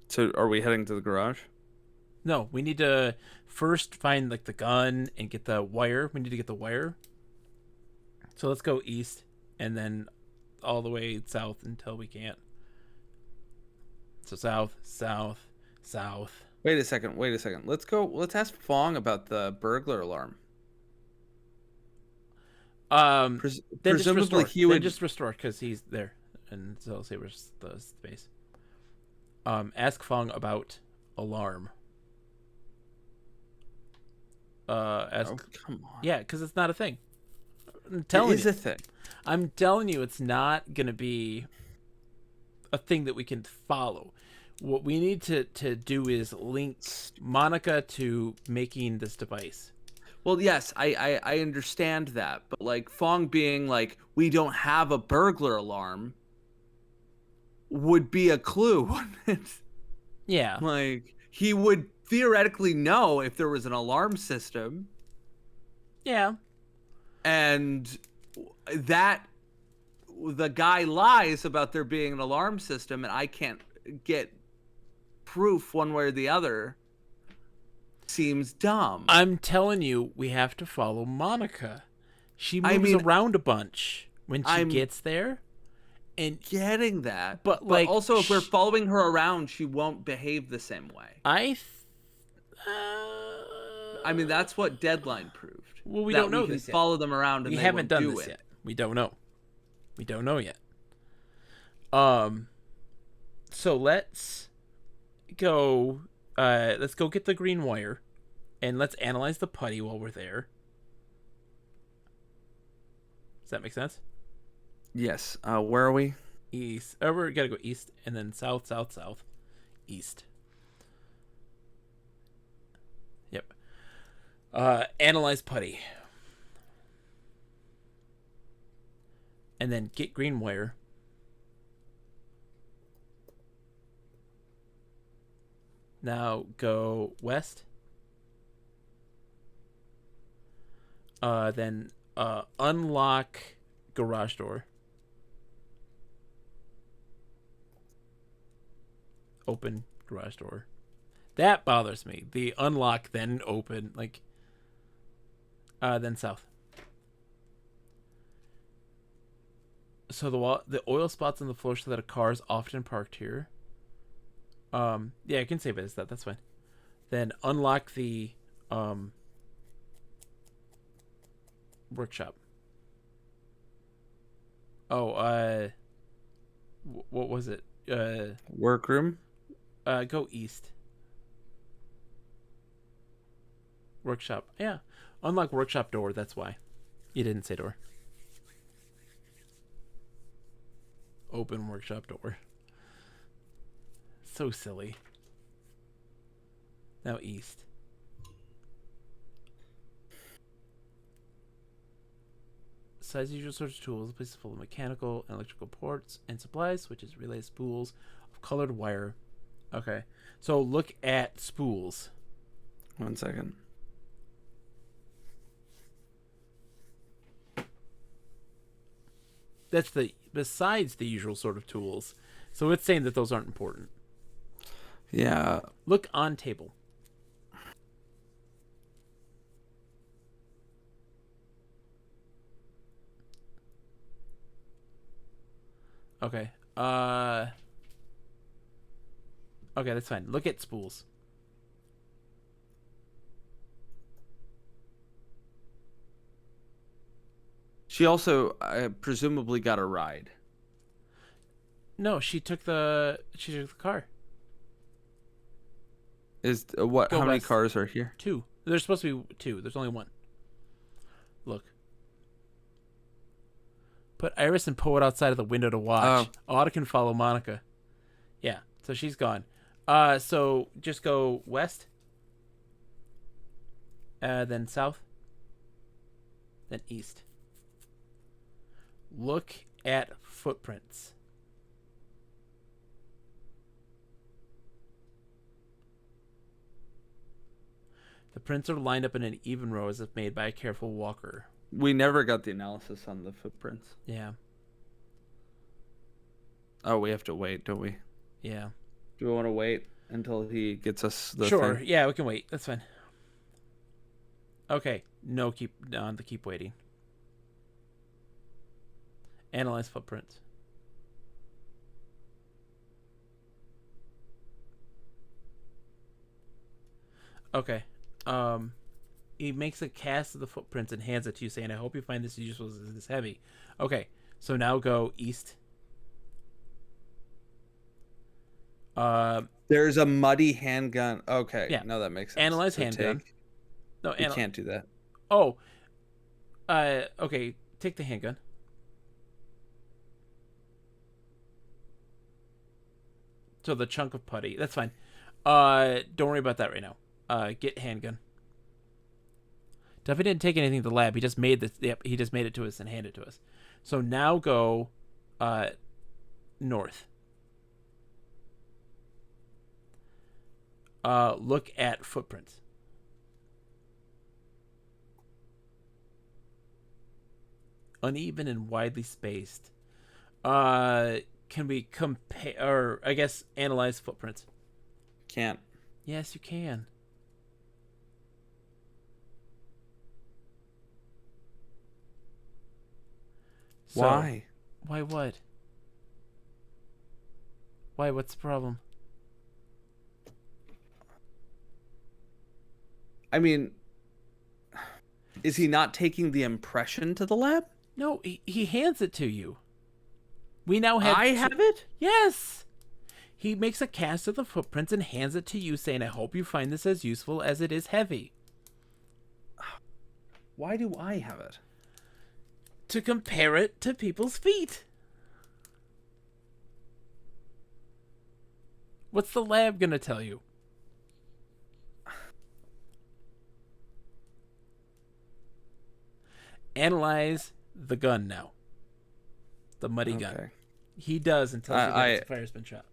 So are we heading to the garage? No, we need to first find like the gun and get the wire. We need to get the wire. So let's go east and then all the way south until we can't. So south, south, south. Wait a second. Let's ask Fong about the burglar alarm. Then Presumably just he would just restore because he's there, and so I'll say where's the space. Ask Fong about alarm. Ask. Oh, come on. Yeah, because it's not a thing. I'm It telling is you. a thing. I'm telling you, it's not gonna be a thing that we can follow. What we need to do is link Monica to making this device. Well, yes, I understand that, but like Fong being like, we don't have a burglar alarm would be a clue, wouldn't it? Yeah. Like, he would theoretically know if there was an alarm system, Yeah. and that the guy lies about there being an alarm system, and I can't get proof one way or the other. Seems dumb. I'm telling you, we have to follow Monica. She moves around a bunch when she gets there. And getting that, but like, also if we're following her around, she won't behave the same way. I mean, that's what Deadline proved. Well, we don't know we this can yet. follow them around, and we they haven't won't done do this it. yet. We don't know. We don't know yet. So let's go. Let's go get the green wire, and let's analyze the putty while we're there. Does that make sense? Yes. Where are we? East. We gotta go east, and then south, south, south, east. Yep. Analyze putty, and then get green wire. Now go west. Then unlock garage door. Open garage door. That bothers me. The unlock, then open, like, then south. So the oil spots on the floor so that a car is often parked here. Yeah, I can save it as that. That's fine. Then unlock the workshop. Oh, what was it? Workroom. Go east. Workshop. Yeah. Unlock workshop door, that's why. You didn't say door. Open workshop door. So silly. Now east. Size usual sorts of tools. Places full of mechanical and electrical ports and supplies, switches, relays, spools of colored wire. Okay. So look at spools. 1 second. That's besides the usual sort of tools. So it's saying that those aren't important. Yeah. Look on table. Okay. Okay, that's fine. Look at spools. She also presumably got a ride. No, she took the car. Is what? Go How many west. cars are here? 2. There's supposed to be 2. There's only 1. Look. Put Iris and Poet outside of the window to watch. Autumn can follow Monica. Yeah, so she's gone. So just go west. Then south. Then east. Look at footprints. The prints are lined up in an even row as if made by a careful walker. We never got the analysis on the footprints. Yeah. Oh, we have to wait, don't we? Yeah. Do we want to wait until he gets us the Sure. thing? Yeah, we can wait. That's fine. Okay. No, keep waiting. Analyze footprints. Okay. He makes a cast of the footprints and hands it to you, saying, "I hope you find this useful as this heavy." Okay. So now go east. There's a muddy handgun. Okay. Yeah. No, that makes sense. Analyze So handgun. No, we can't do that. Oh. Okay. Take the handgun. So the chunk of putty. That's fine. Don't worry about that right now. Get handgun. Duffy didn't take anything to the lab. He just made this. Yep, he just made it to us and handed it to us. So now go north. Look at footprints. Uneven and widely spaced. Can we compare, or I guess analyze footprints? Can't. Yes, you can. So, Why? Why what? Why, what's the problem? I mean, is he not taking the impression to the lab? No, he hands it to you. We now have... I have it? Yes! He makes a cast of the footprints and hands it to you, saying, "I hope you find this as useful as it is heavy." Why do I have it? To compare it to people's feet. What's the lab gonna tell you? Analyze the gun now. The muddy gun. He does until the fire's been shot.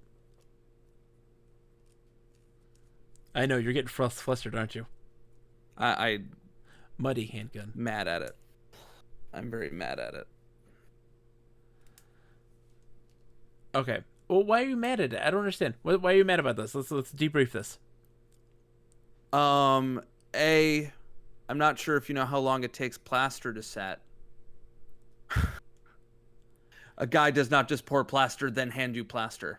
I know, you're getting flustered, aren't you? I Muddy handgun. mad at it. I'm very mad at it. Okay. Well, why are you mad at it? I don't understand. Why are you mad about this? Let's debrief this. I'm not sure if you know how long it takes plaster to set. A guy does not just pour plaster, then hand you plaster.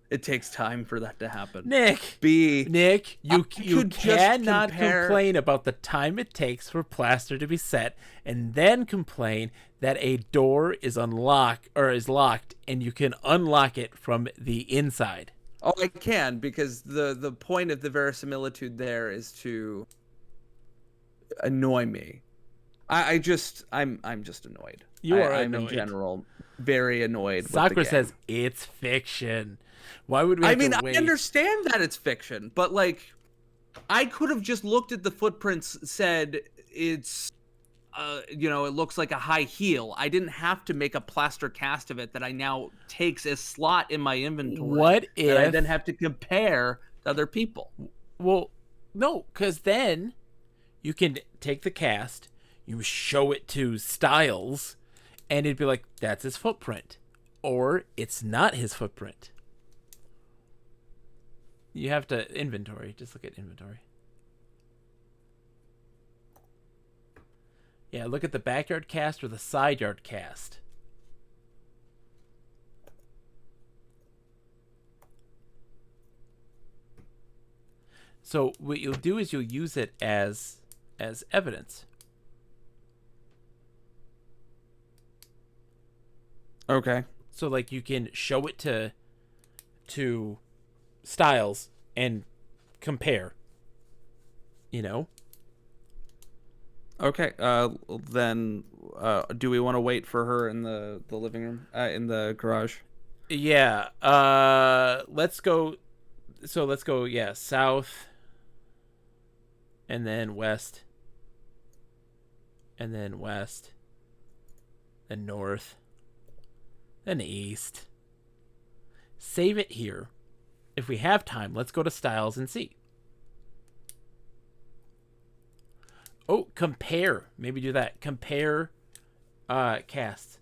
It takes time for that to happen. Nick, you could just cannot compare- complain about the time it takes for plaster to be set, and then complain that a door is locked and you can unlock it from the inside. Oh, I can, because the point of the verisimilitude there is to annoy me. I'm just annoyed. You are I'm annoyed. in general very annoyed with the Sakura game. says it's fiction. Why would we have to wait? I understand that it's fiction, but like, I could have just looked at the footprints, said it's, it looks like a high heel. I didn't have to make a plaster cast of it that I now takes a slot in my inventory. What if that I then have to compare to other people? Well, no, because then you can take the cast, you show it to Styles, And it'd be like, that's his footprint. Or it's not his footprint. You have to inventory. Just look at inventory. Yeah, look at the backyard cast or the side yard cast. So what you'll do is you'll use it as evidence. Okay. So like you can show it to Styles and compare. You know? Okay. Then do we want to wait for her in the living room, in the garage? Yeah. Let's go. So let's go. Yeah, south, and then west, and then west, then north, then east. Save it here. If we have time, let's go to Styles and see. Oh, compare. Maybe do that. Compare cast.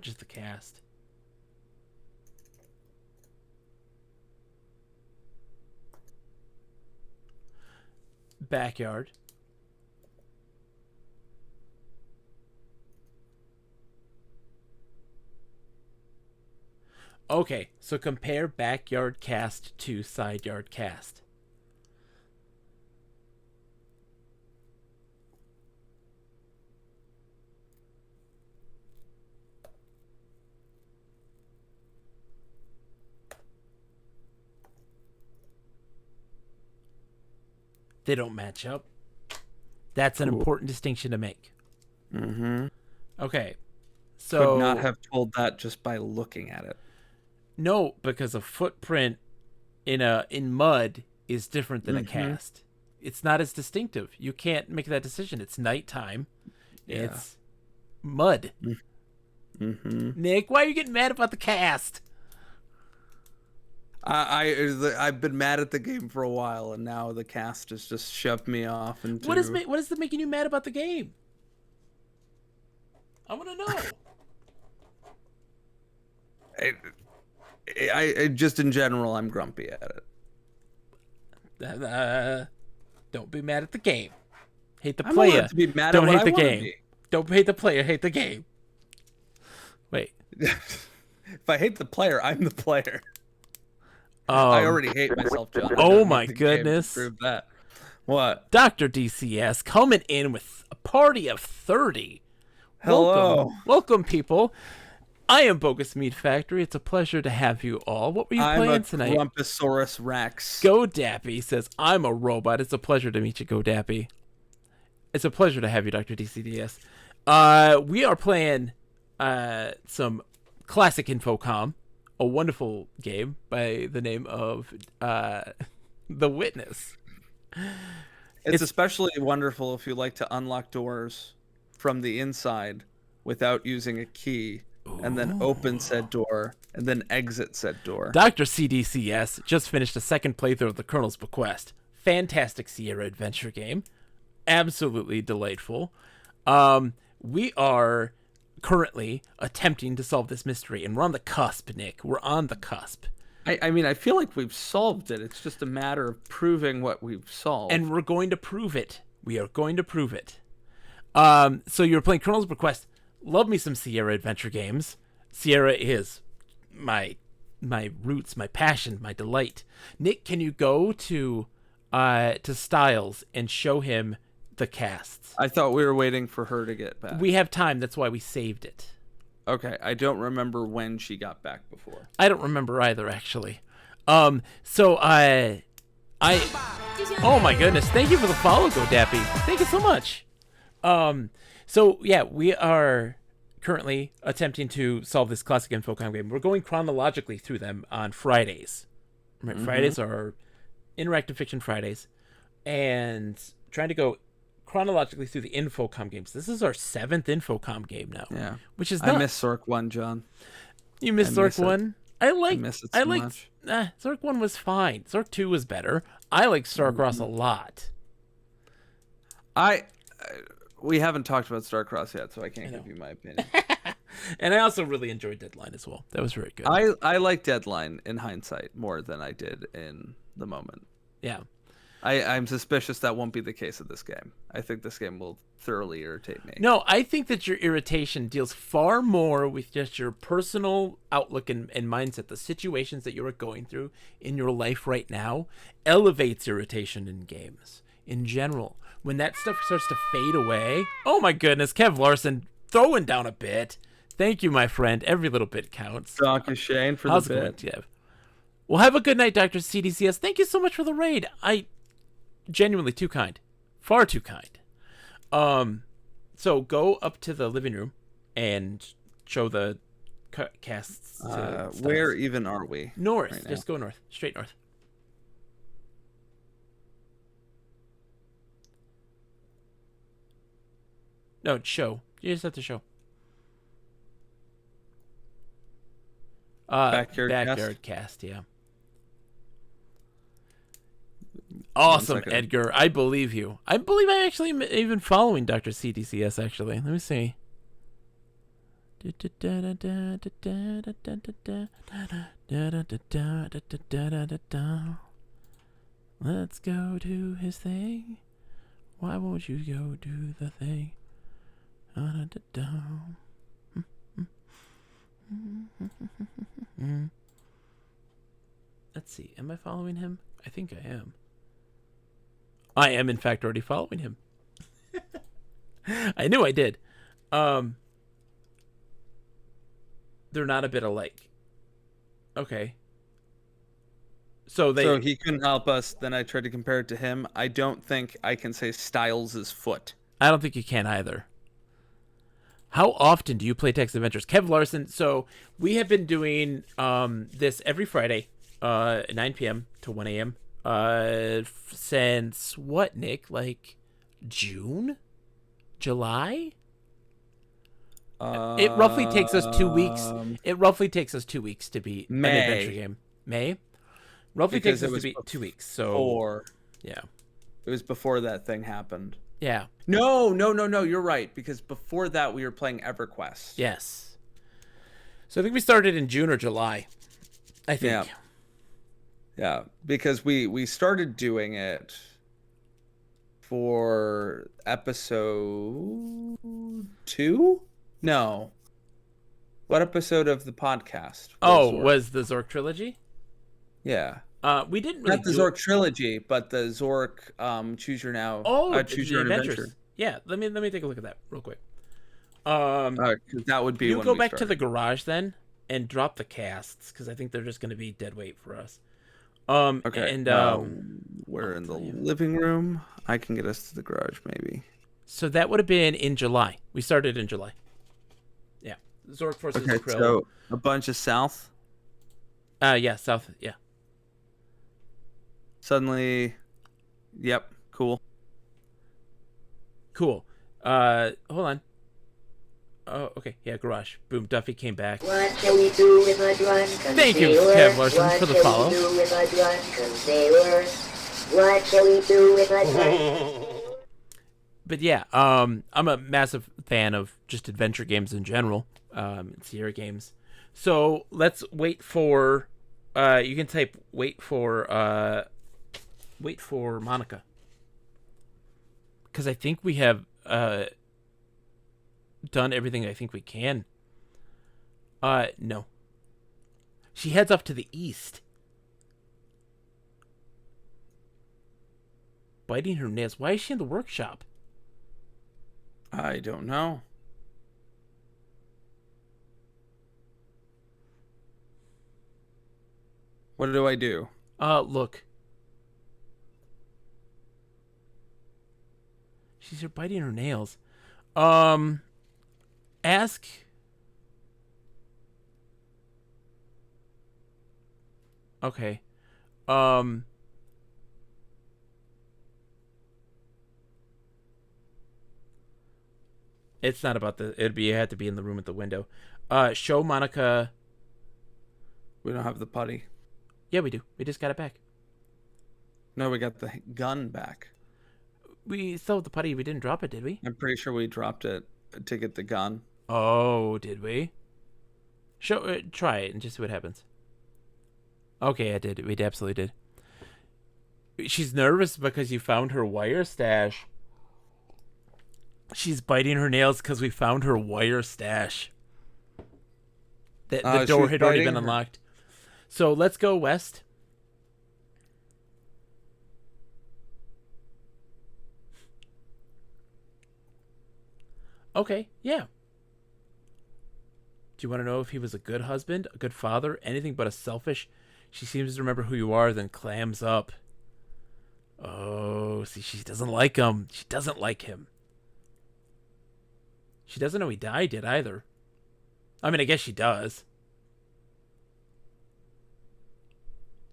Just the cast. Backyard. Okay, so compare backyard cast to side yard cast. They don't match up. That's an important distinction to make. Mm-hmm. Okay. So Could not have told that just by looking at it. No, because a footprint in mud is different than a cast. It's not as distinctive. You can't make that decision. It's nighttime. Yeah. It's mud. Mm-hmm. Nick, why are you getting mad about the cast? I've been mad at the game for a while, and now the cast has just shoved me off into. What is making you mad about the game? I want to know. I just in general, I'm grumpy at it. Don't be mad at the game. Hate the I'm player. allowed to be mad Don't at what hate the I wanna game. be. Don't hate the player. Hate the game. Wait. If I hate the player, I'm the player. I already hate myself, John. I Oh don't my need the game to goodness. prove that. What? Dr. DCS coming in with a party of 30. Hello. Welcome, people. I am Bogus Meat Factory. It's a pleasure to have you all. What were you playing tonight? I'm a Grumposaurus Rex. GoDappy says, I'm a robot. It's a pleasure to meet you, GoDappy. It's a pleasure to have you, Dr. DCDS. We are playing some classic Infocom, a wonderful game by the name of The Witness. It's especially wonderful if you like to unlock doors from the inside without using a key, and then open said door, and then exit said door. Dr. CDCS just finished a second playthrough of The Colonel's Bequest. Fantastic Sierra adventure game. Absolutely delightful. We are currently attempting to solve this mystery, and we're on the cusp, Nick. We're on the cusp. I mean, I feel like we've solved it. It's just a matter of proving what we've solved. And we're going to prove it. We are going to prove it. So you're playing Colonel's Bequest. Love me some Sierra adventure games. Sierra is my roots, my passion, my delight. Nick, can you go to Styles and show him the casts? I thought we were waiting for her to get back. We have time. That's why we saved it. Okay, I don't remember when she got back before. I don't remember either, actually. Oh my goodness. Thank you for the follow, GoDappy. Thank you so much. So yeah, we are currently attempting to solve this classic Infocom game. We're going chronologically through them on Fridays. Right? Fridays are Interactive Fiction Fridays, and trying to go chronologically through the Infocom games. This is our 7th Infocom game now. Yeah, which is not... I miss Zork 1, John. You miss Zork 1? I miss it so much. Zork 1 was fine. Zork 2 was better. I like Starcross a lot. we haven't talked about Starcross yet, so I can't I know. give you my opinion. And I also really enjoyed Deadline as well. That was very good. I like Deadline in hindsight more than I did in the moment. Yeah. I'm suspicious that won't be the case of this game. I think this game will thoroughly irritate me. No, I think that your irritation deals far more with just your personal outlook and mindset. The situations that you're going through in your life right now elevates irritation in games in general. When that stuff starts to fade away, oh my goodness, Kev Larson throwing down a bit. Thank you, my friend. Every little bit counts. Dr. Shane for How's the it going, bit. Kev? Well, have a good night, Dr. CDCS. Thank you so much for the raid. Genuinely too kind. Far too kind. So go up to the living room and show the casts to Where even are we? north. right now? Just go north. Straight north. No, show. You just have to show. Backyard cast, yeah. Awesome, second. Edgar. I believe you. I believe I actually am even following Dr. CDCS, actually. Let me see. Let's go do his thing. Why won't you go do the thing? Let's see. Am I following him? I think I am. I am, in fact, already following him. I knew I did. They're not a bit alike. Okay. So he couldn't help us. Then I tried to compare it to him. I don't think I can say Styles' foot. I don't think you can either. How often do you play Text Adventures? Kev Larson. So we have been doing this every Friday, 9 p.m. to 1 a.m. Since what, Nick? Like June? July? It roughly takes us 2 weeks. It roughly takes us 2 weeks to beat an adventure game. May? Roughly Because takes it us to was beat 2 weeks. So Or yeah. it was before that thing happened. Yeah. No. You're right. Because before that, we were playing EverQuest. Yes. So I think we started in June or July. I think. Yeah. Yeah, because we started doing it for episode 2? No. What episode of the podcast? Was the Zork trilogy? Yeah. We didn't really Not the Zork trilogy, but the Zork Choose Your Now. Choose the Your Own adventures. Adventure. Yeah, let me take a look at that real quick. 'Cause that would be You when go we back to the started. garage then and drop the casts because I think they're just going to be dead weight for us. Okay. And we're I'll in the tell you. living room. I can get us to the garage, maybe. so that would have been in July. We started in July. Yeah, Zork versus Okay, Krill. so a bunch of South. Yeah, South. Yeah. Suddenly, yep, cool. Cool. Hold on. Oh, okay. Yeah, garage. Boom. Duffy came back. What shall we do with a drunken Thank you, sailor? Kev Larson, for the What follow. shall we do with a drunken sailor? What shall we do with a drunken... But yeah, I'm a massive fan of just adventure games in general, Sierra games. So let's wait for. You can type wait for Monica, because I think we have done everything I think we can. No. She heads off to the east. Biting her nails. Why is she in the workshop? I don't know. What do I do? Look. She's here biting her nails. Ask. Okay. It's not about the. You had to be in the room at the window. Show Monica. We don't have the putty. Yeah, we do. We just got it back. No, we got the gun back. we stole the putty. We didn't drop it, did we? I'm pretty sure we dropped it to get the gun. Oh, did we? Try it and just see what happens. Okay, I did. We absolutely did. She's nervous because you found her wire stash. She's biting her nails because we found her wire stash. The door had already been unlocked. So let's go west. Okay, yeah. Do you want to know if he was a good husband, a good father, anything but a selfish? She seems to remember who you are, then clams up. Oh, see, she doesn't like him. She doesn't like him. She doesn't know he died yet either. I mean, I guess she does.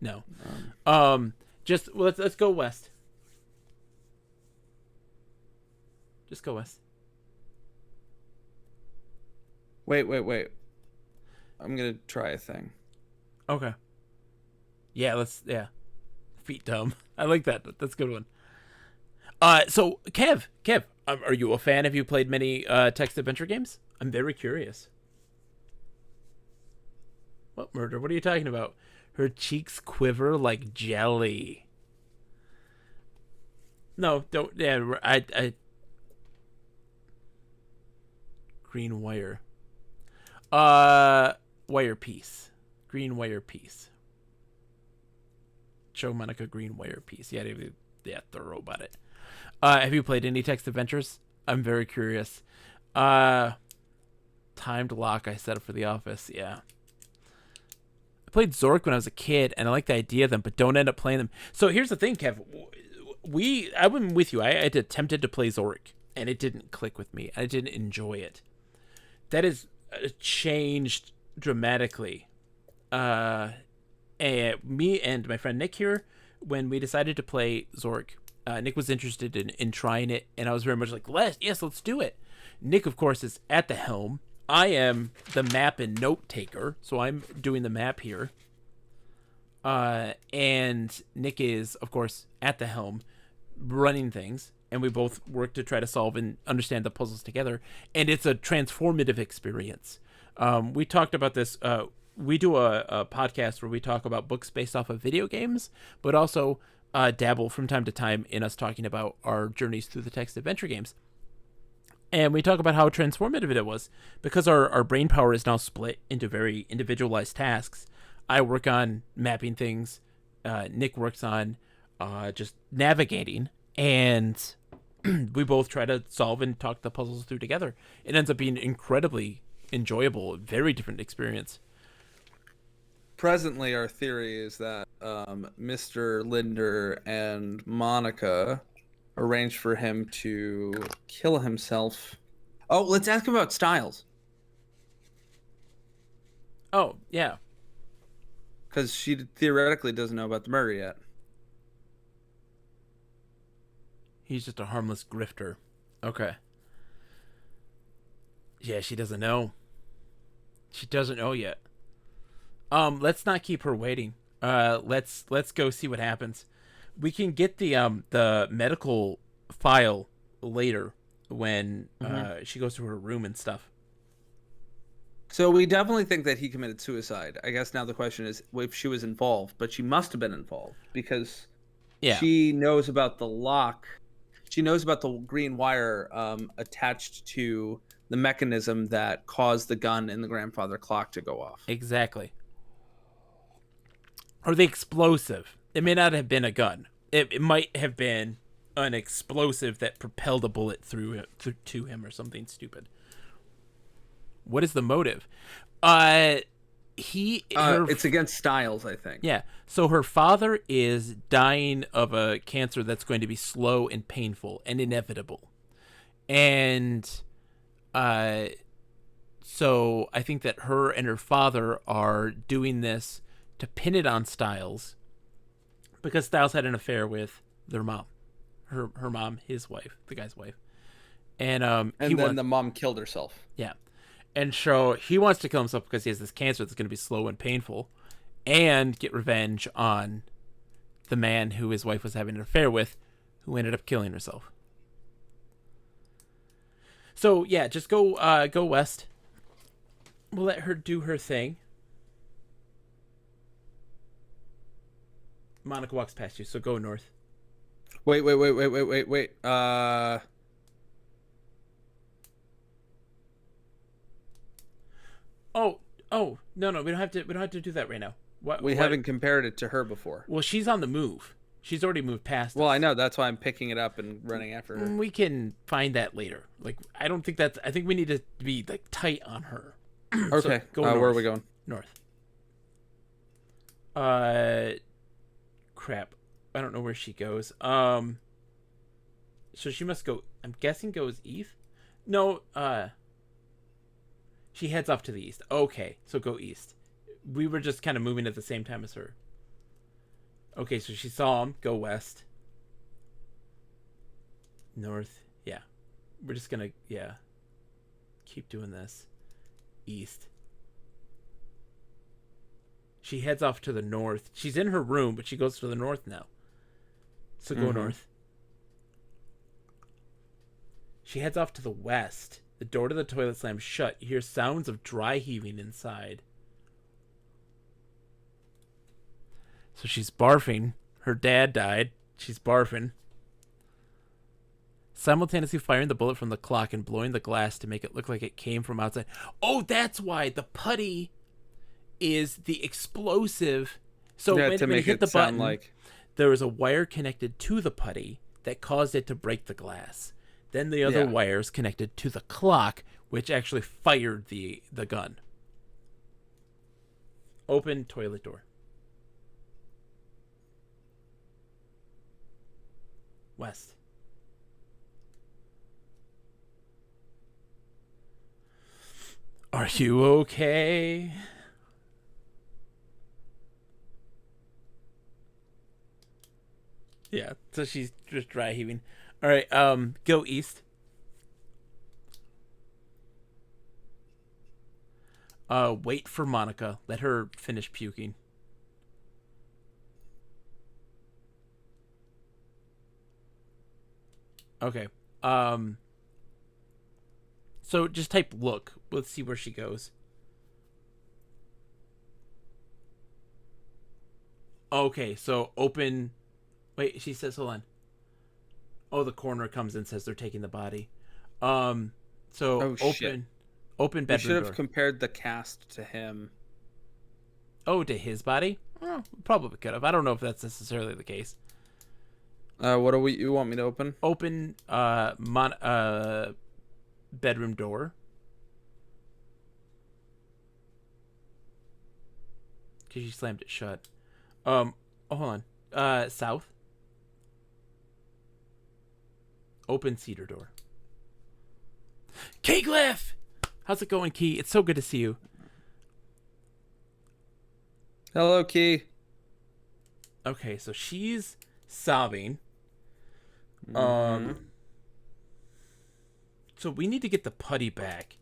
No. Just let's go west. Just go west. Wait. I'm gonna try a thing. Okay. Yeah, feet dumb. I like that. That's a good one. So Kev, are you a fan? Have you played many text adventure games? I'm very curious. What murder? What are you talking about? Her cheeks quiver like jelly. No, don't. Yeah, I. Green wire. Wire piece. Green wire piece. Show Monica green wire piece. Yeah, thorough about it. Have you played any text adventures? I'm very curious. Timed lock I set up for The Office. Yeah. I played Zork when I was a kid, and I like the idea of them, but don't end up playing them. So here's the thing, Kev. I went with you. I had attempted to play Zork, and it didn't click with me. I didn't enjoy it. That has changed dramatically. And me and my friend Nick here, when we decided to play Zork, Nick was interested in trying it, and I was very much like, yes, let's do it. Nick, of course, is at the helm. I am the map and note taker, so I'm doing the map here. And Nick is, of course, at the helm, running things, and we both work to try to solve and understand the puzzles together. And it's a transformative experience. We talked about this. We do a podcast where we talk about books based off of video games, but also dabble from time to time in us talking about our journeys through the text adventure games. And we talk about how transformative it was, because our brain power is now split into very individualized tasks. I work on mapping things. Nick works on just navigating, and we both try to solve and talk the puzzles through together. It ends up being incredibly enjoyable, very different experience. Presently, our theory is that Mr. Linder and Monica arranged for him to kill himself. Oh, let's ask him about Styles. Oh, yeah. Because she theoretically doesn't know about the murder yet. He's just a harmless grifter. Okay. Yeah, she doesn't know. She doesn't know yet. Let's not keep her waiting. Let's go see what happens. We can get the medical file later when she goes to her room and stuff. So we definitely think that he committed suicide. I guess now the question is if she was involved, but she must have been involved because she knows about the lock. She knows about the green wire attached to the mechanism that caused the gun in the grandfather clock to go off. Exactly. Or the explosive. It may not have been a gun. It might have been an explosive that propelled a bullet through to him or something stupid. What is the motive? It's against Styles, I think. Yeah. So her father is dying of a cancer that's going to be slow and painful and inevitable. And so I think that her and her father are doing this to pin it on Styles, because Styles had an affair with their mom, her mom, his wife, the guy's wife, and then the mom killed herself. Yeah, and so he wants to kill himself because he has this cancer that's going to be slow and painful, and get revenge on the man who his wife was having an affair with, who ended up killing herself. So yeah, just go west. We'll let her do her thing. Monica walks past you, so go north. Wait. Oh, no, we don't have to do that right now. We haven't compared it to her before. Well, she's on the move. She's already moved past Well, us. I know. That's why I'm picking it up and running after her. We can find that later. Like, I think we need to be like tight on her. Okay. Go Where are north. we going? North. Crap. I don't know where she goes. So she must go. I'm guessing goes east. No. She heads off to the east. Okay, so go east. We were just kind of moving at the same time as her. Okay, so she saw him. Go west. North. Yeah. We're just gonna, keep doing this. East. She heads off to the north. She's in her room, but she goes to the north now. So go north. She heads off to the west. The door to the toilet slams shut. You hear sounds of dry heaving inside. So she's barfing. Her dad died. She's barfing. Simultaneously firing the bullet from the clock and blowing the glass to make it look like it came from outside. Oh, that's why the putty is the explosive. So Yeah, when to you make hit it the sound button, like there was a wire connected to the putty that caused it to break the glass. Then the other wires connected to the clock, which actually fired the gun. Open toilet door. West. Are you okay? Yeah, so she's just dry heaving. All right, go east. Wait for Monica. Let her finish puking. Okay. So just type look. Let's see where she goes. Okay, so open. Wait, she says, hold on. Oh, the coroner comes and says they're taking the body. So open. Shit. Open We bedroom should have door. compared the cast to him. Oh, to his body? Oh, probably could have. I don't know if that's necessarily the case. What do you want me to open? Open bedroom door. Because she slammed it shut. Oh, hold on. South. Open cedar door. Keyglyph! How's it going, Key? It's so good to see you. Hello, Key. Okay, so she's sobbing. So we need to get the putty back,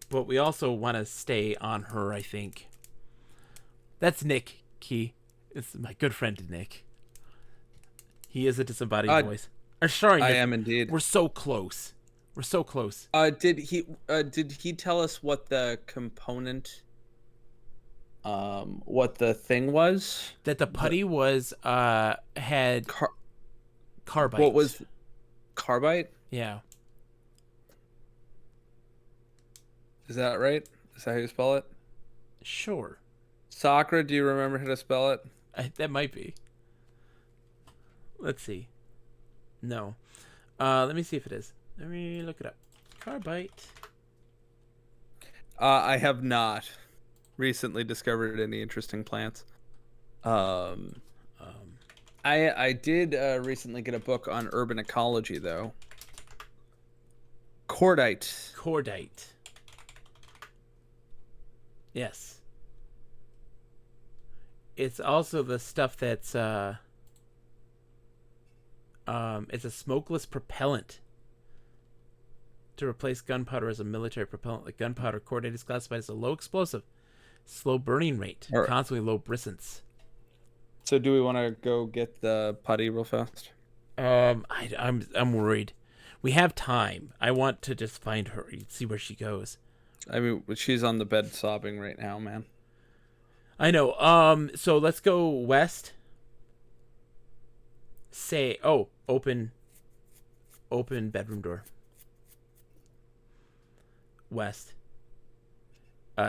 but we also want to stay on her, I think. That's Nick, Key. It's my good friend Nick. He is a disembodied voice. Or sorry, Nick, I am indeed. We're so close. We're so close. Did he tell us what the component what the thing was? That the putty was had carbide. What was carbide? Yeah. Is that right? Is that how you spell it? Sure. Sakura, do you remember how to spell it? That might be. Let's see. No. Let me see if it is. Let me look it up. Carbide. I have not recently discovered any interesting plants. I did recently get a book on urban ecology though. Cordite. Cordite. Yes. It's also the stuff that's it's a smokeless propellant to replace gunpowder as a military propellant. Like gunpowder, cordite is classified as a low explosive, slow burning rate, constantly low brissance. So do we want to go get the putty real fast? I'm worried. We have time. I want to just find her, see where she goes. I mean, she's on the bed sobbing right now, man. I know. So let's go west. Open bedroom door. West.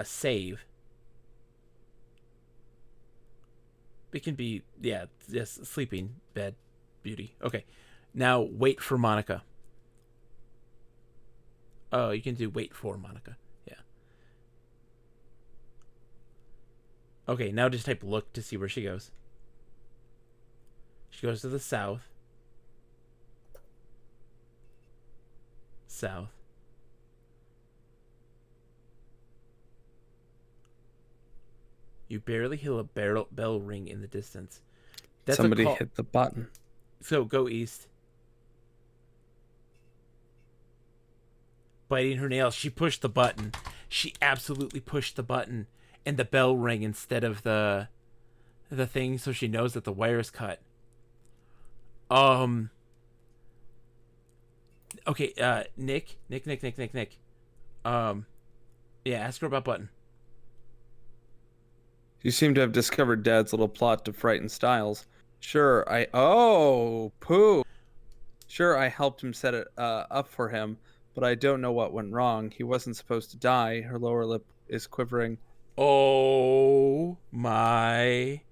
Save. It can be, yes, sleeping, bed, beauty. Okay. Now wait for Monica. Oh, you can do wait for Monica. Yeah. Okay, now just type look to see where she goes. She goes to the south. South. You barely hear a bell ring in the distance. That's Somebody hit the button. So go east. Biting her nails. She pushed the button. She absolutely pushed the button. And the bell rang instead of the thing, so she knows that the wire's cut. Okay, Nick. Yeah, ask her about button. You seem to have discovered Dad's little plot to frighten Styles. Sure, Pooh. Sure, I helped him set it up for him, but I don't know what went wrong. He wasn't supposed to die. Her lower lip is quivering. Oh my...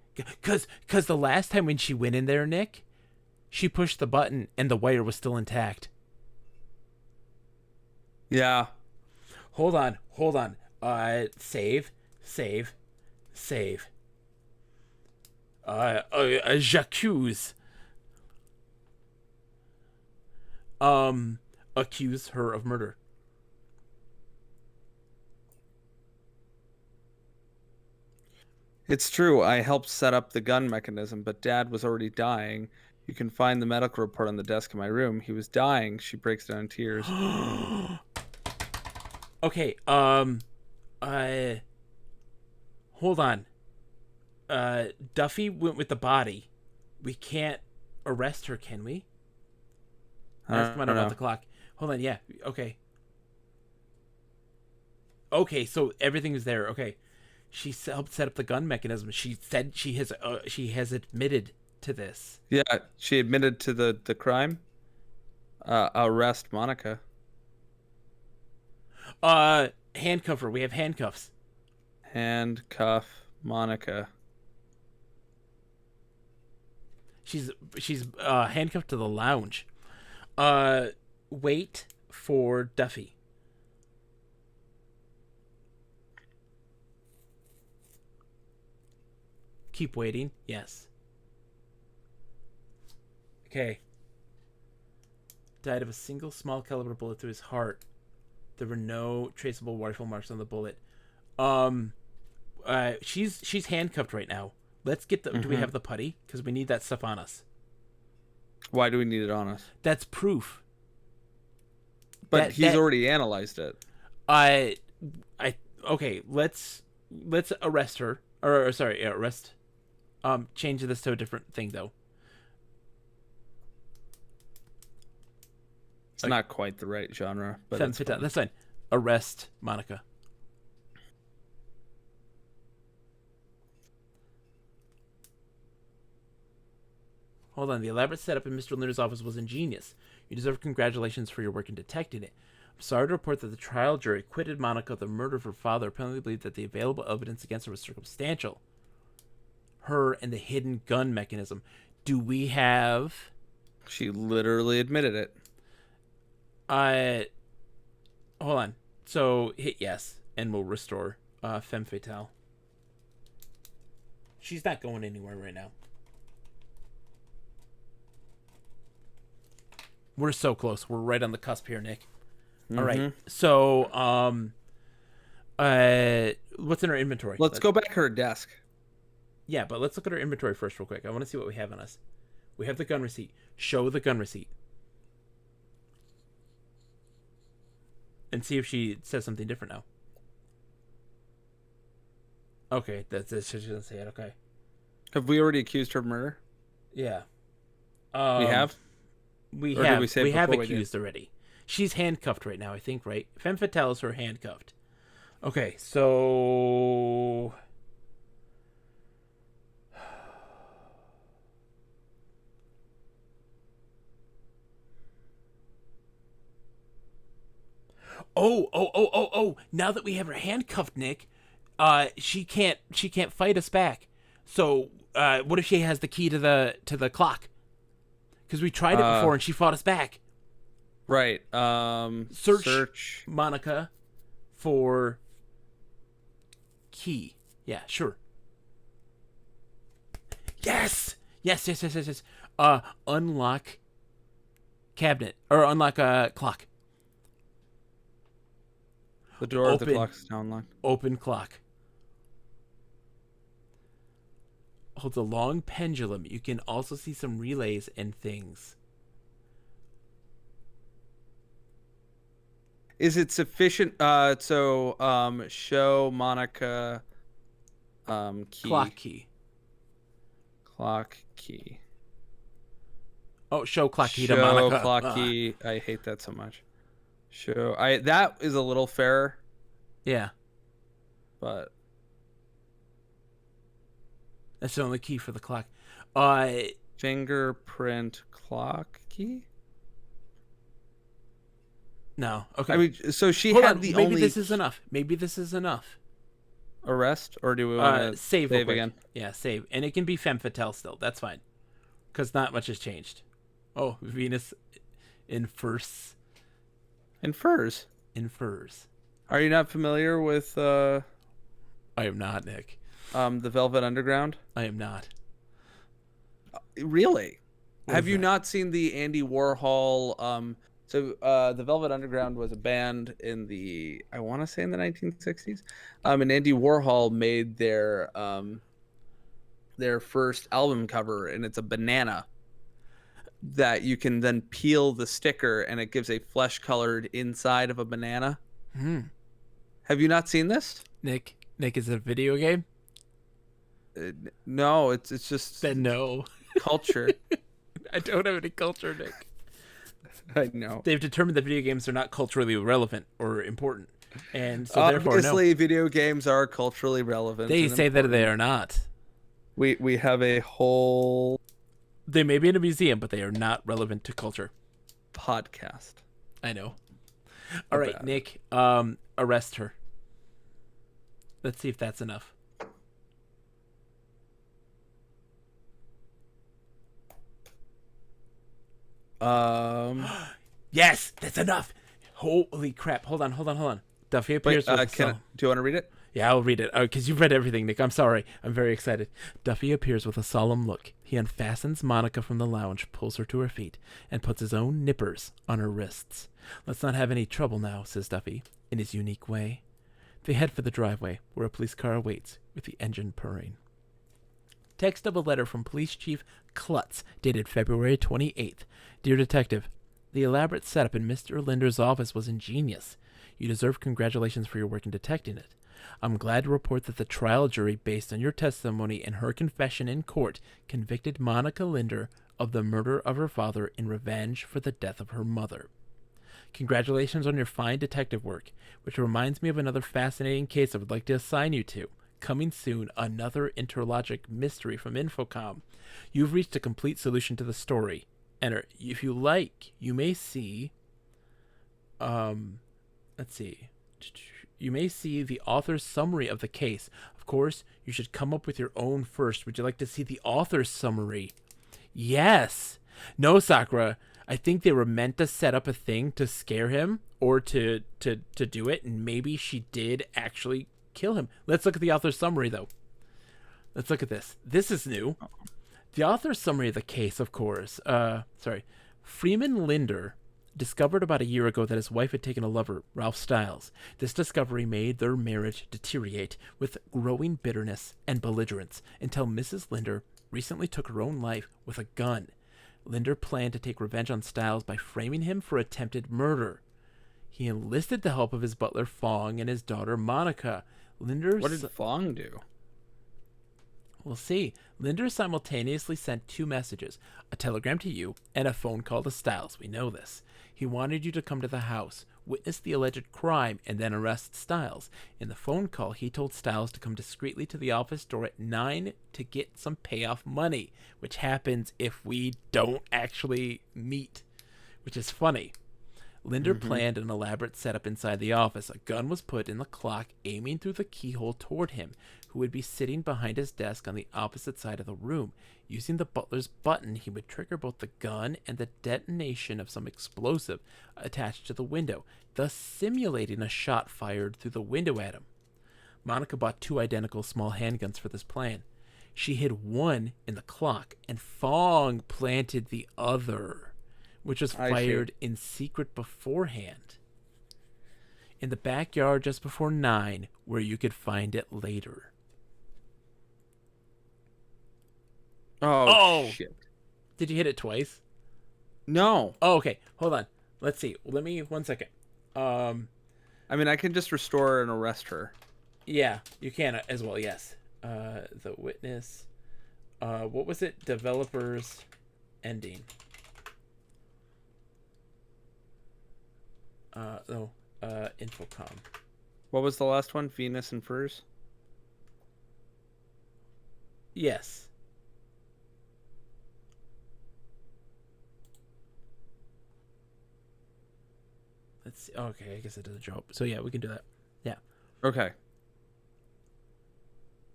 Cause the last time when she went in there, Nick, she pushed the button and the wire was still intact. Yeah. Hold on. Save. J'accuse. Accuse her of murder. It's true, I helped set up the gun mechanism, but Dad was already dying. You can find the medical report on the desk in my room. He was dying. She breaks down in tears. Okay, hold on. Duffy went with the body. We can't arrest her, can we? Ask him about the clock. Hold on, yeah, okay. Okay, so everything is there, okay. She helped set up the gun mechanism. She said she has admitted to this. Yeah, she admitted to the crime. Arrest Monica. Handcuff her. We have handcuffs. Handcuff Monica. She's handcuffed to the lounge. Wait for Duffy. Keep waiting. Yes. Okay. Died of a single small caliber bullet through his heart. There were no traceable rifle marks on the bullet. She's handcuffed right now. Let's get the. Do we have the putty? Because we need that stuff on us. Why do we need it on us? That's proof. But he's already analyzed it. Okay. Let's arrest her. Or sorry, arrest. Change this to a different thing though. It's not quite the right genre, but That's fine. Arrest Monica. Hold on. The elaborate setup in Mr. Linder's office was ingenious. You deserve congratulations for your work in detecting it. I'm sorry to report that the trial jury acquitted Monica of the murder of her father, apparently believed that the available evidence against her was circumstantial. Her and the hidden gun mechanism. Do we have... She literally admitted it. Hold on. So, hit yes, and we'll restore Femme Fatale. She's not going anywhere right now. We're so close. We're right on the cusp here, Nick. Mm-hmm. All right. So, what's in our inventory? Let's go back to her desk. Yeah, but let's look at our inventory first real quick. I want to see what we have on us. We have the gun receipt. Show the gun receipt. And see if she says something different now. Okay, that's it. She doesn't say it. Okay. Have we already accused her of murder? Yeah. We have? We Or did have. we say We have before we accused already. She's handcuffed right now, I think, right? Femme fatale is her handcuffed. Okay, so... Oh! Now that we have her handcuffed, Nick, she can't fight us back. So, what if she has the key to the clock? Because we tried it before and she fought us back. Right. Search Monica for key. Yeah, sure. Yes. Unlock cabinet or unlock clock. The door of the clock is now unlocked. Open clock. Holds a long pendulum. You can also see some relays and things. Is it sufficient? Show Monica key. Clock key. Clock key. Oh, show clock key to Show Monica. clock key. I hate that so much. That is a little fairer, Yeah. but That's the only key for the clock. fingerprint clock key. No. Okay. I mean, so she Hold had on. the Maybe only this is enough. Maybe this is enough. arrest, or do we want to Save real quick. again? Yeah, save. And it can be femme fatale still. That's fine. Because not much has changed. Oh, Venus infers. Infers. Are you not familiar with I am not, Nick. the Velvet Underground? I am not. Really? What Have is you that? not seen the Andy Warhol? The Velvet Underground was a band in I want to say in the 1960s. And Andy Warhol made their first album cover, and it's a banana that you can then peel the sticker, and it gives a flesh-colored inside of a banana. Have you not seen this? Nick, is it a video game? No, it's just Then no. culture. I don't have any culture, Nick. I know. They've determined that video games are not culturally relevant or important. And so therefore, no. Obviously, video games are culturally relevant. They and say that important. they are not. We have a whole They may be in a museum, but they are not relevant to culture. podcast. I know. All right, bad. Nick, arrest her. Let's see if that's enough. Yes, that's enough. Holy crap. Hold on. Duffy appears with a do you want to read it? Yeah, I'll read it. Because you've read everything, Nick. I'm sorry. I'm very excited. Duffy appears with a solemn look. He unfastens Monica from the lounge, pulls her to her feet, and puts his own nippers on her wrists. Let's not have any trouble now, says Duffy, in his unique way. They head for the driveway, where a police car awaits, with the engine purring. Text of a letter from Police Chief Klutz, dated February 28th. Dear Detective, the elaborate setup in Mr. Linder's office was ingenious. You deserve congratulations for your work in detecting it. I'm glad to report that the trial jury, based on your testimony and her confession in court, convicted Monica Linder of the murder of her father in revenge for the death of her mother. Congratulations on your fine detective work, which reminds me of another fascinating case I would like to assign you to. Coming soon, another Interlogic mystery from Infocom. You've reached a complete solution to the story. Enter. If you like, you may see... let's see. You may see the author's summary of the case. Of course, you should come up with your own first. Would you like to see the author's summary? Yes. No, Sakura. I think they were meant to set up a thing to scare him or to do it, and maybe she did actually kill him. Let's look at the author's summary, though. Let's look at this. This is new. The author's summary of the case, of course. Freeman Linder discovered about a year ago that his wife had taken a lover, Ralph Stiles. This discovery made their marriage deteriorate with growing bitterness and belligerence until Mrs. Linder recently took her own life with a gun. Linder planned to take revenge on Stiles by framing him for attempted murder. He enlisted the help of his butler Fong and his daughter Monica. What did Fong do? We'll see. Linder simultaneously sent two messages, a telegram to you and a phone call to Stiles. We know this. He wanted you to come to the house, witness the alleged crime, and then arrest Stiles. In the phone call, he told Stiles to come discreetly to the office door at 9 to get some payoff money, which happens if we don't actually meet, which is funny. Linder planned an elaborate setup inside the office. A gun was put in the clock, aiming through the keyhole toward him, who would be sitting behind his desk on the opposite side of the room. Using the butler's button, he would trigger both the gun and the detonation of some explosive attached to the window, thus simulating a shot fired through the window at him. Monica bought 2 identical small handguns for this plan. She hid one in the clock, and Fong planted the other, which was fired in secret beforehand, in the backyard just before 9, where you could find it later. Oh, shit. Did you hit it twice? No. Oh, okay. Hold on. Let's see. Let me 1 second. I mean, I can just restore and arrest her. Yeah, you can as well. Yes. The witness. What was it? Developers ending. Infocom. What was the last one? Venus and Furs? Yes. Let's see. Okay, I guess it doesn't show up. So yeah, we can do that. Yeah. Okay.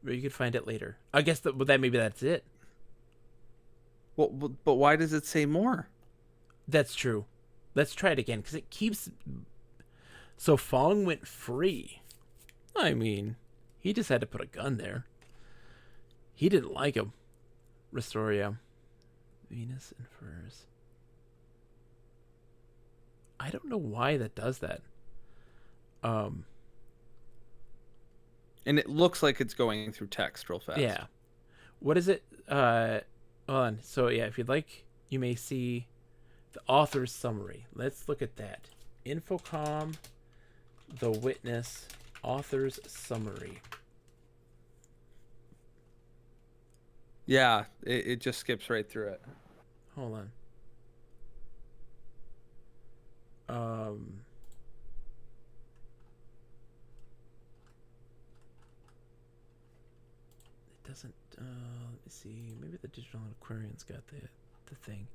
Or you could find it later. I guess that maybe that's it. Well, but why does it say more? That's true. Let's try it again, because it keeps... So Fong went free. I mean, he just had to put a gun there. He didn't like him. Restoria. Venus and Furs. I don't know why that does that. And it looks like it's going through text real fast. Yeah. What is it? Hold on. So yeah, if you'd like, you may see the author's summary. Let's look at that. Infocom, the witness, author's summary. Yeah, it just skips right through it. Hold on. It doesn't. Let me see. Maybe the digital Aquarian's got the thing.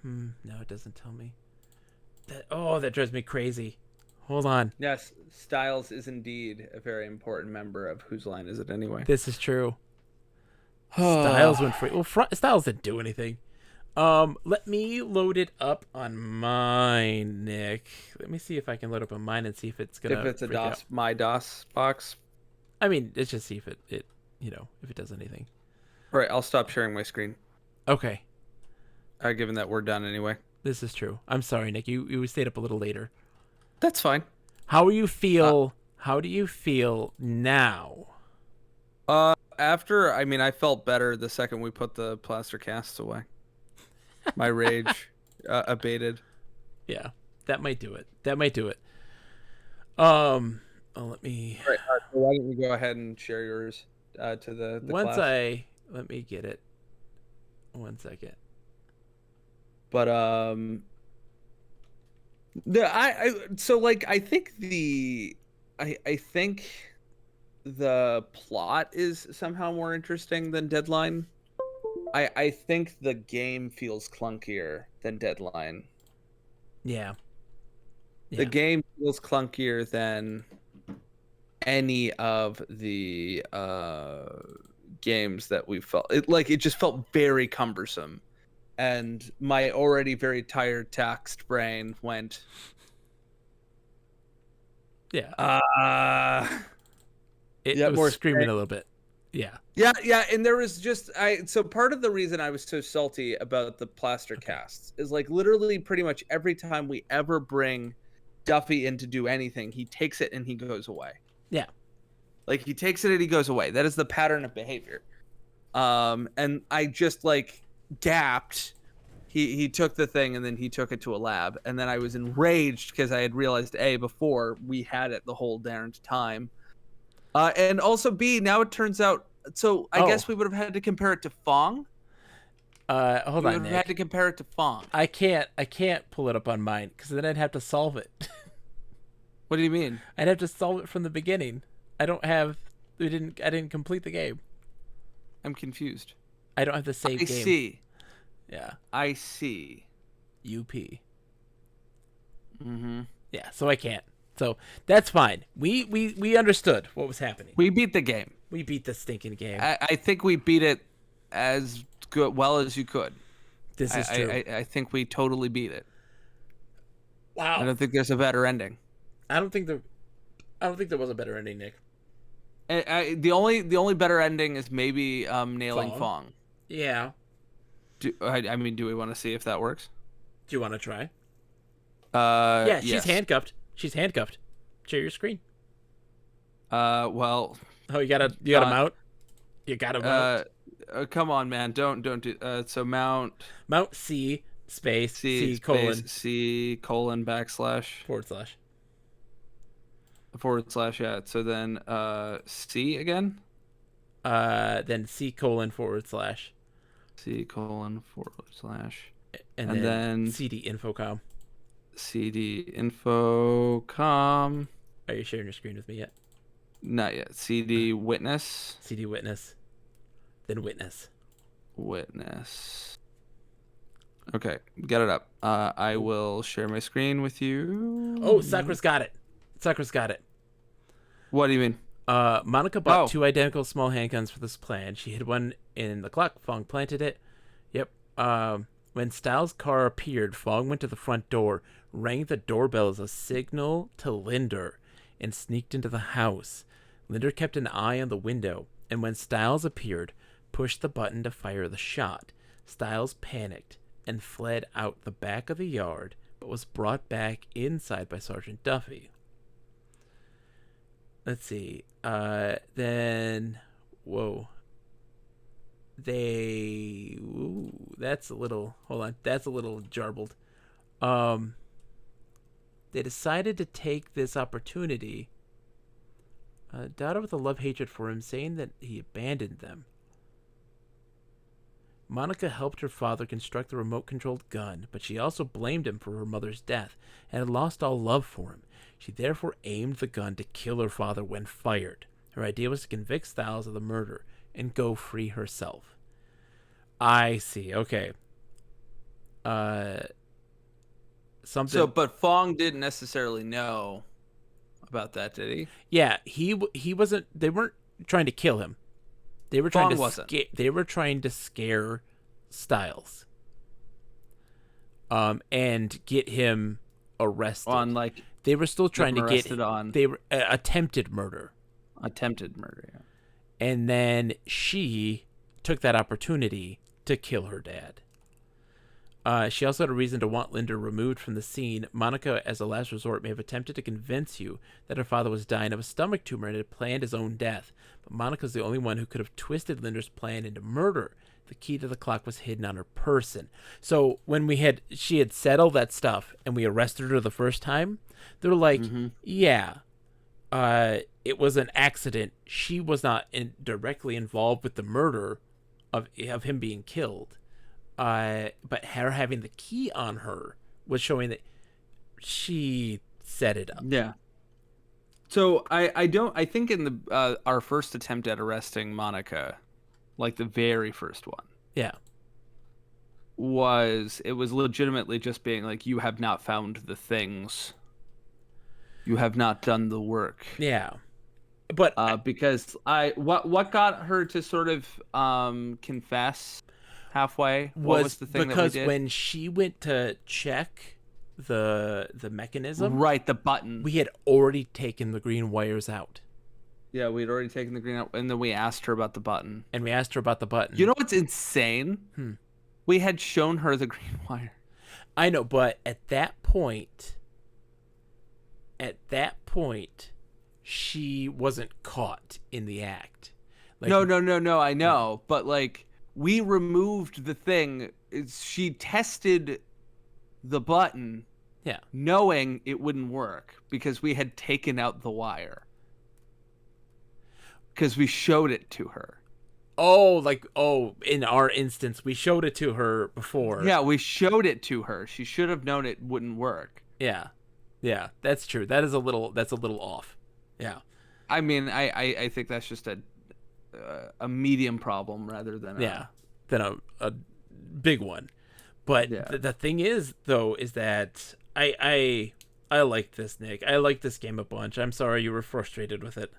No, it doesn't tell me. That drives me crazy. Hold on. Yes, Stiles is indeed a very important member of Whose Line Is It Anyway? This is true. Stiles went free. Well, Stiles didn't do anything. Let me load it up on mine, Nick. Let me see if I can load up on mine and see if it's gonna. If it's a freak DOS, out. my DOS box. I mean, let's just see if it if it does anything. All right, I'll stop sharing my screen. Okay, Given that we're done anyway. this is true. I'm sorry, Nick. You stayed up a little later. That's fine. How do you feel? How do you feel now? After, I mean, I felt better the second we put the plaster casts away. My rage abated. Yeah, that might do it. That might do it. Let me. All right, so why don't you go ahead and share yours to the Once class? let me get it. 1 second. But I think I think the plot is somehow more interesting than Deadline. I think the game feels clunkier than Deadline. Yeah. The game feels clunkier than any of the games that we felt. It just felt very cumbersome. And my already very tired taxed brain went, Yeah. It was screaming a little bit. Yeah. Yeah, and there was just so part of the reason I was so salty about the plaster casts is like literally pretty much every time we ever bring Duffy in to do anything, he takes it and he goes away. Yeah. Like he takes it and he goes away. That is the pattern of behavior. And I just like gapped. He took the thing and then he took it to a lab, and then I was enraged because I had realized before we had it the whole darned time. And also B, now it turns out So I Oh. guess we would have had to compare it to Fong. Hold We on, would have had to Nick. compare it to Fong. I can't pull it up on mine because then I'd have to solve it. What do you mean? I'd have to solve it from the beginning. I didn't complete the game. I'm confused. I don't have the save I game. see. Yeah. I see. UP. Mm-hmm. Yeah, so I can't. So that's fine. We understood what was happening. We beat the game. We beat the stinking game. I think we beat it as well as you could. This is true. I think we totally beat it. Wow. I don't think there's a better ending. I don't think there was a better ending, Nick. The only better ending is maybe nailing Fong. Yeah. I mean, do we want to see if that works? Do you want to try? Yeah, she's handcuffed. She's handcuffed. Share your screen. Well. Oh, you gotta mount. You gotta mount. Come on, man. Don't do. So mount C space C C colon space C colon backslash / Yeah. So then C again. then C colon / C colon / and then CD Infocom. CD Infocom. Are you sharing your screen with me yet? Not yet. CD witness. CD witness. Then witness. Witness. Okay, get it up. I will share my screen with you. Oh, Sakura's got it. Sakura's got it. What do you mean? Monica bought 2 identical small handguns for this plan. She hid one in the clock. Fong planted it. Yep. When Styles' car appeared, Fong went to the front door, rang the doorbell as a signal to Linder, and sneaked into the house. Linder kept an eye on the window, and when Styles appeared, pushed the button to fire the shot. Styles panicked and fled out the back of the yard, but was brought back inside by Sergeant Duffy. Let's see. Then, whoa. That's a little. Hold on. That's a little jarbled. They decided to take this opportunity. Daughter with a love-hatred for him, saying that he abandoned them. Monica helped her father construct the remote-controlled gun, but she also blamed him for her mother's death and had lost all love for him. She therefore aimed the gun to kill her father when fired. Her idea was to convict Styles of the murder and go free herself. I see. Okay. Something. So, but Fong didn't necessarily know about that, did he? Yeah, he wasn't. They weren't trying to kill him. They were trying they were trying to scare Styles. And get him arrested. On like they were still trying to get on. They were attempted murder. Attempted murder. Yeah. And then she took that opportunity to kill her dad. She also had a reason to want Linder removed from the scene. Monica, as a last resort, may have attempted to convince you that her father was dying of a stomach tumor and had planned his own death. But Monica's the only one who could have twisted Linder's plan into murder. The key to the clock was hidden on her person. So when she had said all that stuff and we arrested her the first time, they were like, yeah, it was an accident. She was not directly involved with the murder of him being killed. But her having the key on her was showing that she set it up. Yeah. So I think in the our first attempt at arresting Monica, like the very first one. Yeah. It was legitimately just being like, you have not found the things. You have not done the work. Yeah. But because what got her to sort of confess halfway? What was the thing because that we did? when she went to check the mechanism, right, the button, we had already taken the green wires out. Yeah, we'd already taken the green out, and then we asked her about the button. You know what's insane? We had shown her the green wire. I know, but at that point, she wasn't caught in the act. Like, No, I know, but like we removed the thing. She tested the button, knowing it wouldn't work because we had taken out the wire. Because we showed it to her. In our instance, we showed it to her before. Yeah, we showed it to her. She should have known it wouldn't work. Yeah, that's true. That's a little off. Yeah. I mean, I think that's just a medium problem rather than than a big one. But the thing is, though, is that I like this, Nick. I like this game a bunch. I'm sorry you were frustrated with it.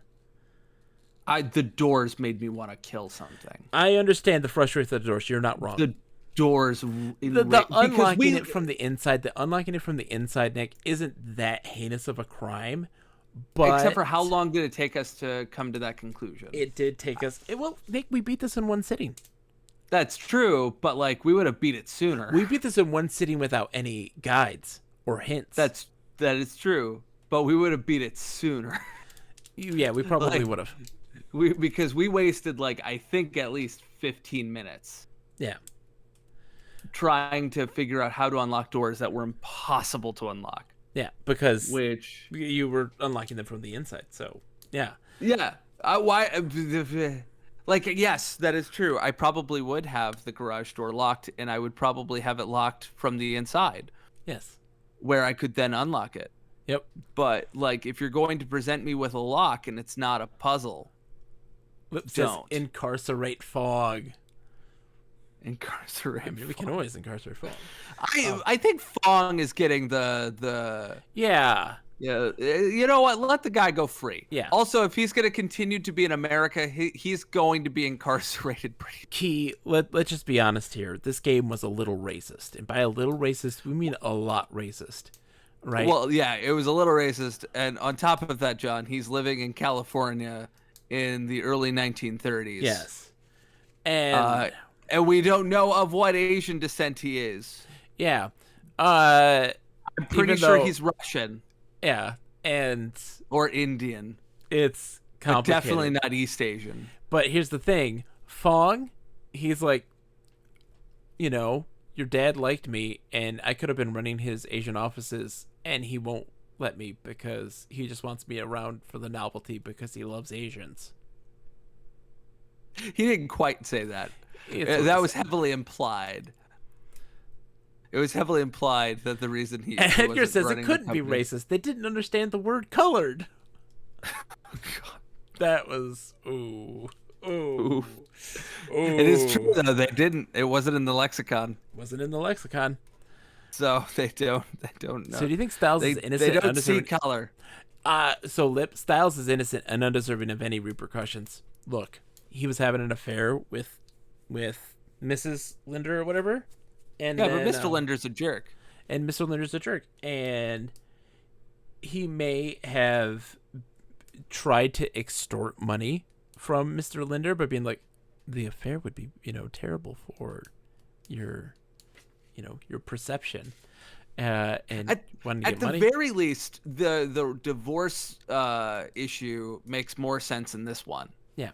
The doors made me want to kill something. I understand the frustration with the doors. You're not wrong. The doors, the unlocking it from the inside, Nick, isn't that heinous of a crime. But except for how long did it take us to come to that conclusion? It did take us. Well, Nick, we beat this in one sitting. That's true, but like we would have beat it sooner. We beat this in one sitting without any guides or hints. That is true, but we would have beat it sooner. Yeah, we probably would have. Because we wasted I think at least 15 minutes. Yeah. Trying to figure out how to unlock doors that were impossible to unlock. Yeah, because you were unlocking them from the inside. So, yeah. Yeah. Yes, that is true. I probably would have the garage door locked, and I would probably have it locked from the inside. Yes. Where I could then unlock it. Yep. But, if you're going to present me with a lock and it's not a puzzle, don't. Incarcerate Fog. Incarcerate. I mean, we can always incarcerate Fog. I think Fong is getting the. Yeah. Yeah. You know what? Let the guy go free. Yeah. Also, if he's going to continue to be in America, he's going to be incarcerated. Key. Let's just be honest here. This game was a little racist, and by a little racist, we mean a lot racist. Right. Well, yeah, it was a little racist, and on top of that, John, he's living in California in the early 1930s. Yes. And we don't know of what Asian descent he is. Yeah. I'm pretty sure he's Russian. Yeah. Or Indian. It's complicated. But definitely not East Asian. But here's the thing. Fong, he's like, your dad liked me, and I could have been running his Asian offices, and he won't let me because he just wants me around for the novelty because he loves Asians. He didn't quite say that. That was heavily implied. It was heavily implied that the reason he Edgar says it couldn't be racist. They didn't understand the word colored. God. That was ooh. It is true though. They didn't. It wasn't in the lexicon. Wasn't in the lexicon. So they don't know. So do you think Styles is innocent? They don't see color. So Styles is innocent and undeserving of any repercussions. Look, he was having an affair with Mrs. Linder or whatever. And yeah, then, but Mr. Linder's a jerk. And Mr. Linder's a jerk. And he may have tried to extort money from Mr. Linder by being like, the affair would be, terrible for your perception. And wanting to get money. At the very least, the divorce issue makes more sense in this one. Yeah.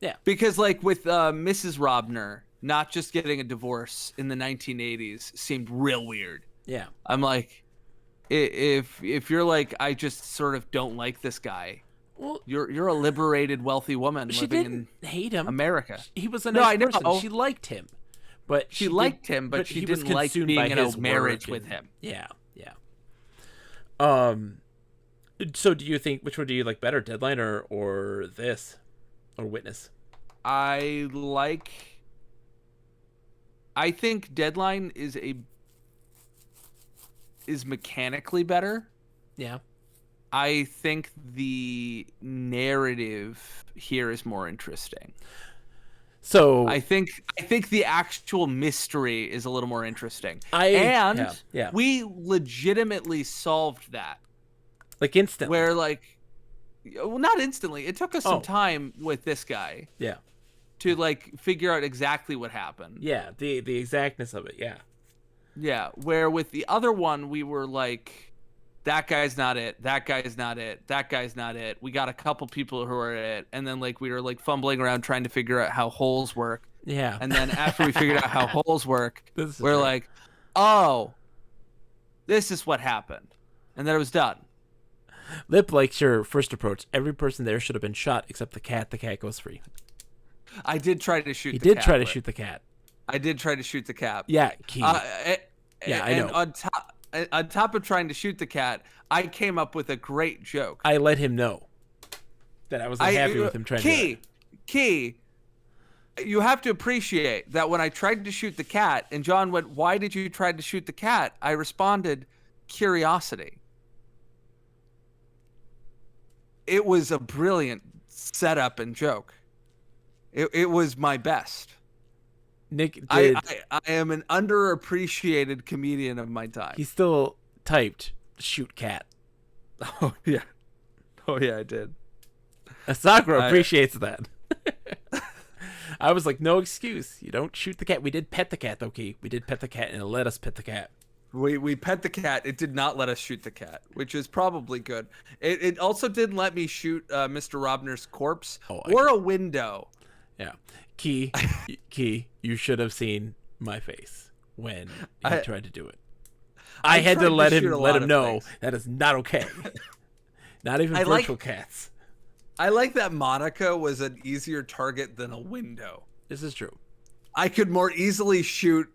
Yeah. Because with Mrs. Robner, not just getting a divorce in the 1980s seemed real weird. Yeah. I'm like, if you're like, I just sort of don't like this guy. Well, you're a liberated, wealthy woman living in hate him. America. He was a nice person. Know. She liked him, but she liked him, but she didn't like being in a marriage with him. Yeah, yeah. So do you think, which one do you like better, Deadline or this, or Witness? I think Deadline is mechanically better. Yeah. I think the narrative here is more interesting. So I think the actual mystery is a little more interesting. We legitimately solved that. Instantly. Where well, not instantly. It took us some time with this guy. Yeah. To figure out exactly what happened. Yeah, the exactness of it, yeah. Yeah, where with the other one we were like, that guy's not it, that guy's not it, that guy's not it. We got a couple people who are it, and then we were fumbling around trying to figure out how holes work. Yeah. And then after we figured out how holes work, we're like, oh, this is what happened. And then it was done. Lip likes your first approach. Every person there should have been shot except the cat. The cat goes free. I did try to shoot. He the did cat, try to but- shoot the cat. I did try to shoot the cat. Yeah, Key. Yeah, I and know. On top of trying to shoot the cat, I came up with a great joke. I let him know that I wasn't happy with him trying to do it. Key, you have to appreciate that when I tried to shoot the cat and John went, "Why did you try to shoot the cat?" I responded, "Curiosity." It was a brilliant setup and joke. It was my best. Nick I did. I am an underappreciated comedian of my time. He still typed "shoot cat." Oh yeah, I did. Sakura appreciates that. I was like, no excuse. You don't shoot the cat. We did pet the cat, though, Key. We did pet the cat, and it let us pet the cat. We pet the cat. It did not let us shoot the cat, which is probably good. It also didn't let me shoot Mr. Robner's corpse or a window. Yeah. Key, you should have seen my face when he tried to do it. I had to let him know that is not okay. Not even virtual cats. I like that Monica was an easier target than a window. This is true. I could more easily shoot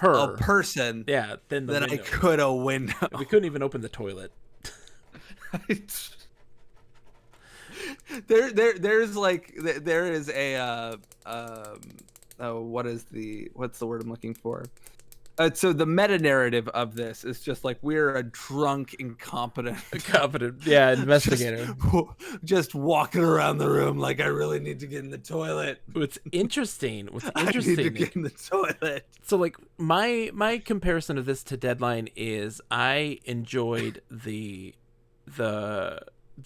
a person than I could a window. We couldn't even open the toilet. There is a what's the word I'm looking for? So the meta narrative of this is just like we're a drunk, incompetent investigator, just walking around the room like I really need to get in the toilet. What's interesting, I need to get in the toilet. So like my comparison of this to Deadline is I enjoyed the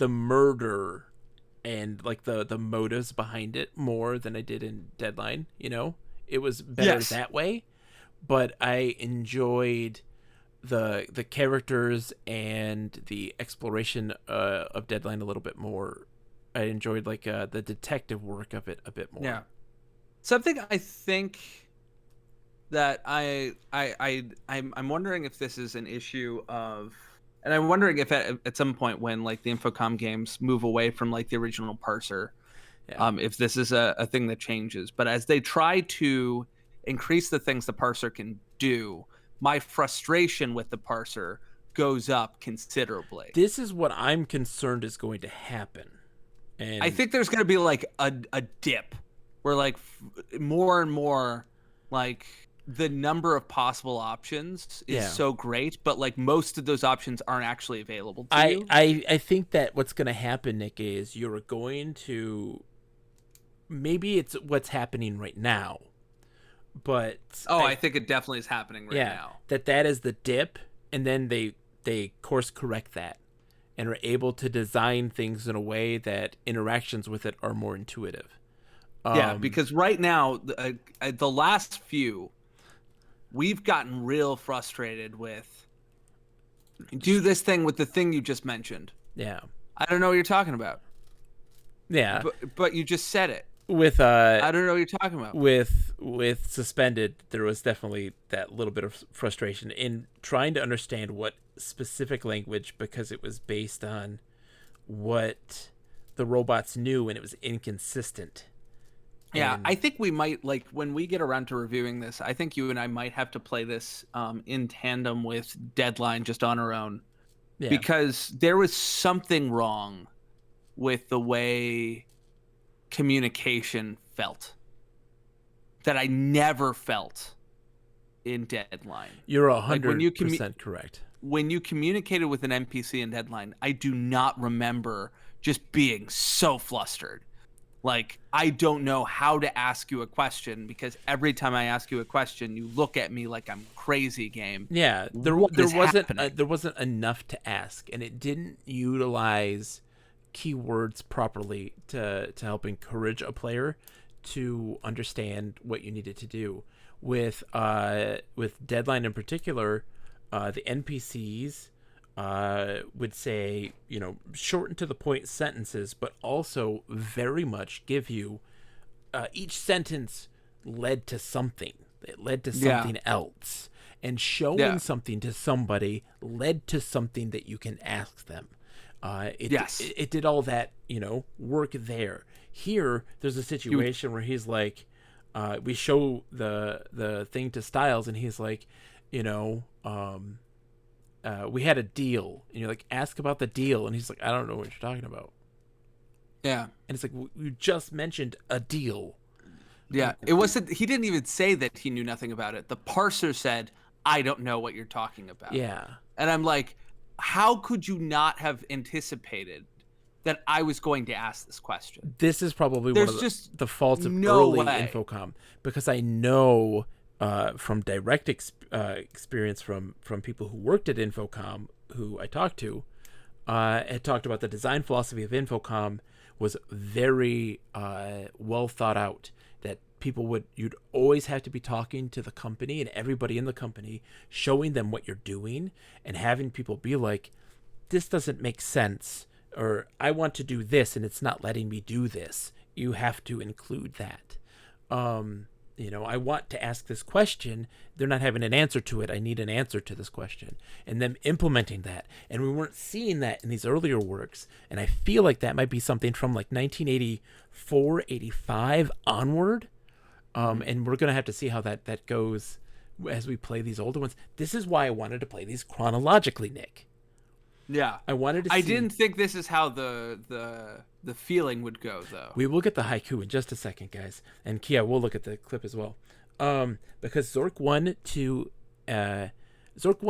murder and like the motives behind it more than I did in Deadline. You know, it was better that way. But I enjoyed the characters and the exploration of Deadline a little bit more. I enjoyed like the detective work of it a bit more. Yeah, something I think that I'm wondering if this is an issue of, and I'm wondering if at some point when like the Infocom games move away from like the original parser, if this is a thing that changes. But as they try to increase the things the parser can do, my frustration with the parser goes up considerably. This is what I'm concerned is going to happen. And I think there's going to be like a dip where like more and more like the number of possible options is so great, but like most of those options aren't actually available to you. I think that what's going to happen, Nick, is you're going to, maybe it's what's happening right now, but I think it definitely is happening right now. That is the dip, and then they course correct that and are able to design things in a way that interactions with it are more intuitive. Because right now the last few we've gotten real frustrated with do this thing with the thing you just mentioned. Yeah. I don't know what you're talking about. Yeah. But you just said it. With I don't know what you're talking about. With Suspended, there was definitely that little bit of frustration in trying to understand what specific language, because it was based on what the robots knew and it was inconsistent. Yeah, I think we might, like, when we get around to reviewing this, I think you and I might have to play this in tandem with Deadline just on our own. Yeah. Because there was something wrong with the way communication felt that I never felt in Deadline. You're 100% correct. When you communicated with an NPC in Deadline, I do not remember just being so flustered. Like, I don't know how to ask you a question because every time I ask you a question, you look at me like I'm crazy. Game. Yeah, there wasn't enough to ask, and it didn't utilize keywords properly to help encourage a player to understand what you needed to do. With Deadline in particular, the NPCs would say, short and to the point sentences, but also very much give you each sentence led to something. It led to something else. And showing something to somebody led to something that you can ask them. It did all that, work there. Here, there's a situation where he's like, we show the thing to Styles, and he's like, we had a deal, and you're like, ask about the deal, and he's like, I don't know what you're talking about. Yeah. And it's like, you just mentioned a deal. Yeah, it wasn't. He didn't even say that he knew nothing about it. The parser said, "I don't know what you're talking about." Yeah, and I'm like, how could you not have anticipated that I was going to ask this question? This is probably There's one of just the faults of no early way. Infocom, because I know from direct experience from people who worked at Infocom, who I talked to, had talked about the design philosophy of Infocom was very well thought out. That you'd always have to be talking to the company and everybody in the company, showing them what you're doing, and having people be like, this doesn't make sense, or I want to do this and it's not letting me do this. You have to include that. I want to ask this question. They're not having an answer to it. I need an answer to this question. And them implementing that. And we weren't seeing that in these earlier works. And I feel like that might be something from like 1984, 85 onward. And we're going to have to see how that goes as we play these older ones. This is why I wanted to play these chronologically, Nick. Yeah. I wanted to see... I didn't think this is how the feeling would go, though. We will get the haiku in just a second, guys. And Kia, we'll look at the clip as well. Because Zork 1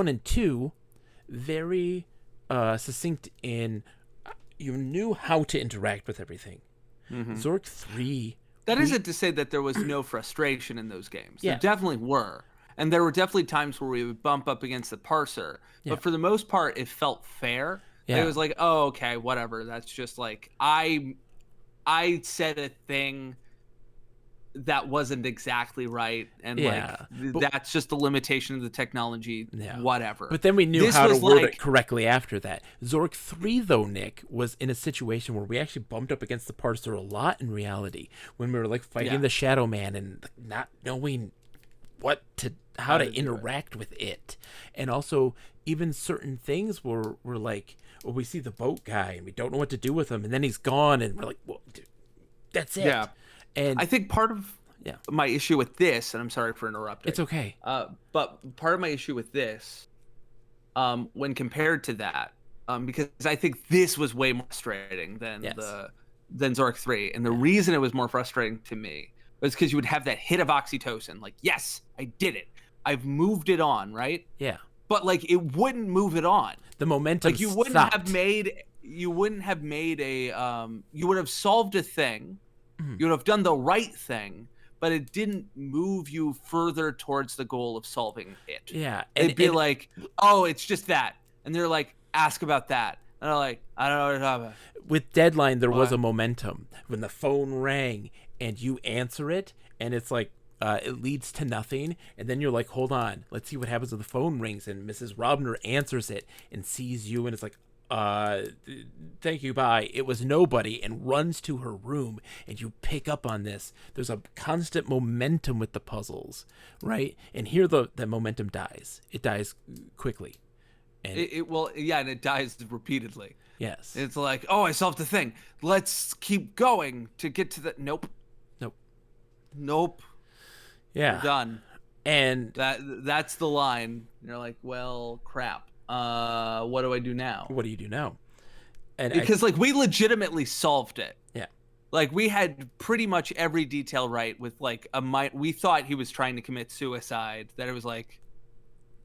and 2, very succinct in... You knew how to interact with everything. Zork 3... That isn't to say that there was no frustration in those games. Yeah. There definitely were. And there were definitely times where we would bump up against the parser. Yeah. But for the most part, it felt fair. Yeah. It was like, oh, okay, whatever. That's just like, I said a thing that wasn't exactly right. And that's just the limitation of the technology, whatever. But then we knew how to word it correctly after that. Zork 3, though, Nick, was in a situation where we actually bumped up against the parser a lot in reality. When we were like fighting the Shadow Man and not knowing how to interact with it. And also, even certain things were like, well, we see the boat guy and we don't know what to do with him, and then he's gone, and we're like, well, dude, that's it. Yeah. And I think part of my issue with this, and I'm sorry for interrupting. It's okay. But part of my issue with this, when compared to that, because I think this was way more frustrating than Zork 3, and the reason it was more frustrating to me was because you would have that hit of oxytocin, like, yes, I did it, I've moved it on, right? Yeah. But like, it wouldn't move it on. The momentum. Like, you wouldn't have made a. You would have solved a thing. You would have done the right thing, but it didn't move you further towards the goal of solving it. Yeah. It'd be like, oh, it's just that. And they're like, ask about that. And I'm like, I don't know what you're talking about. With Deadline, there was a momentum. When the phone rang and you answer it, and it's like, it leads to nothing. And then you're like, hold on, let's see what happens when the phone rings. And Mrs. Robner answers it and sees you, and it's like, thank you, bye. It was nobody, and runs to her room, and you pick up on this. There's a constant momentum with the puzzles, right? And here the momentum dies. It dies quickly. And and it dies repeatedly. Yes. It's like, oh, I solved the thing. Let's keep going to get to the Nope. Yeah. We're done. And that's the line. You're like, well, crap. What do I do now? What do you do now? And because we legitimately solved it. Yeah. Like, we had pretty much every detail right with like we thought he was trying to commit suicide, that it was like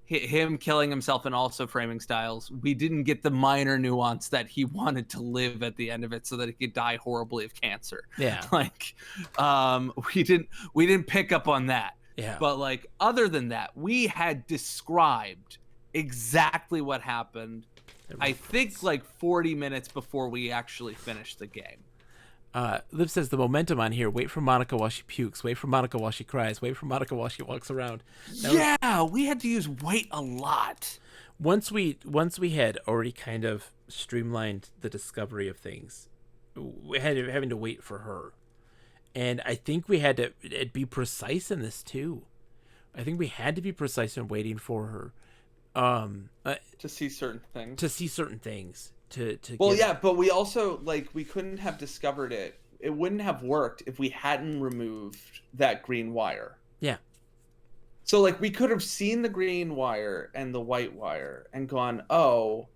him killing himself and also framing Styles. We didn't get the minor nuance that he wanted to live at the end of it so that he could die horribly of cancer. Yeah. Like, we didn't pick up on that. Yeah. But like, other than that, we had described exactly what happened. I think like 40 minutes before we actually finished the game. Liv says the momentum on here. Wait for Monica while she pukes. Wait for Monica while she cries. Wait for Monica while she walks around. We had to use wait a lot. Once we had already kind of streamlined the discovery of things, we had having to wait for her, and I think we had to be precise in this too. I think we had to be precise in waiting for her. To see certain things. to Well, give- yeah, but we also we couldn't have discovered it. It wouldn't have worked if we hadn't removed that green wire. Yeah. So we could have seen the green wire and the white wire and gone, "Oh,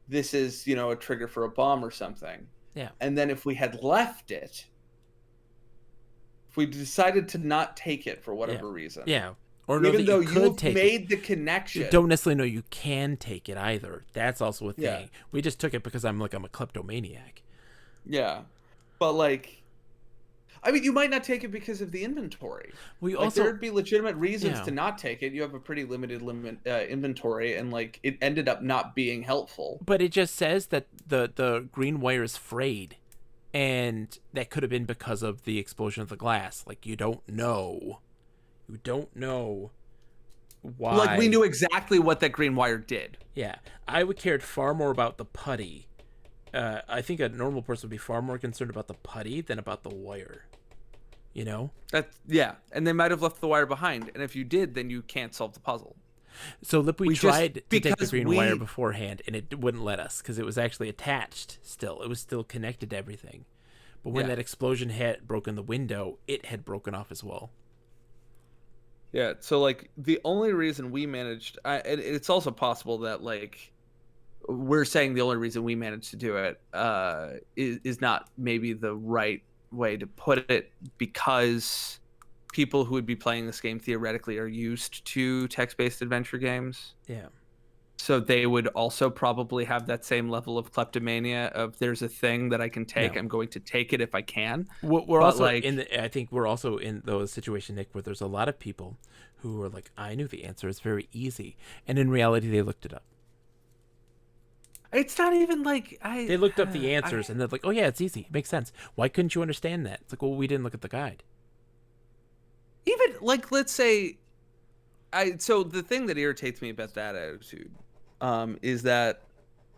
this is, a trigger for a bomb or something." Yeah. And then if we had left it, if we decided to not take it for whatever reason. Yeah. Or know Even that though you could you've take made it. the connection. You don't necessarily know you can take it either. That's also a thing. Yeah. We just took it because I'm a kleptomaniac. Yeah. But you might not take it because of the inventory. We also there'd be legitimate reasons to not take it. You have a pretty limited inventory, and it ended up not being helpful. But it just says that the green wire is frayed, and that could have been because of the explosion of the glass. You don't know. You don't know why. We knew exactly what that green wire did. Yeah, I would cared far more about the putty. I think a normal person would be far more concerned about the putty than about the wire. And they might have left the wire behind. And if you did, then you can't solve the puzzle. So we tried to take the because green wire beforehand, and it wouldn't let us because it was actually attached still. It was still connected to everything. But when that explosion had broken the window, it had broken off as well. Yeah, so the only reason we managed, it's also possible that we're saying the only reason we managed to do it is not maybe the right way to put it, because people who would be playing this game theoretically are used to text-based adventure games. Yeah. So they would also probably have that same level of kleptomania of there's a thing that I can take. I'm going to take it if I can. We're also I think we're also in those situations, Nick, where there's a lot of people who are I knew the answer. It's very easy. And in reality, they looked it up. It's not even They looked up the answers and they're like, oh yeah, it's easy. It makes sense. Why couldn't you understand that? It's well, we didn't look at the guide. Even let's say, so the thing that irritates me about that attitude is that,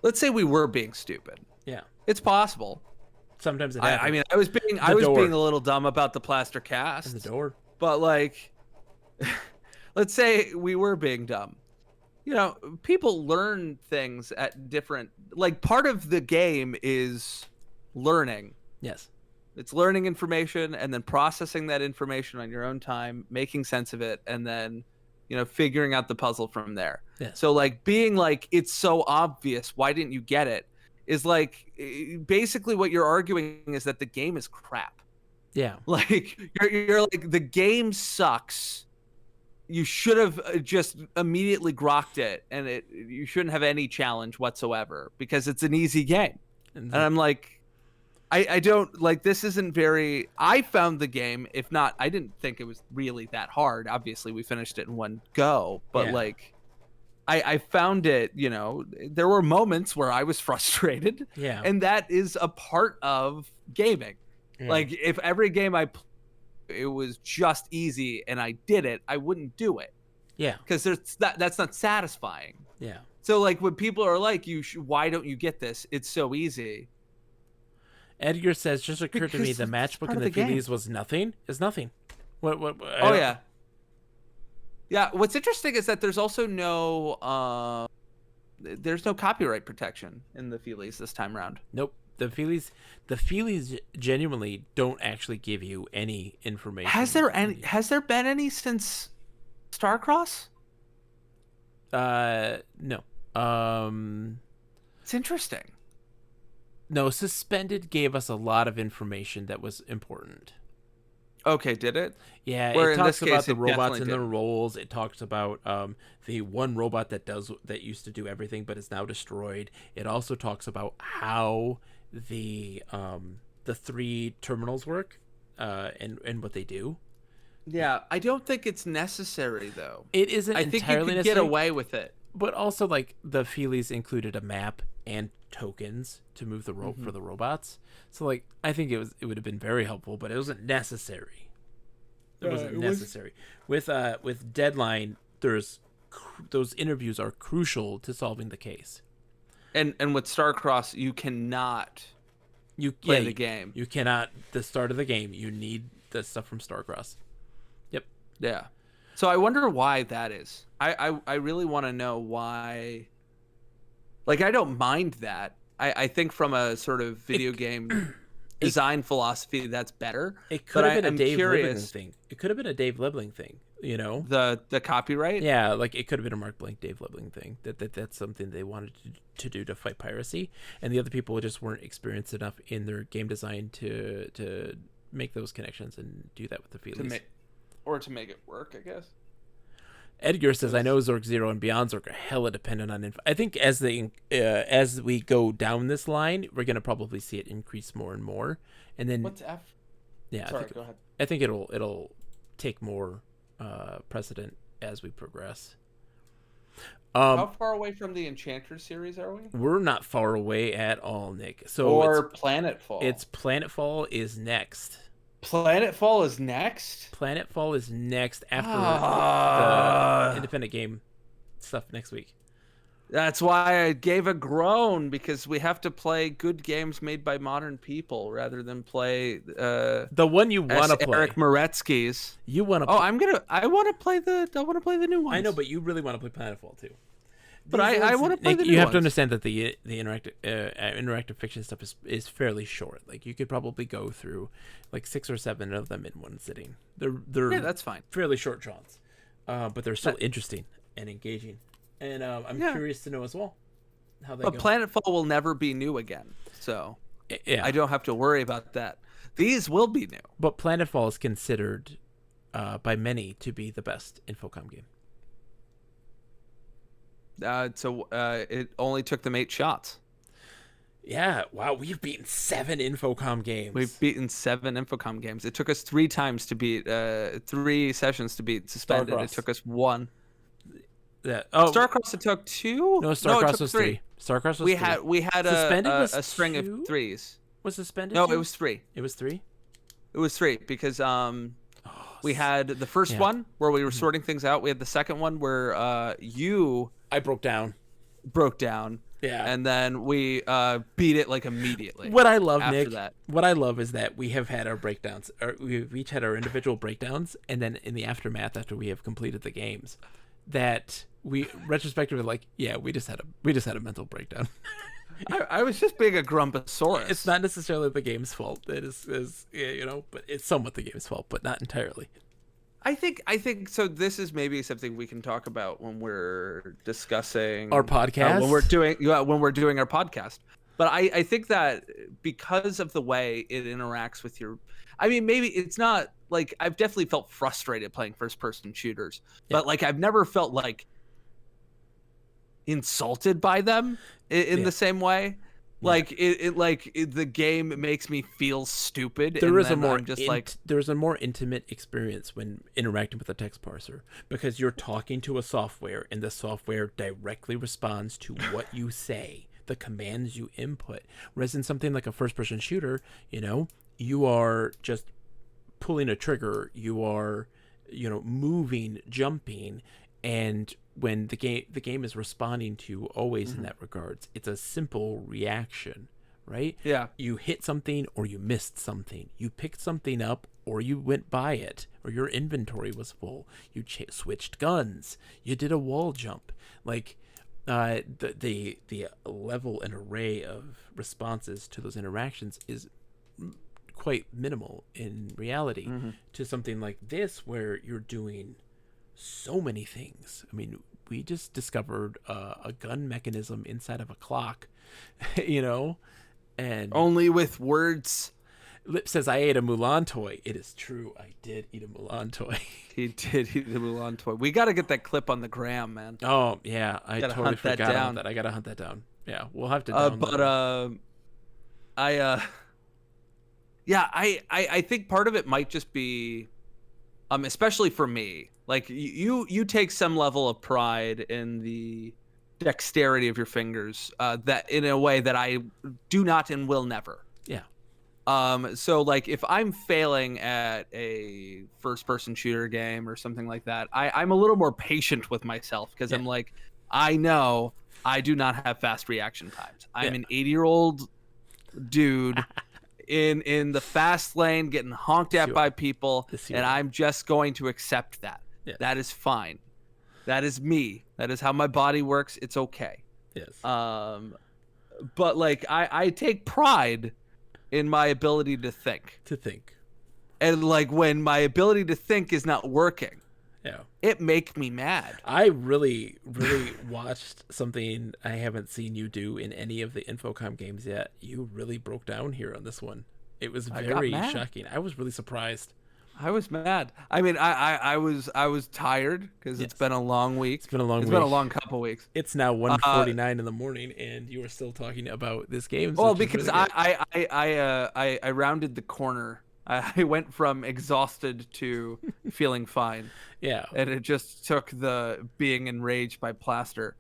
let's say we were being stupid. Yeah. It's possible. Sometimes it happens. I was being being a little dumb about the plaster cast. And the door. But let's say we were being dumb. People learn things at different, part of the game is learning. Yes. It's learning information and then processing that information on your own time, making sense of it, and then, figuring out the puzzle from there. Yes. So being it's so obvious, why didn't you get it? Is basically what you're arguing is that the game is crap. Yeah. You're the game sucks. You should have just immediately grokked it, and you shouldn't have any challenge whatsoever because it's an easy game. And I'm I don't this isn't very. I found the game, if not, I didn't think it was really that hard. Obviously, we finished it in one go, but I found it. There were moments where I was frustrated. Yeah, and that is a part of gaming. Yeah. If every game it was just easy and I did it, I wouldn't do it. Yeah, because that's not satisfying. Yeah. So when people are why don't you get this? It's so easy. Edgar says, just occurred to me the matchbook in the Feelies was nothing. Is nothing. What? Oh yeah. Yeah. What's interesting is that there's also no there's no copyright protection in the Feelies this time around. Nope. The Feelies genuinely don't actually give you any information. Has there been any since Starcross? No. It's interesting. No, Suspended gave us a lot of information that was important. Okay, did it? Yeah, it talks about the robots and their roles. It talks about the one robot that used to do everything but is now destroyed. It also talks about how the 3 terminals work and what they do. Yeah, I don't think it's necessary though. It isn't I think entirely you could necessary. Get away with it. But also, the Feelies included a map and tokens to move the rope for the robots. So, I think it would have been very helpful, but it wasn't necessary. It wasn't necessary. With Deadline, those interviews are crucial to solving the case. And with Starcross, you cannot play the game. You cannot. The start of the game, you need the stuff from Starcross. Yep. Yeah. So I wonder why that is. I really want to know why. I don't mind that. I think from a sort of video game design philosophy, that's better. It could have been a I'm Dave Liebling curious, thing. It could have been a Dave Liebling thing, you know? the copyright. Yeah, like it could have been a Mark Blank, Dave Liebling thing. That's something they wanted to do to fight piracy, and the other people just weren't experienced enough in their game design to make those connections and do that with the feelies. To make it work, I guess. Edgar says, "I know Zork Zero and Beyond Zork are hella dependent on info. I think as we go down this line, we're gonna probably see it increase more and more, and then What's F? yeah, Sorry, go ahead. I think it'll take more precedent as we progress. How far away from the Enchanter series are we? We're not far away at all, Nick. So Or Planetfall? it's Planetfall is next. Planetfall is next. Planetfall is next after the independent game stuff next week. That's why I gave a groan, because we have to play good games made by modern people rather than play The one you want to play. Eric Moretsky's. You want to? Oh, I want to play the new ones. I know, but you really want to play Planetfall too. But I want to play Nick, the new you have ones. to understand that the interactive fiction stuff is fairly short. Like you could probably go through like 6 or 7 of them in one sitting. They're Yeah, that's fine. fairly short jaunts, but they're still interesting and engaging. And I'm curious to know as well how they But go. Planetfall will never be new again, so Yeah, I don't have to worry about that. These will be new. but Planetfall is considered by many to be the best Infocom game. So it only took them 8 shots. Yeah, wow, we've beaten 7 Infocom games. We've beaten 7 Infocom games. It took us 3 times to beat, 3 sessions to beat Suspended. Starcross. It took us 1. Yeah. Oh, Starcross, it took 2. no, it Starcross took was 3. 3. Starcross was We 3. had Suspended a was string 2? of 3s. Was Suspended? No, 2? it was 3. It was 3. It was 3 because we had the first one where we were sorting things out. We had the second one where you I broke down. broke down. Yeah. And then we beat it like immediately. What I love, after Nick, that. what I love is that we have had our breakdowns. Or we've each had our individual breakdowns, and then in the aftermath, after we have completed the games, that we retrospectively like, yeah, we just had a mental breakdown. I was just being a grumposaurus. It's not necessarily the game's fault. It is but it's somewhat the game's fault, but not entirely. I think so. This is maybe something we can talk about when we're discussing Our podcast? when we're doing our podcast. But I think that because of the way it interacts with your, I mean, maybe it's not like I've definitely felt frustrated playing first-person shooters, but like I've never felt like insulted by them in the same way. Like the game makes me feel stupid. There and is a then more I'm just like there's a more intimate experience when interacting with a text parser, because you're talking to a software and the software directly responds to what you say, the commands you input. Whereas in something like a first-person shooter, you are just pulling a trigger, you are moving, jumping, and when the game is responding to you always in that regards, it's a simple reaction, right? Yeah. You hit something or you missed something. You picked something up or you went by it, or your inventory was full. You switched guns. You did a wall jump. Like the level and array of responses to those interactions is quite minimal in reality to something like this where you're doing so many things. I mean, we just discovered a gun mechanism inside of a clock, and only with words. Lip says, I ate a Mulan toy. It is true. I did eat a Mulan toy. He did eat the Mulan toy. We got to get that clip on the gram, man. Oh, yeah. I Gotta totally hunt that forgot down. about that. I got to hunt that down. Yeah, we'll have to download I think part of it might just be, especially for me, like you take some level of pride in the dexterity of your fingers, that in a way that I do not and will never. Yeah. So like if I'm failing at a first person shooter game or something like that, I'm a little more patient with myself because I'm like, I know I do not have fast reaction times. I'm an 80-year-old dude in the fast lane getting honked at by people, and I'm just going to accept that. Yeah. That is fine. That is me. That is how my body works. It's okay. Yes. but like I take pride in my ability to think. And like when my ability to think is not working, it make me mad. I really watched something I haven't seen you do in any of the Infocom games yet. You really broke down here on this one. It was very shocking. I was really surprised. I was mad. I mean, I was tired because it's been a long week. It's been a long week. It's been a long couple weeks. It's now 1:49 in the morning, and you are still talking about this game. Well, because I rounded the corner. I went from exhausted to feeling fine. Yeah. And it just took the being enraged by plaster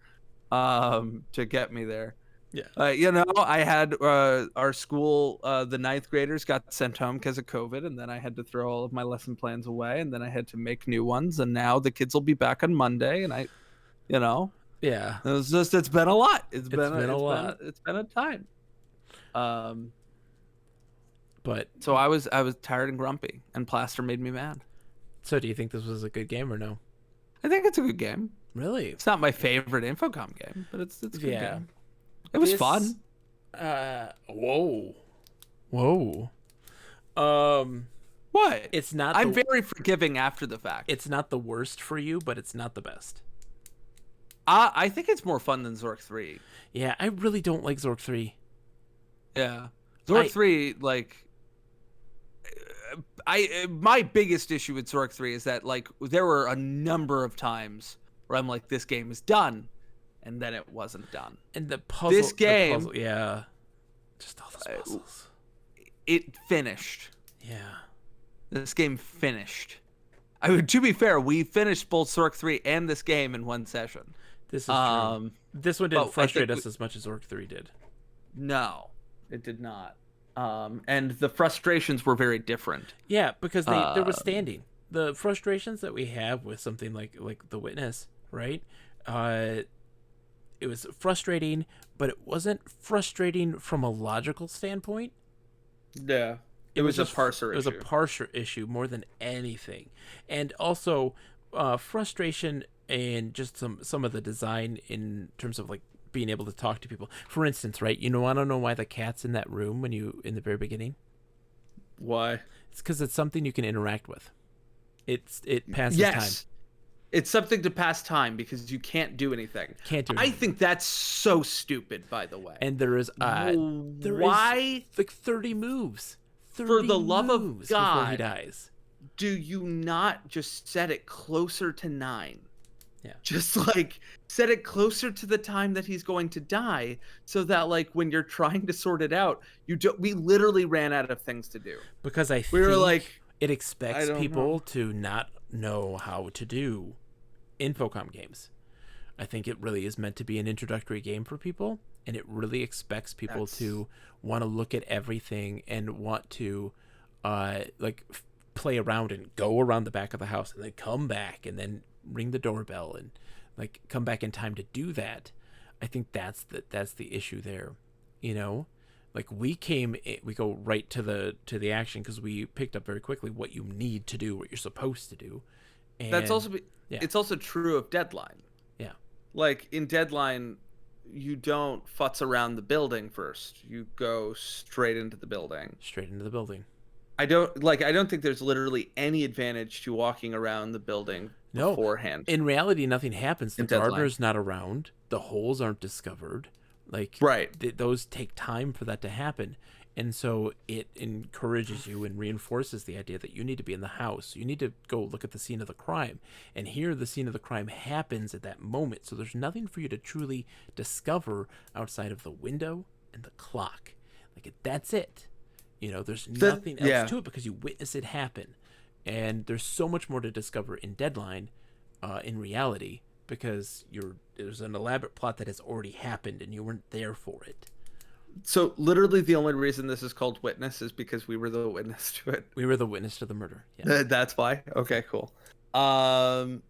to get me there. Yeah. You know, I had our school, the 9th graders got sent home because of COVID, and then I had to throw all of my lesson plans away, and then I had to make new ones, and now the kids will be back on Monday, and Yeah. It's been a lot. It's been a time. But so I was tired and grumpy, and plaster made me mad. So do you think this was a good game or no? I think it's a good game. Really? It's not my favorite Infocom game, but it's a good game. It was fun. Whoa. What? It's not. I'm very forgiving after the fact. It's not the worst for you, but it's not the best. I think it's more fun than Zork 3. Yeah, I really don't like Zork 3. Yeah, Zork 3, like, my biggest issue with Zork 3 is that like there were a number of times where I'm like, this game is done, and then it wasn't done. And the puzzle, this game, yeah, just all those puzzles. It finished. Yeah, this game finished. I mean, to be fair, we finished both Zork 3 and this game in one session. This is true. This one didn't frustrate us as much as Zork 3 did. No, it did not. And the frustrations were very different. Yeah, because there was standing. The frustrations that we have with something like The Witness, right? It was frustrating, but it wasn't frustrating from a logical standpoint. Yeah. It was a parser issue. It was a parser issue more than anything. And also frustration and just some of the design in terms of like being able to talk to people. For instance, right? You know, I don't know why the cat's in that room in the very beginning. Why? It's because it's something you can interact with. It passes time. It's something to pass time because you can't do anything. I think that's so stupid, by the way. And there is why like 30 moves. 30 for the love of God, before he dies. Do you not just set it closer to 9? Yeah. Just like set it closer to the time that he's going to die, so that like when you're trying to sort it out, we literally ran out of things to do. Because we were like, it expects people to not know how to do Infocom games. I think it really is meant to be an introductory game for people, and it really expects people to want to look at everything and want to play around and go around the back of the house and then come back and then ring the doorbell and like come back in time to do that. I think that's the issue there. You know, like we go right to the action because we picked up very quickly what you need to do, what you're supposed to do. And it's also true of Deadline. Yeah. Like in Deadline, you don't futz around the building first. You go straight into the building. I don't think there's literally any advantage to walking around the building beforehand. In reality, nothing happens. The gardener's not around. The holes aren't discovered. Those take time for that to happen. And so it encourages you and reinforces the idea that you need to be in the house. You need to go look at the scene of the crime. And here the scene of the crime happens at that moment. So there's nothing for you to truly discover outside of the window and the clock. Like that's it. You know, there's nothing else to it because you witness it happen. And there's so much more to discover in Deadline, in reality, because there's an elaborate plot that has already happened and you weren't there for it. So literally the only reason this is called Witness is because we were the witness to it. We were the witness to the murder. Yeah. That's why? Okay, cool. I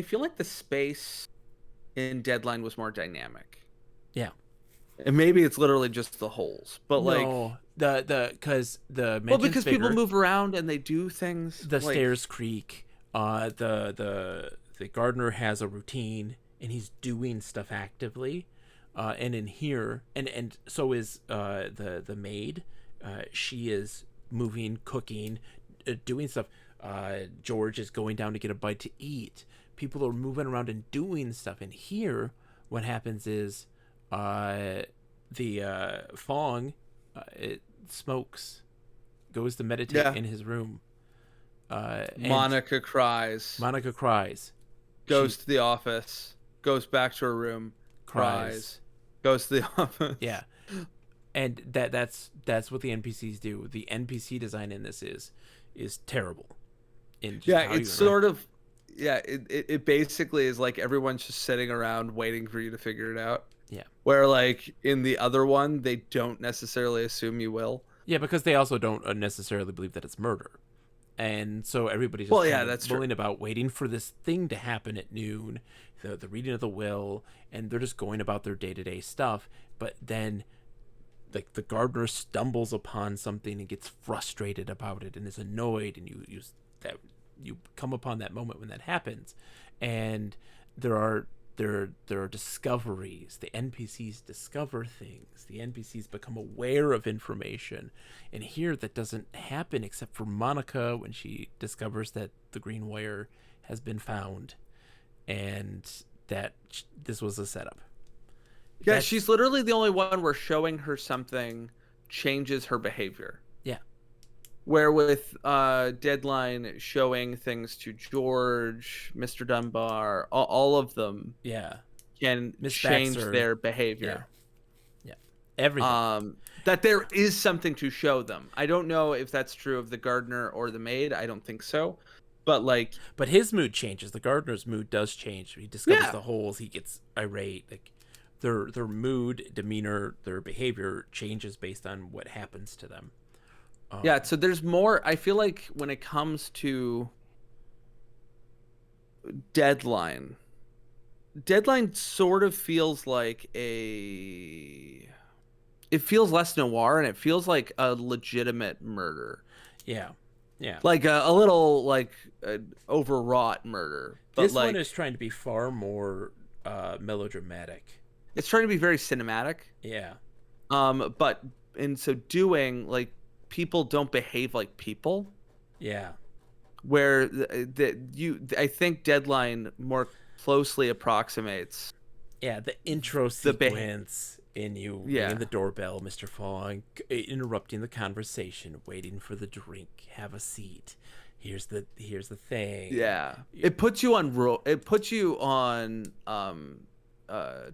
feel like the space in Deadline was more dynamic. Yeah. And maybe it's literally just the holes, but because mansion's bigger, people move around and they do things. The stairs creak. The gardener has a routine. and he's doing stuff actively. And in here, and so is the maid. She is moving, cooking, doing stuff. George is going down to get a bite to eat. People are moving around and doing stuff. And here, what happens is the Fong it smokes, goes to meditate in his room. Monica cries. Monica cries. Goes to the office. Goes back to her room. Cries. Goes to the office. Yeah. And that's what the NPCs do. The NPC design in this is terrible. It's sort of it basically is like everyone's just sitting around waiting for you to figure it out. Yeah. Where like in the other one they don't necessarily assume you will. Yeah, because they also don't necessarily believe that it's murder. And so everybody's just that's mulling about waiting for this thing to happen at noon, the reading of the will, and they're just going about their day-to-day stuff. But then like the gardener stumbles upon something and gets frustrated about it and is annoyed, and you come upon that moment when that happens, and there are discoveries. The NPCs discover things. The NPCs become aware of information, and here that doesn't happen except for Monica when she discovers that the green wire has been found, and that this was a setup. Yeah, she's literally the only one where showing her something changes her behavior. Yeah. Where with Deadline showing things to George, Mr. Dunbar, all of them can change their behavior. Yeah. Everything. That there is something to show them. I don't know if that's true of the gardener or the maid. I don't think so. But his mood changes. The gardener's mood does change. He discovers the holes. He gets irate. Like their mood, demeanor, their behavior changes based on what happens to them. So there's more. I feel like when it comes to Deadline sort of feels like it feels less noir, and it feels like a legitimate murder. Yeah. Like a little like overwrought murder. But this one is trying to be far more melodramatic. It's trying to be very cinematic. Yeah. But in so doing, like, people don't behave like people. Yeah. Where I think Deadline more closely approximates. Yeah, the intro sequence in you ringing the doorbell, Mr. Fong, interrupting the conversation, waiting for the drink, have a seat. Here's the thing. Yeah. It puts you on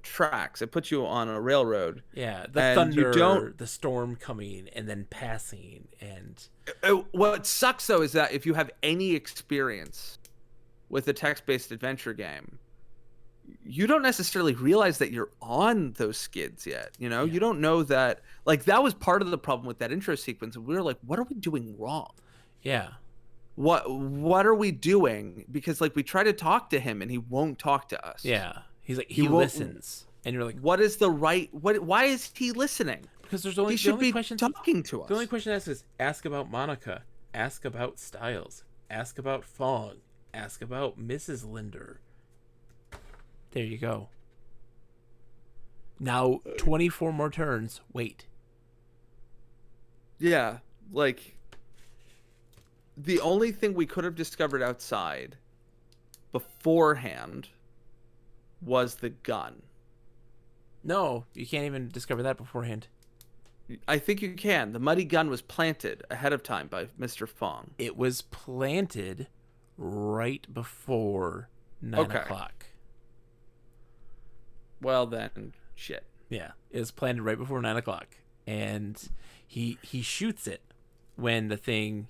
tracks. It puts you on a railroad. Yeah, the thunder, the storm coming and then passing, and what sucks though is that if you have any experience with a text-based adventure game, you don't necessarily realize that you're on those skids yet. You know, you don't know that. Like, that was part of the problem with that intro sequence. We were like, what are we doing wrong? Yeah. What are we doing? Because like we try to talk to him and he won't talk to us. Yeah. He's like, he listens, and you're like, what is the right? Why is he listening? Because there's only he should be questions talking to us. The only question asked is ask about Monica, ask about Styles, ask about Fong, ask about Mrs. Linder. There you go. Now 24 more turns. Wait. Yeah, like the only thing we could have discovered outside beforehand was the gun. No, you can't even discover that beforehand. I think you can. The muddy gun was planted ahead of time by Mr. Fong. It was planted right before 9 o'clock. Well then, shit. Yeah, it was planted right before 9 o'clock, and he shoots it when the thing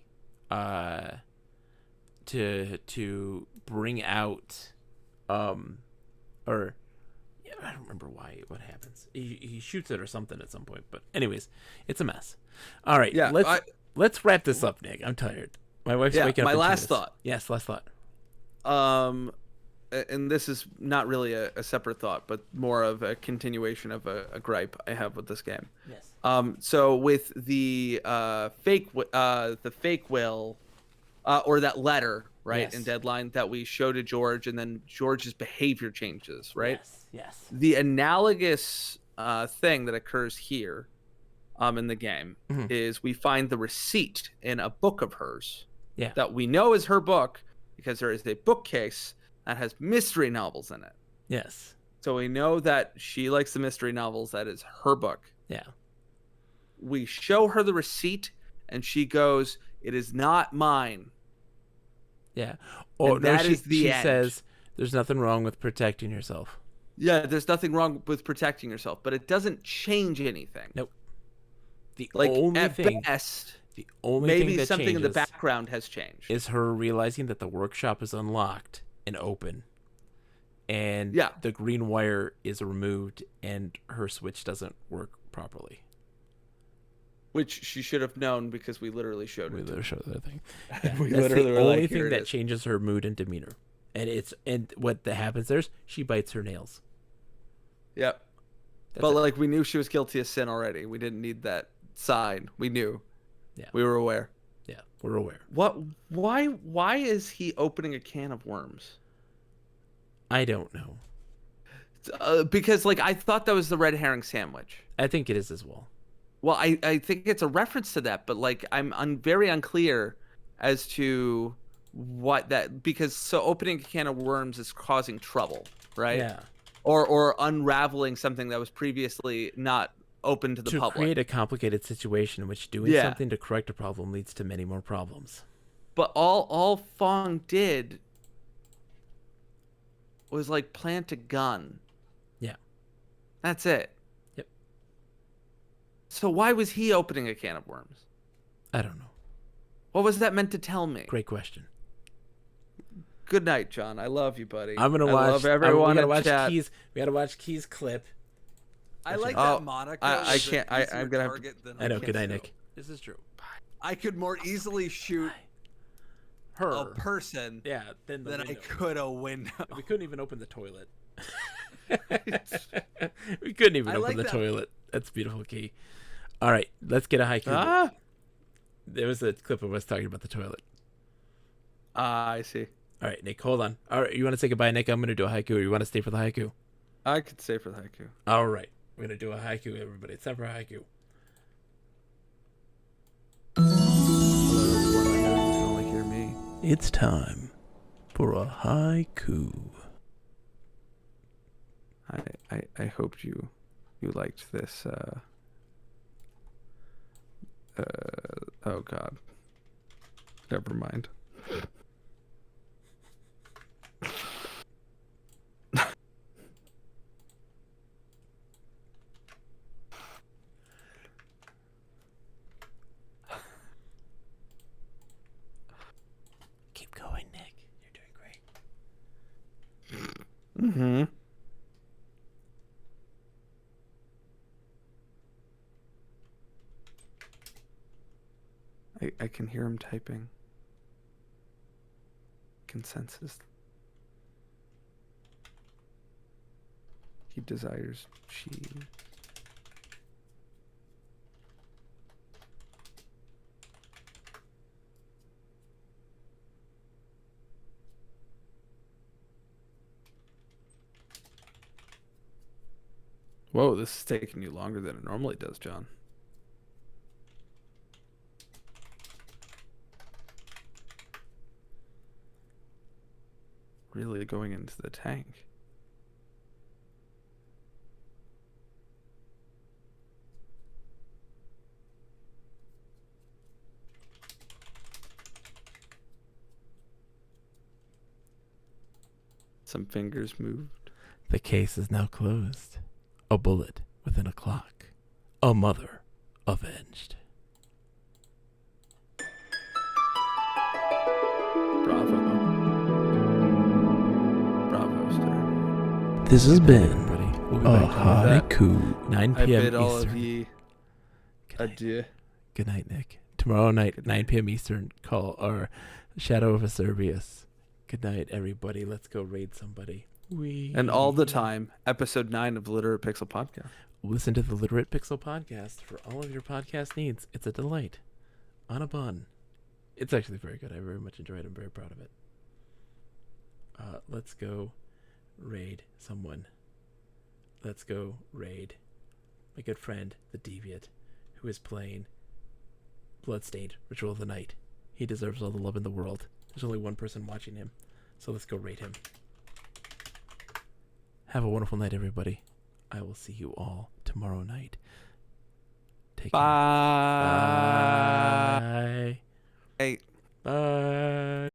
to bring out or I don't remember what happens. He shoots it or something at some point, but anyways, it's a mess. All right, let's wrap this up, Nick. I'm tired. My wife's waking up. My last thought. Yes, last thought. And this is not really a separate thought, but more of a continuation of a gripe I have with this game. Yes. So with the fake will, or that letter right? Yes. In Deadline that we show to George, and then George's behavior changes, right? Yes. The analogous thing that occurs here in the game Mhm. is we find the receipt in a book of hers Yeah. that we know is her book because there is a bookcase that has mystery novels in it. Yes. So we know that she likes the mystery novels. That is her book. Yeah. We show her the receipt and she goes, "It is not mine." Yeah. Or And no, that is the she end. says there's nothing wrong with protecting yourself. Yeah, there's nothing wrong with protecting yourself, but it doesn't change anything. Nope. The Like only at thing, best, the only maybe thing that something changes in the background has changed. is her realizing that the workshop is unlocked and open, and Yeah. the green wire is removed, and her switch doesn't work properly. Which she should have known because we literally showed We it. literally show that thing. We That's literally the were only like, "Here thing it that is." changes her mood and demeanor, and what that happens there is she bites her nails. Yep. That's But it. like we knew she was guilty of sin already. We didn't need that sign. We knew. Yeah. We were aware. Yeah, we're aware. What? Why is he opening a can of worms? I don't know. Because like I thought that was the red herring sandwich. I think it is as well. Well, I think it's a reference to that, but like I'm very unclear as to what that, because so opening a can of worms is causing trouble, right? Yeah. Or unraveling something that was previously not open to the To public. create a complicated situation in which doing Yeah. something to correct a problem leads to many more problems. But all Fong did was like plant a gun. Yeah. That's it. Yep. So why was he opening a can of worms? I don't know. What was that meant to tell me? Great question. Good night, John. I love you, buddy. I'm gonna I watch. love everyone we gotta in watch chat. Keys. We gotta watch Keys clip. I like Oh, that moniker. I was an can't- I- easier I'm gonna have to- target than I know. can't Good night, do. Nick. This is true. I could more easily shoot Her. a person Yeah. Then the than I window. could a window. We couldn't even open the toilet. We couldn't even I open like the that. toilet. That's beautiful, Key. All right, let's get a haiku. Ah, There was a clip of us talking about the toilet. I see. All right, Nick, hold on. All right, you want to say goodbye, Nick? I'm going to do a haiku. Or you want to stay for the haiku? I could say for the haiku. All right, we're going to do a haiku, everybody. It's time for a haiku. Hello, everyone. I know you can only hear me. It's time for a haiku. I hoped you liked this. Oh God. Never mind. Keep going, Nick. You're doing great. Mm-hmm. I can hear him typing. Consensus. He desires cheese. Whoa, this is taking you longer than it normally does, John. Really going into the tank. Some fingers moved. The case is now closed. A bullet within a clock. A mother avenged. Bravo. Bravo, sir. This has been Everybody. We'll be a back to that. haiku. 9 I p.m. bid all Eastern. of ye Good night. adieu. Good night, Nick. Tomorrow night, Good 9 night. p.m. Eastern, call our Shadow of Acerbius. Good night, everybody. Let's go raid somebody. And all the time, episode 9 of the Literate Pixel Podcast. Listen to the Literate Pixel Podcast for all of your podcast needs. It's a delight. On a bun. It's actually very good. I very much enjoyed it. I'm very proud of it. Let's go raid someone. Let's go raid my good friend, the Deviant, who is playing Bloodstained Ritual of the Night. He deserves all the love in the world. There's only one person watching him, so let's go raid him. Have a wonderful night, everybody. I will see you all tomorrow night. Take care. Bye. Bye. Hey. Bye.